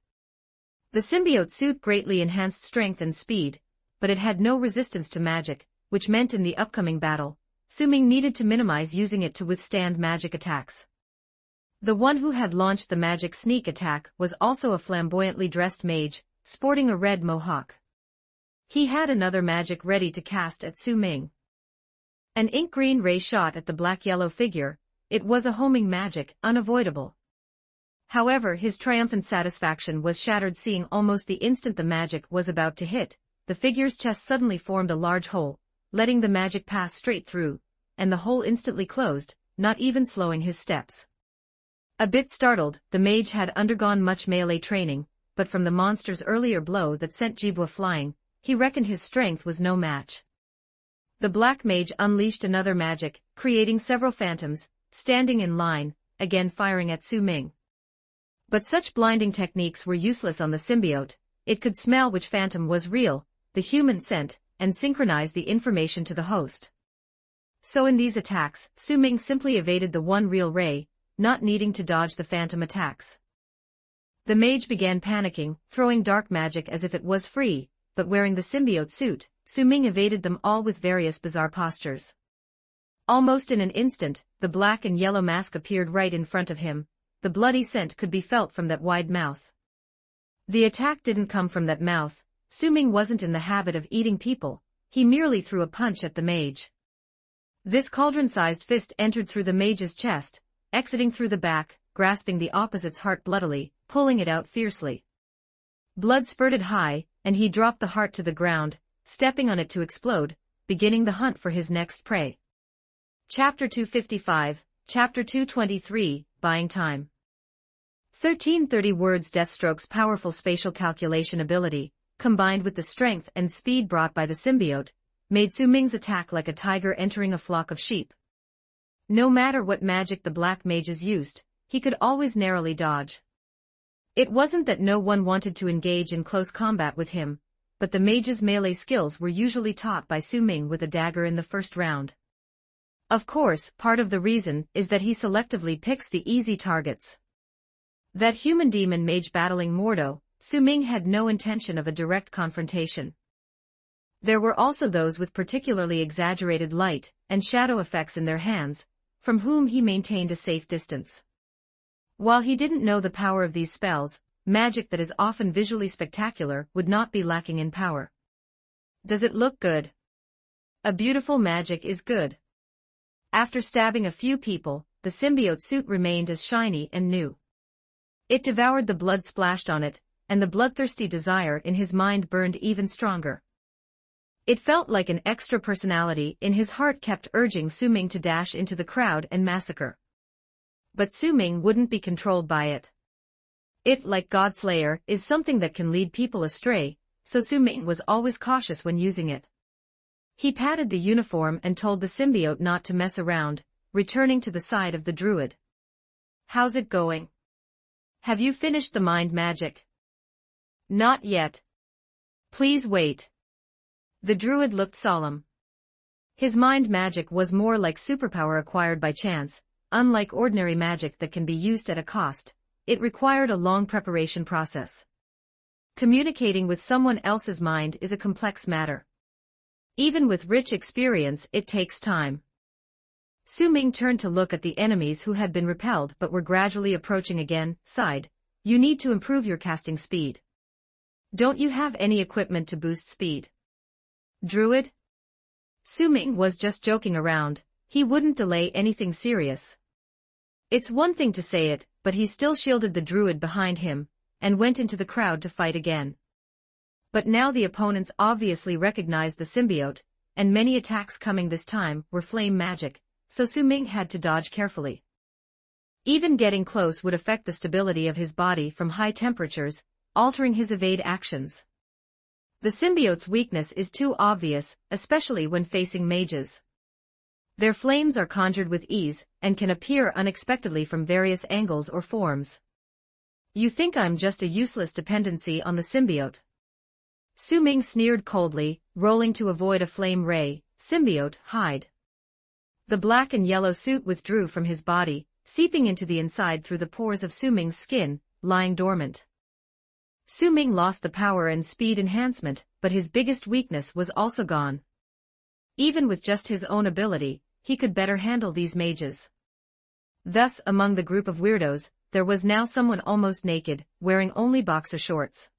The symbiote suit greatly enhanced strength and speed, but it had no resistance to magic, which meant in the upcoming battle, Su Ming needed to minimize using it to withstand magic attacks. The one who had launched the magic sneak attack was also a flamboyantly dressed mage, sporting a red mohawk. He had another magic ready to cast at Su Ming. An ink-green ray shot at the black-yellow figure. It was a homing magic, unavoidable. However, his triumphant satisfaction was shattered seeing almost the instant the magic was about to hit, the figure's chest suddenly formed a large hole, letting the magic pass straight through, and the hole instantly closed, not even slowing his steps. A bit startled, the mage had undergone much melee training, but from the monster's earlier blow that sent Jibwa flying, he reckoned his strength was no match. The black mage unleashed another magic, creating several phantoms, standing in line, again firing at Su Ming. But such blinding techniques were useless on the symbiote. It could smell which phantom was real, the human scent, and synchronize the information to the host. So in these attacks, Su Ming simply evaded the one real ray, not needing to dodge the phantom attacks. The mage began panicking, throwing dark magic as if it was free, but wearing the symbiote suit, Su Ming evaded them all with various bizarre postures. Almost in an instant, the black and yellow mask appeared right in front of him. The bloody scent could be felt from that wide mouth. The attack didn't come from that mouth. Su Ming wasn't in the habit of eating people. He merely threw a punch at the mage. This cauldron-sized fist entered through the mage's chest, exiting through the back, grasping the opposite's heart bloodily, pulling it out fiercely. Blood spurted high, and he dropped the heart to the ground, stepping on it to explode, beginning the hunt for his next prey. Chapter 255, Chapter 223, Buying Time. 1330 words. Deathstroke's powerful spatial calculation ability, combined with the strength and speed brought by the symbiote, made Su Ming's attack like a tiger entering a flock of sheep. No matter what magic the black mages used, he could always narrowly dodge. It wasn't that no one wanted to engage in close combat with him, but the mage's melee skills were usually taught by Su Ming with a dagger in the first round. Of course, part of the reason is that he selectively picks the easy targets. That human demon mage battling Mordo, Su Ming had no intention of a direct confrontation. There were also those with particularly exaggerated light and shadow effects in their hands, from whom he maintained a safe distance. While he didn't know the power of these spells, magic that is often visually spectacular would not be lacking in power. Does it look good? A beautiful magic is good. After stabbing a few people, the symbiote suit remained as shiny and new. It devoured the blood splashed on it, and the bloodthirsty desire in his mind burned even stronger. It felt like an extra personality in his heart kept urging Su Ming to dash into the crowd and massacre. But Su Ming wouldn't be controlled by it. It, like Godslayer, is something that can lead people astray, so Su Ming was always cautious when using it. He patted the uniform and told the symbiote not to mess around, returning to the side of the druid. "How's it going? Have you finished the mind magic?" "Not yet." "Please wait." The druid looked solemn. His mind magic was more like superpower acquired by chance. Unlike ordinary magic that can be used at a cost, it required a long preparation process. Communicating with someone else's mind is a complex matter. Even with rich experience, it takes time. Su Ming turned to look at the enemies who had been repelled but were gradually approaching again, sighed. "You need to improve your casting speed. Don't you have any equipment to boost speed?" "Druid?" Su Ming was just joking around, he wouldn't delay anything serious. It's one thing to say it, but he still shielded the druid behind him, and went into the crowd to fight again. But now the opponents obviously recognized the symbiote, and many attacks coming this time were flame magic, so Su Ming had to dodge carefully. Even getting close would affect the stability of his body from high temperatures, altering his evade actions. The symbiote's weakness is too obvious, especially when facing mages. Their flames are conjured with ease, and can appear unexpectedly from various angles or forms. "You think I'm just a useless dependency on the symbiote?" Su Ming sneered coldly, rolling to avoid a flame ray. "Symbiote, hide." The black and yellow suit withdrew from his body, seeping into the inside through the pores of Su Ming's skin, lying dormant. Su Ming lost the power and speed enhancement, but his biggest weakness was also gone. Even with just his own ability, he could better handle these mages. Thus, among the group of weirdos, there was now someone almost naked, wearing only boxer shorts.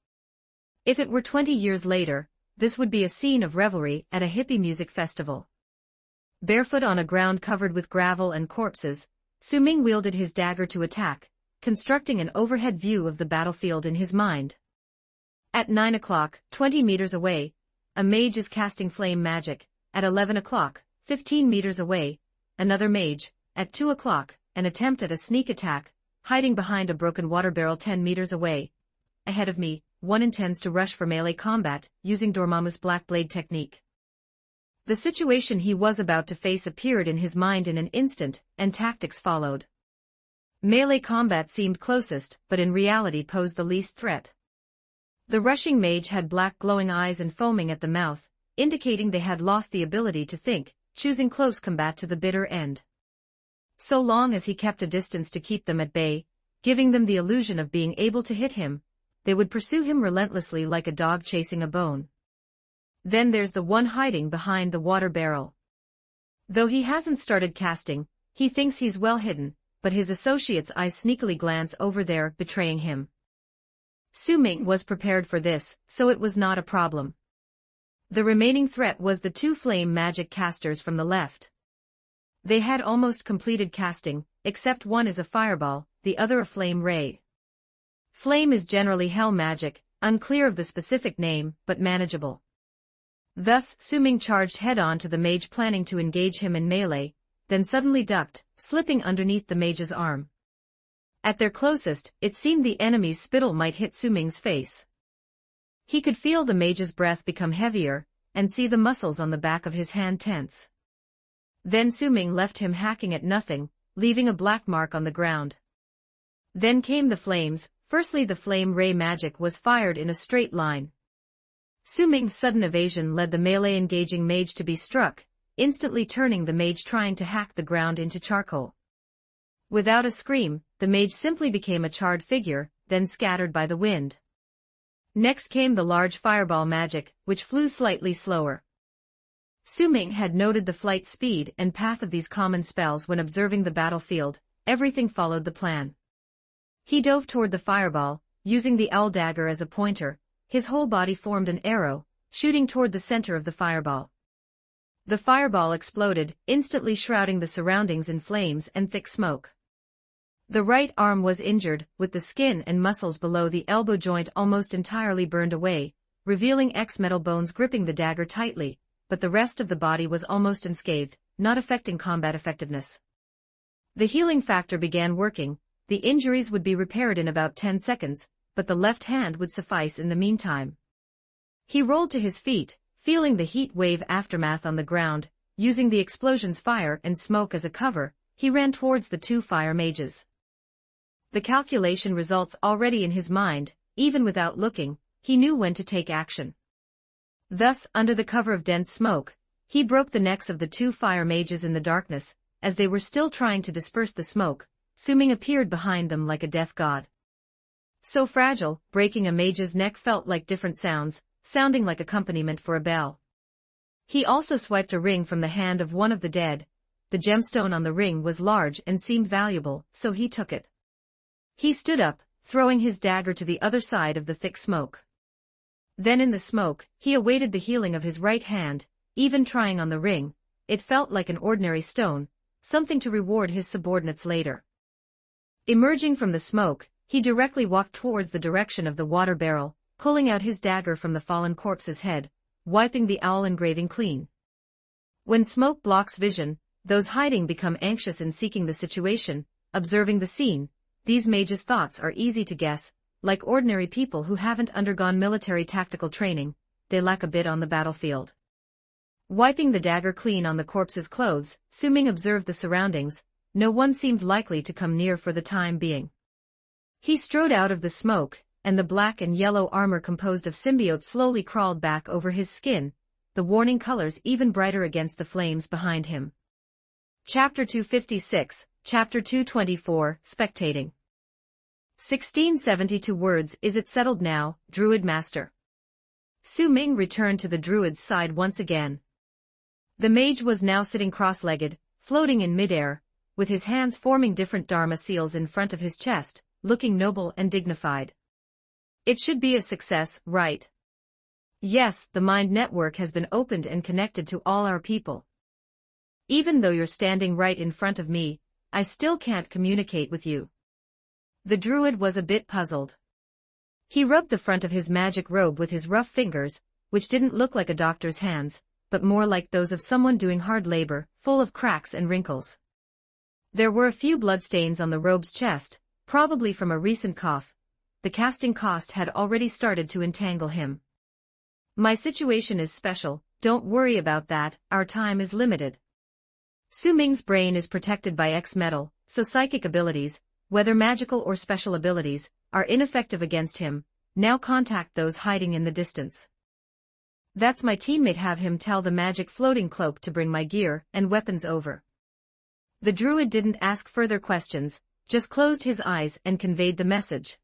If it were 20 years later, this would be a scene of revelry at a hippie music festival. Barefoot on a ground covered with gravel and corpses, Su Ming wielded his dagger to attack, constructing an overhead view of the battlefield in his mind. At 9 o'clock, 20 meters away, a mage is casting flame magic. At 11 o'clock, 15 meters away, another mage. At 2 o'clock, an attempt at a sneak attack, hiding behind a broken water barrel 10 meters away. Ahead of me, one intends to rush for melee combat, using Dormammu's Black Blade technique. The situation he was about to face appeared in his mind in an instant, and tactics followed. Melee combat seemed closest, but in reality posed the least threat. The rushing mage had black glowing eyes and foaming at the mouth, indicating they had lost the ability to think, choosing close combat to the bitter end. So long as he kept a distance to keep them at bay, giving them the illusion of being able to hit him, they would pursue him relentlessly like a dog chasing a bone. Then there's the one hiding behind the water barrel. Though he hasn't started casting, he thinks he's well hidden, but his associate's eyes sneakily glance over there, betraying him. Su Ming was prepared for this, so it was not a problem. The remaining threat was the two flame magic casters from the left. They had almost completed casting, except one is a fireball, the other a flame ray. Flame is generally hell magic, unclear of the specific name, but manageable. Thus, Su-Ming charged head-on to the mage planning to engage him in melee, then suddenly ducked, slipping underneath the mage's arm. At their closest, it seemed the enemy's spittle might hit Su-Ming's face. He could feel the mage's breath become heavier, and see the muscles on the back of his hand tense. Then Su-Ming left him hacking at nothing, leaving a black mark on the ground. Then came the flames. Firstly, the flame ray magic was fired in a straight line. Su-Ming's sudden evasion led the melee-engaging mage to be struck, instantly turning the mage trying to hack the ground into charcoal. Without a scream, the mage simply became a charred figure, then scattered by the wind. Next came the large fireball magic, which flew slightly slower. Su-Ming had noted the flight speed and path of these common spells when observing the battlefield. Everything followed the plan. He dove toward the fireball, using the owl dagger as a pointer. His whole body formed an arrow, shooting toward the center of the fireball. The fireball exploded, instantly shrouding the surroundings in flames and thick smoke. The right arm was injured, with the skin and muscles below the elbow joint almost entirely burned away, revealing metal bones gripping the dagger tightly, but the rest of the body was almost unscathed, not affecting combat effectiveness. The healing factor began working. The injuries would be repaired in about 10 seconds, but the left hand would suffice in the meantime. He rolled to his feet, feeling the heat wave aftermath on the ground. Using the explosion's fire and smoke as a cover, he ran towards the two fire mages. The calculation results already in his mind. Even without looking, he knew when to take action. Thus, under the cover of dense smoke, he broke the necks of the two fire mages in the darkness. As they were still trying to disperse the smoke, Su-Ming appeared behind them like a death god. So fragile, breaking a mage's neck felt like different sounds, sounding like accompaniment for a bell. He also swiped a ring from the hand of one of the dead. The gemstone on the ring was large and seemed valuable, so he took it. He stood up, throwing his dagger to the other side of the thick smoke. Then in the smoke, he awaited the healing of his right hand. Even trying on the ring, it felt like an ordinary stone, something to reward his subordinates later. Emerging from the smoke, he directly walked towards the direction of the water barrel, pulling out his dagger from the fallen corpse's head, wiping the owl engraving clean. When smoke blocks vision, those hiding become anxious in seeking the situation, observing the scene. These mages' thoughts are easy to guess. Like ordinary people who haven't undergone military tactical training, they lack a bit on the battlefield. Wiping the dagger clean on the corpse's clothes, Su-Ming observed the surroundings. No one seemed likely to come near for the time being. He strode out of the smoke, and the black and yellow armor composed of symbiotes slowly crawled back over his skin, the warning colors even brighter against the flames behind him. Chapter 256, Chapter 224, Spectating. 1672 words. Is it settled now, Druid Master? Su-Ming returned to the Druid's side once again. The mage was now sitting cross-legged, floating in midair, with his hands forming different dharma seals in front of his chest, looking noble and dignified. It should be a success, right? Yes, the mind network has been opened and connected to all our people. Even though you're standing right in front of me, I still can't communicate with you. The Druid was a bit puzzled. He rubbed the front of his magic robe with his rough fingers, which didn't look like a doctor's hands, but more like those of someone doing hard labor, full of cracks and wrinkles. There were a few bloodstains on the robe's chest, probably from a recent cough. The casting cost had already started to entangle him. My situation is special, don't worry about that, our time is limited. Su-Ming's brain is protected by X-metal, so psychic abilities, whether magical or special abilities, are ineffective against him. Now contact those hiding in the distance. That's my teammate. Have him tell the magic floating cloak to bring my gear and weapons over. The Druid didn't ask further questions, just closed his eyes and conveyed the message.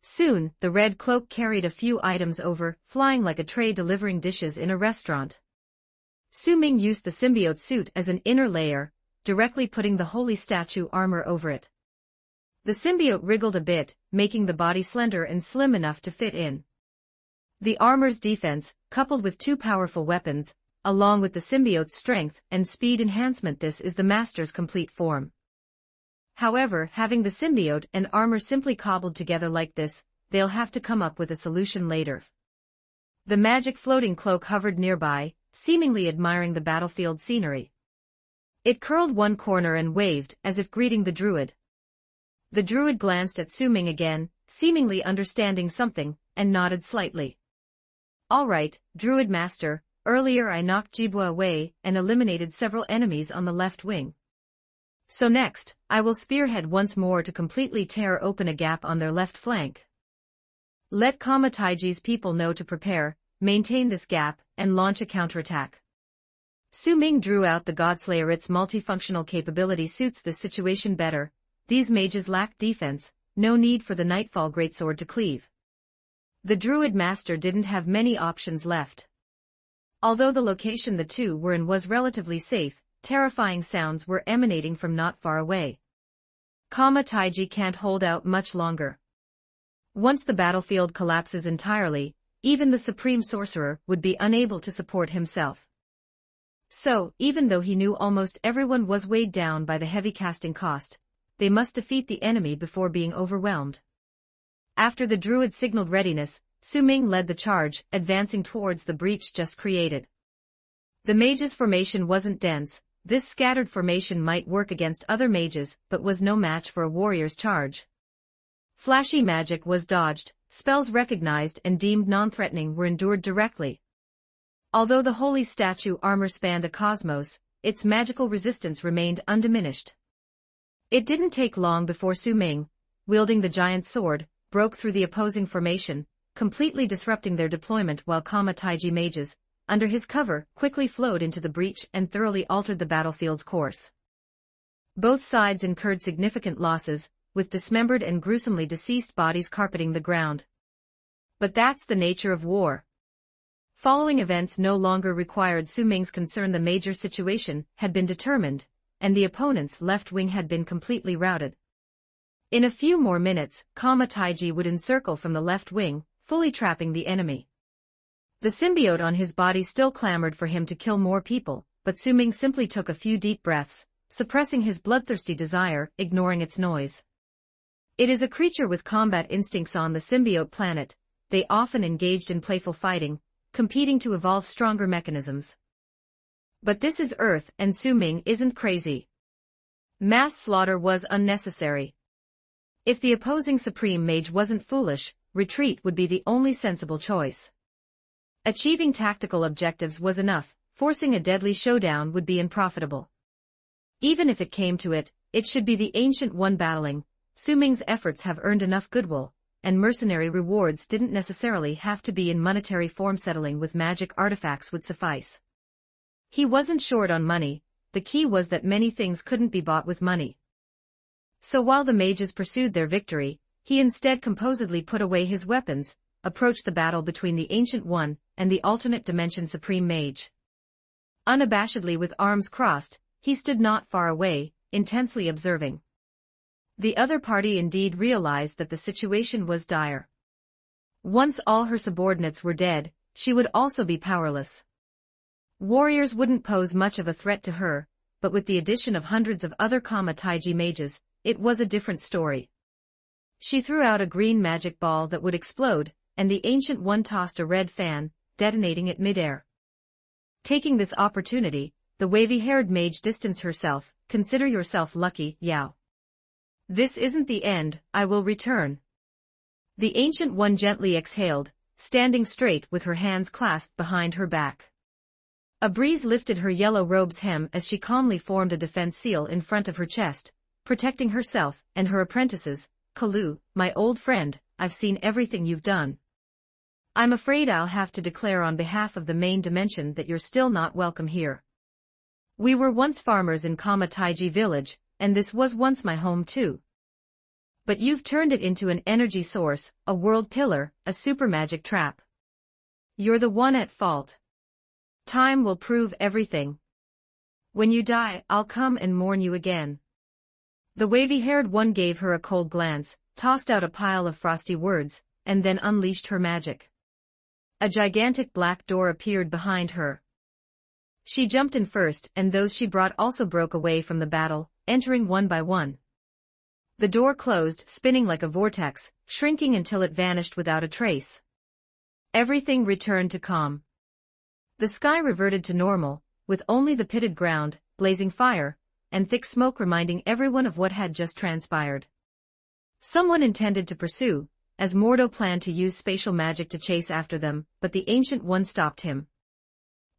Soon, the red cloak carried a few items over, flying like a tray delivering dishes in a restaurant. Su-Ming used the symbiote suit as an inner layer, directly putting the holy statue armor over it. The symbiote wriggled a bit, making the body slender and slim enough to fit in. The armor's defense, coupled with two powerful weapons, along with the symbiote's strength and speed enhancement, this is the master's complete form. However, having the symbiote and armor simply cobbled together like this, they'll have to come up with a solution later. The magic floating cloak hovered nearby, seemingly admiring the battlefield scenery. It curled one corner and waved, as if greeting the druid. The druid glanced at Su Ming again, seemingly understanding something, and nodded slightly. "All right, druid master, earlier I knocked Jibwa away and eliminated several enemies on the left wing. So next, I will spearhead once more to completely tear open a gap on their left flank. Let Kama Taiji's people know to prepare, maintain this gap, and launch a counterattack." Su Ming drew out the Godslayer. Its multifunctional capability suits this situation better. These mages lack defense, no need for the Nightfall Greatsword to cleave. The Druid Master didn't have many options left. Although the location the two were in was relatively safe, terrifying sounds were emanating from not far away. Kama Taiji can't hold out much longer. Once the battlefield collapses entirely, even the Supreme Sorcerer would be unable to support himself. So, even though he knew almost everyone was weighed down by the heavy casting cost, they must defeat the enemy before being overwhelmed. After the druid signaled readiness, Su Ming led the charge, advancing towards the breach just created. The mage's formation wasn't dense. This scattered formation might work against other mages, but was no match for a warrior's charge. Flashy magic was dodged, spells recognized and deemed non-threatening were endured directly. Although the holy statue armor spanned a cosmos, its magical resistance remained undiminished. It didn't take long before Su Ming, wielding the giant sword, broke through the opposing formation, completely disrupting their deployment, while Kama Taiji mages, under his cover, quickly flowed into the breach and thoroughly altered the battlefield's course. Both sides incurred significant losses, with dismembered and gruesomely deceased bodies carpeting the ground. But that's the nature of war. Following events no longer required Su Ming's concern. The major situation had been determined, and the opponent's left wing had been completely routed. In a few more minutes, Kama Taiji would encircle from the left wing, fully trapping the enemy. The symbiote on his body still clamored for him to kill more people, but Su Ming simply took a few deep breaths, suppressing his bloodthirsty desire, ignoring its noise. It is a creature with combat instincts. On the symbiote planet, they often engaged in playful fighting, competing to evolve stronger mechanisms. But this is Earth, and Su Ming isn't crazy. Mass slaughter was unnecessary. If the opposing Supreme Mage wasn't foolish, retreat would be the only sensible choice. Achieving tactical objectives was enough. Forcing a deadly showdown would be unprofitable. Even if it came to it, it should be the Ancient One battling. Su Ming's efforts have earned enough goodwill, and mercenary rewards didn't necessarily have to be in monetary form. Settling with magic artifacts would suffice. He wasn't short on money. The key was that many things couldn't be bought with money. So while the mages pursued their victory, he instead composedly put away his weapons, approached the battle between the Ancient One and the alternate dimension Supreme Mage. Unabashedly with arms crossed, he stood not far away, intensely observing. The other party indeed realized that the situation was dire. Once all her subordinates were dead, she would also be powerless. Warriors wouldn't pose much of a threat to her, but with the addition of hundreds of other Kama Taiji mages, it was a different story. She threw out a green magic ball that would explode, and the Ancient One tossed a red fan, detonating it midair. Taking this opportunity, the wavy-haired mage distanced herself. "Consider yourself lucky, Yao. This isn't the end, I will return." The Ancient One gently exhaled, standing straight with her hands clasped behind her back. A breeze lifted her yellow robe's hem as she calmly formed a defense seal in front of her chest, protecting herself and her apprentices. "Kalu, my old friend, I've seen everything you've done. I'm afraid I'll have to declare on behalf of the main dimension that you're still not welcome here. We were once farmers in Kama Taiji village, and this was once my home too. But you've turned it into an energy source, a world pillar, a super magic trap. You're the one at fault. Time will prove everything. When you die, I'll come and mourn you again." The wavy-haired one gave her a cold glance, tossed out a pile of frosty words, and then unleashed her magic. A gigantic black door appeared behind her. She jumped in first, and those she brought also broke away from the battle, entering one by one. The door closed, spinning like a vortex, shrinking until it vanished without a trace. Everything returned to calm. The sky reverted to normal, with only the pitted ground, blazing fire, and thick smoke reminding everyone of what had just transpired. Someone intended to pursue, as Mordo planned to use spatial magic to chase after them, but the Ancient One stopped him.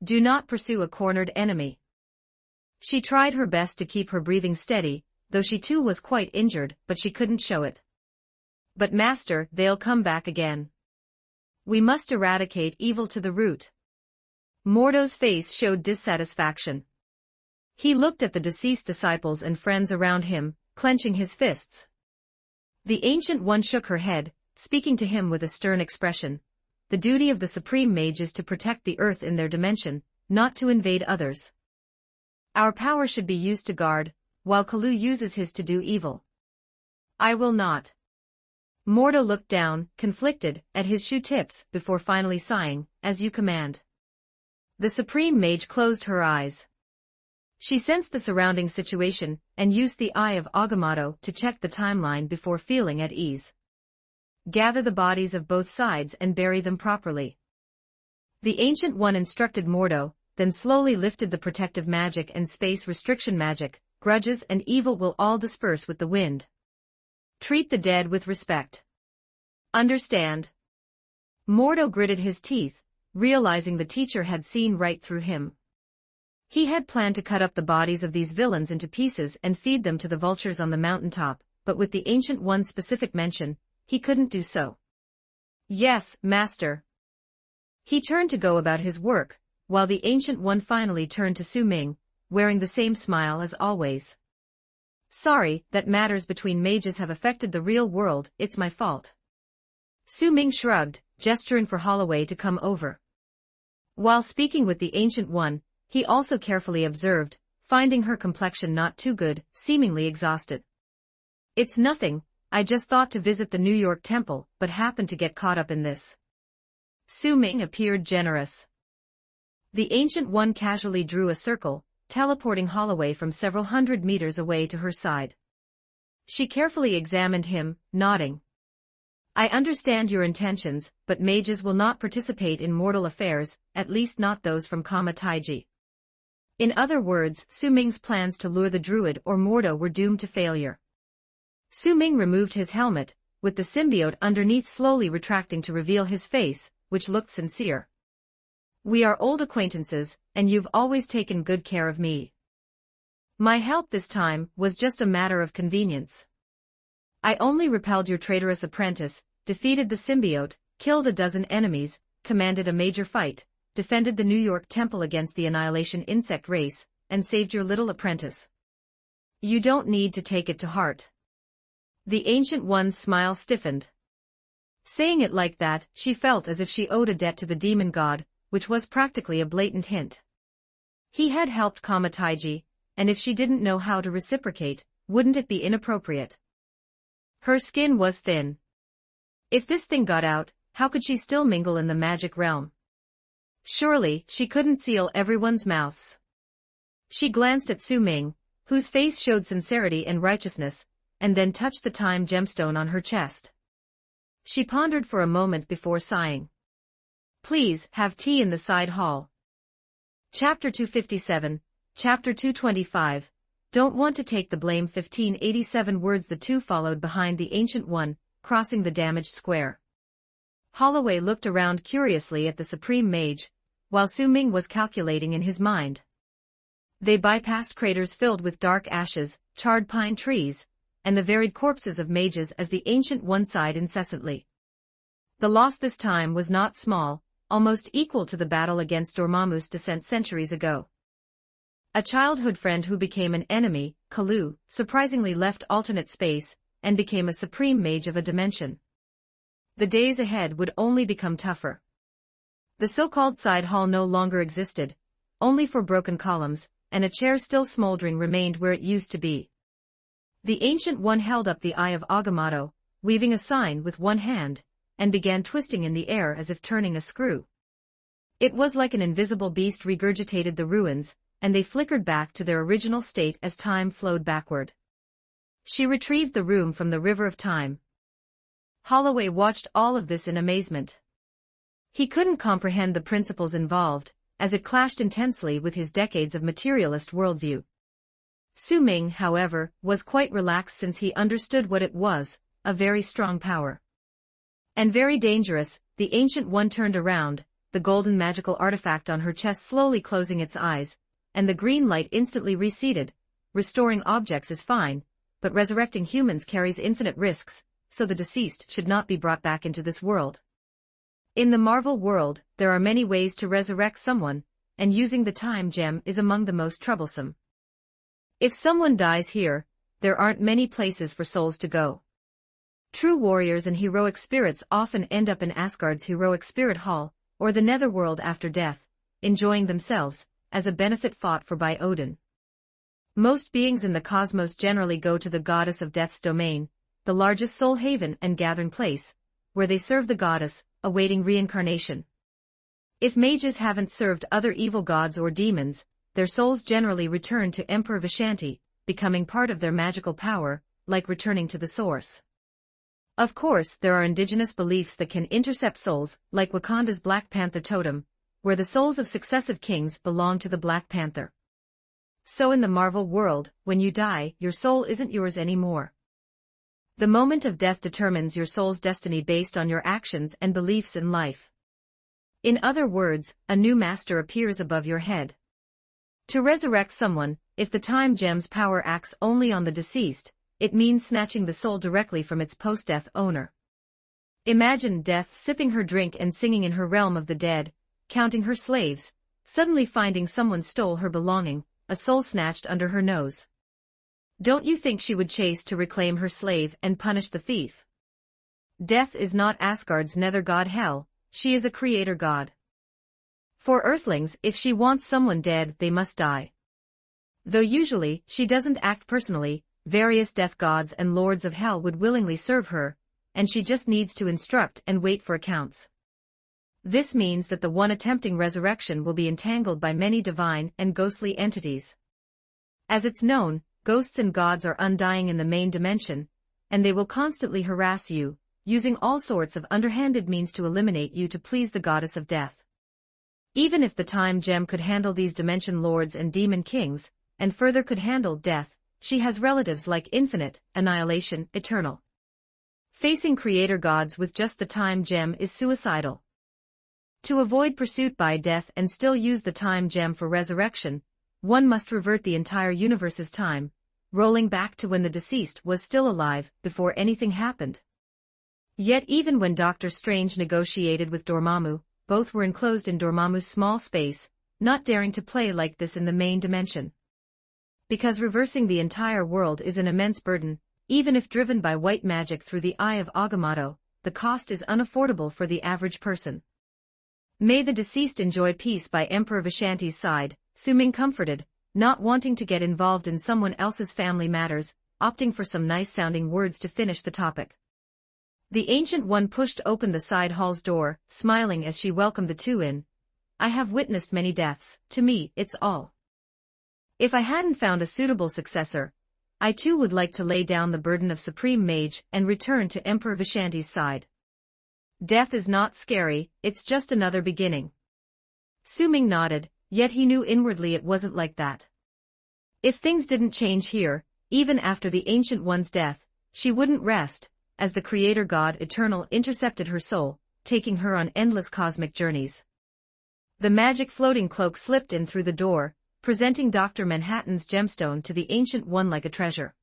Do not pursue a cornered enemy. She tried her best to keep her breathing steady, though she too was quite injured, but she couldn't show it. But Master, they'll come back again. We must eradicate evil to the root. Mordo's face showed dissatisfaction. He looked at the deceased disciples and friends around him, clenching his fists. The Ancient One shook her head, speaking to him with a stern expression. The duty of the Supreme Mage is to protect the Earth in their dimension, not to invade others. Our power should be used to guard, while Kalu uses his to do evil. I will not. Mordo looked down, conflicted, at his shoe tips, before finally sighing, as you command. The Supreme Mage closed her eyes. She sensed the surrounding situation, and used the Eye of Agamotto to check the timeline before feeling at ease. Gather the bodies of both sides and bury them properly. The Ancient One instructed Mordo, then slowly lifted the protective magic and space restriction magic. Grudges and evil will all disperse with the wind. Treat the dead with respect. Understand? Mordo gritted his teeth, realizing the teacher had seen right through him. He had planned to cut up the bodies of these villains into pieces and feed them to the vultures on the mountaintop, but with the Ancient One's specific mention, he couldn't do so. Yes, Master. He turned to go about his work, while the Ancient One finally turned to Su Ming, wearing the same smile as always. Sorry that matters between mages have affected the real world, it's my fault. Su Ming shrugged, gesturing for Holloway to come over. While speaking with the Ancient One, he also carefully observed, finding her complexion not too good, seemingly exhausted. It's nothing, I just thought to visit the New York temple, but happened to get caught up in this. Su Ming appeared generous. The Ancient One casually drew a circle, teleporting Holloway from several hundred meters away to her side. She carefully examined him, nodding. I understand your intentions, but mages will not participate in mortal affairs, at least not those from Kama Taiji. In other words, Su Ming's plans to lure the druid or Mordo were doomed to failure. Su Ming removed his helmet, with the symbiote underneath slowly retracting to reveal his face, which looked sincere. We are old acquaintances, and you've always taken good care of me. My help this time was just a matter of convenience. I only repelled your traitorous apprentice, defeated the symbiote, killed a dozen enemies, commanded a major fight, defended the New York temple against the annihilation insect race, and saved your little apprentice. You don't need to take it to heart. The Ancient One's smile stiffened. Saying it like that, she felt as if she owed a debt to the demon god, which was practically a blatant hint. He had helped Kama Taiji, and if she didn't know how to reciprocate, wouldn't it be inappropriate? Her skin was thin. If this thing got out, how could she still mingle in the magic realm? Surely, she couldn't seal everyone's mouths. She glanced at Su Ming, whose face showed sincerity and righteousness, and then touched the time gemstone on her chest. She pondered for a moment before sighing. Please, have tea in the side hall. Chapter 257, Chapter 225, Don't want to take the blame 1587 words. The two followed behind the Ancient One, crossing the damaged square. Holloway looked around curiously at the Supreme Mage, while Su Ming was calculating in his mind. They bypassed craters filled with dark ashes, charred pine trees, and the varied corpses of mages as the Ancient One sighed incessantly. The loss this time was not small, almost equal to the battle against Dormammu's descent centuries ago. A childhood friend who became an enemy, Kalu, surprisingly left alternate space, and became a supreme mage of a dimension. The days ahead would only become tougher. The so-called side hall no longer existed, only four broken columns, and a chair still smoldering remained where it used to be. The Ancient One held up the Eye of Agamotto, weaving a sign with one hand, and began twisting in the air as if turning a screw. It was like an invisible beast regurgitated the ruins, and they flickered back to their original state as time flowed backward. She retrieved the room from the river of time. Holloway watched all of this in amazement. He couldn't comprehend the principles involved, as it clashed intensely with his decades of materialist worldview. Su Ming, however, was quite relaxed since he understood what it was, a very strong power. And very dangerous. The Ancient One turned around, the golden magical artifact on her chest slowly closing its eyes, and the green light instantly receded. Restoring objects is fine, but resurrecting humans carries infinite risks, so the deceased should not be brought back into this world. In the Marvel world, there are many ways to resurrect someone, and using the time gem is among the most troublesome. If someone dies here, there aren't many places for souls to go. True warriors and heroic spirits often end up in Asgard's heroic spirit hall, or the netherworld after death, enjoying themselves, as a benefit fought for by Odin. Most beings in the cosmos generally go to the goddess of death's domain, the largest soul haven and gathering place, where they serve the goddess, awaiting reincarnation. If mages haven't served other evil gods or demons, their souls generally return to Emperor Vishanti, becoming part of their magical power, like returning to the source. Of course, there are indigenous beliefs that can intercept souls, like Wakanda's Black Panther totem, where the souls of successive kings belong to the Black Panther. So in the Marvel world, when you die, your soul isn't yours anymore. The moment of death determines your soul's destiny based on your actions and beliefs in life. In other words, a new master appears above your head. To resurrect someone, if the time gem's power acts only on the deceased, it means snatching the soul directly from its post-death owner. Imagine Death sipping her drink and singing in her realm of the dead, counting her slaves, suddenly finding someone stole her belonging, a soul snatched under her nose. Don't you think she would chase to reclaim her slave and punish the thief? Death is not Asgard's nether god Hel, she is a creator god. For Earthlings, if she wants someone dead, they must die. Though usually, she doesn't act personally, various death gods and lords of hell would willingly serve her, and she just needs to instruct and wait for accounts. This means that the one attempting resurrection will be entangled by many divine and ghostly entities. As it's known, ghosts and gods are undying in the main dimension, and they will constantly harass you, using all sorts of underhanded means to eliminate you to please the goddess of death. Even if the time gem could handle these dimension lords and demon kings, and further could handle death, she has relatives like Infinite, Annihilation, Eternal. Facing creator gods with just the time gem is suicidal. To avoid pursuit by death and still use the time gem for resurrection, one must revert the entire universe's time, rolling back to when the deceased was still alive, before anything happened. Yet even when Doctor Strange negotiated with Dormammu, both were enclosed in Dormammu's small space, not daring to play like this in the main dimension. Because reversing the entire world is an immense burden, even if driven by white magic through the eye of Agamotto, the cost is unaffordable for the average person. May the deceased enjoy peace by Emperor Vishanti's side, Su Ming comforted, not wanting to get involved in someone else's family matters, opting for some nice-sounding words to finish the topic. The Ancient One pushed open the side hall's door, smiling as she welcomed the two in. I have witnessed many deaths, to me, it's all. If I hadn't found a suitable successor, I too would like to lay down the burden of Supreme Mage and return to Emperor Vishanti's side. Death is not scary, it's just another beginning. Su Ming nodded, yet he knew inwardly it wasn't like that. If things didn't change here, even after the Ancient One's death, she wouldn't rest, as the Creator God Eternal intercepted her soul, taking her on endless cosmic journeys. The magic floating cloak slipped in through the door, presenting Dr. Manhattan's gemstone to the Ancient One like a treasure.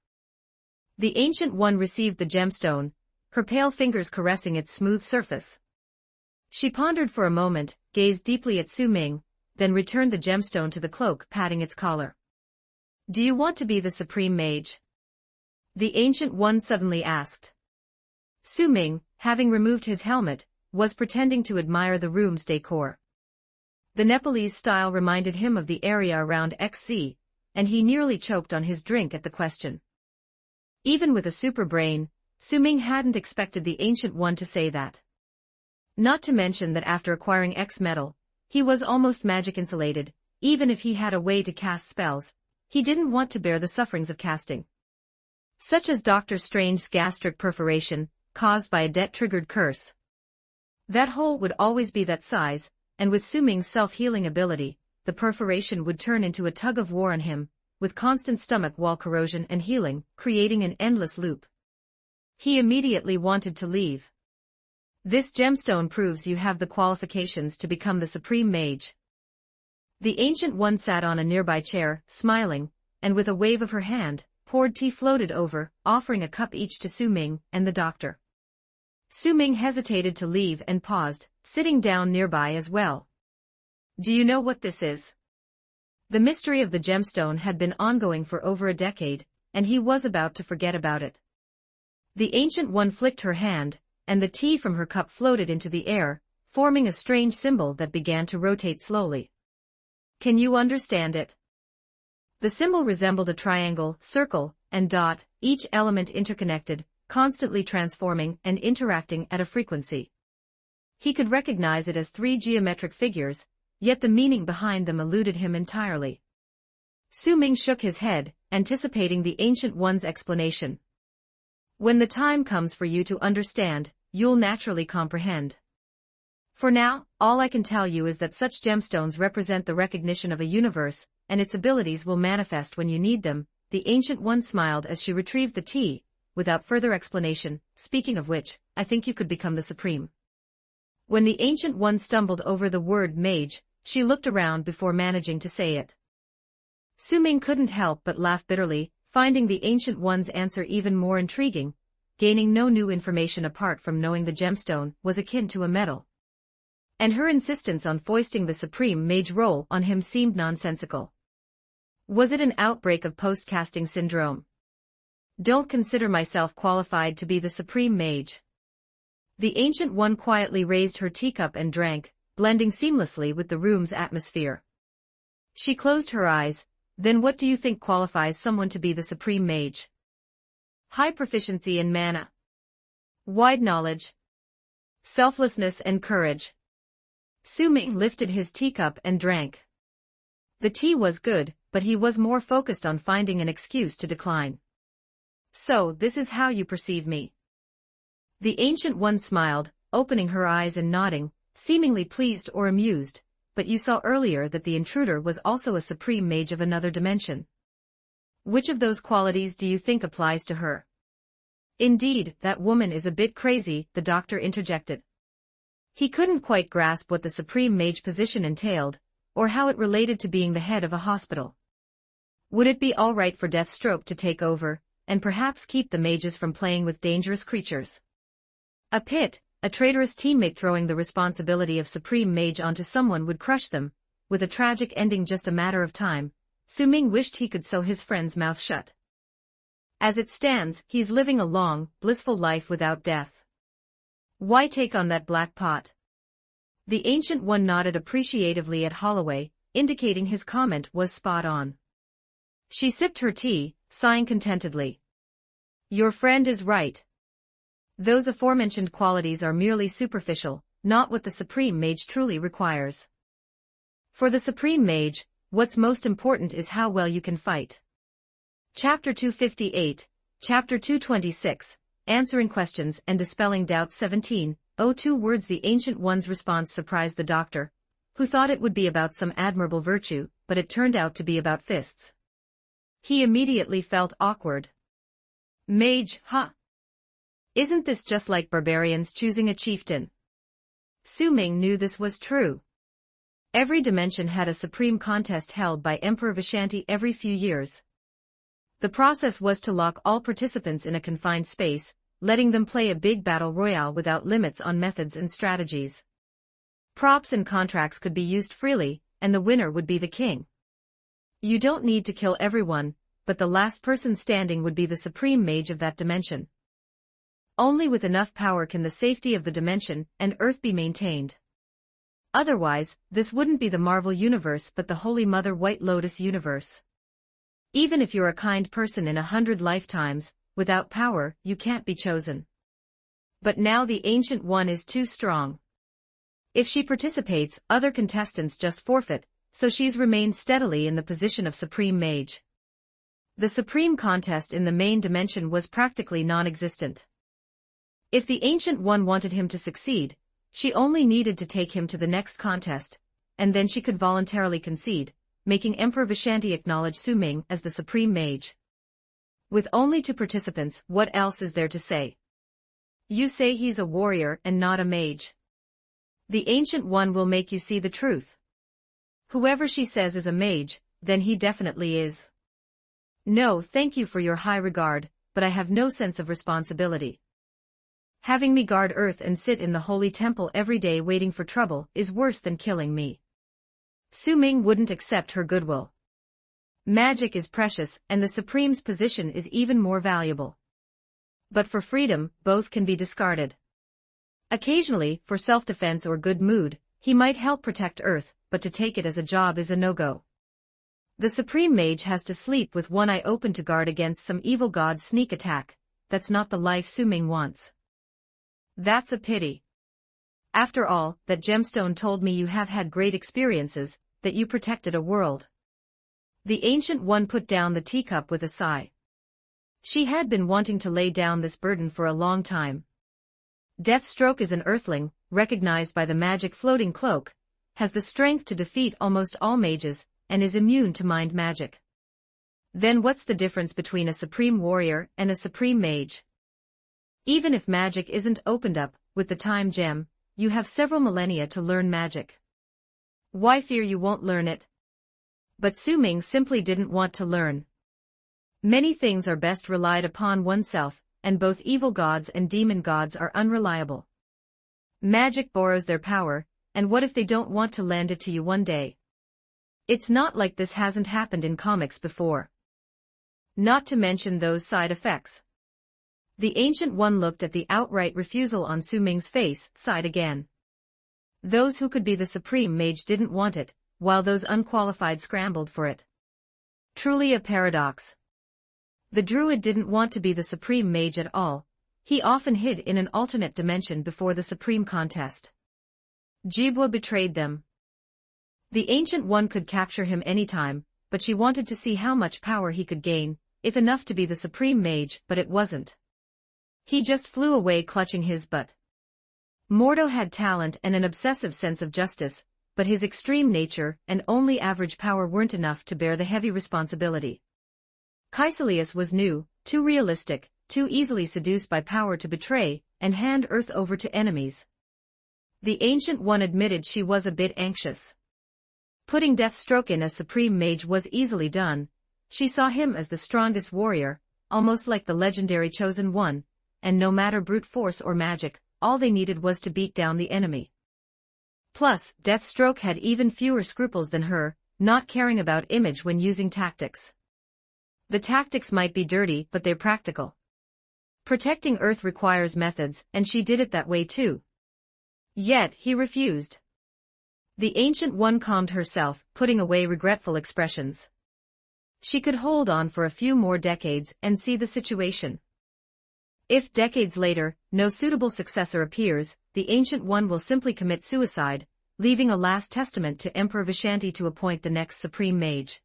The Ancient One received the gemstone, her pale fingers caressing its smooth surface. She pondered for a moment, gazed deeply at Su Ming, then returned the gemstone to the cloak, patting its collar. Do you want to be the Supreme Mage? The Ancient One suddenly asked. Su Ming, having removed his helmet, was pretending to admire the room's decor. The Nepalese style reminded him of the area around XC, and he nearly choked on his drink at the question. Even with a super brain, Su Ming hadn't expected the Ancient One to say that. Not to mention that after acquiring X metal, he was almost magic insulated. Even if he had a way to cast spells, he didn't want to bear the sufferings of casting. Such as Doctor Strange's gastric perforation, caused by a debt-triggered curse. That hole would always be that size, and with Su Ming's self-healing ability, the perforation would turn into a tug-of-war on him, with constant stomach wall corrosion and healing, creating an endless loop. He immediately wanted to leave. This gemstone proves you have the qualifications to become the Supreme Mage. The Ancient One sat on a nearby chair, smiling, and with a wave of her hand, poured tea floated over, offering a cup each to Su Ming and the doctor. Su Ming hesitated to leave and paused, sitting down nearby as well. Do you know what this is? The mystery of the gemstone had been ongoing for over a decade, and he was about to forget about it. The Ancient One flicked her hand, and the tea from her cup floated into the air, forming a strange symbol that began to rotate slowly. Can you understand it? The symbol resembled a triangle, circle, and dot, each element interconnected, constantly transforming and interacting at a frequency. He could recognize it as 3 geometric figures, yet the meaning behind them eluded him entirely. Su Ming shook his head, anticipating the Ancient One's explanation. When the time comes for you to understand, you'll naturally comprehend. For now, all I can tell you is that such gemstones represent the recognition of a universe, and its abilities will manifest when you need them. The Ancient One smiled as she retrieved the tea, without further explanation. Speaking of which, I think you could become the Supreme. When the Ancient One stumbled over the word mage, she looked around before managing to say it. Su Ming couldn't help but laugh bitterly, finding the Ancient One's answer even more intriguing. Gaining no new information apart from knowing the gemstone was akin to a medal. And her insistence on foisting the Supreme Mage role on him seemed nonsensical. Was it an outbreak of post-casting syndrome? Don't consider myself qualified to be the Supreme Mage. The Ancient One quietly raised her teacup and drank, blending seamlessly with the room's atmosphere. She closed her eyes. Then what do you think qualifies someone to be the Supreme Mage? High proficiency in mana. Wide knowledge. Selflessness and courage. Su Ming lifted his teacup and drank. The tea was good, but he was more focused on finding an excuse to decline. So, this is how you perceive me. The Ancient One smiled, opening her eyes and nodding, seemingly pleased or amused, but you saw earlier that the intruder was also a Supreme Mage of another dimension. Which of those qualities do you think applies to her? Indeed, that woman is a bit crazy, the doctor interjected. He couldn't quite grasp what the Supreme Mage position entailed, or how it related to being the head of a hospital. Would it be all right for Deathstroke to take over, and perhaps keep the mages from playing with dangerous creatures? A traitorous teammate throwing the responsibility of Supreme Mage onto someone would crush them, with a tragic ending just a matter of time. Su Ming wished he could sew his friend's mouth shut. As it stands, he's living a long, blissful life without death. Why take on that black pot? The Ancient One nodded appreciatively at Holloway, indicating his comment was spot on. She sipped her tea, sighing contentedly. Your friend is right. Those aforementioned qualities are merely superficial, not what the Supreme Mage truly requires. For the Supreme Mage, what's most important is how well you can fight. Chapter 258, Chapter 226, Answering Questions and Dispelling Doubts 1702 words. The Ancient One's response surprised the doctor, who thought it would be about some admirable virtue, but it turned out to be about fists. He immediately felt awkward. Mage, huh? Isn't this just like barbarians choosing a chieftain? Su Ming knew this was true. Every dimension had a supreme contest held by Emperor Vishanti every few years. The process was to lock all participants in a confined space, letting them play a big battle royale without limits on methods and strategies. Props and contracts could be used freely, and the winner would be the king. You don't need to kill everyone, but the last person standing would be the Supreme Mage of that dimension. Only with enough power can the safety of the dimension and Earth be maintained. Otherwise, this wouldn't be the Marvel Universe but the Holy Mother White Lotus Universe. Even if you're a kind person in 100 lifetimes, without power, you can't be chosen. But now the Ancient One is too strong. If she participates, other contestants just forfeit, so she's remained steadily in the position of Supreme Mage. The supreme contest in the main dimension was practically non-existent. If the Ancient One wanted him to succeed, She only needed to take him to the next contest, and then she could voluntarily concede, making Emperor Vishanti acknowledge Su Ming as the supreme mage. With only 2 participants, what else is there to say? You say he's a warrior and not a mage. The Ancient One will make you see the truth. Whoever she says is a mage, then he definitely is. No, thank you for your high regard, but I have no sense of responsibility. Having me guard Earth and sit in the holy temple every day waiting for trouble is worse than killing me. Su Ming wouldn't accept her goodwill. Magic is precious, and the Supreme's position is even more valuable. But for freedom, both can be discarded. Occasionally, for self-defense or good mood, he might help protect Earth, but to take it as a job is a no-go. The Supreme Mage has to sleep with one eye open to guard against some evil god's sneak attack. That's not the life Su Ming wants. That's a pity. After all, that gemstone told me you have had great experiences, that you protected a world. The Ancient One put down the teacup with a sigh. She had been wanting to lay down this burden for a long time. Deathstroke is an earthling, recognized by the magic floating cloak, has the strength to defeat almost all mages, and is immune to mind magic. Then what's the difference between a supreme warrior and a supreme mage? Even if magic isn't opened up, with the time gem, you have several millennia to learn magic. Why fear you won't learn it? But Su Ming simply didn't want to learn. Many things are best relied upon oneself, and both evil gods and demon gods are unreliable. Magic borrows their power, and what if they don't want to lend it to you one day? It's not like this hasn't happened in comics before. Not to mention those side effects. The Ancient One looked at the outright refusal on Su Ming's face, sighed again. Those who could be the supreme mage didn't want it, while those unqualified scrambled for it. Truly a paradox. The druid didn't want to be the supreme mage at all. He often hid in an alternate dimension before the supreme contest. Jibwa betrayed them. The Ancient One could capture him anytime, but she wanted to see how much power he could gain, if enough to be the supreme mage, but it wasn't. He just flew away clutching his butt. Mordo had talent and an obsessive sense of justice, but his extreme nature and only average power weren't enough to bear the heavy responsibility. Caecilius was new, too realistic, too easily seduced by power to betray and hand Earth over to enemies. The Ancient One admitted she was a bit anxious. Putting Deathstroke in as supreme mage was easily done. She saw him as the strongest warrior, almost like the legendary Chosen One, and no matter brute force or magic, all they needed was to beat down the enemy. Plus, Deathstroke had even fewer scruples than her, not caring about image when using tactics. The tactics might be dirty, but they're practical. Protecting Earth requires methods, and she did it that way too. Yet, he refused. The Ancient One calmed herself, putting away regretful expressions. She could hold on for a few more decades and see the situation. If decades later, no suitable successor appears, the Ancient One will simply commit suicide, leaving a last testament to Emperor Vishanti to appoint the next Supreme Mage.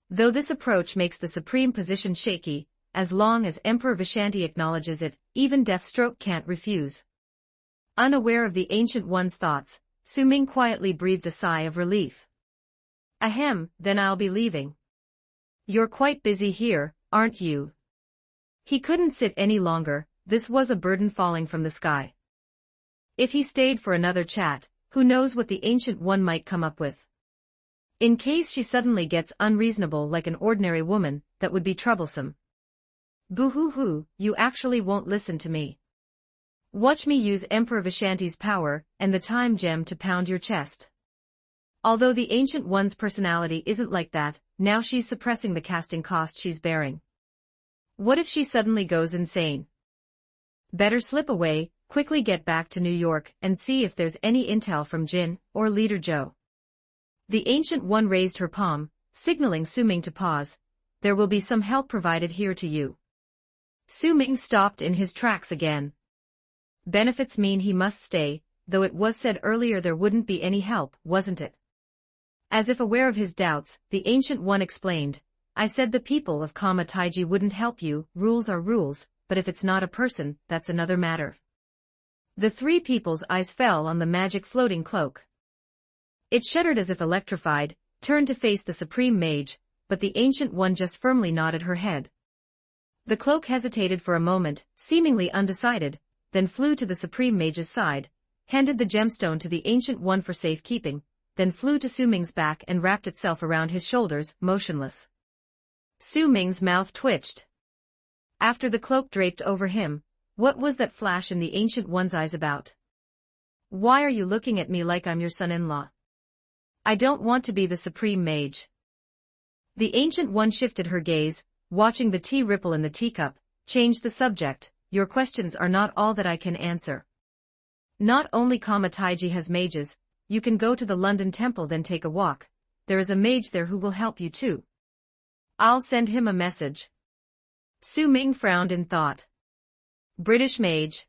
Though this approach makes the Supreme position shaky, as long as Emperor Vishanti acknowledges it, even Deathstroke can't refuse. Unaware of the Ancient One's thoughts, Su Ming quietly breathed a sigh of relief. Ahem, then I'll be leaving. You're quite busy here, aren't you? He couldn't sit any longer, this was a burden falling from the sky. If he stayed for another chat, who knows what the Ancient One might come up with. In case she suddenly gets unreasonable like an ordinary woman, that would be troublesome. Boo-hoo-hoo, you actually won't listen to me. Watch me use Emperor Vishanti's power and the time gem to pound your chest. Although the Ancient One's personality isn't like that, now she's suppressing the casting cost she's bearing. What if she suddenly goes insane? Better slip away, quickly get back to New York and see if there's any intel from Jin or Leader Joe. The Ancient One raised her palm, signaling Su Ming to pause. There will be some help provided here to you. Su Ming stopped in his tracks again. Benefits mean he must stay, though it was said earlier there wouldn't be any help, wasn't it? As if aware of his doubts, the Ancient One explained. I said the people of Kama Taiji wouldn't help you, rules are rules, but if it's not a person, that's another matter. The three people's eyes fell on the magic floating cloak. It shuddered as if electrified, turned to face the supreme mage, but the Ancient One just firmly nodded her head. The cloak hesitated for a moment, seemingly undecided, then flew to the supreme mage's side, handed the gemstone to the Ancient One for safekeeping, then flew to Su Ming's back and wrapped itself around his shoulders, motionless. Su Ming's mouth twitched. After the cloak draped over him, what was that flash in the Ancient One's eyes about? Why are you looking at me like I'm your son-in-law? I don't want to be the supreme mage. The Ancient One shifted her gaze, watching the tea ripple in the teacup, changed the subject. Your questions are not all that I can answer. Not only Kama Taiji has mages, you can go to the London Temple then take a walk. There is a mage there who will help you too. I'll send him a message. Su Ming frowned in thought. British mage.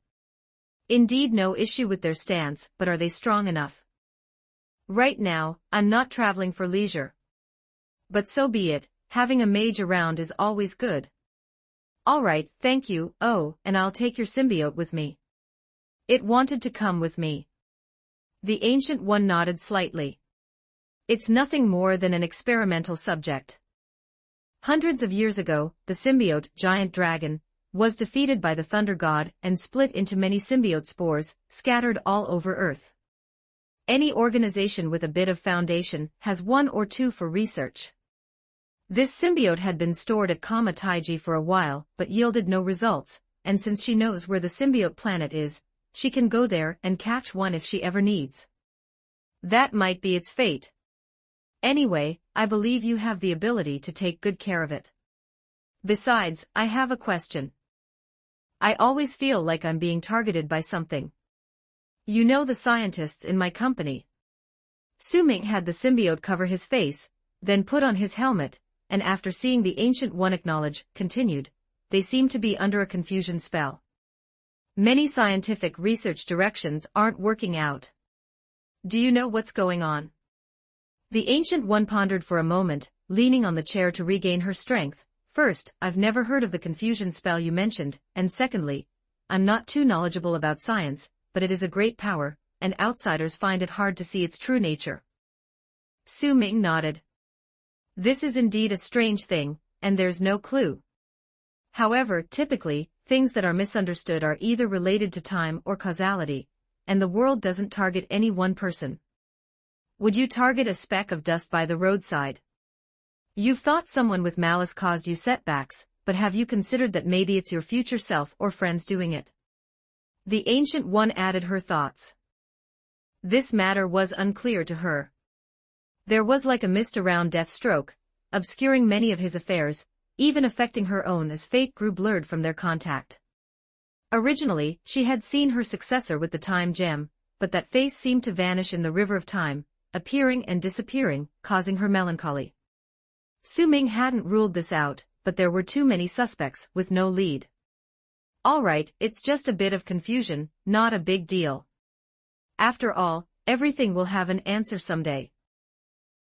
Indeed, no issue with their stance, but are they strong enough? Right now, I'm not traveling for leisure. But so be it, having a mage around is always good. All right, thank you. Oh, and I'll take your symbiote with me. It wanted to come with me. The Ancient One nodded slightly. It's nothing more than an experimental subject. Hundreds of years ago, the symbiote, giant dragon, was defeated by the Thunder God and split into many symbiote spores, scattered all over Earth. Any organization with a bit of foundation has one or two for research. This symbiote had been stored at Kama Taiji for a while, but yielded no results, and since she knows where the symbiote planet is, she can go there and catch one if she ever needs. That might be its fate. Anyway, I believe you have the ability to take good care of it. Besides, I have a question. I always feel like I'm being targeted by something. You know the scientists in my company. Su Ming had the symbiote cover his face, then put on his helmet, and after seeing the Ancient One acknowledge, continued, they seem to be under a confusion spell. Many scientific research directions aren't working out. Do you know what's going on? The Ancient One pondered for a moment, leaning on the chair to regain her strength. First, I've never heard of the confusion spell you mentioned, and secondly, I'm not too knowledgeable about science, but it is a great power, and outsiders find it hard to see its true nature. Su Ming nodded. This is indeed a strange thing, and there's no clue. However, typically, things that are misunderstood are either related to time or causality, and the world doesn't target any one person. Would you target a speck of dust by the roadside? You've thought someone with malice caused you setbacks, but have you considered that maybe it's your future self or friends doing it? The Ancient One added her thoughts. This matter was unclear to her. There was like a mist around Deathstroke, obscuring many of his affairs, even affecting her own as fate grew blurred from their contact. Originally, she had seen her successor with the time gem, but that face seemed to vanish in the river of time, appearing and disappearing, causing her melancholy. Su Ming hadn't ruled this out, but there were too many suspects with no lead. All right, it's just a bit of confusion, not a big deal. After all, everything will have an answer someday.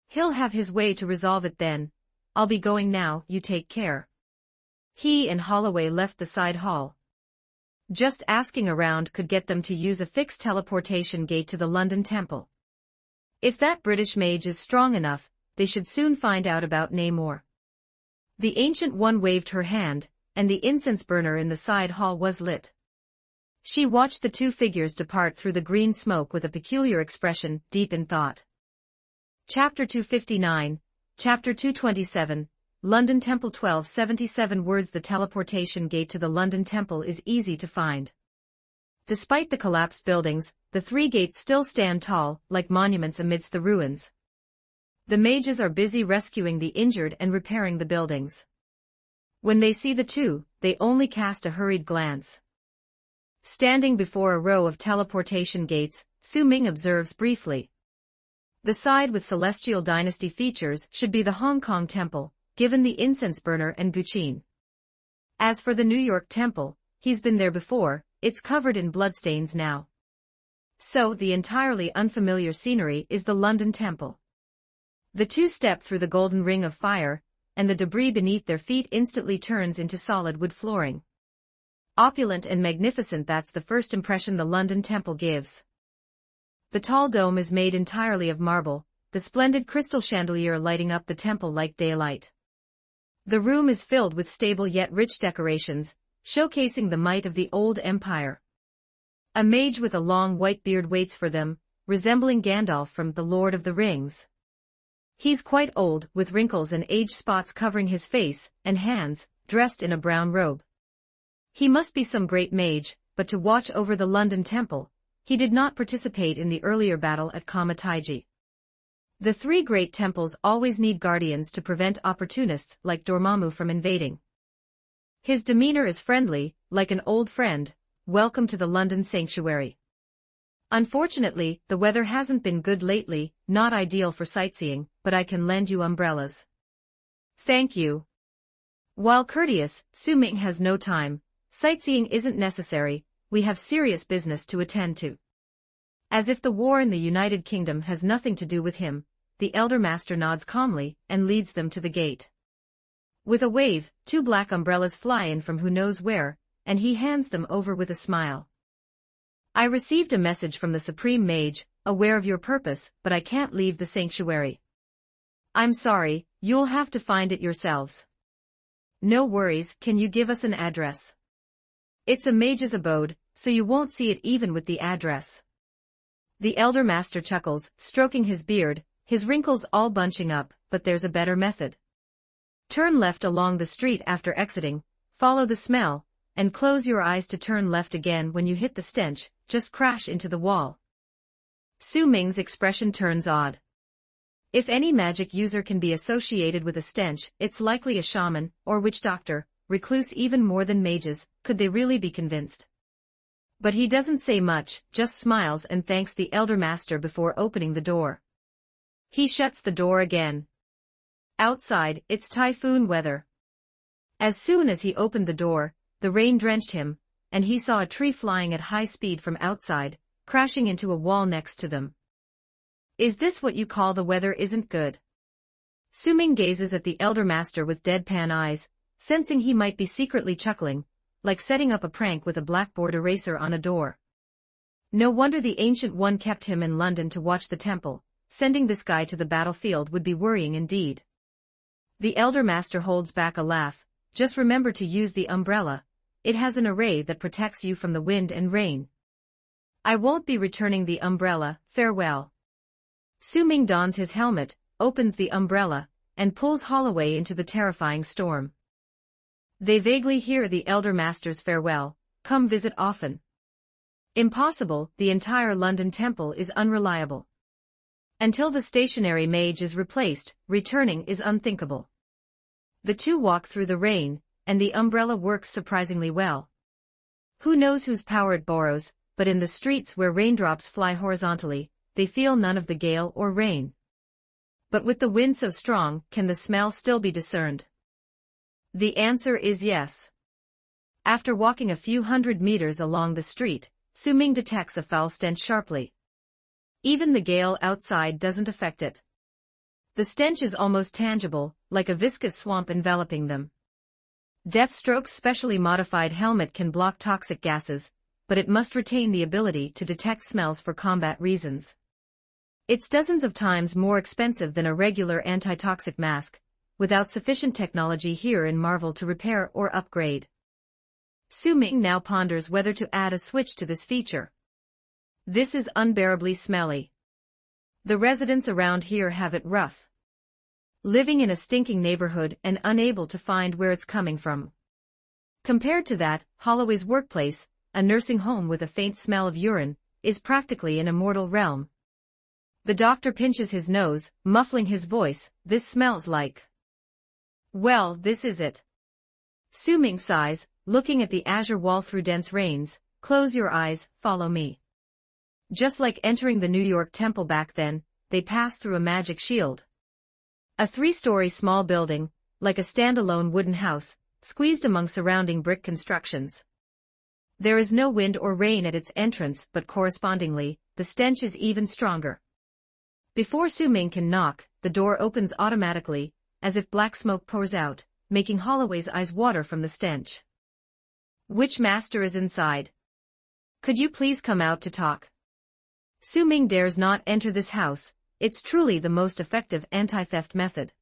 He'll have his way to resolve it then. I'll be going now, you take care. He and Holloway left the side hall. Just asking around could get them to use a fixed teleportation gate to the London Temple. If that British mage is strong enough, they should soon find out about Namor. The Ancient One waved her hand, and the incense burner in the side hall was lit. She watched the two figures depart through the green smoke with a peculiar expression, deep in thought. Chapter 259, Chapter 227, London Temple 1277 words. The teleportation gate to the London Temple is easy to find. Despite the collapsed buildings, the three gates still stand tall, like monuments amidst the ruins. The mages are busy rescuing the injured and repairing the buildings. When they see the two, they only cast a hurried glance. Standing before a row of teleportation gates, Su Ming observes briefly. The side with Celestial Dynasty features should be the Hong Kong Temple, given the incense burner and guqin. As for the New York Temple, he's been there before, it's covered in bloodstains now. So the entirely unfamiliar scenery is the London Temple. The two step through the golden ring of fire, and the debris beneath their feet instantly turns into solid wood flooring. Opulent and magnificent, that's the first impression the London Temple gives. The tall dome is made entirely of marble, the splendid crystal chandelier lighting up the temple like daylight. The room is filled with stable yet rich decorations, showcasing the might of the old empire. A mage with a long white beard waits for them, resembling Gandalf from The Lord of the Rings. He's quite old, with wrinkles and age spots covering his face and hands, dressed in a brown robe. He must be some great mage, but to watch over the London Temple, he did not participate in the earlier battle at Kamataiji. The three great temples always need guardians to prevent opportunists like Dormammu from invading. His demeanor is friendly, like an old friend. Welcome to the London sanctuary. Unfortunately, the weather hasn't been good lately, not ideal for sightseeing, but I can lend you umbrellas. Thank you. While courteous, Su Ming has no time. Sightseeing isn't necessary, we have serious business to attend to. As if the war in the United Kingdom has nothing to do with him, the elder master nods calmly and leads them to the gate. With a wave, two black umbrellas fly in from who knows where, and he hands them over with a smile. I received a message from the Supreme Mage, aware of your purpose, but I can't leave the sanctuary. I'm sorry, you'll have to find it yourselves. No worries, can you give us an address? It's a mage's abode, so you won't see it even with the address. The elder master chuckles, stroking his beard, his wrinkles all bunching up, but there's a better method. Turn left along the street after exiting, follow the smell, and close your eyes to turn left again when you hit the stench, just crash into the wall. Su Ming's expression turns odd. If any magic user can be associated with a stench, it's likely a shaman, or witch doctor, recluse, even more than mages. Could they really be convinced? But he doesn't say much, just smiles and thanks the elder master before opening the door. He shuts the door again. Outside, it's typhoon weather. As soon as he opened the door, the rain drenched him, and he saw a tree flying at high speed from outside, crashing into a wall next to them. Is this what you call the weather isn't good? Su Ming gazes at the elder master with deadpan eyes, sensing he might be secretly chuckling, like setting up a prank with a blackboard eraser on a door. No wonder the Ancient One kept him in London to watch the temple. Sending this guy to the battlefield would be worrying indeed. The elder master holds back a laugh. Just remember to use the umbrella. It has an array that protects you from the wind and rain. I won't be returning the umbrella, farewell. Su Ming dons his helmet, opens the umbrella, and pulls Holloway into the terrifying storm. They vaguely hear the elder master's farewell, come visit often. Impossible, the entire London Temple is unreliable. Until the stationary mage is replaced, returning is unthinkable. The two walk through the rain, and the umbrella works surprisingly well. Who knows whose power it borrows, but in the streets where raindrops fly horizontally, they feel none of the gale or rain. But with the wind so strong, can the smell still be discerned? The answer is yes. After walking a few hundred meters along the street, Su Ming detects a foul stench sharply. Even the gale outside doesn't affect it. The stench is almost tangible, like a viscous swamp enveloping them. Deathstroke's specially modified helmet can block toxic gases, but it must retain the ability to detect smells for combat reasons. It's dozens of times more expensive than a regular antitoxic mask, without sufficient technology here in Marvel to repair or upgrade. Su Ming now ponders whether to add a switch to this feature. This is unbearably smelly. The residents around here have it rough. Living in a stinking neighborhood and unable to find where it's coming from. Compared to that, Holloway's workplace, a nursing home with a faint smell of urine, is practically an immortal realm. The doctor pinches his nose, muffling his voice. This smells like... Well, this is it. Su Ming sighs, looking at the azure wall through dense rains. Close your eyes, follow me. Just like entering the New York Temple back then, they pass through a magic shield. A 3-story small building, like a standalone wooden house, squeezed among surrounding brick constructions. There is no wind or rain at its entrance, but correspondingly, the stench is even stronger. Before Su Ming can knock, the door opens automatically, as if black smoke pours out, making Holloway's eyes water from the stench. Which master is inside? Could you please come out to talk? Su Ming dares not enter this house. It's truly the most effective anti-theft method.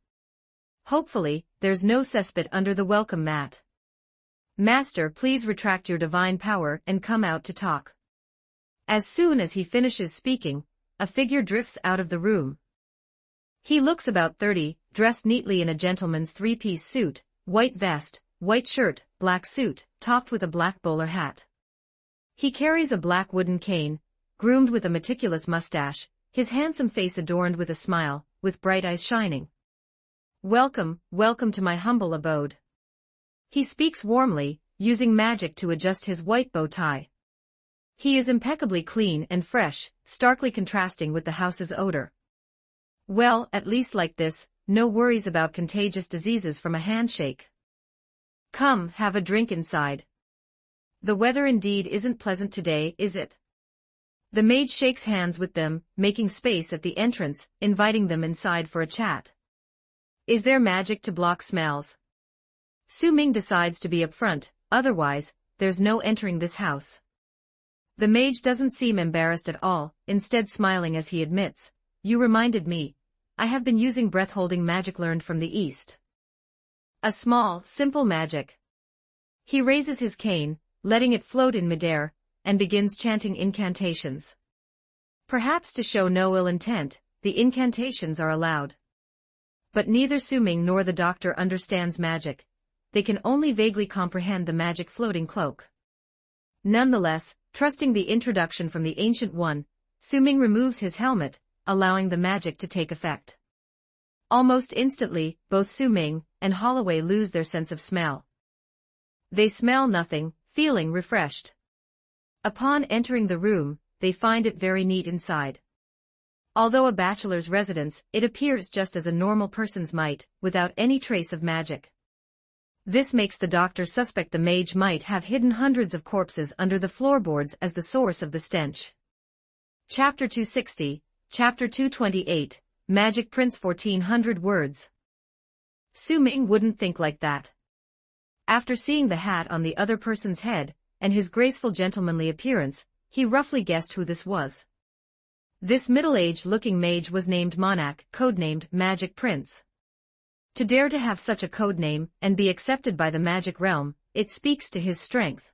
Hopefully, there's no cesspit under the welcome mat. Master, please retract your divine power and come out to talk. As soon as he finishes speaking, a figure drifts out of the room. He looks about 30, dressed neatly in a gentleman's three-piece suit, white vest, white shirt, black suit, topped with a black bowler hat. He carries a black wooden cane, groomed with a meticulous mustache, his handsome face adorned with a smile, with bright eyes shining. Welcome, welcome to my humble abode. He speaks warmly, using magic to adjust his white bow tie. He is impeccably clean and fresh, starkly contrasting with the house's odor. Well, at least like this, no worries about contagious diseases from a handshake. Come, have a drink inside. The weather indeed isn't pleasant today, is it? The mage shakes hands with them, making space at the entrance, inviting them inside for a chat. Is there magic to block smells? Su Ming decides to be upfront, otherwise, there's no entering this house. The mage doesn't seem embarrassed at all, instead smiling as he admits, you reminded me. I have been using breath-holding magic learned from the East. A small, simple magic. He raises his cane, letting it float in midair, and begins chanting incantations. Perhaps to show no ill intent, the incantations are allowed. But neither Su Ming nor the doctor understands magic. They can only vaguely comprehend the magic floating cloak. Nonetheless, trusting the introduction from the Ancient One, Su Ming removes his helmet, allowing the magic to take effect. Almost instantly, both Su Ming and Holloway lose their sense of smell. They smell nothing, feeling refreshed. Upon entering the room, they find it very neat inside. Although a bachelor's residence, it appears just as a normal person's might, without any trace of magic. This makes the doctor suspect the mage might have hidden hundreds of corpses under the floorboards as the source of the stench. Chapter 260, Chapter 228, Magic Prince 1400 words. Su Ming wouldn't think like that. After seeing the hat on the other person's head, and his graceful gentlemanly appearance, he roughly guessed who this was. This middle-aged-looking mage was named Monarch, codenamed Magic Prince. To dare to have such a codename and be accepted by the magic realm, it speaks to his strength.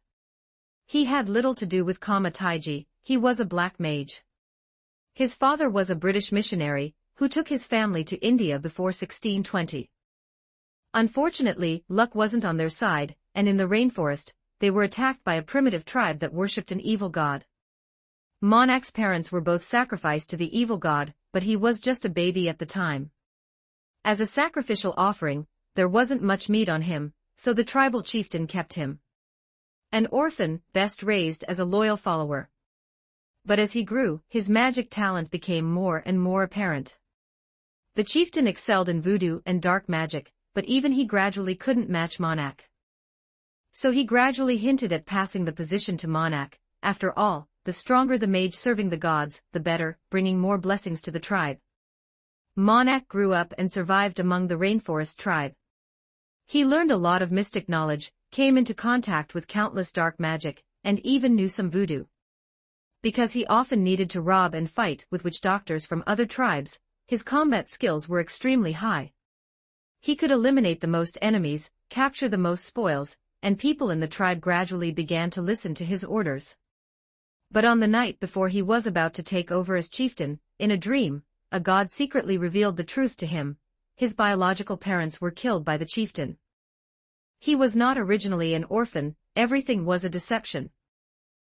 He had little to do with Kama Taiji, he was a black mage. His father was a British missionary, who took his family to India before 1620. Unfortunately, luck wasn't on their side, and in the rainforest, they were attacked by a primitive tribe that worshipped an evil god. Monarch's parents were both sacrificed to the evil god, but he was just a baby at the time. As a sacrificial offering, there wasn't much meat on him, so the tribal chieftain kept him. An orphan, best raised as a loyal follower. But as he grew, his magic talent became more and more apparent. The chieftain excelled in voodoo and dark magic, but even he gradually couldn't match Monarch. So he gradually hinted at passing the position to Monarch. After all, the stronger the mage serving the gods, the better, bringing more blessings to the tribe. Monarch grew up and survived among the rainforest tribe. He learned a lot of mystic knowledge, came into contact with countless dark magic, and even knew some voodoo. Because he often needed to rob and fight with witch doctors from other tribes, his combat skills were extremely high. He could eliminate the most enemies, capture the most spoils, and people in the tribe gradually began to listen to his orders. But on the night before he was about to take over as chieftain, in a dream, a god secretly revealed the truth to him. His biological parents were killed by the chieftain. He was not originally an orphan, everything was a deception.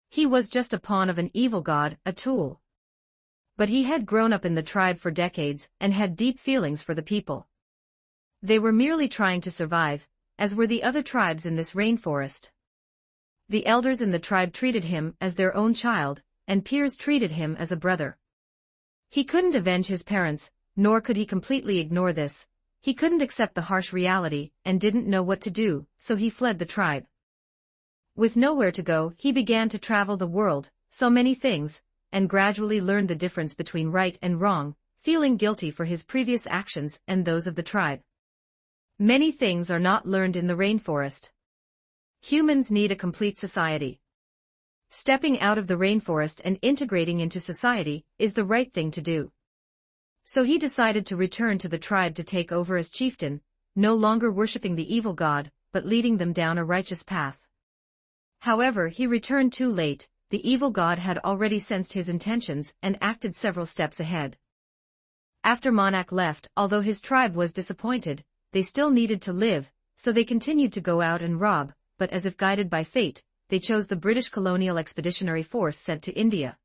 He was just a pawn of an evil god, a tool. But he had grown up in the tribe for decades and had deep feelings for the people. They were merely trying to survive, as were the other tribes in this rainforest. The elders in the tribe treated him as their own child, and peers treated him as a brother. He couldn't avenge his parents, nor could he completely ignore this. He couldn't accept the harsh reality, and didn't know what to do, so he fled the tribe. With nowhere to go, he began to travel the world, saw many things, and gradually learned the difference between right and wrong, feeling guilty for his previous actions and those of the tribe. Many things are not learned in the rainforest. Humans need a complete society. Stepping out of the rainforest and integrating into society is the right thing to do. So he decided to return to the tribe to take over as chieftain, no longer worshipping the evil god, but leading them down a righteous path. However, he returned too late. The evil god had already sensed his intentions and acted several steps ahead. After Monak left, although his tribe was disappointed, they still needed to live, so they continued to go out and rob, but as if guided by fate, they chose the British Colonial Expeditionary Force sent to India.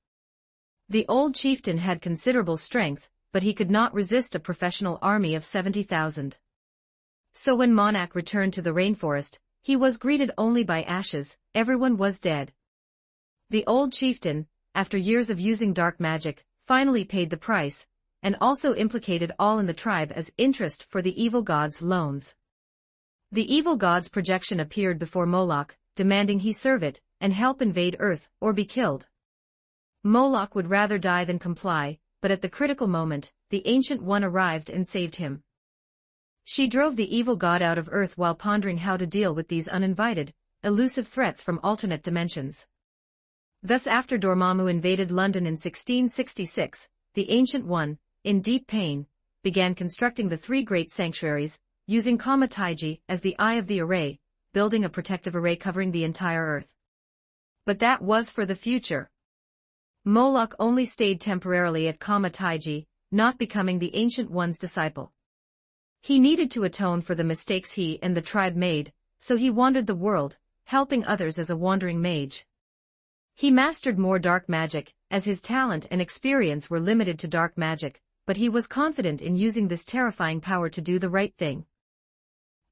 The old chieftain had considerable strength, but he could not resist a professional army of 70,000. So when Monak returned to the rainforest, he was greeted only by ashes. Everyone was dead. The old chieftain, after years of using dark magic, finally paid the price, and also implicated all in the tribe as interest for the evil god's loans. The evil god's projection appeared before Moloch, demanding he serve it, and help invade Earth, or be killed. Moloch would rather die than comply, but at the critical moment, the Ancient One arrived and saved him. She drove the evil god out of Earth while pondering how to deal with these uninvited, elusive threats from alternate dimensions. Thus after Dormammu invaded London in 1666, the Ancient One, in deep pain, began constructing the three great sanctuaries, using Kama Taiji as the eye of the array, building a protective array covering the entire Earth. But that was for the future. Moloch only stayed temporarily at Kama Taiji, not becoming the Ancient One's disciple. He needed to atone for the mistakes he and the tribe made, so he wandered the world, helping others as a wandering mage. He mastered more dark magic, as his talent and experience were limited to dark magic, but he was confident in using this terrifying power to do the right thing.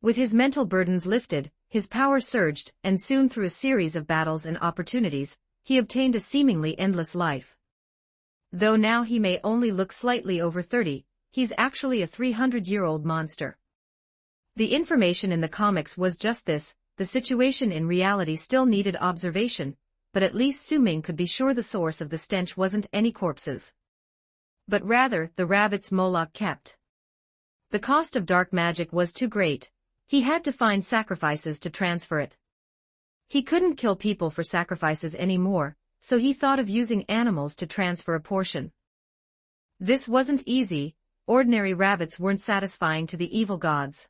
With his mental burdens lifted, his power surged, and soon through a series of battles and opportunities, he obtained a seemingly endless life. Though now he may only look slightly over 30, he's actually a 300-year-old monster. The information in the comics was just this. The situation in reality still needed observation, but at least Su Ming could be sure the source of the stench wasn't any corpses, but rather the rabbits Moloch kept. The cost of dark magic was too great. He had to find sacrifices to transfer it. He couldn't kill people for sacrifices anymore, so he thought of using animals to transfer a portion. This wasn't easy. Ordinary rabbits weren't satisfying to the evil gods.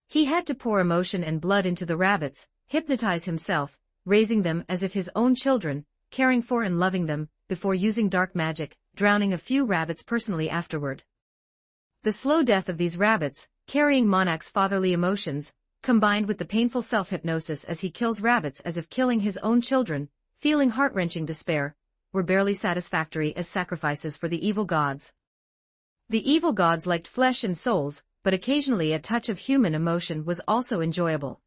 He had to pour emotion and blood into the rabbits, hypnotize himself, raising them as if his own children, caring for and loving them, before using dark magic, drowning a few rabbits personally afterward. The slow death of these rabbits, carrying Monak's fatherly emotions, combined with the painful self-hypnosis as he kills rabbits as if killing his own children, feeling heart-wrenching despair, were barely satisfactory as sacrifices for the evil gods. The evil gods liked flesh and souls, but occasionally a touch of human emotion was also enjoyable.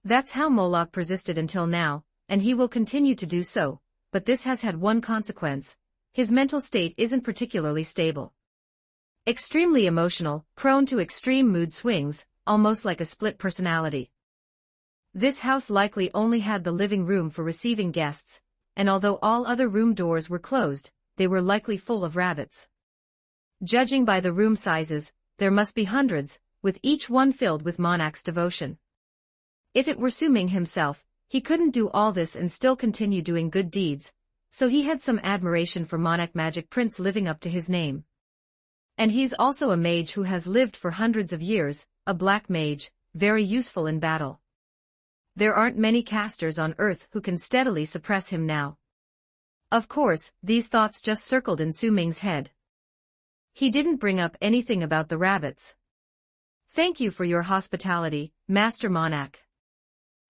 That's how Moloch persisted until now, and he will continue to do so, but this has had one consequence: his mental state isn't particularly stable. Extremely emotional, prone to extreme mood swings, almost like a split personality. This house likely only had the living room for receiving guests, and although all other room doors were closed, they were likely full of rabbits. Judging by the room sizes, there must be hundreds, with each one filled with Monak's devotion. If it were Su Ming himself, he couldn't do all this and still continue doing good deeds, so he had some admiration for Monak Magic Prince living up to his name. And he's also a mage who has lived for hundreds of years, a black mage, very useful in battle. There aren't many casters on Earth who can steadily suppress him now. Of course, these thoughts just circled in Su Ming's head. He didn't bring up anything about the rabbits. "Thank you for your hospitality, Master Monak."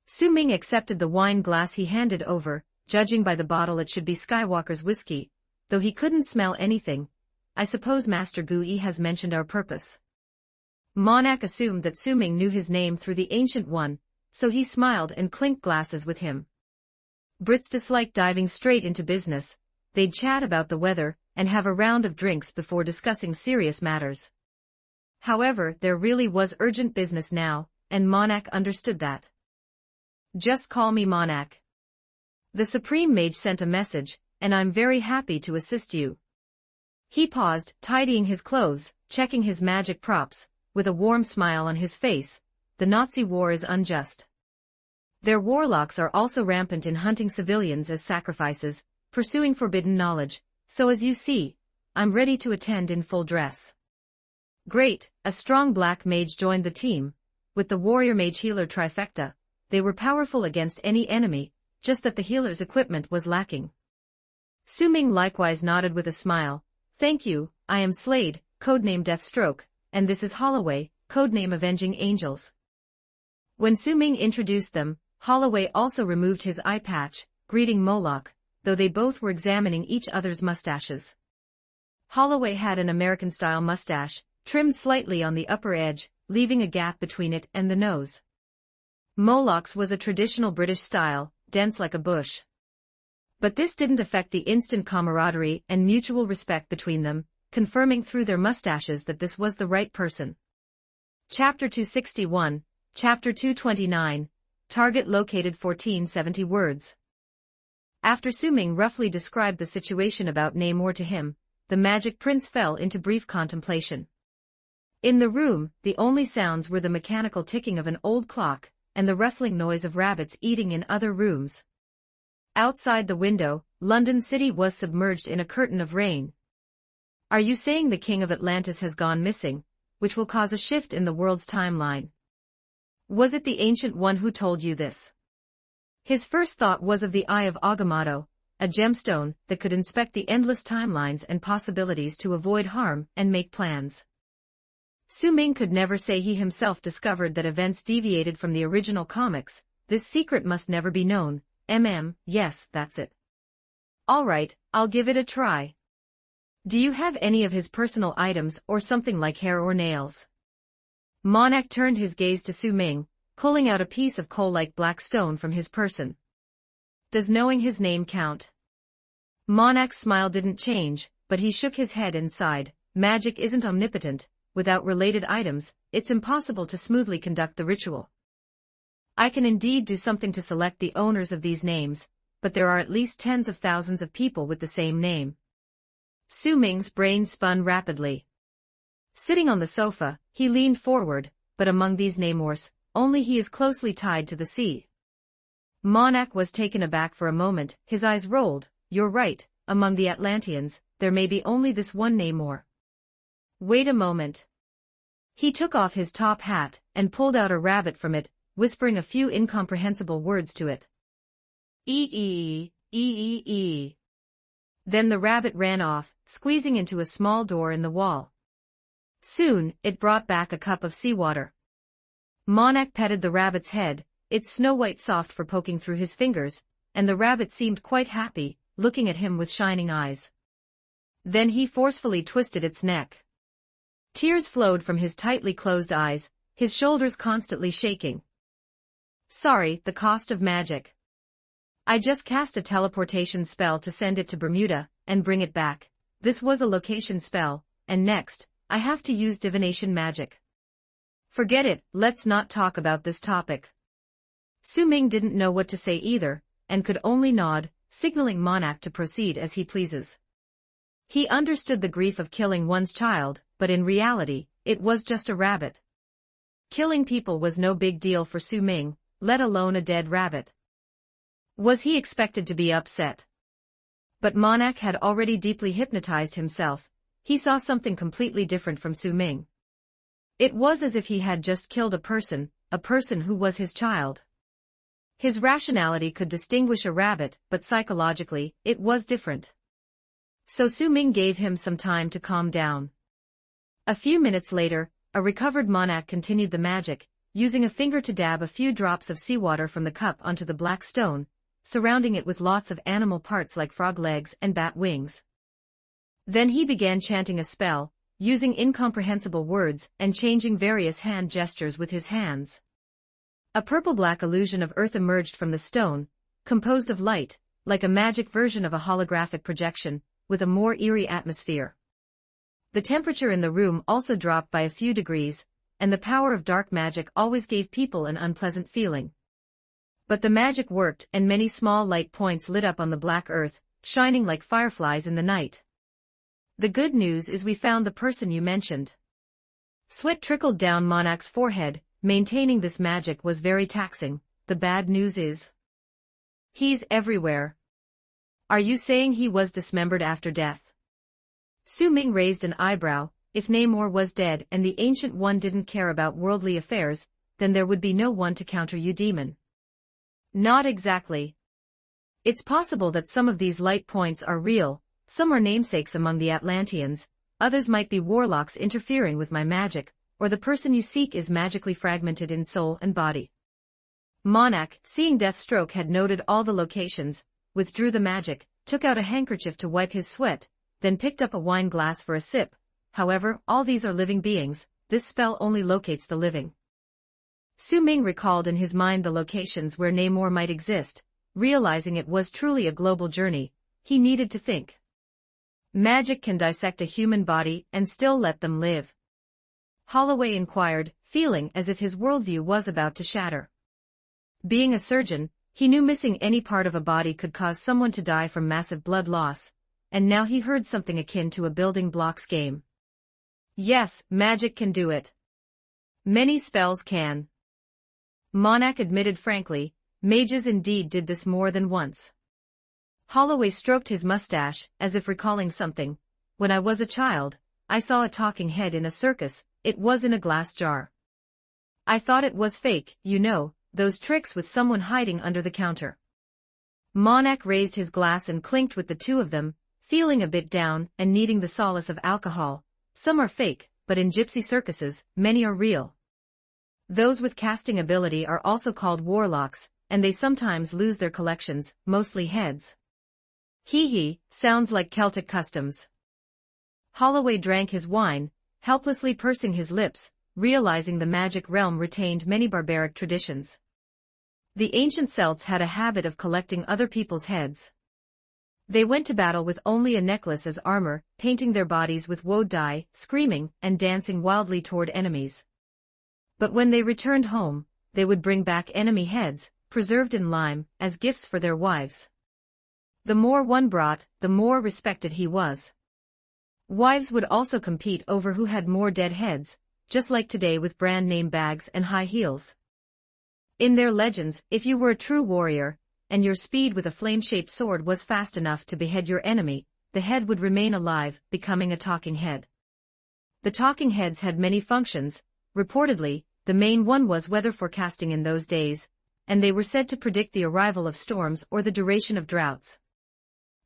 Su Ming accepted the wine glass he handed over. Judging by the bottle it should be Skywalker's whiskey, though he couldn't smell anything. "I suppose Master Gui has mentioned our purpose." Monak assumed that Su Ming knew his name through the Ancient One, so he smiled and clinked glasses with him. Brits dislike diving straight into business. They'd chat about the weather, and have a round of drinks before discussing serious matters. However, there really was urgent business now, and Monak understood that. "Just call me Monak. The Supreme Mage sent a message, and I'm very happy to assist you." He paused, tidying his clothes, checking his magic props, with a warm smile on his face. "The Nazi war is unjust. Their warlocks are also rampant in hunting civilians as sacrifices, pursuing forbidden knowledge, so as you see, I'm ready to attend in full dress. Great, a strong black mage joined the team. With the warrior mage healer trifecta, they were powerful against any enemy, just that the healer's equipment was lacking. Su Ming likewise nodded with a smile. Thank you, I am Slade, codename Deathstroke, and this is Holloway, codename Avenging Angels. When Su Ming introduced them, Holloway also removed his eye patch, greeting Moloch, though they both were examining each other's mustaches. Holloway had an American-style mustache, trimmed slightly on the upper edge, leaving a gap between it and the nose. Moloch's was a traditional British style, dense like a bush. But this didn't affect the instant camaraderie and mutual respect between them, confirming through their mustaches that this was the right person. Chapter 261, Chapter 229, Target located 1470 words. After Su Ming roughly described the situation about Namor to him, the Magic Prince fell into brief contemplation. In the room, the only sounds were the mechanical ticking of an old clock, and the rustling noise of rabbits eating in other rooms. Outside the window, London City was submerged in a curtain of rain. Are you saying the King of Atlantis has gone missing, which will cause a shift in the world's timeline? Was it the Ancient One who told you this? His first thought was of the Eye of Agamotto, a gemstone that could inspect the endless timelines and possibilities to avoid harm and make plans. Su Ming could never say he himself discovered that events deviated from the original comics. This secret must never be known. Yes, that's it. All right, I'll give it a try. Do you have any of his personal items or something like hair or nails? Monarch turned his gaze to Su Ming, pulling out a piece of coal-like black stone from his person. Does knowing his name count? Monarch's smile didn't change, but he shook his head and sighed. Magic isn't omnipotent. Without related items, it's impossible to smoothly conduct the ritual. I can indeed do something to select the owners of these names, but there are at least tens of thousands of people with the same name. Su Ming's brain spun rapidly. Sitting on the sofa, he leaned forward, but among these Namors, only he is closely tied to the sea. Monarch was taken aback for a moment, his eyes rolled. You're right, among the Atlanteans, there may be only this one Namor. Wait a moment. He took off his top hat and pulled out a rabbit from it, whispering a few incomprehensible words to it. E. Then the rabbit ran off, squeezing into a small door in the wall. Soon, it brought back a cup of seawater. Monarch petted the rabbit's head, its snow-white soft fur poking through his fingers, and the rabbit seemed quite happy, looking at him with shining eyes. Then he forcefully twisted its neck. Tears flowed from his tightly closed eyes, his shoulders constantly shaking. Sorry, the cost of magic. I just cast a teleportation spell to send it to Bermuda, and bring it back. This was a location spell, and next, I have to use divination magic. Forget it, let's not talk about this topic. Su Ming didn't know what to say either, and could only nod, signaling Monarch to proceed as he pleases. He understood the grief of killing one's child, but in reality, it was just a rabbit. Killing people was no big deal for Su Ming, let alone a dead rabbit. Was he expected to be upset? But Monarch had already deeply hypnotized himself. He saw something completely different from Su Ming. It was as if he had just killed a person who was his child. His rationality could distinguish a rabbit, but psychologically, it was different. So Su Ming gave him some time to calm down. A few minutes later, a recovered Monarch continued the magic, using a finger to dab a few drops of seawater from the cup onto the black stone, surrounding it with lots of animal parts like frog legs and bat wings. Then he began chanting a spell, using incomprehensible words and changing various hand gestures with his hands. A purple-black illusion of earth emerged from the stone, composed of light, like a magic version of a holographic projection, with a more eerie atmosphere. The temperature in the room also dropped by a few degrees, and the power of dark magic always gave people an unpleasant feeling. But the magic worked, and many small light points lit up on the black earth, shining like fireflies in the night. The good news is we found the person you mentioned. Sweat trickled down Monarch's forehead. Maintaining this magic was very taxing, the bad news is he's everywhere. Are you saying he was dismembered after death? Su Ming raised an eyebrow. If Namor was dead and the Ancient One didn't care about worldly affairs, then there would be no one to counter you, demon. Not exactly. It's possible that some of these light points are real, some are namesakes among the Atlanteans, others might be warlocks interfering with my magic, or the person you seek is magically fragmented in soul and body. Monarch, seeing Deathstroke had noted all the locations, withdrew the magic, took out a handkerchief to wipe his sweat, then picked up a wine glass for a sip. However, all these are living beings, this spell only locates the living. Su Ming recalled in his mind the locations where Namor might exist, realizing it was truly a global journey, he needed to think. Magic can dissect a human body and still let them live. Holloway inquired, feeling as if his worldview was about to shatter. Being a surgeon, he knew missing any part of a body could cause someone to die from massive blood loss, and now he heard something akin to a building blocks game. Yes, magic can do it. Many spells can. Monarch admitted frankly, mages indeed did this more than once. Holloway stroked his mustache, as if recalling something. When I was a child, I saw a talking head in a circus, it was in a glass jar. I thought it was fake, you know, those tricks with someone hiding under the counter. Monarch raised his glass and clinked with the two of them, feeling a bit down and needing the solace of alcohol. Some are fake, but in gypsy circuses, many are real. Those with casting ability are also called warlocks, and they sometimes lose their collections, mostly heads. Hee, sounds like Celtic customs. Holloway drank his wine, helplessly pursing his lips, realizing the magic realm retained many barbaric traditions. The ancient Celts had a habit of collecting other people's heads. They went to battle with only a necklace as armor, painting their bodies with woad dye, screaming and dancing wildly toward enemies. But when they returned home, they would bring back enemy heads, preserved in lime, as gifts for their wives. The more one brought, the more respected he was. Wives would also compete over who had more dead heads, just like today with brand name bags and high heels. In their legends, if you were a true warrior, and your speed with a flame-shaped sword was fast enough to behead your enemy, the head would remain alive, becoming a talking head. The talking heads had many functions. Reportedly, the main one was weather forecasting in those days, and they were said to predict the arrival of storms or the duration of droughts.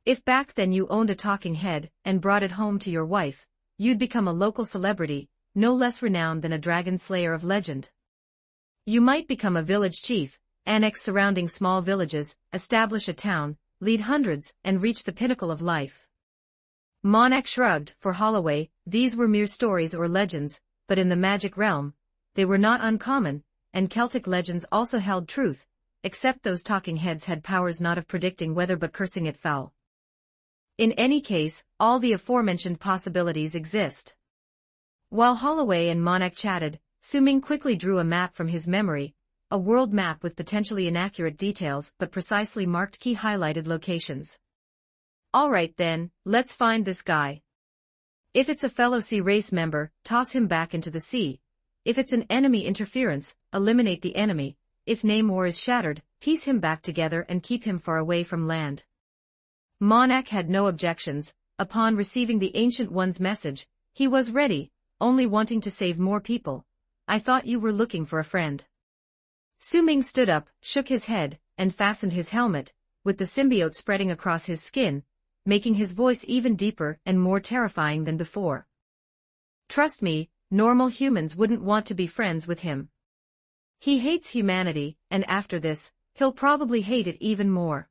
If back then you owned a talking head and brought it home to your wife, you'd become a local celebrity, no less renowned than a dragon slayer of legend. You might become a village chief, annex surrounding small villages, establish a town, lead hundreds, and reach the pinnacle of life. Monarch shrugged. For Holloway, these were mere stories or legends, but in the magic realm, they were not uncommon, and Celtic legends also held truth, except those talking heads had powers not of predicting weather but cursing it foul. In any case, all the aforementioned possibilities exist. While Holloway and Monarch chatted, Su Ming quickly drew a map from his memory, a world map with potentially inaccurate details but precisely marked key highlighted locations. Alright then, let's find this guy. If it's a fellow sea race member, toss him back into the sea. If it's an enemy interference, eliminate the enemy. If Namor is shattered, piece him back together and keep him far away from land. Monarch had no objections. Upon receiving the Ancient One's message, he was ready, only wanting to save more people. I thought you were looking for a friend. Su Ming stood up, shook his head, and fastened his helmet, with the symbiote spreading across his skin, making his voice even deeper and more terrifying than before. Trust me, normal humans wouldn't want to be friends with him. He hates humanity, and after this, he'll probably hate it even more.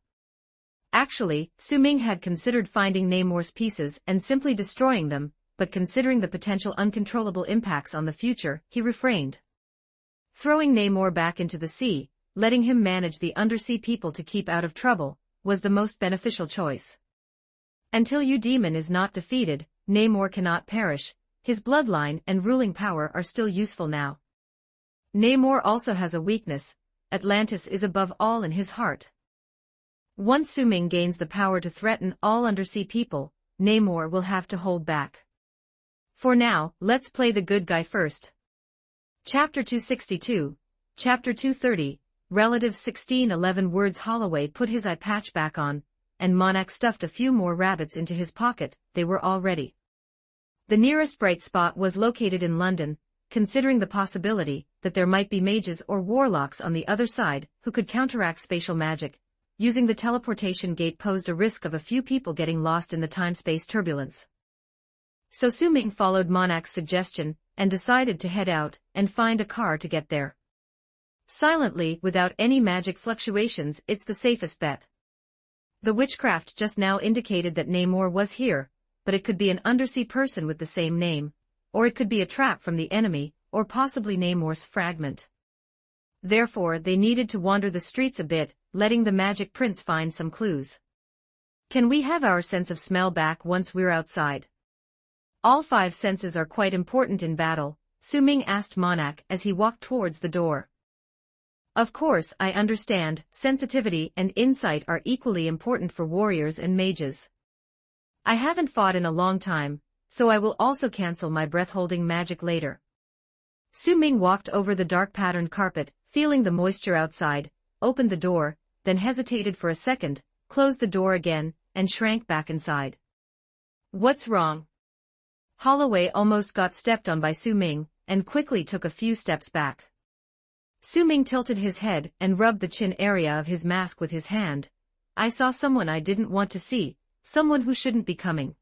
Actually, Su Ming had considered finding Namor's pieces and simply destroying them, but considering the potential uncontrollable impacts on the future, he refrained. Throwing Namor back into the sea, letting him manage the undersea people to keep out of trouble, was the most beneficial choice. Until you demon is not defeated, Namor cannot perish. His bloodline and ruling power are still useful now. Namor also has a weakness. Atlantis is above all in his heart. Once Su Ming gains the power to threaten all undersea people, Namor will have to hold back. For now, let's play the good guy first. Chapter 262, Chapter 230, Relative 1611 words. Holloway put his eye patch back on, and Monarch stuffed a few more rabbits into his pocket. They were all ready. The nearest bright spot was located in London, considering the possibility that there might be mages or warlocks on the other side who could counteract spatial magic. Using the teleportation gate posed a risk of a few people getting lost in the time-space turbulence. So Su Ming followed Monarch's suggestion and decided to head out and find a car to get there. Silently, without any magic fluctuations, it's the safest bet. The witchcraft just now indicated that Namor was here, but it could be an undersea person with the same name, or it could be a trap from the enemy, or possibly Namor's fragment. Therefore, they needed to wander the streets a bit, letting the magic prince find some clues. Can we have our sense of smell back once we're outside? All 5 senses are quite important in battle, Su Ming asked Monarch as he walked towards the door. Of course, I understand, sensitivity and insight are equally important for warriors and mages. I haven't fought in a long time, so I will also cancel my breath-holding magic later. Su Ming walked over the dark patterned carpet, feeling the moisture outside, opened the door, then hesitated for a second, closed the door again, and shrank back inside. What's wrong? Holloway almost got stepped on by Su Ming, and quickly took a few steps back. Su Ming tilted his head and rubbed the chin area of his mask with his hand. I saw someone I didn't want to see, someone who shouldn't be coming.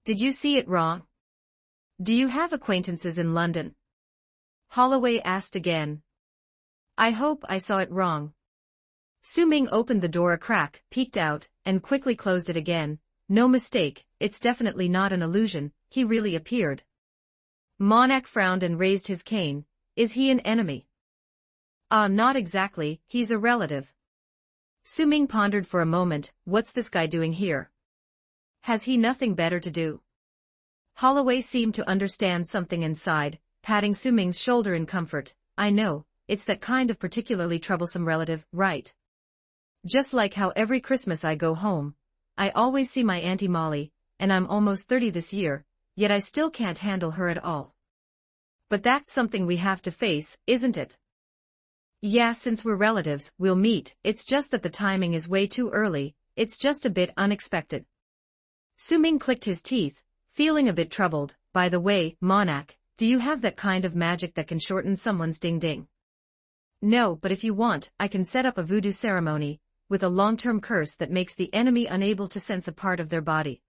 Did you see it wrong? Do you have acquaintances in London? Holloway asked again. I hope I saw it wrong. Su Ming opened the door a crack, peeked out, and quickly closed it again. No mistake, it's definitely not an illusion, he really appeared. Monarch frowned and raised his cane. Is he an enemy? Not exactly, he's a relative. Su Ming pondered for a moment. What's this guy doing here? Has he nothing better to do? Holloway seemed to understand something inside, patting Su Ming's shoulder in comfort. I know, it's that kind of particularly troublesome relative, right? Just like how every Christmas I go home, I always see my Auntie Molly, and I'm almost 30 this year, yet I still can't handle her at all. But that's something we have to face, isn't it? Yeah, since we're relatives, we'll meet. It's just that the timing is way too early, it's just a bit unexpected. Su Ming clicked his teeth, feeling a bit troubled. By the way, Monarch, do you have that kind of magic that can shorten someone's ding-ding? No, but if you want, I can set up a voodoo ceremony, with a long-term curse that makes the enemy unable to sense a part of their body.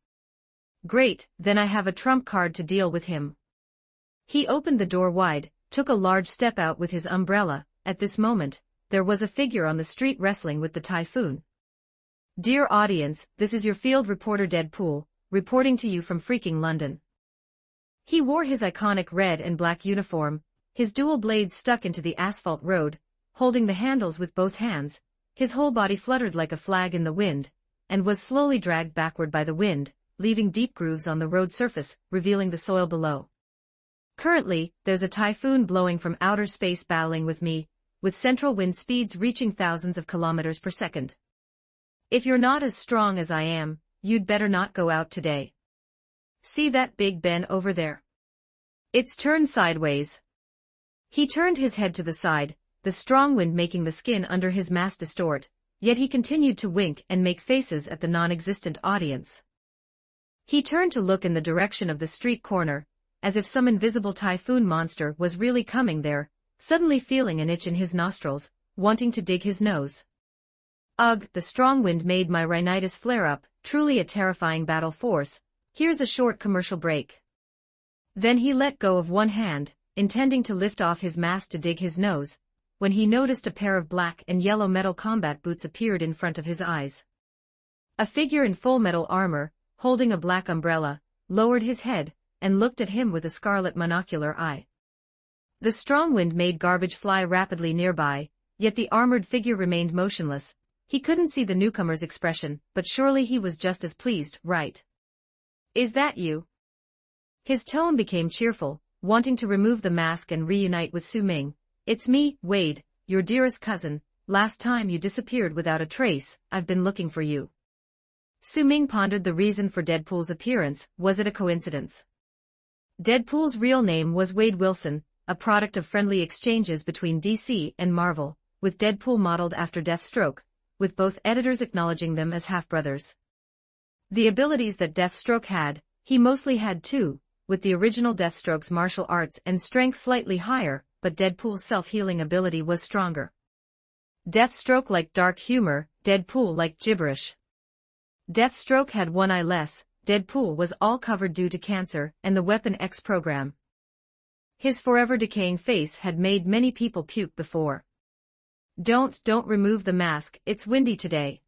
Great, then I have a trump card to deal with him. He opened the door wide, took a large step out with his umbrella. At this moment, there was a figure on the street wrestling with the typhoon. Dear audience, this is your field reporter Deadpool, reporting to you from freaking London. He wore his iconic red and black uniform, his dual blades stuck into the asphalt road, holding the handles with both hands, his whole body fluttered like a flag in the wind, and was slowly dragged backward by the wind, leaving deep grooves on the road surface, revealing the soil below. Currently, there's a typhoon blowing from outer space battling with me, with central wind speeds reaching thousands of kilometers per second. If you're not as strong as I am, you'd better not go out today. See that Big Ben over there? It's turned sideways. He turned his head to the side, the strong wind making the skin under his mask distort, yet he continued to wink and make faces at the non-existent audience. He turned to look in the direction of the street corner, as if some invisible typhoon monster was really coming there, suddenly feeling an itch in his nostrils, wanting to dig his nose. Ugh, the strong wind made my rhinitis flare up, truly a terrifying battle force. Here's a short commercial break. Then he let go of one hand, intending to lift off his mask to dig his nose, when he noticed a pair of black and yellow metal combat boots appeared in front of his eyes. A figure in full metal armor, holding a black umbrella, lowered his head, and looked at him with a scarlet monocular eye. The strong wind made garbage fly rapidly nearby, yet the armored figure remained motionless. He couldn't see the newcomer's expression, but surely he was just as pleased, right? Is that you? His tone became cheerful, wanting to remove the mask and reunite with Su Ming. It's me, Wade, your dearest cousin. Last time you disappeared without a trace, I've been looking for you. Su Ming pondered the reason for Deadpool's appearance. Was it a coincidence? Deadpool's real name was Wade Wilson, a product of friendly exchanges between DC and Marvel. with Deadpool modeled after Deathstroke, with both editors acknowledging them as half-brothers. The abilities that Deathstroke had, he mostly had too, with the original Deathstroke's martial arts and strength slightly higher, but Deadpool's self-healing ability was stronger. Deathstroke liked dark humor, Deadpool liked gibberish. Deathstroke had one eye less, Deadpool was all covered due to cancer and the Weapon X program. His forever decaying face had made many people puke before. Don't remove the mask, it's windy today.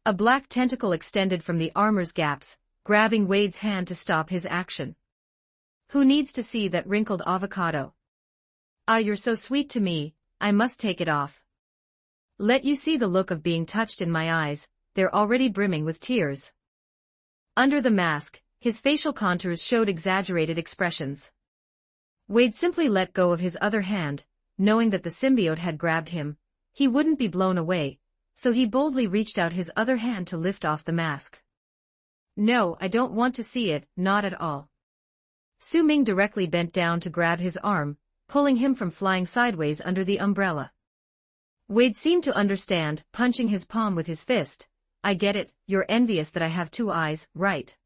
A black tentacle extended from the armor's gaps, grabbing Wade's hand to stop his action. Who needs to see that wrinkled avocado? Ah, you're so sweet to me, I must take it off. Let you see the look of being touched in my eyes, they're already brimming with tears. Under the mask, his facial contours showed exaggerated expressions. Wade simply let go of his other hand, knowing that the symbiote had grabbed him. He wouldn't be blown away, so he boldly reached out his other hand to lift off the mask. No, I don't want to see it, not at all. Su Ming directly bent down to grab his arm, pulling him from flying sideways under the umbrella. Wade seemed to understand, punching his palm with his fist. I get it, you're envious that I have two eyes, right?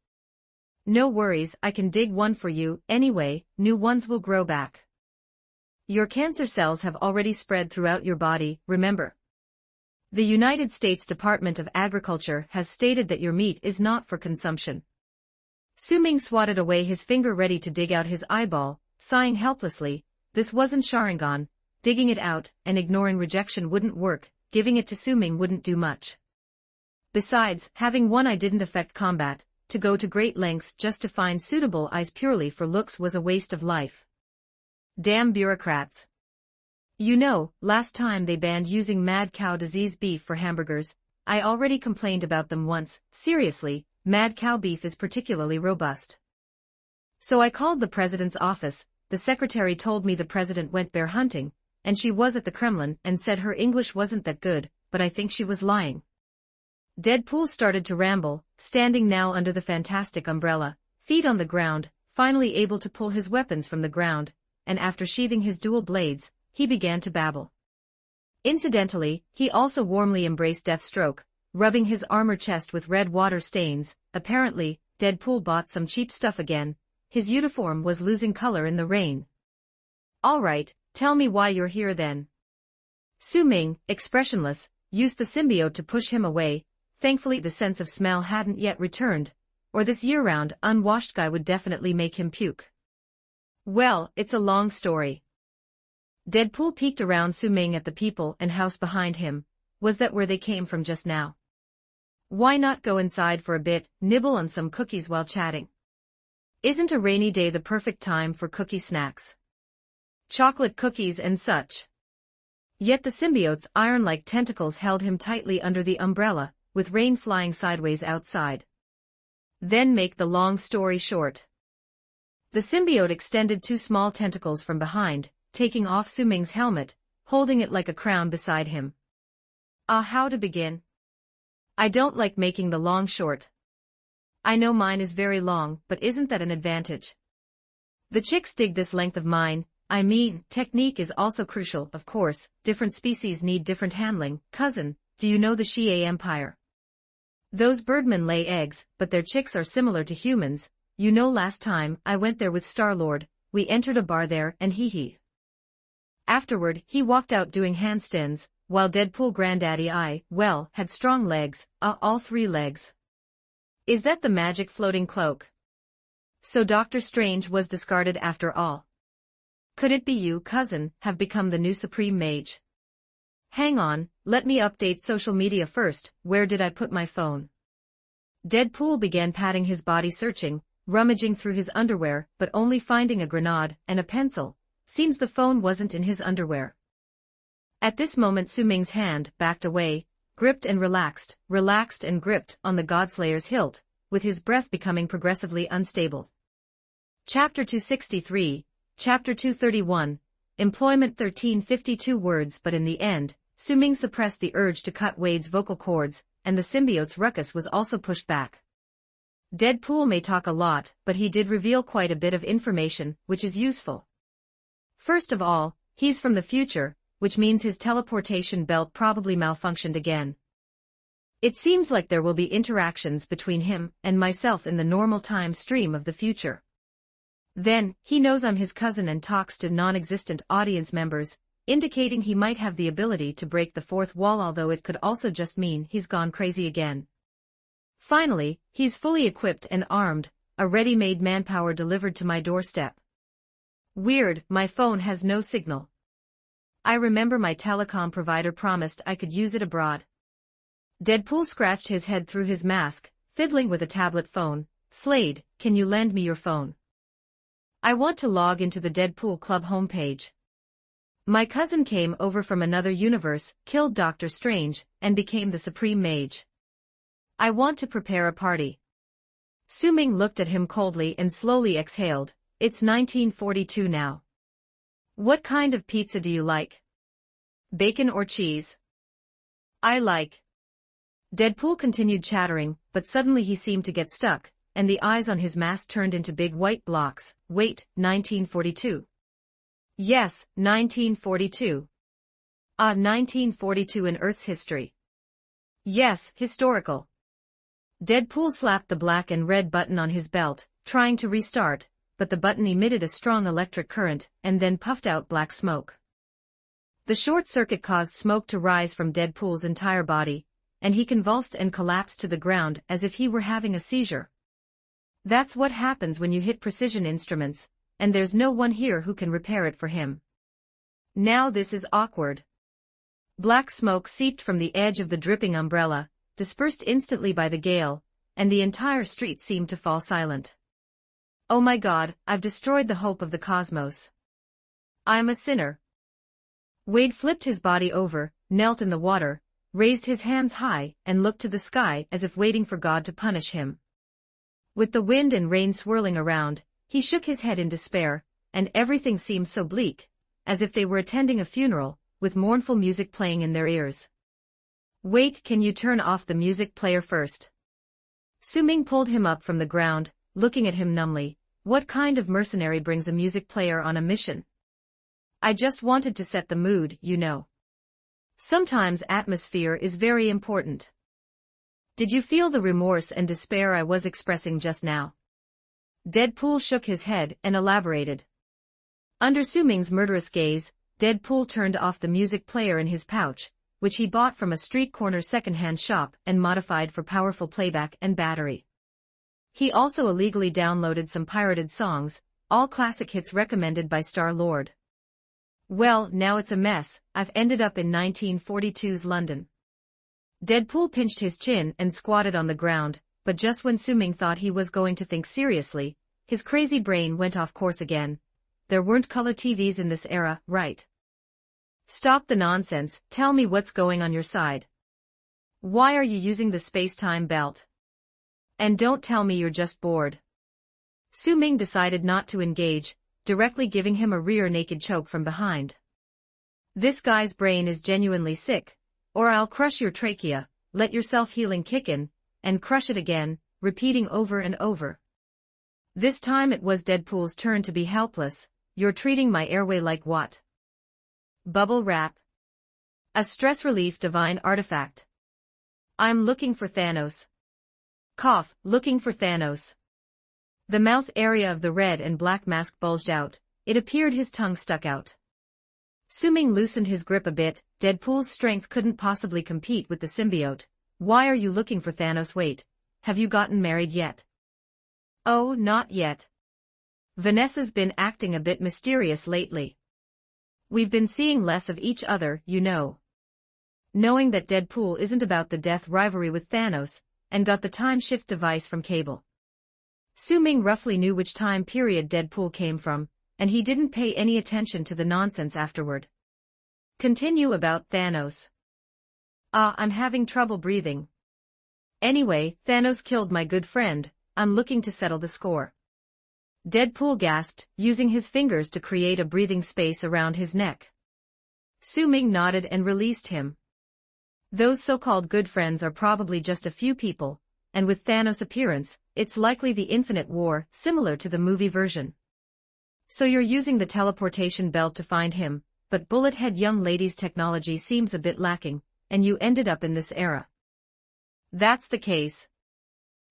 No worries, I can dig one for you, anyway, new ones will grow back. Your cancer cells have already spread throughout your body, remember? The United States Department of Agriculture has stated that your meat is not for consumption. Su Ming swatted away his finger ready to dig out his eyeball, sighing helplessly. This wasn't Sharingan, digging it out and ignoring rejection wouldn't work, giving it to Su Ming wouldn't do much. Besides, having one eye didn't affect combat, to go to great lengths just to find suitable eyes purely for looks was a waste of life. Damn bureaucrats. You know, last time they banned using mad cow disease beef for hamburgers, I already complained about them once. Seriously, mad cow beef is particularly robust. So I called the president's office, the secretary told me the president went bear hunting, and she was at the Kremlin and said her English wasn't that good, but I think she was lying. Deadpool started to ramble, standing now under the fantastic umbrella, feet on the ground, finally able to pull his weapons from the ground, and after sheathing his dual blades, he began to babble. Incidentally, he also warmly embraced Deathstroke, rubbing his armor chest with red water stains. Apparently, Deadpool bought some cheap stuff again. His uniform was losing color in the rain. All right, tell me why you're here then. Su Ming, expressionless, used the symbiote to push him away. Thankfully the sense of smell hadn't yet returned, or this year-round, unwashed guy would definitely make him puke. Well, it's a long story. Deadpool peeked around Su Ming at the people and house behind him. Was that where they came from just now? Why not go inside for a bit, nibble on some cookies while chatting? Isn't a rainy day the perfect time for cookie snacks? Chocolate cookies and such. Yet the symbiote's iron-like tentacles held him tightly under the umbrella, with rain flying sideways outside. Then make the long story short. The symbiote extended two small tentacles from behind, taking off Su Ming's helmet, holding it like a crown beside him. How to begin? I don't like making the long short. I know mine is very long, but isn't that an advantage? The chicks dig this length of mine. I mean, technique is also crucial, of course. Different species need different handling. Cousin, do you know the Xie Empire? Those birdmen lay eggs, but their chicks are similar to humans. You know, last time I went there with Star-Lord, we entered a bar there and hee. Afterward, he walked out doing handstands, while Deadpool Granddaddy had strong legs, all three legs. Is that the magic floating cloak? So Doctor Strange was discarded after all. Could it be you, cousin, have become the new supreme mage? Hang on, let me update social media first. Where did I put my phone? Deadpool began patting his body, searching, rummaging through his underwear, but only finding a grenade and a pencil. Seems the phone wasn't in his underwear. At this moment Su Ming's hand backed away, gripped and relaxed and gripped on the Godslayer's hilt, with his breath becoming progressively unstable. Chapter 263, Chapter 231, Employment 1352 words. But in the end, Su Ming suppressed the urge to cut Wade's vocal cords, and the symbiote's ruckus was also pushed back. Deadpool may talk a lot, but he did reveal quite a bit of information, which is useful. First of all, he's from the future, which means his teleportation belt probably malfunctioned again. It seems like there will be interactions between him and myself in the normal time stream of the future. Then, he knows I'm his cousin and talks to non-existent audience members, indicating he might have the ability to break the fourth wall, although it could also just mean he's gone crazy again. Finally, he's fully equipped and armed, a ready-made manpower delivered to my doorstep. Weird, my phone has no signal. I remember my telecom provider promised I could use it abroad. Deadpool scratched his head through his mask, fiddling with a tablet phone. Slade, can you lend me your phone? I want to log into the Deadpool Club homepage. My cousin came over from another universe, killed Doctor Strange, and became the Supreme Mage. I want to prepare a party. Su-Ming looked at him coldly and slowly exhaled. It's 1942 now. What kind of pizza do you like? Bacon or cheese? I like. Deadpool continued chattering, but suddenly he seemed to get stuck, and the eyes on his mask turned into big white blocks. Wait, 1942. Yes, 1942. 1942 in Earth's history. Yes, historical. Deadpool slapped the black and red button on his belt, trying to restart, but the button emitted a strong electric current and then puffed out black smoke. The short circuit caused smoke to rise from Deadpool's entire body, and he convulsed and collapsed to the ground as if he were having a seizure. That's what happens when you hit precision instruments, and there's no one here who can repair it for him. Now this is awkward. Black smoke seeped from the edge of the dripping umbrella, dispersed instantly by the gale, and the entire street seemed to fall silent. Oh my God, I've destroyed the hope of the cosmos. I'm a sinner. Wade flipped his body over, knelt in the water, raised his hands high, and looked to the sky as if waiting for God to punish him. With the wind and rain swirling around, he shook his head in despair, and everything seemed so bleak, as if they were attending a funeral, with mournful music playing in their ears. Wait, can you turn off the music player first? Su-Ming pulled him up from the ground, looking at him numbly. What kind of mercenary brings a music player on a mission? I just wanted to set the mood, you know. Sometimes atmosphere is very important. Did you feel the remorse and despair I was expressing just now? Deadpool shook his head and elaborated. Under Su-Ming's murderous gaze, Deadpool turned off the music player in his pouch, which he bought from a street corner secondhand shop and modified for powerful playback and battery. He also illegally downloaded some pirated songs, all classic hits recommended by Star-Lord. Well, now it's a mess. I've ended up in 1942's London. Deadpool pinched his chin and squatted on the ground, but just when Su-Ming thought he was going to think seriously, his crazy brain went off course again. There weren't color TVs in this era, right? Stop the nonsense, tell me what's going on your side. Why are you using the space-time belt? And don't tell me you're just bored. Su-Ming decided not to engage, directly giving him a rear-naked choke from behind. This guy's brain is genuinely sick, or I'll crush your trachea, let your self-healing kick in, and crush it again, repeating over and over. This time it was Deadpool's turn to be helpless. You're treating my airway like what? Bubble wrap. A stress relief divine artifact. I'm looking for Thanos. Cough, looking for Thanos. The mouth area of the red and black mask bulged out. It appeared his tongue stuck out. Su-Ming loosened his grip a bit. Deadpool's strength couldn't possibly compete with the symbiote. Why are you looking for Thanos? Wait, have you gotten married yet? Oh, not yet. Vanessa's been acting a bit mysterious lately. We've been seeing less of each other, you know. Knowing that Deadpool isn't about the death rivalry with Thanos, and got the time shift device from Cable. Su-Ming roughly knew which time period Deadpool came from, and he didn't pay any attention to the nonsense afterward. Continue about Thanos. I'm having trouble breathing. Anyway, Thanos killed my good friend, I'm looking to settle the score. Deadpool gasped, using his fingers to create a breathing space around his neck. Su-Ming nodded and released him. Those so-called good friends are probably just a few people, and with Thanos' appearance, it's likely the Infinite War, similar to the movie version. So you're using the teleportation belt to find him, but bullet-head young lady's technology seems a bit lacking, and you ended up in this era. That's the case.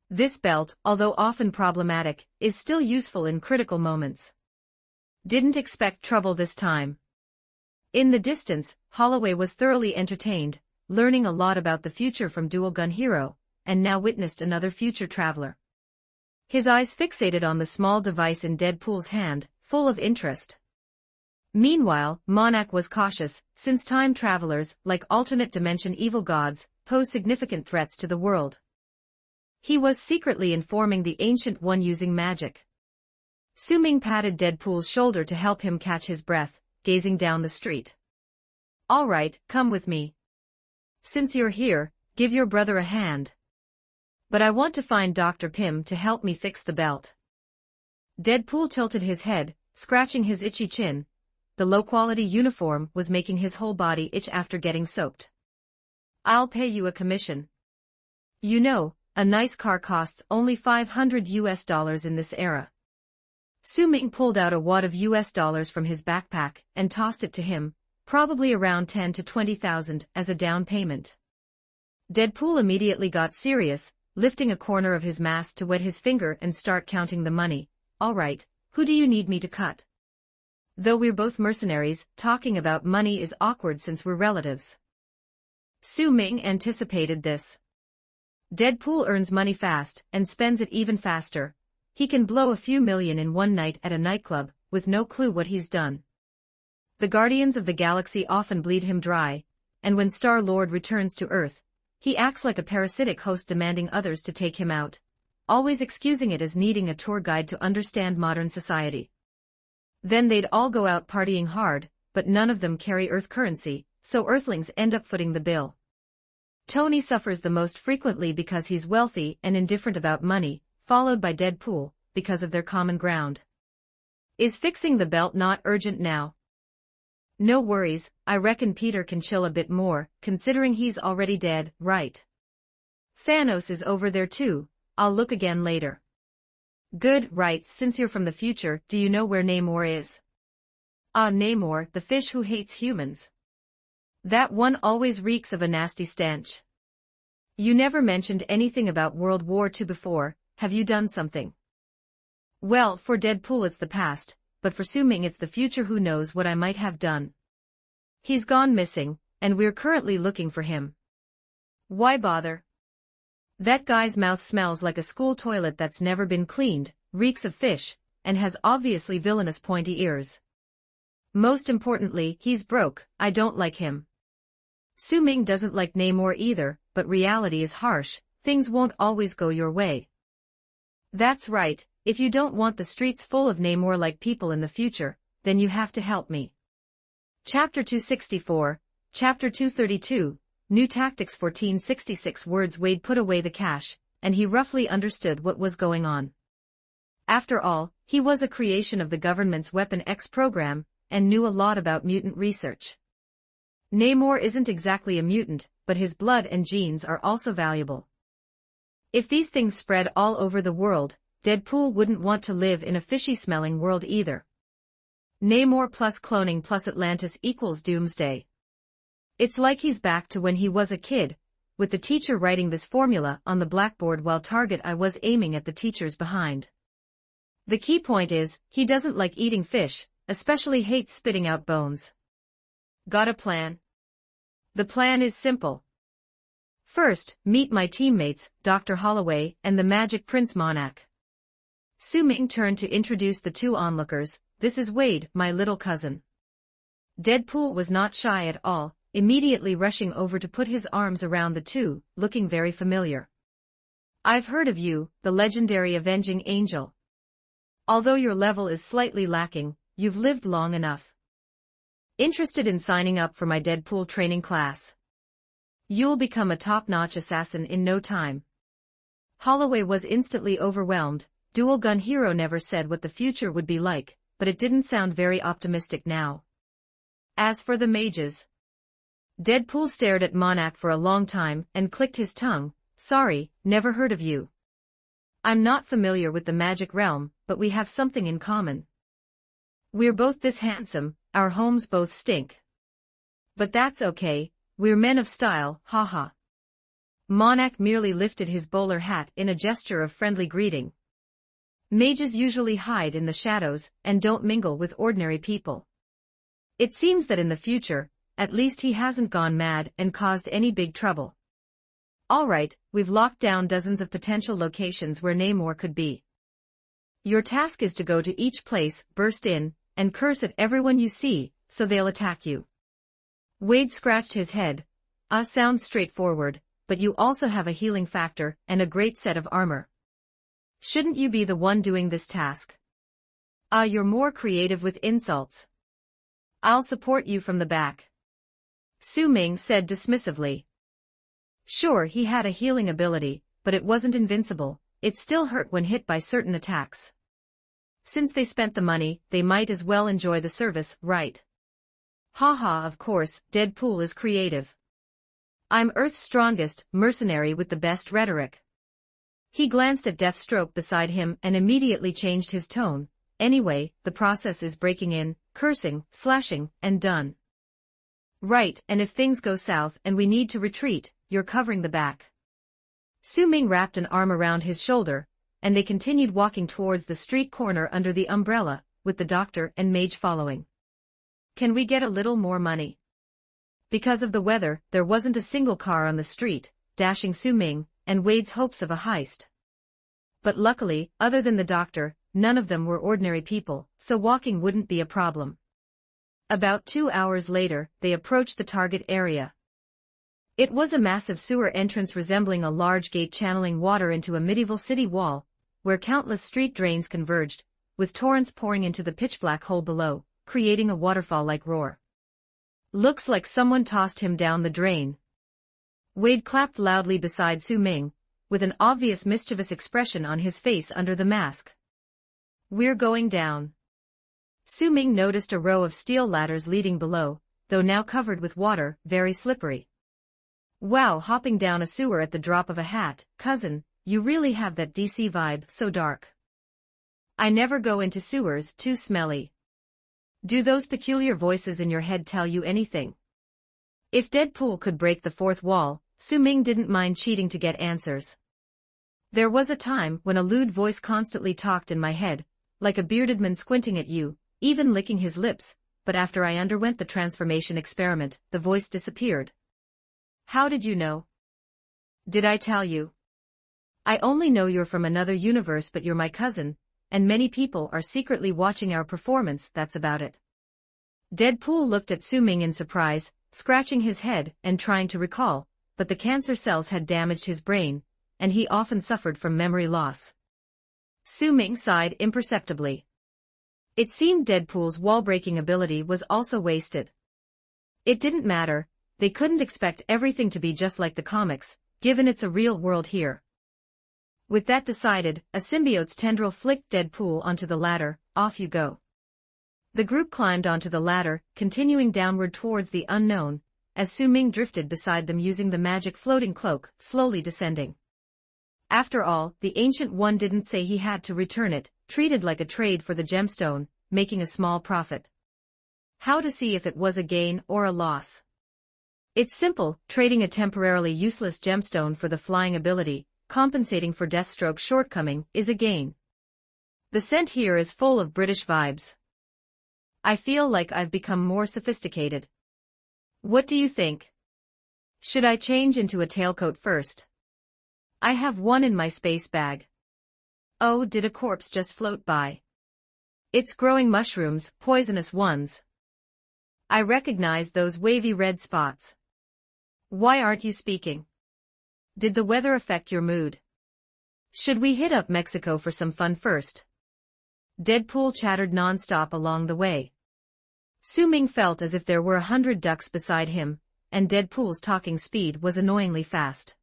This belt, although often problematic, is still useful in critical moments. Didn't expect trouble this time. In the distance, Holloway was thoroughly entertained, learning a lot about the future from Dual Gun Hero, and now witnessed another future traveler. His eyes fixated on the small device in Deadpool's hand, full of interest. Meanwhile, Monarch was cautious, since time travelers, like alternate dimension evil gods, pose significant threats to the world. He was secretly informing the Ancient One using magic. Su Ming patted Deadpool's shoulder to help him catch his breath, gazing down the street. All right, come with me. Since you're here, give your brother a hand. But I want to find Dr. Pym to help me fix the belt. Deadpool tilted his head, scratching his itchy chin. The low-quality uniform was making his whole body itch after getting soaked. I'll pay you a commission. You know, a nice car costs only $500 in this era. Su Ming pulled out a wad of US dollars from his backpack and tossed it to him, probably around 10 to 20,000 as a down payment. Deadpool immediately got serious, lifting a corner of his mask to wet his finger and start counting the money. All right, who do you need me to cut? Though we're both mercenaries, talking about money is awkward since we're relatives. Su Ming anticipated this. Deadpool earns money fast and spends it even faster. He can blow a few million in one night at a nightclub, with no clue what he's done. The Guardians of the Galaxy often bleed him dry, and when Star-Lord returns to Earth, he acts like a parasitic host demanding others to take him out, always excusing it as needing a tour guide to understand modern society. Then they'd all go out partying hard, but none of them carry Earth currency, so Earthlings end up footing the bill. Tony suffers the most frequently because he's wealthy and indifferent about money, followed by Deadpool, because of their common ground. Is fixing the belt not urgent now? No worries, I reckon Peter can chill a bit more, considering he's already dead, right? Thanos is over there too, I'll look again later. Good, right, since you're from the future, do you know where Namor is? Ah, Namor, the fish who hates humans. That one always reeks of a nasty stench. You never mentioned anything about World War II before, have you done something? Well, for Deadpool it's the past, but for Su Ming it's the future. Who knows what I might have done. He's gone missing, and we're currently looking for him. Why bother? That guy's mouth smells like a school toilet that's never been cleaned, reeks of fish, and has obviously villainous pointy ears. Most importantly, he's broke, I don't like him. Su Ming doesn't like Namor either, but reality is harsh, things won't always go your way. That's right, if you don't want the streets full of Namor-like people in the future, then you have to help me. Chapter 264, Chapter 232, New Tactics. 1466 words. Wade put away the cash, and he roughly understood what was going on. After all, he was a creation of the government's Weapon X program, and knew a lot about mutant research. Namor isn't exactly a mutant, but his blood and genes are also valuable. If these things spread all over the world, Deadpool wouldn't want to live in a fishy-smelling world either. Namor plus cloning plus Atlantis equals doomsday. It's like he's back to when he was a kid, with the teacher writing this formula on the blackboard while Target I was aiming at the teacher's behind. The key point is, he doesn't like eating fish, especially hates spitting out bones. Got a plan? The plan is simple. First, meet my teammates, Dr. Holloway and the Magic Prince Monarch. Su Ming turned to introduce the two onlookers. This is Wade, my little cousin. Deadpool was not shy at all, immediately rushing over to put his arms around the two, looking very familiar. I've heard of you, the legendary Avenging Angel. Although your level is slightly lacking, you've lived long enough. Interested in signing up for my Deadpool training class? You'll become a top-notch assassin in no time. Holloway was instantly overwhelmed. Dual Gun Hero never said what the future would be like, but it didn't sound very optimistic now. As for the mages, Deadpool stared at Monarch for a long time and clicked his tongue. Sorry, never heard of you. I'm not familiar with the magic realm, but we have something in common. We're both this handsome, our homes both stink. But that's okay, we're men of style, haha. Monarch merely lifted his bowler hat in a gesture of friendly greeting. Mages usually hide in the shadows and don't mingle with ordinary people. It seems that in the future, at least he hasn't gone mad and caused any big trouble. Alright, we've locked down dozens of potential locations where Namor could be. Your task is to go to each place, burst in, and curse at everyone you see, so they'll attack you. Wade scratched his head. Sounds straightforward, but you also have a healing factor and a great set of armor. Shouldn't you be the one doing this task? You're more creative with insults. I'll support you from the back. Su Ming said dismissively. Sure, he had a healing ability, but it wasn't invincible. It still hurt when hit by certain attacks. Since they spent the money, they might as well enjoy the service, right? Haha, of course, Deadpool is creative. I'm Earth's strongest mercenary with the best rhetoric. He glanced at Deathstroke beside him and immediately changed his tone. Anyway, the process is breaking in, cursing, slashing, and done. Right, and if things go south and we need to retreat, you're covering the back. Su Ming wrapped an arm around his shoulder, and they continued walking towards the street corner under the umbrella, with the doctor and mage following. Can we get a little more money? Because of the weather, there wasn't a single car on the street, dashing Su Ming and Wade's hopes of a heist. But luckily, other than the doctor, none of them were ordinary people, so walking wouldn't be a problem. About 2 hours later, they approached the target area. It was a massive sewer entrance resembling a large gate channeling water into a medieval city wall, where countless street drains converged, with torrents pouring into the pitch-black hole below, creating a waterfall-like roar. Looks like someone tossed him down the drain. Wade clapped loudly beside Su Ming, with an obvious mischievous expression on his face under the mask. We're going down. Su Ming noticed a row of steel ladders leading below, though now covered with water, very slippery. Wow, hopping down a sewer at the drop of a hat, cousin, you really have that DC vibe, so dark. I never go into sewers, too smelly. Do those peculiar voices in your head tell you anything? If Deadpool could break the fourth wall, Su Ming didn't mind cheating to get answers. There was a time when a lewd voice constantly talked in my head, like a bearded man squinting at you, even licking his lips, but after I underwent the transformation experiment, the voice disappeared. How did you know? Did I tell you? I only know you're from another universe, but you're my cousin, and many people are secretly watching our performance, that's about it. Deadpool looked at Su Ming in surprise, scratching his head and trying to recall, but the cancer cells had damaged his brain, and he often suffered from memory loss. Su Ming sighed imperceptibly. It seemed Deadpool's wall-breaking ability was also wasted. It didn't matter, they couldn't expect everything to be just like the comics, given it's a real world here. With that decided, a symbiote's tendril flicked Deadpool onto the ladder. Off you go. The group climbed onto the ladder, continuing downward towards the unknown, as Su Ming drifted beside them using the magic floating cloak, slowly descending. After all, the Ancient One didn't say he had to return it, treated like a trade for the gemstone, making a small profit. How to see if it was a gain or a loss? It's simple, trading a temporarily useless gemstone for the flying ability, compensating for Deathstroke's shortcoming, is a gain. The scent here is full of British vibes. I feel like I've become more sophisticated. What do you think? Should I change into a tailcoat first? I have one in my space bag. Oh, did a corpse just float by? It's growing mushrooms, poisonous ones. I recognize those wavy red spots. Why aren't you speaking? Did the weather affect your mood? Should we hit up Mexico for some fun first? Deadpool chattered non-stop along the way. Su Ming felt as if there were 100 ducks beside him, and Deadpool's talking speed was annoyingly fast.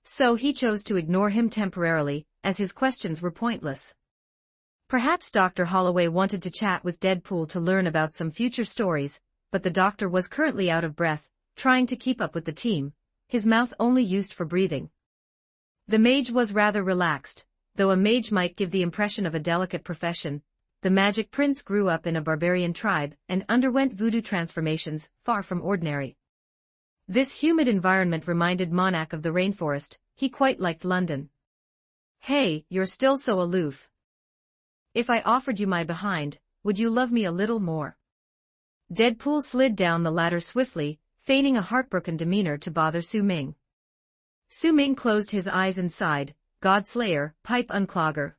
So he chose to ignore him temporarily, as his questions were pointless. Perhaps Dr. Holloway wanted to chat with Deadpool to learn about some future stories, but the doctor was currently out of breath, trying to keep up with the team, his mouth only used for breathing. The mage was rather relaxed, though a mage might give the impression of a delicate profession, the Magic Prince grew up in a barbarian tribe and underwent voodoo transformations far from ordinary. This humid environment reminded Monac of the rainforest. He quite liked London. "Hey, you're still so aloof. If I offered you my behind, would you love me a little more?" Deadpool slid down the ladder swiftly, feigning a heartbroken demeanor to bother Su Ming. Su Ming closed his eyes and sighed, "Godslayer, pipe unclogger."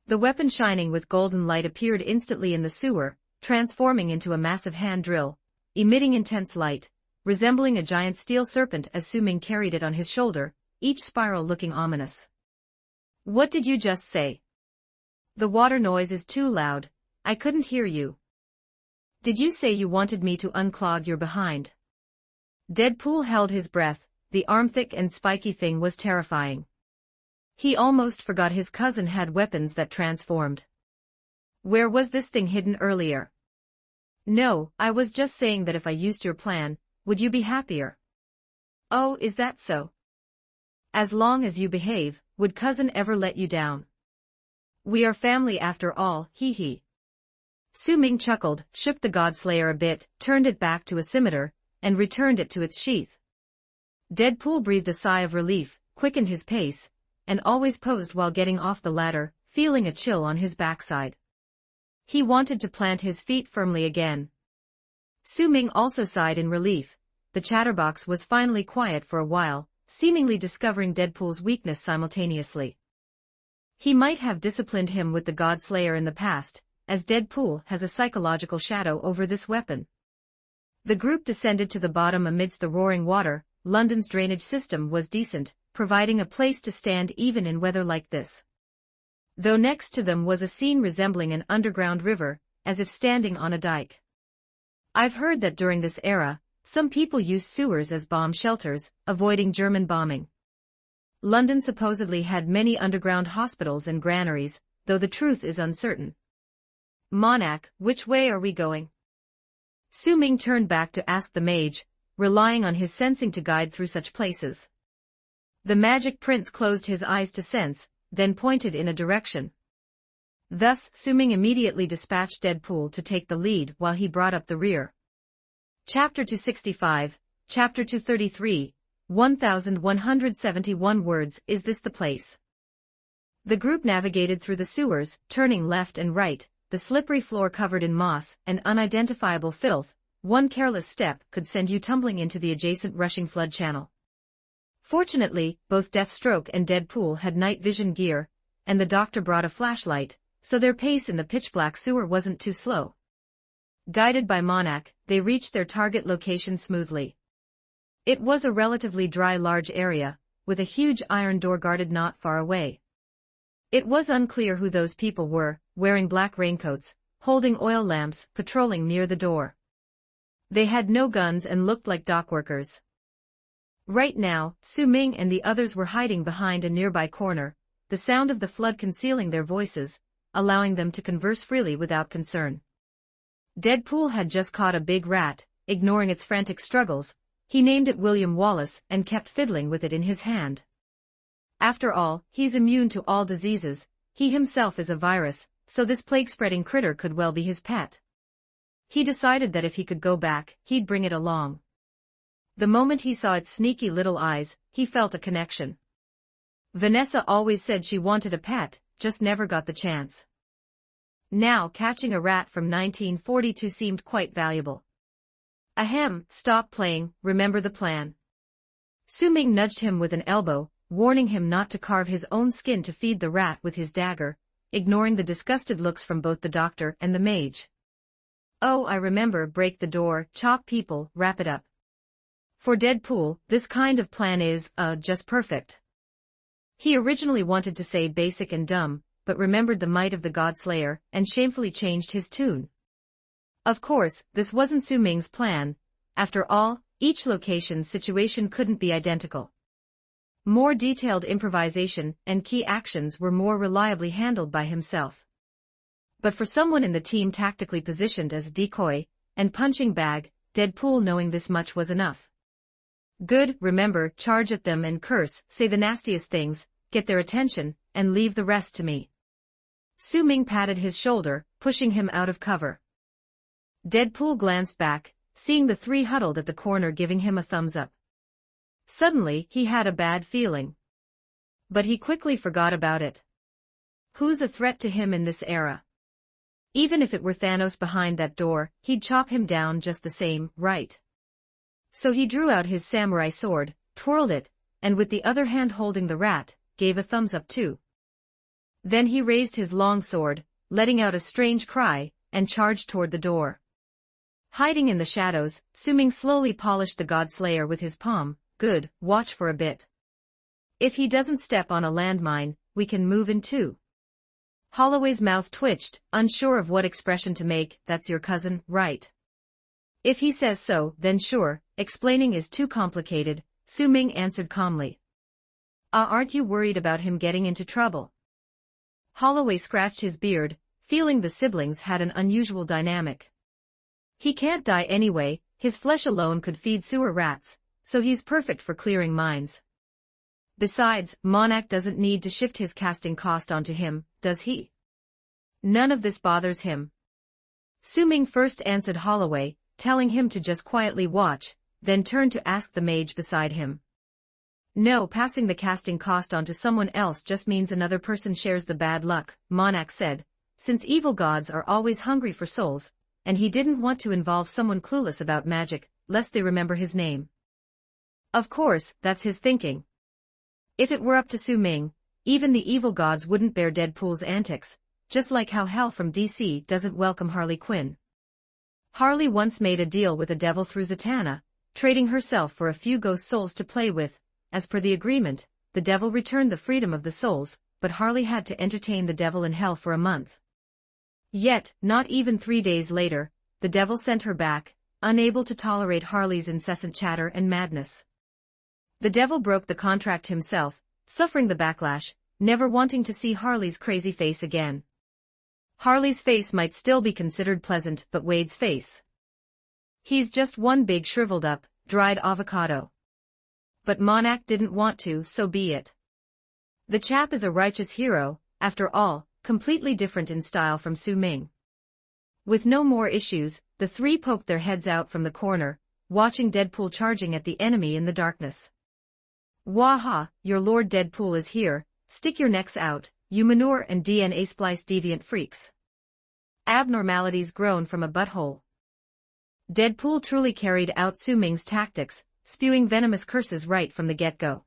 The weapon shining with golden light appeared instantly in the sewer, transforming into a massive hand drill, emitting intense light, resembling a giant steel serpent as Su Ming carried it on his shoulder, each spiral looking ominous. "What did you just say?" "The water noise is too loud. I couldn't hear you." "Did you say you wanted me to unclog your behind?" Deadpool held his breath. The arm-thick and spiky thing was terrifying. He almost forgot his cousin had weapons that transformed. "Where was this thing hidden earlier?" "No, I was just saying that if I used your plan, would you be happier?" "Oh, is that so?" "As long as you behave, would cousin ever let you down?" "We are family after all, hee. Su Ming chuckled, shook the Godslayer a bit, turned it back to a scimitar, and returned it to its sheath. Deadpool breathed a sigh of relief, quickened his pace, and always posed while getting off the ladder, feeling a chill on his backside. He wanted to plant his feet firmly again. Su Ming also sighed in relief. The chatterbox was finally quiet for a while, seemingly discovering Deadpool's weakness simultaneously. He might have disciplined him with the Godslayer in the past, as Deadpool has a psychological shadow over this weapon. The group descended to the bottom amidst the roaring water. London's drainage system was decent, providing a place to stand even in weather like this. Though next to them was a scene resembling an underground river, as if standing on a dike. "I've heard that during this era, some people used sewers as bomb shelters, avoiding German bombing. London supposedly had many underground hospitals and granaries, though the truth is uncertain." "Monac, which way are we going?" Su Ming turned back to ask the mage, relying on his sensing to guide through such places. The Magic Prince closed his eyes to sense, then pointed in a direction. Thus Su Ming immediately dispatched Deadpool to take the lead while he brought up the rear. Chapter 265, Chapter 233, 1171 words. Is this the place? The group navigated through the sewers, turning left and right, the slippery floor covered in moss and unidentifiable filth. One careless step could send you tumbling into the adjacent rushing flood channel. Fortunately, both Deathstroke and Deadpool had night vision gear, and the doctor brought a flashlight, so their pace in the pitch-black sewer wasn't too slow. Guided by Monac, they reached their target location smoothly. It was a relatively dry large area, with a huge iron door guarded not far away. It was unclear who those people were, wearing black raincoats, holding oil lamps, patrolling near the door. They had no guns and looked like dockworkers. Right now, Su Ming and the others were hiding behind a nearby corner, the sound of the flood concealing their voices, allowing them to converse freely without concern. Deadpool had just caught a big rat. Ignoring its frantic struggles, he named it William Wallace and kept fiddling with it in his hand. After all, he's immune to all diseases. He himself is a virus, so this plague-spreading critter could well be his pet. He decided that if he could go back, he'd bring it along. The moment he saw its sneaky little eyes, he felt a connection. Vanessa always said she wanted a pet, just never got the chance. Now catching a rat from 1942 seemed quite valuable. Ahem, stop playing, remember the plan. Su Ming nudged him with an elbow, warning him not to carve his own skin to feed the rat with his dagger, ignoring the disgusted looks from both the doctor and the mage. "Oh, I remember, break the door, chop people, wrap it up." For Deadpool, this kind of plan is, just perfect. He originally wanted to say basic and dumb, but remembered the might of the Godslayer, and shamefully changed his tune. Of course, this wasn't Su Ming's plan. After all, each location's situation couldn't be identical. More detailed improvisation and key actions were more reliably handled by himself. But for someone in the team tactically positioned as decoy and punching bag, Deadpool knowing this much was enough. Good, remember, charge at them and curse, say the nastiest things, get their attention, and leave the rest to me. Su Ming patted his shoulder, pushing him out of cover. Deadpool glanced back, seeing the three huddled at the corner giving him a thumbs up. Suddenly, he had a bad feeling. But he quickly forgot about it. Who's a threat to him in this era? Even if it were Thanos behind that door, he'd chop him down just the same, right? So he drew out his samurai sword, twirled it, and with the other hand holding the rat, gave a thumbs up too. Then he raised his long sword, letting out a strange cry, and charged toward the door. Hiding in the shadows, Su Ming slowly polished the God-Slayer with his palm. Good, watch for a bit. If he doesn't step on a landmine, we can move in too. Holloway's mouth twitched, unsure of what expression to make. That's your cousin, right? If he says so, then sure, explaining is too complicated, Su Ming answered calmly. Aren't you worried about him getting into trouble? Holloway scratched his beard, feeling the siblings had an unusual dynamic. He can't die anyway, his flesh alone could feed sewer rats, so he's perfect for clearing mines. Besides, Monarch doesn't need to shift his casting cost onto him, does he? None of this bothers him. Su Ming first answered Holloway, telling him to just quietly watch, then turned to ask the mage beside him. No, passing the casting cost onto someone else just means another person shares the bad luck, Monarch said, since evil gods are always hungry for souls, and he didn't want to involve someone clueless about magic, lest they remember his name. Of course, that's his thinking. If it were up to Su Ming, even the evil gods wouldn't bear Deadpool's antics, just like how Hal from DC doesn't welcome Harley Quinn. Harley once made a deal with the devil through Zatanna, trading herself for a few ghost souls to play with. As per the agreement, the devil returned the freedom of the souls, but Harley had to entertain the devil in hell for a month. Yet, not even 3 days later, the devil sent her back, unable to tolerate Harley's incessant chatter and madness. The devil broke the contract himself, suffering the backlash, never wanting to see Harley's crazy face again. Harley's face might still be considered pleasant, but Wade's face. He's just one big shriveled up, dried avocado. But Monarch didn't want to, so be it. The chap is a righteous hero, after all, completely different in style from Su Ming. With no more issues, the three poked their heads out from the corner, watching Deadpool charging at the enemy in the darkness. Waha, your Lord Deadpool is here, stick your necks out, you manure and DNA splice deviant freaks. Abnormalities grown from a butthole. Deadpool truly carried out Su Ming's tactics, spewing venomous curses right from the get-go.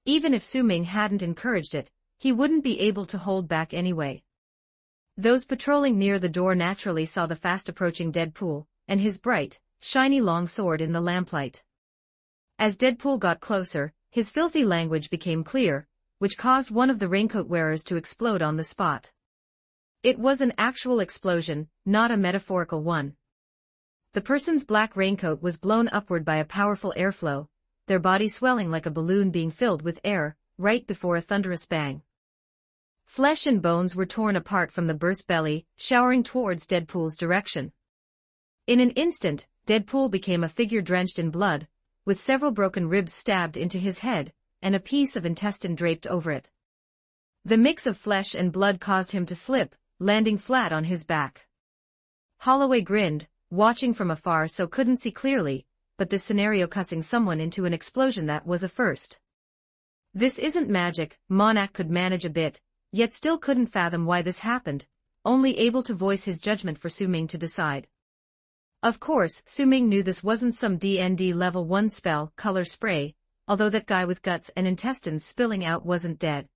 Even if Su Ming hadn't encouraged it, he wouldn't be able to hold back anyway. Those patrolling near the door naturally saw the fast-approaching Deadpool, and his bright, shiny long sword in the lamplight. As Deadpool got closer, his filthy language became clear, which caused one of the raincoat wearers to explode on the spot. It was an actual explosion, not a metaphorical one. The person's black raincoat was blown upward by a powerful airflow, their body swelling like a balloon being filled with air, right before a thunderous bang. Flesh and bones were torn apart from the burst belly, showering towards Deadpool's direction. In an instant, Deadpool became a figure drenched in blood, with several broken ribs stabbed into his head, and a piece of intestine draped over it. The mix of flesh and blood caused him to slip, landing flat on his back. Holloway grinned, watching from afar so couldn't see clearly, but this scenario cussing someone into an explosion that was a first. This isn't magic, Monarch could manage a bit, yet still couldn't fathom why this happened, only able to voice his judgment for Su Ming to decide. Of course, Su Ming knew this wasn't some D&D level 1 spell, color spray, although that guy with guts and intestines spilling out wasn't dead.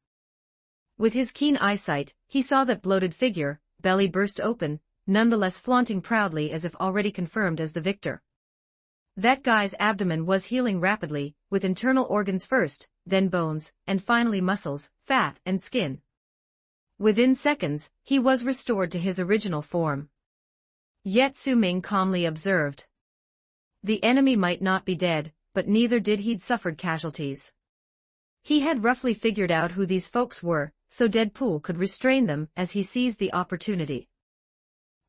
With his keen eyesight, he saw that bloated figure, belly burst open, nonetheless flaunting proudly as if already confirmed as the victor. That guy's abdomen was healing rapidly, with internal organs first, then bones, and finally muscles, fat, and skin. Within seconds, he was restored to his original form. Yet Su Ming calmly observed. The enemy might not be dead, but neither did he'd suffered casualties. He had roughly figured out who these folks were, so Deadpool could restrain them as he seized the opportunity.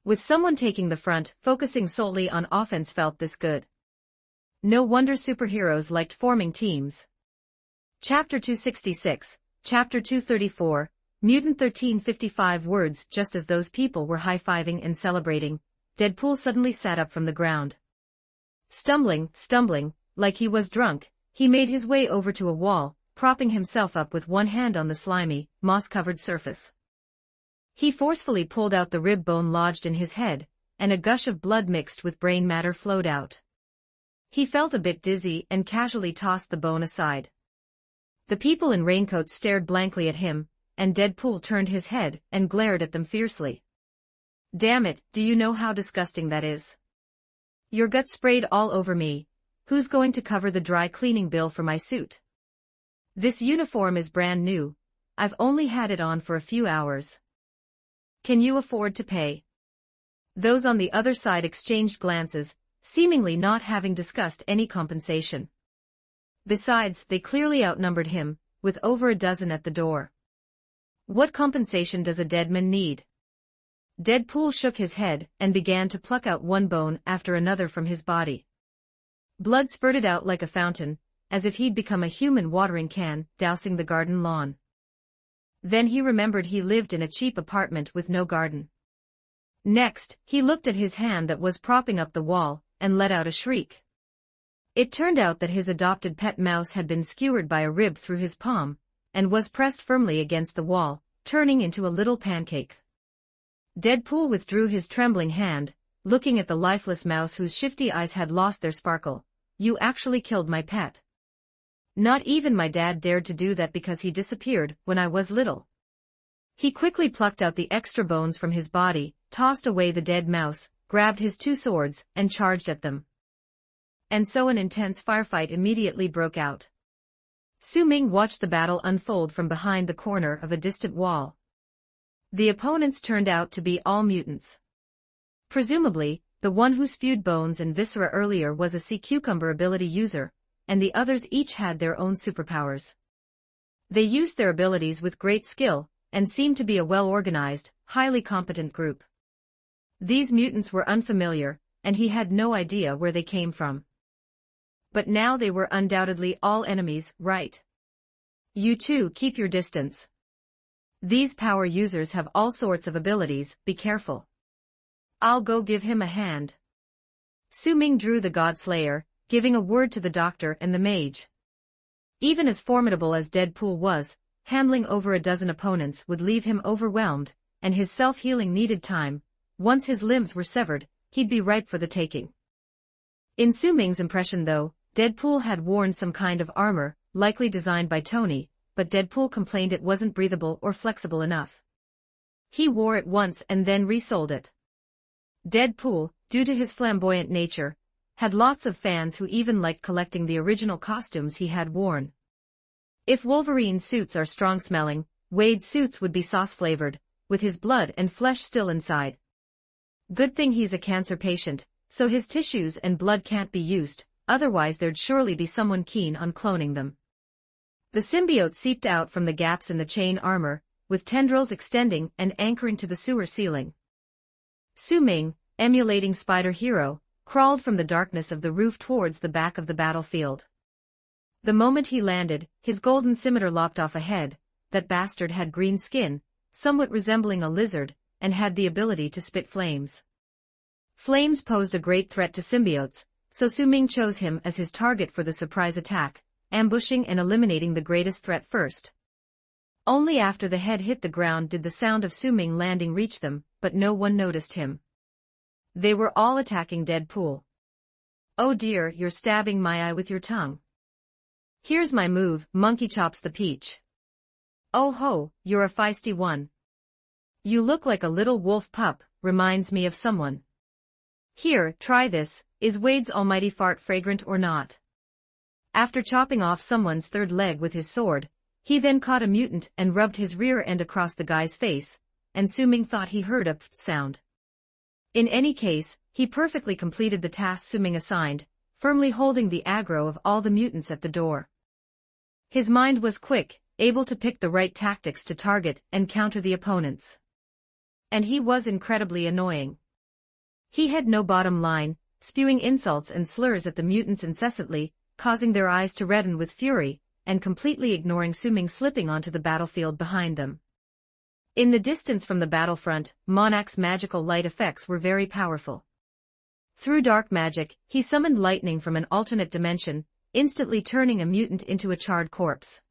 With someone taking the front, focusing solely on offense felt this good. No wonder superheroes liked forming teams. Chapter 266, Chapter 234, Mutant 1355 words. Just as those people were high-fiving and celebrating, Deadpool suddenly sat up from the ground. Stumbling, like he was drunk, he made his way over to a wall, propping himself up with one hand on the slimy, moss-covered surface. He forcefully pulled out the rib bone lodged in his head, and a gush of blood mixed with brain matter flowed out. He felt a bit dizzy and casually tossed the bone aside. The people in raincoats stared blankly at him, and Deadpool turned his head and glared at them fiercely. "Damn it, do you know how disgusting that is? Your gut sprayed all over me. Who's going to cover the dry cleaning bill for my suit? This uniform is brand new. I've only had it on for a few hours. Can you afford to pay?" Those on the other side exchanged glances, seemingly not having discussed any compensation. Besides, they clearly outnumbered him, with over a dozen at the door. What compensation does a dead man need? Deadpool shook his head and began to pluck out one bone after another from his body. Blood spurted out like a fountain, as if he'd become a human watering can, dousing the garden lawn. Then he remembered he lived in a cheap apartment with no garden. Next, he looked at his hand that was propping up the wall, and let out a shriek. It turned out that his adopted pet mouse had been skewered by a rib through his palm, and was pressed firmly against the wall, turning into a little pancake. Deadpool withdrew his trembling hand, looking at the lifeless mouse whose shifty eyes had lost their sparkle. "You actually killed my pet. Not even my dad dared to do that because he disappeared when I was little." He quickly plucked out the extra bones from his body, tossed away the dead mouse, grabbed his two swords, and charged at them. And so an intense firefight immediately broke out. Su Ming watched the battle unfold from behind the corner of a distant wall. The opponents turned out to be all mutants. Presumably, the one who spewed bones and viscera earlier was a sea cucumber ability user, and the others each had their own superpowers. They used their abilities with great skill, and seemed to be a well-organized, highly competent group. These mutants were unfamiliar, and he had no idea where they came from. But now they were undoubtedly all enemies, right? "You two keep your distance. These power users have all sorts of abilities, be careful. I'll go give him a hand." Su Ming drew the God Slayer, giving a word to the doctor and the mage. Even as formidable as Deadpool was, handling over a dozen opponents would leave him overwhelmed, and his self-healing needed time. Once his limbs were severed, he'd be ripe for the taking. In Su Ming's impression though, Deadpool had worn some kind of armor, likely designed by Tony, but Deadpool complained it wasn't breathable or flexible enough. He wore it once and then resold it. Deadpool, due to his flamboyant nature, had lots of fans who even liked collecting the original costumes he had worn. If Wolverine's suits are strong-smelling, Wade's suits would be sauce-flavored, with his blood and flesh still inside. Good thing he's a cancer patient, so his tissues and blood can't be used, otherwise there'd surely be someone keen on cloning them. The symbiote seeped out from the gaps in the chain armor, with tendrils extending and anchoring to the sewer ceiling. Su Ming, emulating Spider Hero, crawled from the darkness of the roof towards the back of the battlefield. The moment he landed, his golden scimitar lopped off a head. That bastard had green skin, somewhat resembling a lizard, and had the ability to spit flames. Flames posed a great threat to symbiotes, so Su Ming chose him as his target for the surprise attack, ambushing and eliminating the greatest threat first. Only after the head hit the ground did the sound of Su Ming landing reach them, but no one noticed him. They were all attacking Deadpool. "Oh dear, you're stabbing my eye with your tongue. Here's my move, Monkey Chops the Peach. Oh ho, you're a feisty one. You look like a little wolf pup, reminds me of someone. Here, try this, is Wade's almighty fart fragrant or not?" After chopping off someone's third leg with his sword, he then caught a mutant and rubbed his rear end across the guy's face, and Su Ming thought he heard a pfft sound. In any case, he perfectly completed the task Su Ming assigned, firmly holding the aggro of all the mutants at the door. His mind was quick, able to pick the right tactics to target and counter the opponents. And he was incredibly annoying. He had no bottom line, spewing insults and slurs at the mutants incessantly, causing their eyes to redden with fury, and completely ignoring Su Ming slipping onto the battlefield behind them. In the distance from the battlefront, Monarch's magical light effects were very powerful. Through dark magic, he summoned lightning from an alternate dimension, instantly turning a mutant into a charred corpse.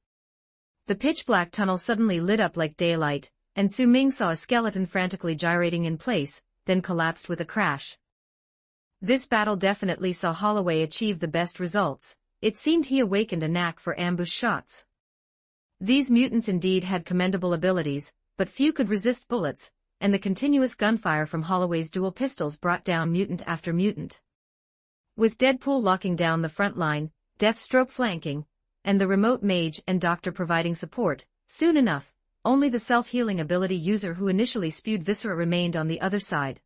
The pitch-black tunnel suddenly lit up like daylight, and Su Ming saw a skeleton frantically gyrating in place, then collapsed with a crash. This battle definitely saw Holloway achieve the best results. It seemed he awakened a knack for ambush shots. These mutants indeed had commendable abilities, but few could resist bullets, and the continuous gunfire from Holloway's dual pistols brought down mutant after mutant. With Deadpool locking down the front line, Deathstroke flanking, and the remote mage and doctor providing support, soon enough, only the self-healing ability user who initially spewed viscera remained on the other side.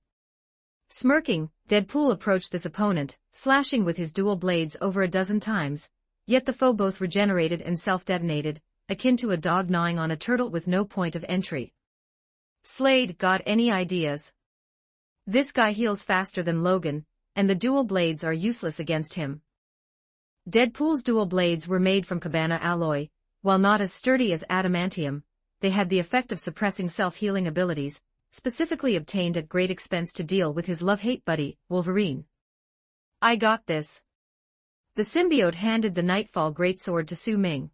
Smirking, Deadpool approached this opponent, slashing with his dual blades over a dozen times, yet the foe both regenerated and self-detonated, akin to a dog gnawing on a turtle with no point of entry. Slade, got any ideas? This guy heals faster than Logan, and the dual blades are useless against him. Deadpool's dual blades were made from cabana alloy, while not as sturdy as adamantium, they had the effect of suppressing self-healing abilities, specifically obtained at great expense to deal with his love-hate buddy, Wolverine. I got this. The symbiote handed the Nightfall greatsword to Su Ming.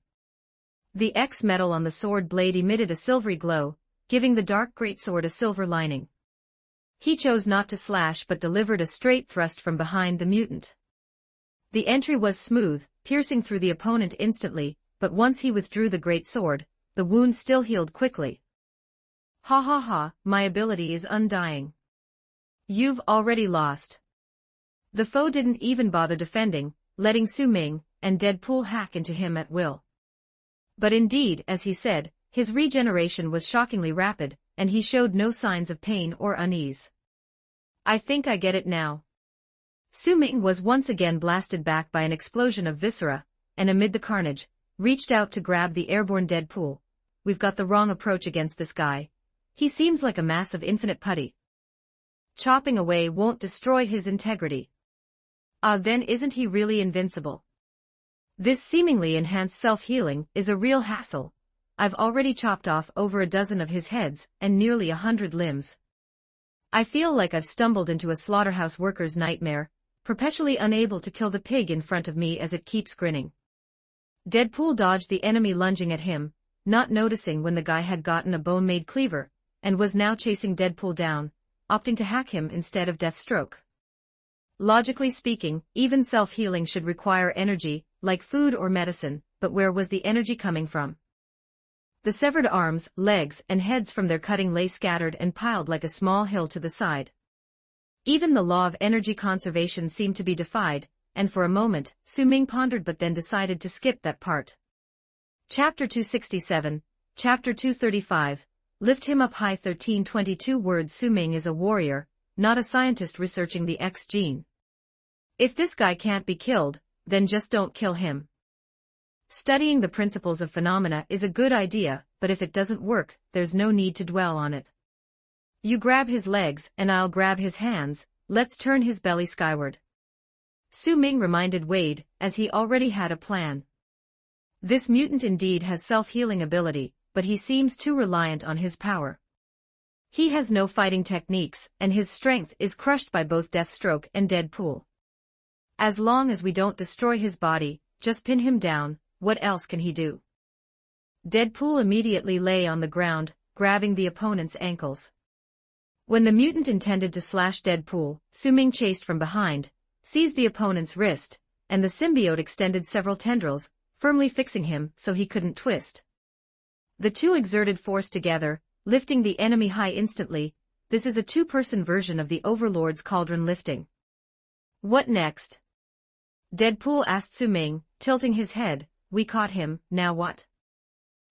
The X metal on the sword blade emitted a silvery glow, giving the dark greatsword a silver lining. He chose not to slash but delivered a straight thrust from behind the mutant. The entry was smooth, piercing through the opponent instantly, but once he withdrew the greatsword, the wound still healed quickly. Ha ha ha, my ability is undying. You've already lost. The foe didn't even bother defending, letting Su Ming and Deadpool hack into him at will. But indeed, as he said, his regeneration was shockingly rapid, and he showed no signs of pain or unease. I think I get it now. Su Ming was once again blasted back by an explosion of viscera, and amid the carnage, reached out to grab the airborne Deadpool. We've got the wrong approach against this guy. He seems like a mass of infinite putty. Chopping away won't destroy his integrity. Then isn't he really invincible? This seemingly enhanced self-healing is a real hassle. I've already chopped off over a dozen of his heads and nearly 100 limbs. I feel like I've stumbled into a slaughterhouse worker's nightmare, perpetually unable to kill the pig in front of me as it keeps grinning. Deadpool dodged the enemy lunging at him, not noticing when the guy had gotten a bone-made cleaver, and was now chasing Deadpool down, opting to hack him instead of Deathstroke. Logically speaking, even self-healing should require energy, like food or medicine, but where was the energy coming from? The severed arms, legs, and heads from their cutting lay scattered and piled like a small hill to the side. Even the law of energy conservation seemed to be defied, and for a moment, Su Ming pondered but then decided to skip that part. Chapter 267, Chapter 235, Lift Him Up High. 1322 words. Su Ming is a warrior, not a scientist researching the X gene. If this guy can't be killed, then just don't kill him. Studying the principles of phenomena is a good idea, but if it doesn't work, there's no need to dwell on it. You grab his legs and I'll grab his hands, let's turn his belly skyward. Su Ming reminded Wade, as he already had a plan. This mutant indeed has self-healing ability, but he seems too reliant on his power. He has no fighting techniques, and his strength is crushed by both Deathstroke and Deadpool. As long as we don't destroy his body, just pin him down, what else can he do? Deadpool immediately lay on the ground, grabbing the opponent's ankles. When the mutant intended to slash Deadpool, Su Ming chased from behind, seized the opponent's wrist, and the symbiote extended several tendrils, firmly fixing him so he couldn't twist. The two exerted force together, lifting the enemy high instantly. This is a two-person version of the Overlord's cauldron lifting. What next? Deadpool asked Su Ming, tilting his head. We caught him, now what?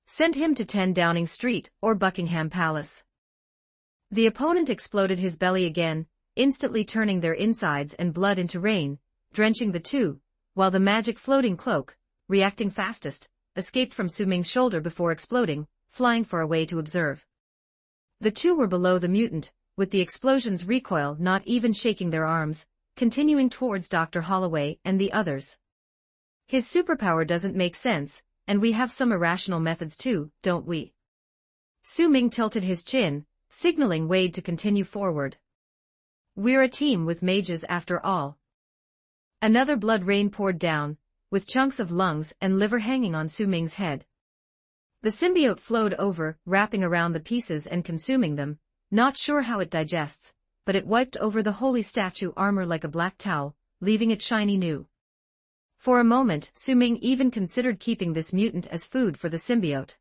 Send him to 10 Downing Street, or Buckingham Palace. The opponent exploded his belly again, instantly turning their insides and blood into rain, drenching the two, while the magic floating cloak, reacting fastest, escaped from Su Ming's shoulder before exploding, flying far away to observe. The two were below the mutant, with the explosion's recoil not even shaking their arms, continuing towards Dr. Holloway and the others. His superpower doesn't make sense, and we have some irrational methods too, don't we? Su Ming tilted his chin, signaling Wade to continue forward. We're a team with mages after all. Another blood rain poured down, with chunks of lungs and liver hanging on Su Ming's head. The symbiote flowed over, wrapping around the pieces and consuming them, not sure how it digests, but it wiped over the holy statue armor like a black towel, leaving it shiny new. For a moment, Su Ming even considered keeping this mutant as food for the symbiote.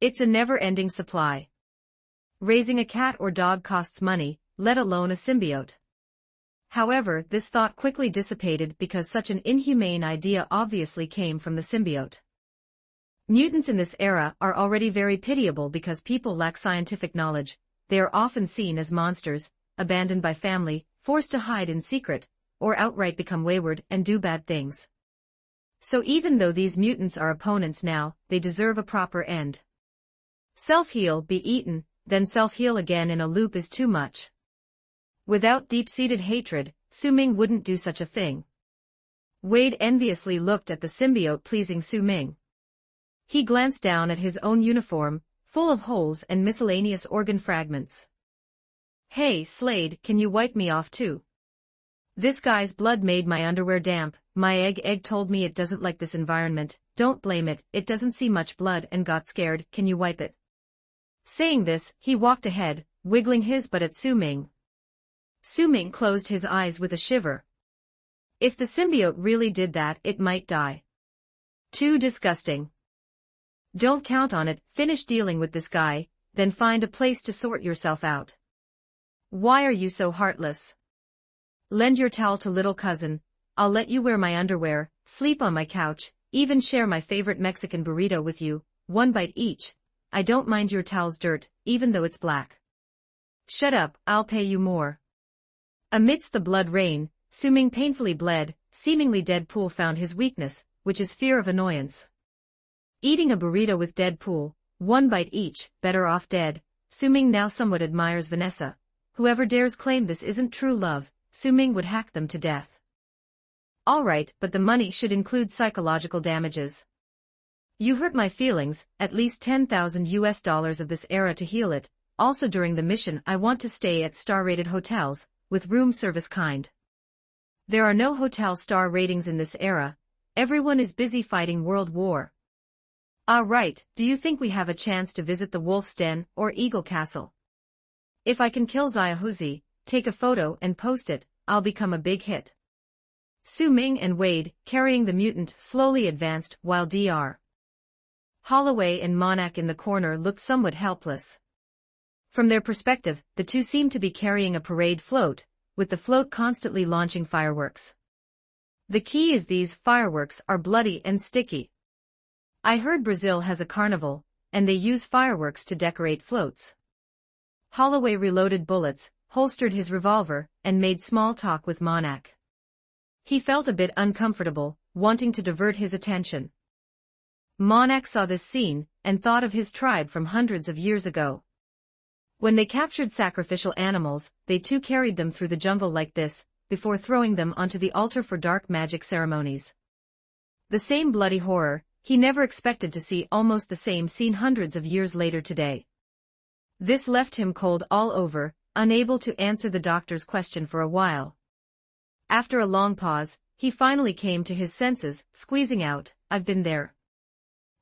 It's a never-ending supply. Raising a cat or dog costs money, let alone a symbiote. However, this thought quickly dissipated because such an inhumane idea obviously came from the symbiote. Mutants in this era are already very pitiable because people lack scientific knowledge. They are often seen as monsters, abandoned by family, forced to hide in secret, or outright become wayward and do bad things. So even though these mutants are opponents now, they deserve a proper end. Self-heal, be eaten, then self-heal again in a loop is too much. Without deep-seated hatred, Su Ming wouldn't do such a thing. Wade enviously looked at the symbiote pleasing Su Ming. He glanced down at his own uniform, full of holes and miscellaneous organ fragments. Hey, Slade, can you wipe me off too? This guy's blood made my underwear damp. My egg told me it doesn't like this environment. Don't blame it, it doesn't see much blood and got scared. Can you wipe it? Saying this, he walked ahead, wiggling his butt at Su Ming. Su Ming closed his eyes with a shiver. If the symbiote really did that, it might die. Too disgusting. Don't count on it, finish dealing with this guy, then find a place to sort yourself out. Why are you so heartless? Lend your towel to little cousin, I'll let you wear my underwear, sleep on my couch, even share my favorite Mexican burrito with you, one bite each. I don't mind your towel's dirt, even though it's black. Shut up, I'll pay you more. Amidst the blood rain, Su Ming painfully bled. Seemingly Deadpool found his weakness, which is fear of annoyance. Eating a burrito with Deadpool, one bite each, better off dead. Su Ming now somewhat admires Vanessa. Whoever dares claim this isn't true love, Su Ming would hack them to death. Alright, but the money should include psychological damages. You hurt my feelings, at least $10,000 of this era to heal it. Also during the mission I want to stay at star-rated hotels, with room service kind. There are no hotel star ratings in this era. Everyone is busy fighting World War. Ah right, do you think we have a chance to visit the Wolf's Den or Eagle Castle? If I can kill Xiaohuzi, take a photo and post it, I'll become a big hit. Su Ming and Wade, carrying the mutant, slowly advanced while Dr. Holloway and Monarch in the corner looked somewhat helpless. From their perspective, the two seemed to be carrying a parade float, with the float constantly launching fireworks. The key is these fireworks are bloody and sticky. I heard Brazil has a carnival, and they use fireworks to decorate floats. Holloway reloaded bullets, holstered his revolver, and made small talk with Monarch. He felt a bit uncomfortable, wanting to divert his attention. Monarch saw this scene, and thought of his tribe from hundreds of years ago. When they captured sacrificial animals, they too carried them through the jungle like this, before throwing them onto the altar for dark magic ceremonies. The same bloody horror, he never expected to see almost the same scene hundreds of years later today. This left him cold all over, unable to answer the doctor's question for a while. After a long pause, he finally came to his senses, squeezing out, "I've been there.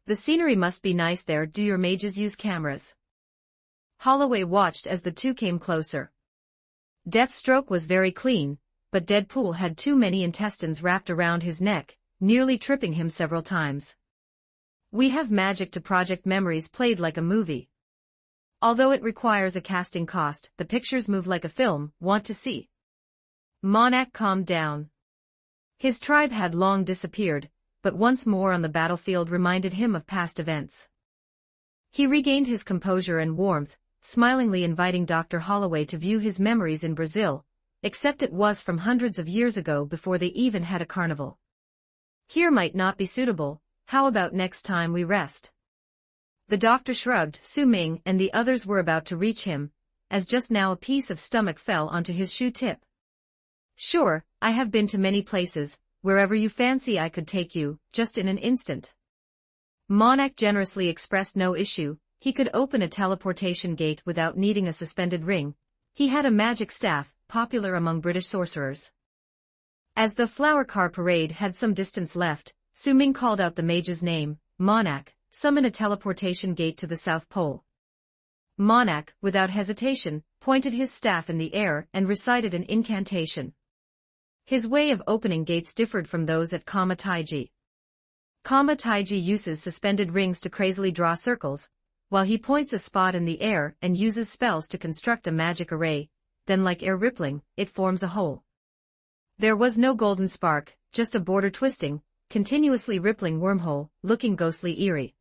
The scenery must be nice there. Do your mages use cameras?" Holloway watched as the two came closer. Deathstroke was very clean, but Deadpool had too many intestines wrapped around his neck, nearly tripping him several times. We have magic to project memories played like a movie. Although it requires a casting cost, the pictures move like a film. Want to see? Monarch calmed down. His tribe had long disappeared, but once more on the battlefield reminded him of past events. He regained his composure and warmth, smilingly inviting Dr. Holloway to view his memories in Brazil, except it was from hundreds of years ago before they even had a carnival. Here might not be suitable. How about next time we rest? The doctor shrugged. Su Ming and the others were about to reach him, as just now a piece of stomach fell onto his shoe tip. Sure, I have been to many places, wherever you fancy I could take you, just in an instant. Monarch generously expressed no issue, he could open a teleportation gate without needing a suspended ring. He had a magic staff, popular among British sorcerers. As the flower car parade had some distance left, Su Ming called out the mage's name, Monarch, summon a teleportation gate to the South Pole. Monarch, without hesitation, pointed his staff in the air and recited an incantation. His way of opening gates differed from those at Kama Taiji. Kama Taiji uses suspended rings to crazily draw circles, while he points a spot in the air and uses spells to construct a magic array, then like air rippling, it forms a hole. There was no golden spark, just a border-twisting, continuously rippling wormhole, looking ghostly eerie.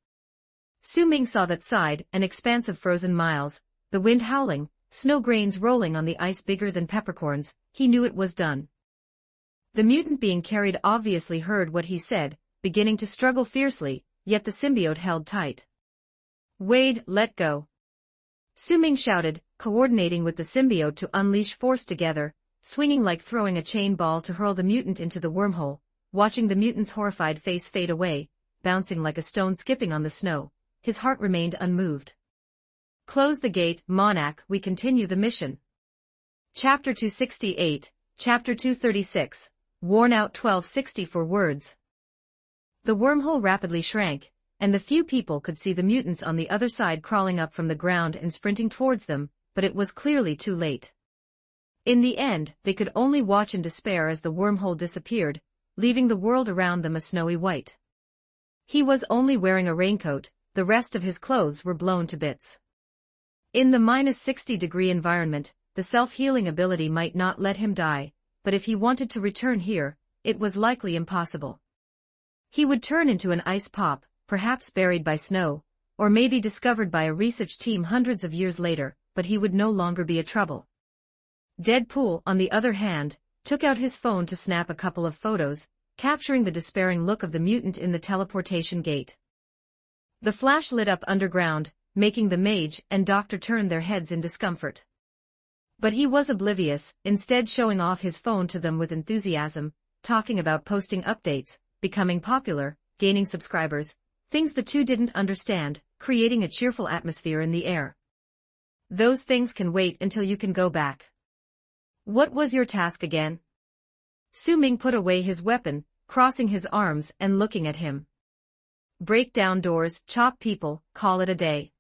Su Ming saw that side, an expanse of frozen miles, the wind howling, snow grains rolling on the ice bigger than peppercorns. He knew it was done. The mutant being carried obviously heard what he said, beginning to struggle fiercely, yet the symbiote held tight. "Wade, let go!" Su Ming shouted, coordinating with the symbiote to unleash force together, swinging like throwing a chain ball to hurl the mutant into the wormhole, watching the mutant's horrified face fade away, bouncing like a stone skipping on the snow. His heart remained unmoved. "Close the gate, Monarch, we continue the mission." Chapter 268, Chapter 236, Worn Out 1264 words. The wormhole rapidly shrank, and the few people could see the mutants on the other side crawling up from the ground and sprinting towards them, but it was clearly too late. In the end, they could only watch in despair as the wormhole disappeared, leaving the world around them a snowy white. He was only wearing a raincoat, the rest of his clothes were blown to bits. In the -60-degree environment, the self-healing ability might not let him die, but if he wanted to return here, it was likely impossible. He would turn into an ice pop, perhaps buried by snow, or maybe discovered by a research team hundreds of years later, but he would no longer be a trouble. Deadpool, on the other hand, took out his phone to snap a couple of photos, capturing the despairing look of the mutant in the teleportation gate. The flash lit up underground, making the mage and doctor turn their heads in discomfort. But he was oblivious, instead showing off his phone to them with enthusiasm, talking about posting updates, becoming popular, gaining subscribers, things the two didn't understand, creating a cheerful atmosphere in the air. "Those things can wait until you can go back. What was your task again?" Su Ming put away his weapon, crossing his arms and looking at him. "Break down doors, chop people, call it a day."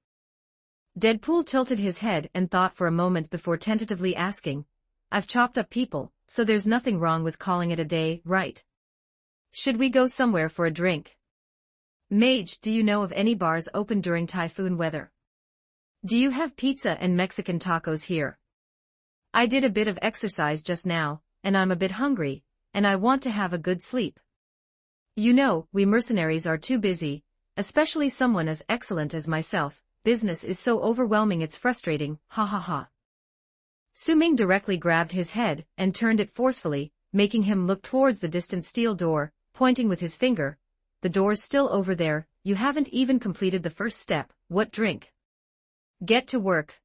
Deadpool tilted his head and thought for a moment before tentatively asking, "I've chopped up people, so there's nothing wrong with calling it a day, right? Should we go somewhere for a drink? Mage, do you know of any bars open during typhoon weather? Do you have pizza and Mexican tacos here? I did a bit of exercise just now, and I'm a bit hungry, and I want to have a good sleep. You know, we mercenaries are too busy, especially someone as excellent as myself. Business is so overwhelming it's frustrating, ha ha ha." Su Ming directly grabbed his head and turned it forcefully, making him look towards the distant steel door, pointing with his finger. "The door's still over there, you haven't even completed the first step. What drink? Get to work."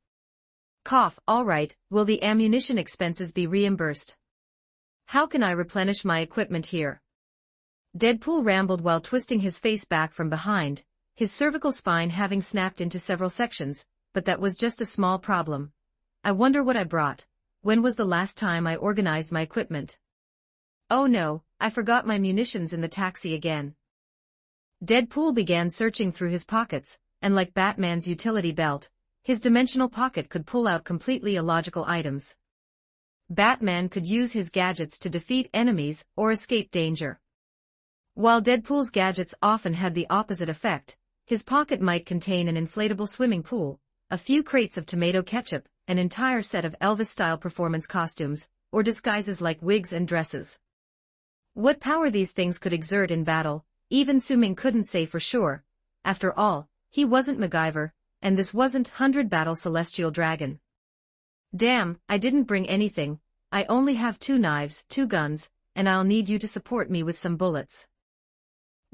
Cough. "All right, will the ammunition expenses be reimbursed? How can I replenish my equipment here?" Deadpool rambled while twisting his face back from behind, his cervical spine having snapped into several sections, but that was just a small problem. "I wonder what I brought. When was the last time I organized my equipment? Oh no, I forgot my munitions in the taxi again." Deadpool began searching through his pockets, and like Batman's utility belt, his dimensional pocket could pull out completely illogical items. Batman could use his gadgets to defeat enemies or escape danger. While Deadpool's gadgets often had the opposite effect, his pocket might contain an inflatable swimming pool, a few crates of tomato ketchup, an entire set of Elvis-style performance costumes, or disguises like wigs and dresses. What power these things could exert in battle, even Su Ming couldn't say for sure. After all, he wasn't MacGyver, and this wasn't 100-battle celestial dragon. "Damn, I didn't bring anything. I only have 2 knives, 2 guns, and I'll need you to support me with some bullets."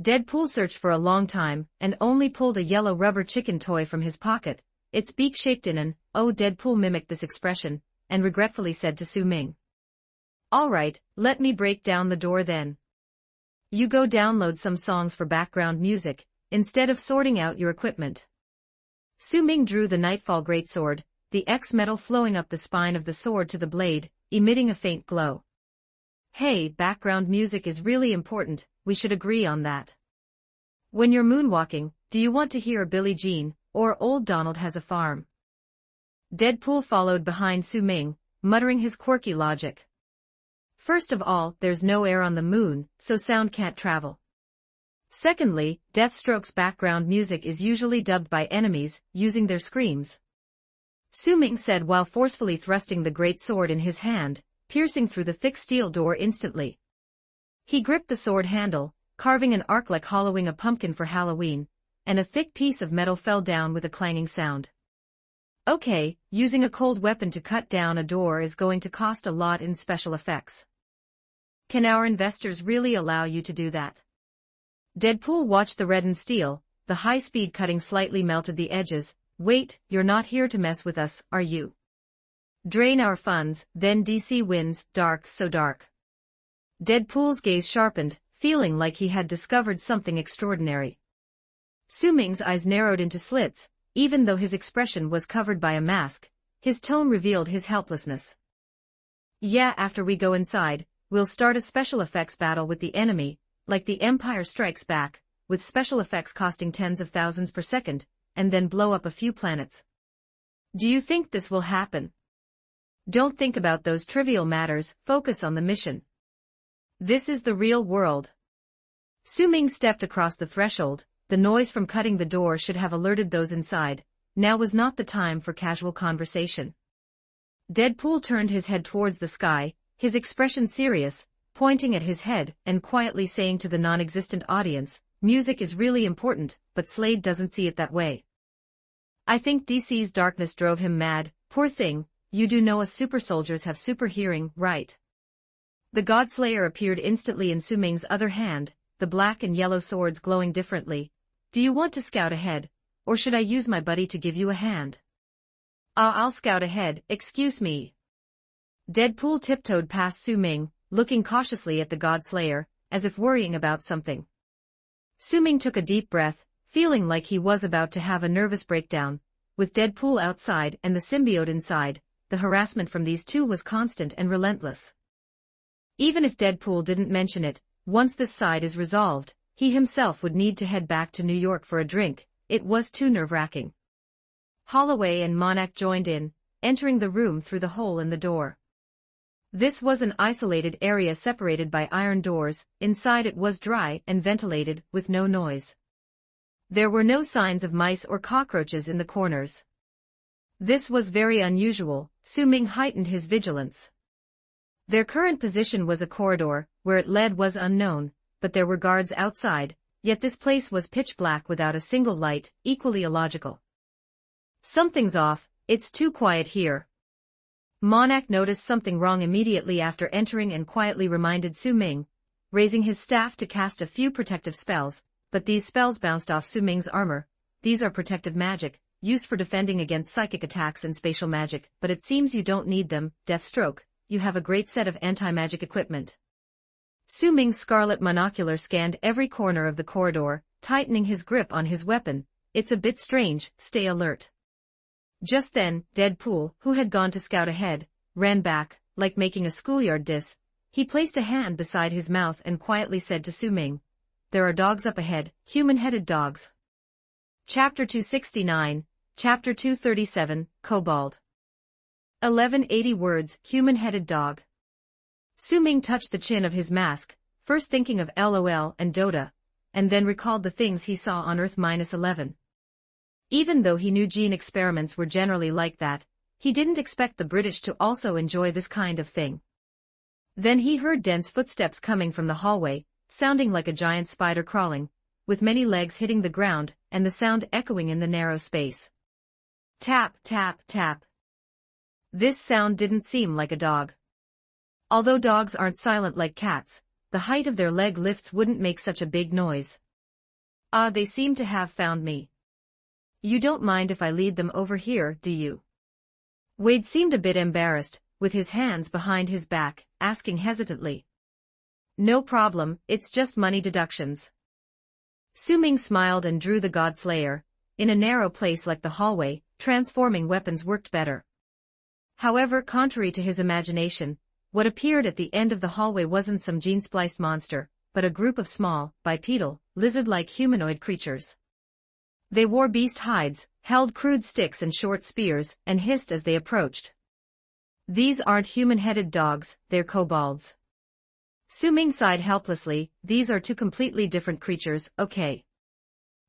Deadpool searched for a long time, and only pulled a yellow rubber chicken toy from his pocket, its beak shaped in an "oh." Deadpool mimicked this expression, and regretfully said to Su Ming, "All right, let me break down the door then. You go download some songs for background music, instead of sorting out your equipment." Su Ming drew the Nightfall greatsword, the X-metal flowing up the spine of the sword to the blade, emitting a faint glow. Hey, background music is really important, we should agree on that. When you're moonwalking, do you want to hear Billie Jean, or Old Donald Has a Farm? Deadpool followed behind Su Ming, muttering his quirky logic. First of all, there's no air on the moon, so sound can't travel. Secondly, Deathstroke's background music is usually dubbed by enemies, using their screams. Su Ming said while forcefully thrusting the great sword in his hand, piercing through the thick steel door instantly. He gripped the sword handle, carving an arc like hollowing a pumpkin for Halloween, and a thick piece of metal fell down with a clanging sound. Okay, using a cold weapon to cut down a door is going to cost a lot in special effects. Can our investors really allow you to do that? Deadpool watched the reddened steel, the high-speed cutting slightly melted the edges. Wait, you're not here to mess with us, are you? Drain our funds, then DC wins, dark so dark. Deadpool's gaze sharpened, feeling like he had discovered something extraordinary. Su Ming's eyes narrowed into slits, even though his expression was covered by a mask, his tone revealed his helplessness. Yeah, after we go inside, we'll start a special effects battle with the enemy, like The Empire Strikes Back, with special effects costing tens of thousands per second, and then blow up a few planets. Do you think this will happen? Don't think about those trivial matters, focus on the mission. This is the real world. Su Ming stepped across the threshold, the noise from cutting the door should have alerted those inside, now was not the time for casual conversation. Deadpool turned his head towards the sky, his expression serious, pointing at his head and quietly saying to the non-existent audience, music is really important, but Slade doesn't see it that way. I think DC's darkness drove him mad, poor thing, you do know us super soldiers have super hearing, right? The Godslayer appeared instantly in Su Ming's other hand, the black and yellow swords glowing differently. Do you want to scout ahead, or should I use my buddy to give you a hand? I'll scout ahead, excuse me. Deadpool tiptoed past Su Ming, looking cautiously at the Godslayer, as if worrying about something. Su Ming took a deep breath, feeling like he was about to have a nervous breakdown. With Deadpool outside and the symbiote inside, the harassment from these two was constant and relentless. Even if Deadpool didn't mention it, once this side is resolved, he himself would need to head back to New York for a drink. It was too nerve-wracking. Holloway and Monarch joined in, entering the room through the hole in the door. This was an isolated area separated by iron doors, inside it was dry and ventilated, with no noise. There were no signs of mice or cockroaches in the corners. This was very unusual, Su Ming heightened his vigilance. Their current position was a corridor, where it led was unknown, but there were guards outside, yet this place was pitch black without a single light, equally illogical. Something's off, it's too quiet here. Monarch noticed something wrong immediately after entering and quietly reminded Su Ming, raising his staff to cast a few protective spells, but these spells bounced off Su Ming's armor. These are protective magic, used for defending against psychic attacks and spatial magic, but it seems you don't need them, Deathstroke, you have a great set of anti-magic equipment. Su Ming's scarlet monocular scanned every corner of the corridor, tightening his grip on his weapon. It's a bit strange, stay alert. Just then, Deadpool, who had gone to scout ahead, ran back, like making a schoolyard diss. He placed a hand beside his mouth and quietly said to Su Ming, "There are dogs up ahead, human-headed dogs." Chapter 269, Chapter 237, Kobold. 1180 words, human-headed dog. Su Ming touched the chin of his mask, first thinking of LOL and Dota, and then recalled the things he saw on Earth-11. Even though he knew gene experiments were generally like that, he didn't expect the British to also enjoy this kind of thing. Then he heard dense footsteps coming from the hallway, sounding like a giant spider crawling, with many legs hitting the ground, and the sound echoing in the narrow space. Tap, tap, tap. This sound didn't seem like a dog. Although dogs aren't silent like cats, the height of their leg lifts wouldn't make such a big noise. They seem to have found me. You don't mind if I lead them over here, do you? Wade seemed a bit embarrassed, with his hands behind his back, asking hesitantly. No problem, it's just money deductions. Su Ming smiled and drew the Godslayer, in a narrow place like the hallway, transforming weapons worked better. However, contrary to his imagination, what appeared at the end of the hallway wasn't some gene-spliced monster, but a group of small, bipedal, lizard-like humanoid creatures. They wore beast hides, held crude sticks and short spears, and hissed as they approached. These aren't human-headed dogs, they're kobolds. Su Ming sighed helplessly. These are two completely different creatures, okay.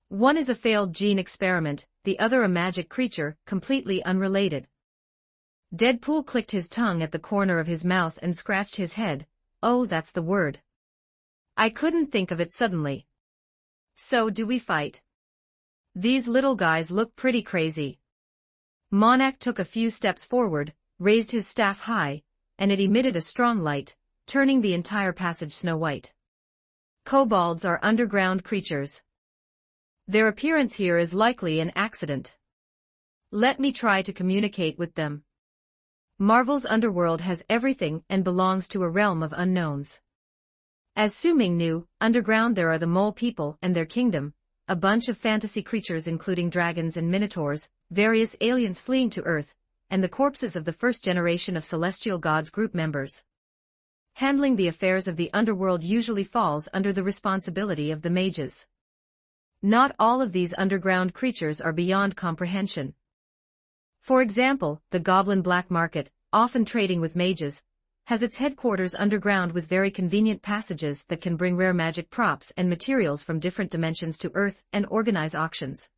One is a failed gene experiment, the other a magic creature, completely unrelated. Deadpool clicked his tongue at the corner of his mouth and scratched his head. Oh, that's the word. I couldn't think of it suddenly. So do we fight? These little guys look pretty crazy. Monarch took a few steps forward, raised his staff high, and it emitted a strong light, turning the entire passage snow-white. Kobolds are underground creatures. Their appearance here is likely an accident. Let me try to communicate with them. Marvel's underworld has everything and belongs to a realm of unknowns. As Su Ming knew, underground there are the mole people and their kingdom, a bunch of fantasy creatures including dragons and minotaurs, various aliens fleeing to Earth, and the corpses of the first generation of celestial gods group members. Handling the affairs of the underworld usually falls under the responsibility of the mages. Not all of these underground creatures are beyond comprehension. For example, the Goblin Black Market, often trading with mages, has its headquarters underground with very convenient passages that can bring rare magic props and materials from different dimensions to Earth and organize auctions.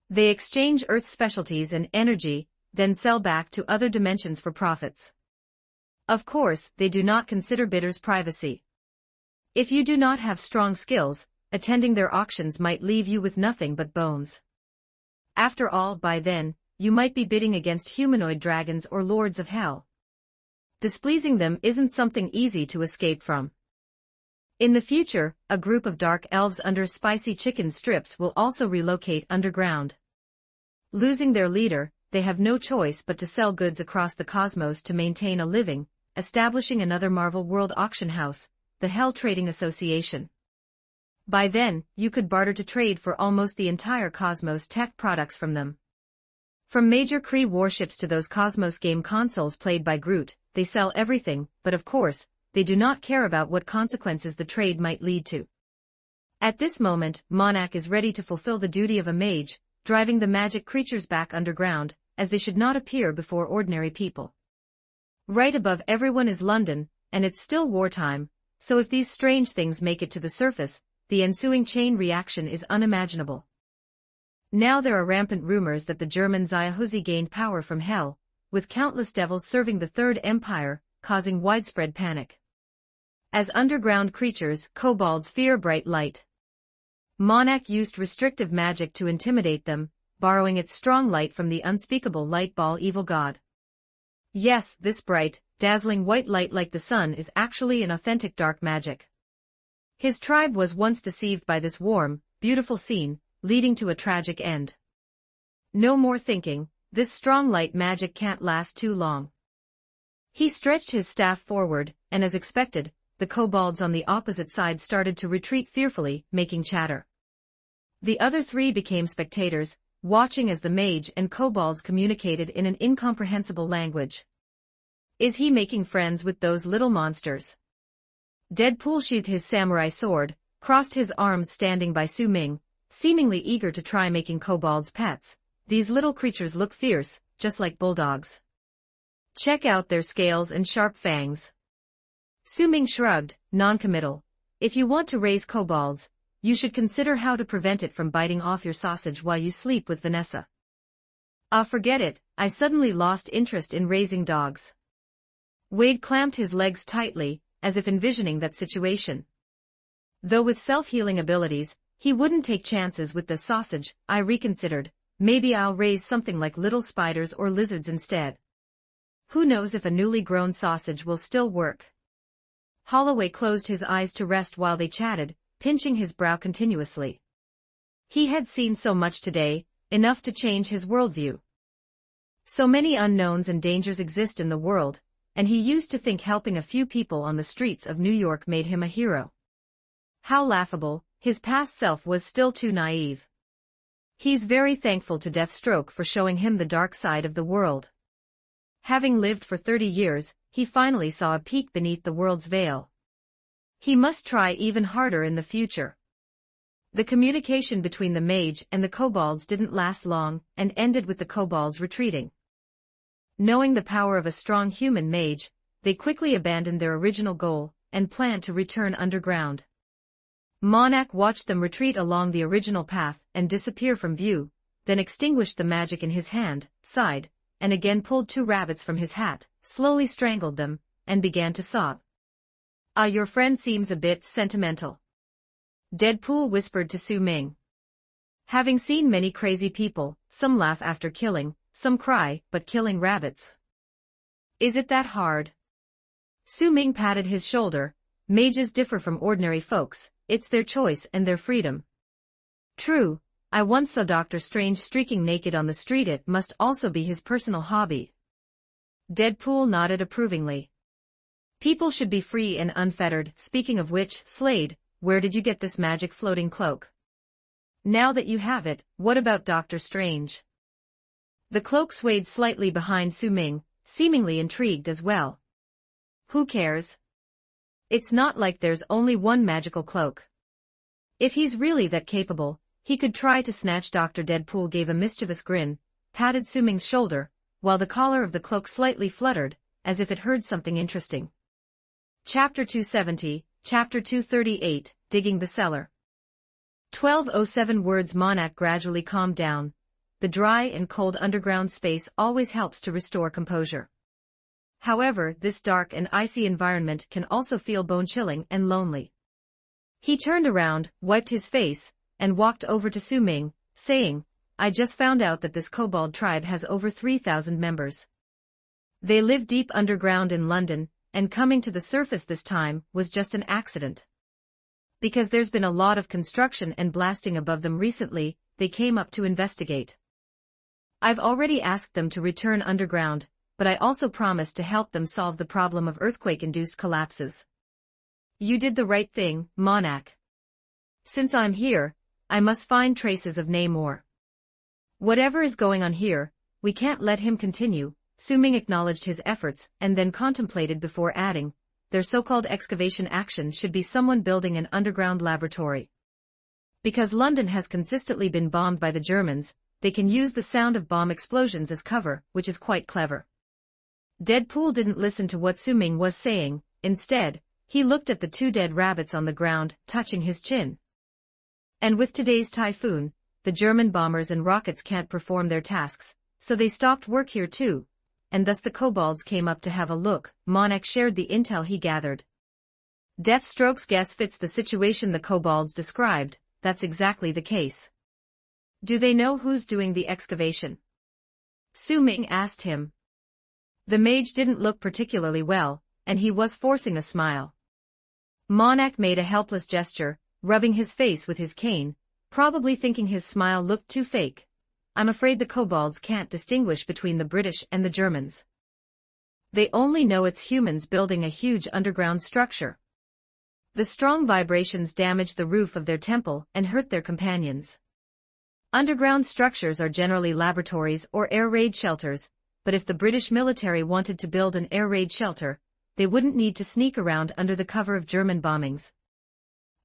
They exchange Earth's specialties and energy, then sell back to other dimensions for profits. Of course, they do not consider bidders' privacy. If you do not have strong skills, attending their auctions might leave you with nothing but bones. After all, by then, you might be bidding against humanoid dragons or lords of hell. Displeasing them isn't something easy to escape from. In the future, a group of dark elves under spicy chicken strips will also relocate underground. Losing their leader, they have no choice but to sell goods across the cosmos to maintain a living, establishing another Marvel World auction house, the Hell Trading Association. By then, you could barter to trade for almost the entire Cosmos tech products from them. From major Kree warships to those Cosmos game consoles played by Groot, they sell everything, but of course, they do not care about what consequences the trade might lead to. At this moment, Monarch is ready to fulfill the duty of a mage, driving the magic creatures back underground, as they should not appear before ordinary people. Right above everyone is London, and it's still wartime, so if these strange things make it to the surface, the ensuing chain reaction is unimaginable. Now there are rampant rumors that the German Zyahuzi gained power from hell, with countless devils serving the Third Empire, causing widespread panic. As underground creatures, kobolds fear bright light. Monarch used restrictive magic to intimidate them, borrowing its strong light from the unspeakable light ball evil god. Yes, this bright, dazzling white light like the sun is actually an authentic dark magic. His tribe was once deceived by this warm, beautiful scene, leading to a tragic end. No more thinking, this strong light magic can't last too long. He stretched his staff forward, and as expected, the kobolds on the opposite side started to retreat fearfully, making chatter. The other three became spectators, watching as the mage and kobolds communicated in an incomprehensible language. Is he making friends with those little monsters? Deadpool sheathed his samurai sword, crossed his arms standing by Su Ming, seemingly eager to try making kobolds pets. These little creatures look fierce, just like bulldogs. Check out their scales and sharp fangs. Su Ming shrugged, non-committal. If you want to raise kobolds, you should consider how to prevent it from biting off your sausage while you sleep with Vanessa. Forget it, I suddenly lost interest in raising dogs. Wade clamped his legs tightly, as if envisioning that situation. Though with self-healing abilities, he wouldn't take chances with the sausage. I reconsidered, maybe I'll raise something like little spiders or lizards instead. Who knows if a newly grown sausage will still work. Holloway closed his eyes to rest while they chatted, pinching his brow continuously. He had seen so much today, enough to change his worldview. So many unknowns and dangers exist in the world, and he used to think helping a few people on the streets of New York made him a hero. How laughable, his past self was still too naive. He's very thankful to Deathstroke for showing him the dark side of the world. Having lived for 30 years, he finally saw a peek beneath the world's veil. He must try even harder in the future. The communication between the mage and the kobolds didn't last long, and ended with the kobolds retreating. Knowing the power of a strong human mage, they quickly abandoned their original goal, and planned to return underground. Monarch watched them retreat along the original path and disappear from view, then extinguished the magic in his hand, sighed, and again pulled 2 rabbits from his hat, slowly strangled them, and began to sob. Your friend seems a bit sentimental," Deadpool whispered to Su Ming. Having seen many crazy people, some laugh after killing, some cry, but killing rabbits. Is it that hard? Su Ming patted his shoulder. Mages differ from ordinary folks, it's their choice and their freedom. True, I once saw Dr. Strange streaking naked on the street. It must also be his personal hobby. Deadpool nodded approvingly. People should be free and unfettered. Speaking of which, Slade, where did you get this magic floating cloak? Now that you have it, what about Dr. Strange? The cloak swayed slightly behind Su Ming, seemingly intrigued as well. Who cares? It's not like there's only one magical cloak. If he's really that capable, he could try to snatch. Dr. Deadpool gave a mischievous grin, patted Su Ming's shoulder, while the collar of the cloak slightly fluttered, as if it heard something interesting. Chapter 270, Chapter 238, Digging the Cellar. 1207 words. Monarch gradually calmed down. The dry and cold underground space always helps to restore composure. However, this dark and icy environment can also feel bone-chilling and lonely. He turned around, wiped his face, and walked over to Su Ming, saying, I just found out that this kobold tribe has over 3,000 members. They live deep underground in London, and coming to the surface this time was just an accident. Because there's been a lot of construction and blasting above them recently, they came up to investigate. I've already asked them to return underground, but I also promised to help them solve the problem of earthquake-induced collapses. You did the right thing, Monarch. Since I'm here, I must find traces of Namor. Whatever is going on here, we can't let him continue. Su Ming acknowledged his efforts and then contemplated before adding, their so-called excavation action should be someone building an underground laboratory. Because London has consistently been bombed by the Germans, they can use the sound of bomb explosions as cover, which is quite clever. Deadpool didn't listen to what Su Ming was saying. Instead, he looked at the 2 dead rabbits on the ground, touching his chin. And with today's typhoon, the German bombers and rockets can't perform their tasks, so they stopped work here too, and thus the kobolds came up to have a look. Monarch shared the intel he gathered. Deathstroke's guess fits the situation the kobolds described. That's exactly the case. Do they know who's doing the excavation? Su Ming asked him. The mage didn't look particularly well, and he was forcing a smile. Monarch made a helpless gesture, rubbing his face with his cane, probably thinking his smile looked too fake. I'm afraid the kobolds can't distinguish between the British and the Germans. They only know it's humans building a huge underground structure. The strong vibrations damaged the roof of their temple and hurt their companions. Underground structures are generally laboratories or air raid shelters, but if the British military wanted to build an air raid shelter, they wouldn't need to sneak around under the cover of German bombings.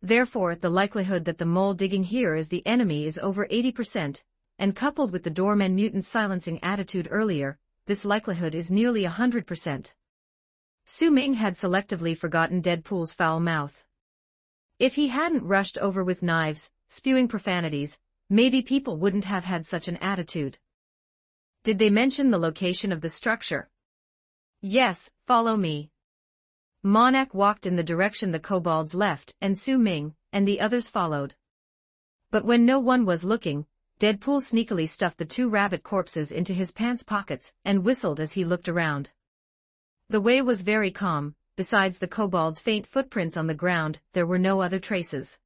Therefore, the likelihood that the mole digging here is the enemy is over 80%, and coupled with the doorman mutant silencing attitude earlier, this likelihood is nearly 100%. Su Ming had selectively forgotten Deadpool's foul mouth. If he hadn't rushed over with knives, spewing profanities, maybe people wouldn't have had such an attitude. Did they mention the location of the structure? Yes, follow me. Monarch walked in the direction the kobolds left, and Su Ming and the others followed. But when no one was looking, Deadpool sneakily stuffed the 2 rabbit corpses into his pants pockets and whistled as he looked around. The way was very calm. Besides the kobolds' faint footprints on the ground, there were no other traces.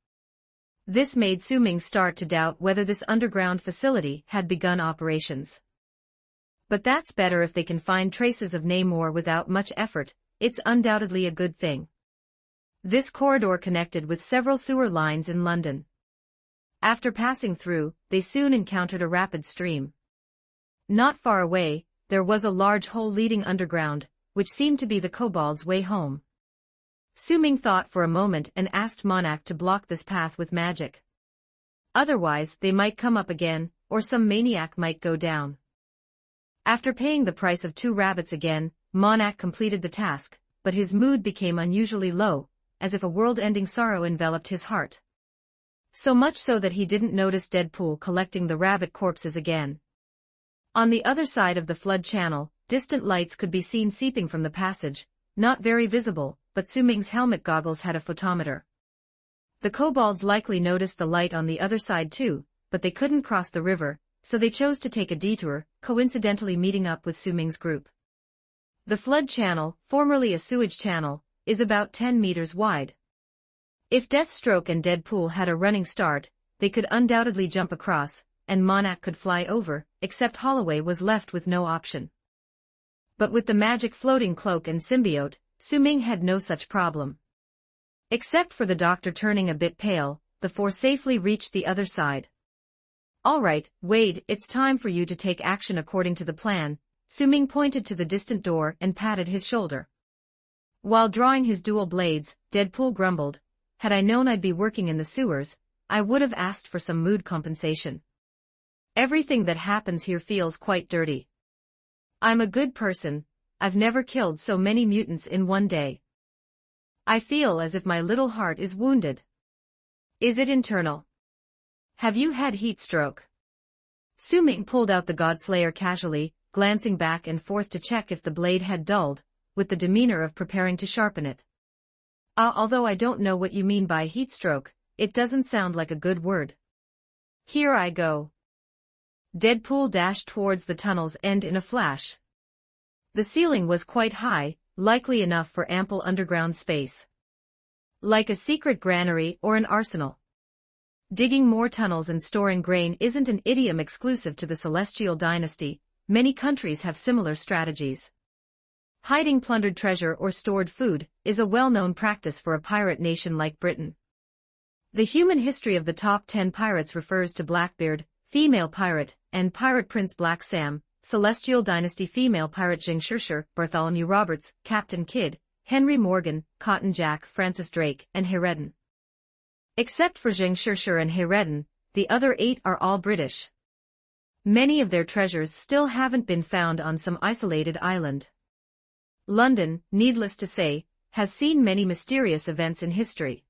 This made Su Ming start to doubt whether this underground facility had begun operations. But that's better if they can find traces of Namor without much effort. It's undoubtedly a good thing. This corridor connected with several sewer lines in London. After passing through, they soon encountered a rapid stream. Not far away, there was a large hole leading underground, which seemed to be the kobold's way home. Su Ming thought for a moment and asked Monak to block this path with magic. Otherwise, they might come up again, or some maniac might go down. After paying the price of 2 rabbits again, Monak completed the task, but his mood became unusually low, as if a world-ending sorrow enveloped his heart. So much so that he didn't notice Deadpool collecting the rabbit corpses again. On the other side of the flood channel, distant lights could be seen seeping from the passage, not very visible, but Su Ming's helmet goggles had a photometer. The kobolds likely noticed the light on the other side too, but they couldn't cross the river, so they chose to take a detour, coincidentally meeting up with Su Ming's group. The flood channel, formerly a sewage channel, is about 10 meters wide. If Deathstroke and Deadpool had a running start, they could undoubtedly jump across, and Monak could fly over, except Holloway was left with no option. But with the magic floating cloak and symbiote, Su Ming had no such problem. Except for the doctor turning a bit pale, the 4 safely reached the other side. "All right, Wade, it's time for you to take action according to the plan." Su Ming pointed to the distant door and patted his shoulder. While drawing his dual blades, Deadpool grumbled, "Had I known I'd be working in the sewers, I would have asked for some mood compensation. Everything that happens here feels quite dirty. I'm a good person, I've never killed so many mutants in one day. I feel as if my little heart is wounded. Is it internal? Have you had heat stroke?" Su Ming pulled out the Godslayer casually, glancing back and forth to check if the blade had dulled, with the demeanor of preparing to sharpen it. Although I don't know what you mean by heat stroke, it doesn't sound like a good word. Here I go." Deadpool dashed towards the tunnel's end in a flash. The ceiling was quite high, likely enough for ample underground space. Like a secret granary or an arsenal. Digging more tunnels and storing grain isn't an idiom exclusive to the Celestial Dynasty, many countries have similar strategies. Hiding plundered treasure or stored food is a well-known practice for a pirate nation like Britain. The human history of the top 10 pirates refers to Blackbeard, female pirate, and Pirate Prince Black Sam, Celestial Dynasty female pirate Jing Shirshir, Bartholomew Roberts, Captain Kidd, Henry Morgan, Cotton Jack, Francis Drake, and Hayreddin. Except for Jing Shirshir and Hayreddin, the other 8 are all British. Many of their treasures still haven't been found on some isolated island. London, needless to say, has seen many mysterious events in history.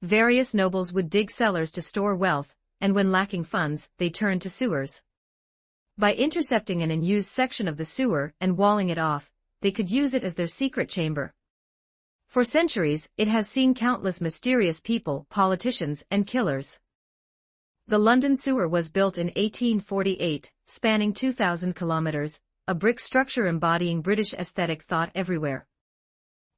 Various nobles would dig cellars to store wealth, and when lacking funds, they turned to sewers. By intercepting an unused section of the sewer and walling it off, they could use it as their secret chamber. For centuries, it has seen countless mysterious people, politicians, and killers. The London sewer was built in 1848, spanning 2,000 kilometers, a brick structure embodying British aesthetic thought everywhere.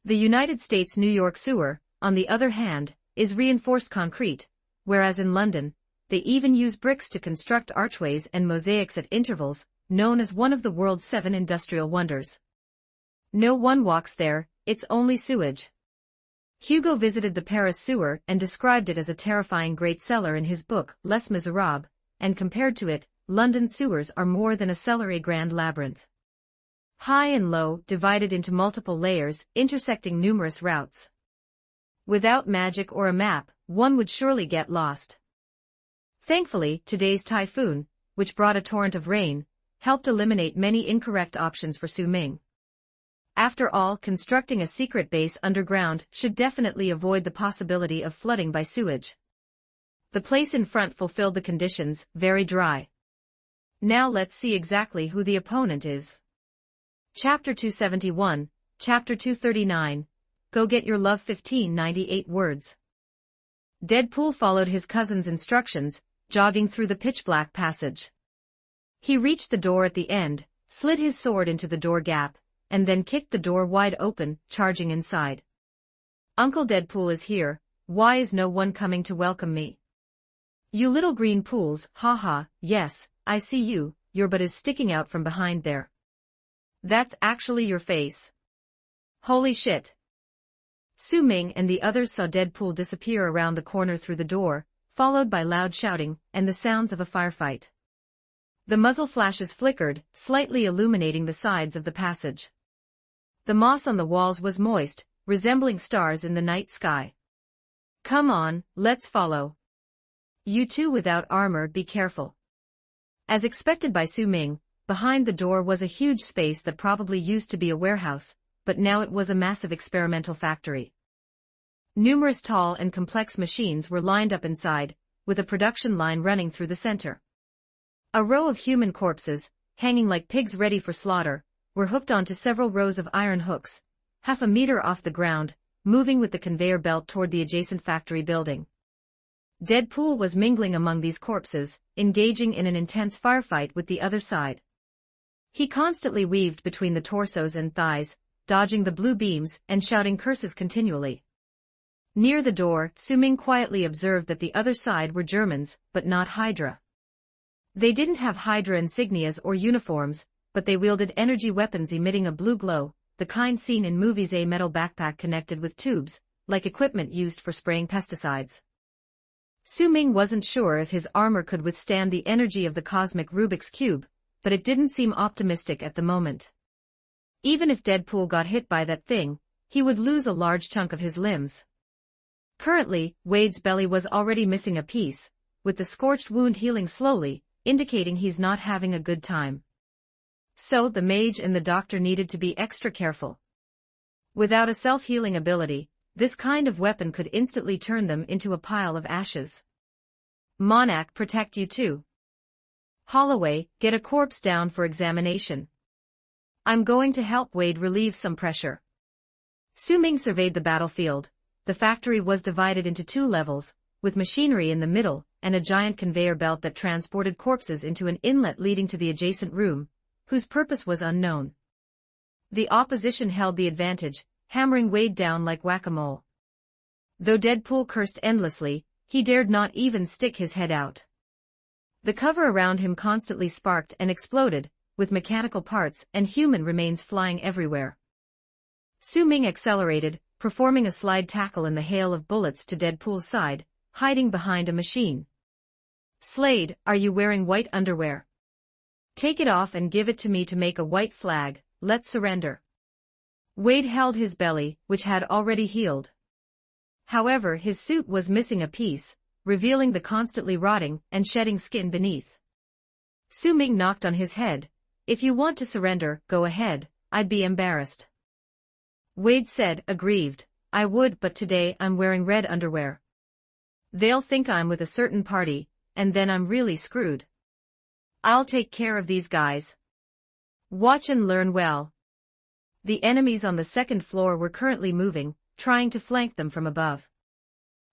The United States New York sewer, on the other hand, is reinforced concrete, whereas in London, they even use bricks to construct archways and mosaics at intervals, known as one of the world's 7 industrial wonders. No one walks there, it's only sewage. Hugo visited the Paris sewer and described it as a terrifying great cellar in his book, Les Miserables, and compared to it, London sewers are more than a cellar, a grand labyrinth. High and low, divided into multiple layers, intersecting numerous routes. Without magic or a map, one would surely get lost. Thankfully, today's typhoon, which brought a torrent of rain, helped eliminate many incorrect options for Su Ming. After all, constructing a secret base underground should definitely avoid the possibility of flooding by sewage. The place in front fulfilled the conditions, very dry. Now let's see exactly who the opponent is. Chapter 271, Chapter 239, Go Get Your Love 1598 words. Deadpool followed his cousin's instructions, jogging through the pitch-black passage. He reached the door at the end, slid his sword into the door gap, and then kicked the door wide open, charging inside. "Uncle Deadpool is here, why is no one coming to welcome me? You little green pools, haha, yes, I see you, your butt is sticking out from behind there. That's actually your face. Holy shit." Su Ming and the others saw Deadpool disappear around the corner through the door, followed by loud shouting and the sounds of a firefight. The muzzle flashes flickered, slightly illuminating the sides of the passage. The moss on the walls was moist, resembling stars in the night sky. "Come on, let's follow. You two without armor, be careful." As expected by Su Ming, behind the door was a huge space that probably used to be a warehouse, but now it was a massive experimental factory. Numerous tall and complex machines were lined up inside, with a production line running through the center. A row of human corpses, hanging like pigs ready for slaughter, were hooked onto several rows of iron hooks, half a meter off the ground, moving with the conveyor belt toward the adjacent factory building. Deadpool was mingling among these corpses, engaging in an intense firefight with the other side. He constantly weaved between the torsos and thighs, dodging the blue beams and shouting curses continually. Near the door, Su Ming quietly observed that the other side were Germans, but not Hydra. They didn't have Hydra insignias or uniforms, but they wielded energy weapons emitting a blue glow, the kind seen in movies. A metal backpack connected with tubes, like equipment used for spraying pesticides. Su Ming wasn't sure if his armor could withstand the energy of the cosmic Rubik's Cube, but it didn't seem optimistic at the moment. Even if Deadpool got hit by that thing, he would lose a large chunk of his limbs. Currently, Wade's belly was already missing a piece, with the scorched wound healing slowly, indicating he's not having a good time. So the mage and the doctor needed to be extra careful. Without a self-healing ability, this kind of weapon could instantly turn them into a pile of ashes. "Monarch, protect you too. Holloway, get a corpse down for examination. I'm going to help Wade relieve some pressure." Su Ming surveyed the battlefield. The factory was divided into two levels, with machinery in the middle, and a giant conveyor belt that transported corpses into an inlet leading to the adjacent room, whose purpose was unknown. The opposition held the advantage, hammering Wade down like whack-a-mole. Though Deadpool cursed endlessly, he dared not even stick his head out. The cover around him constantly sparked and exploded, with mechanical parts and human remains flying everywhere. Su Ming accelerated, performing a slide tackle in the hail of bullets to Deadpool's side, hiding behind a machine. "Slade, are you wearing white underwear? Take it off and give it to me to make a white flag. Let's surrender." Wade held his belly, which had already healed. However, his suit was missing a piece, revealing the constantly rotting and shedding skin beneath. Su Ming knocked on his head. "If you want to surrender, go ahead, I'd be embarrassed." Wade said, aggrieved, "I would, but today I'm wearing red underwear. They'll think I'm with a certain party, and then I'm really screwed. I'll take care of these guys. Watch and learn well." The enemies on the second floor were currently moving, trying to flank them from above.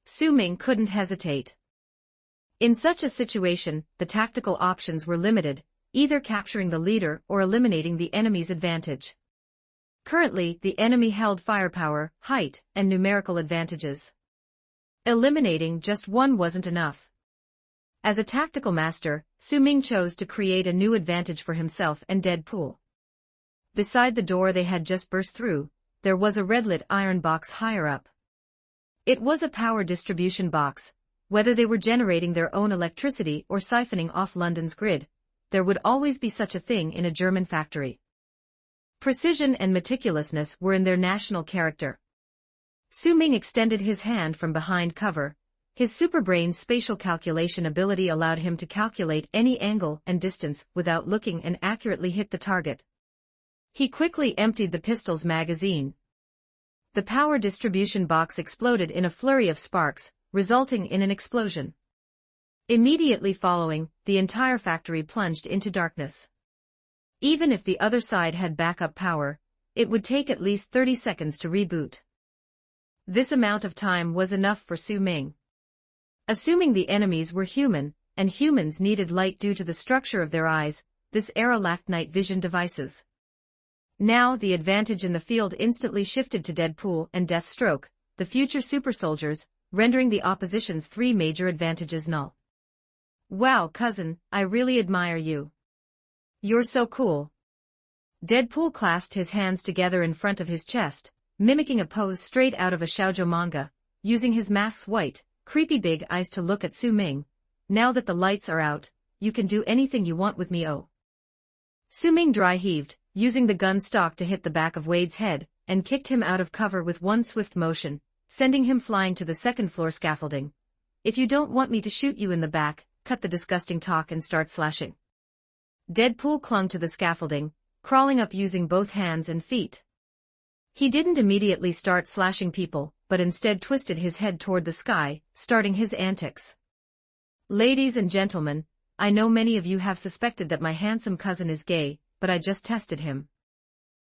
Su Ming couldn't hesitate. In such a situation, the tactical options were limited, either capturing the leader or eliminating the enemy's advantage. Currently, the enemy held firepower, height, and numerical advantages. Eliminating just one wasn't enough. As a tactical master, Su Ming chose to create a new advantage for himself and Deadpool. Beside the door they had just burst through, there was a red-lit iron box higher up. It was a power distribution box. Whether they were generating their own electricity or siphoning off London's grid, there would always be such a thing in a German factory. Precision and meticulousness were in their national character. Su Ming extended his hand from behind cover. His superbrain's spatial calculation ability allowed him to calculate any angle and distance without looking and accurately hit the target. He quickly emptied the pistol's magazine. The power distribution box exploded in a flurry of sparks, resulting in an explosion. Immediately following, the entire factory plunged into darkness. Even if the other side had backup power, it would take at least 30 seconds to reboot. This amount of time was enough for Su Ming. Assuming the enemies were human, and humans needed light due to the structure of their eyes, this era lacked night vision devices. Now the advantage in the field instantly shifted to Deadpool and Deathstroke, the future super soldiers, rendering the opposition's three major advantages null. "Wow, cousin, I really admire you. You're so cool." Deadpool clasped his hands together in front of his chest, mimicking a pose straight out of a shoujo manga, using his mask's white, creepy big eyes to look at Su Ming. Now that the lights are out, you can do anything you want with me, oh. Su Ming dry heaved, using the gun stock to hit the back of Wade's head, and kicked him out of cover with one swift motion, sending him flying to the second-floor scaffolding. If you don't want me to shoot you in the back, cut the disgusting talk and start slashing. Deadpool clung to the scaffolding, crawling up using both hands and feet. He didn't immediately start slashing people, but instead twisted his head toward the sky, starting his antics. Ladies and gentlemen, I know many of you have suspected that my handsome cousin is gay, but I just tested him.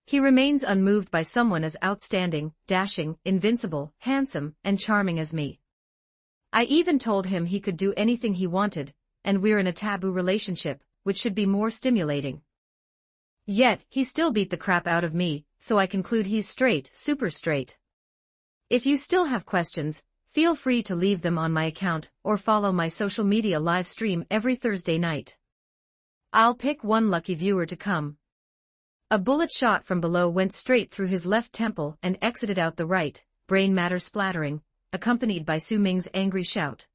He remains unmoved by someone as outstanding, dashing, invincible, handsome, and charming as me. I even told him he could do anything he wanted, and we're in a taboo relationship, which should be more stimulating. Yet, he still beat the crap out of me, so I conclude he's straight, super straight. If you still have questions, feel free to leave them on my account, or follow my social media live stream every Thursday night. I'll pick one lucky viewer to come. A bullet shot from below went straight through his left temple and exited out the right, brain matter splattering, accompanied by Su Ming's angry shout.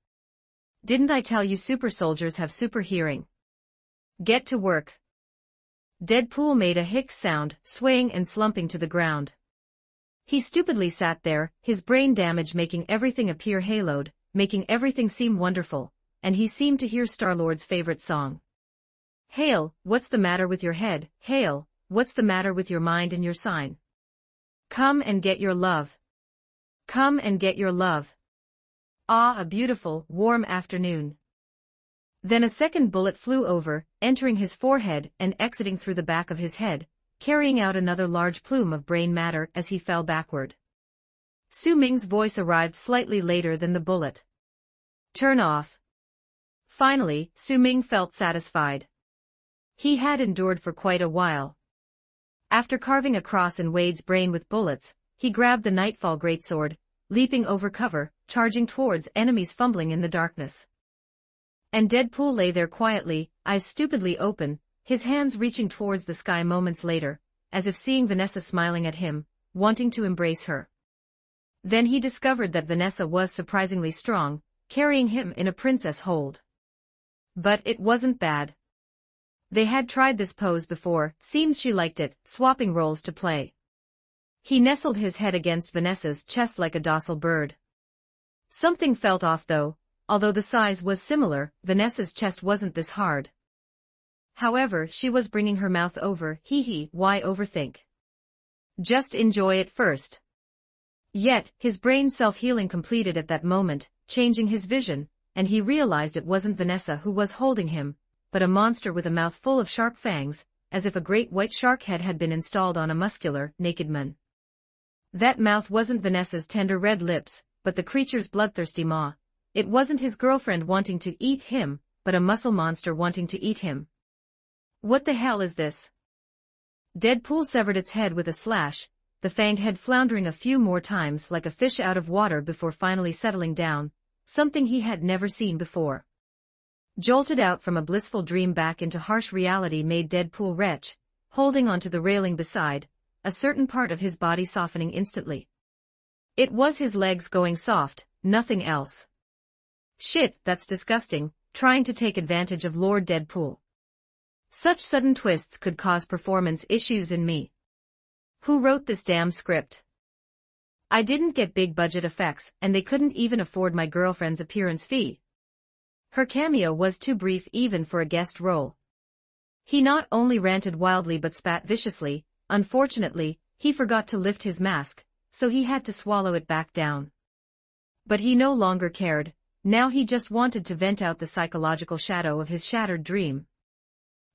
Didn't I tell you super soldiers have super hearing? Get to work. Deadpool made a hic sound, swaying and slumping to the ground. He stupidly sat there, his brain damage making everything appear haloed, making everything seem wonderful, and he seemed to hear Star-Lord's favorite song. Hail, what's the matter with your head? Hail, what's the matter with your mind and your sign? Come and get your love. Come and get your love. Ah, a beautiful, warm afternoon. Then a second bullet flew over, entering his forehead and exiting through the back of his head, carrying out another large plume of brain matter as he fell backward. Su Ming's voice arrived slightly later than the bullet. Turn off. Finally, Su Ming felt satisfied. He had endured for quite a while. After carving a cross in Wade's brain with bullets, he grabbed the Nightfall greatsword, leaping over cover, charging towards enemies fumbling in the darkness. And Deadpool lay there quietly, eyes stupidly open, his hands reaching towards the sky moments later, as if seeing Vanessa smiling at him, wanting to embrace her. Then he discovered that Vanessa was surprisingly strong, carrying him in a princess hold. But it wasn't bad. They had tried this pose before, seems she liked it, swapping roles to play. He nestled his head against Vanessa's chest like a docile bird. Something felt off though. Although the size was similar, Vanessa's chest wasn't this hard. However, she was bringing her mouth over, why overthink? Just enjoy it first. Yet, his brain self-healing completed at that moment, changing his vision, and he realized it wasn't Vanessa who was holding him, but a monster with a mouth full of sharp fangs, as if a great white shark head had been installed on a muscular, naked man. That mouth wasn't Vanessa's tender red lips, but the creature's bloodthirsty maw. It wasn't his girlfriend wanting to eat him, but a muscle monster wanting to eat him. What the hell is this? Deadpool severed its head with a slash, the fanged head floundering a few more times like a fish out of water before finally settling down, something he had never seen before. Jolted out from a blissful dream back into harsh reality made Deadpool retch, holding onto the railing beside, a certain part of his body softening instantly. It was his legs going soft, nothing else. Shit, that's disgusting, trying to take advantage of Lord Deadpool. Such sudden twists could cause performance issues in me. Who wrote this damn script? I didn't get big budget effects, and they couldn't even afford my girlfriend's appearance fee. Her cameo was too brief even for a guest role. He not only ranted wildly but spat viciously. Unfortunately, he forgot to lift his mask, so he had to swallow it back down. But he no longer cared. Now he just wanted to vent out the psychological shadow of his shattered dream.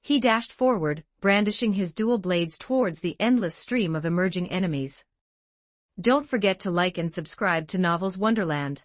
He dashed forward, brandishing his dual blades towards the endless stream of emerging enemies. Don't forget to like and subscribe to Novels Wonderland.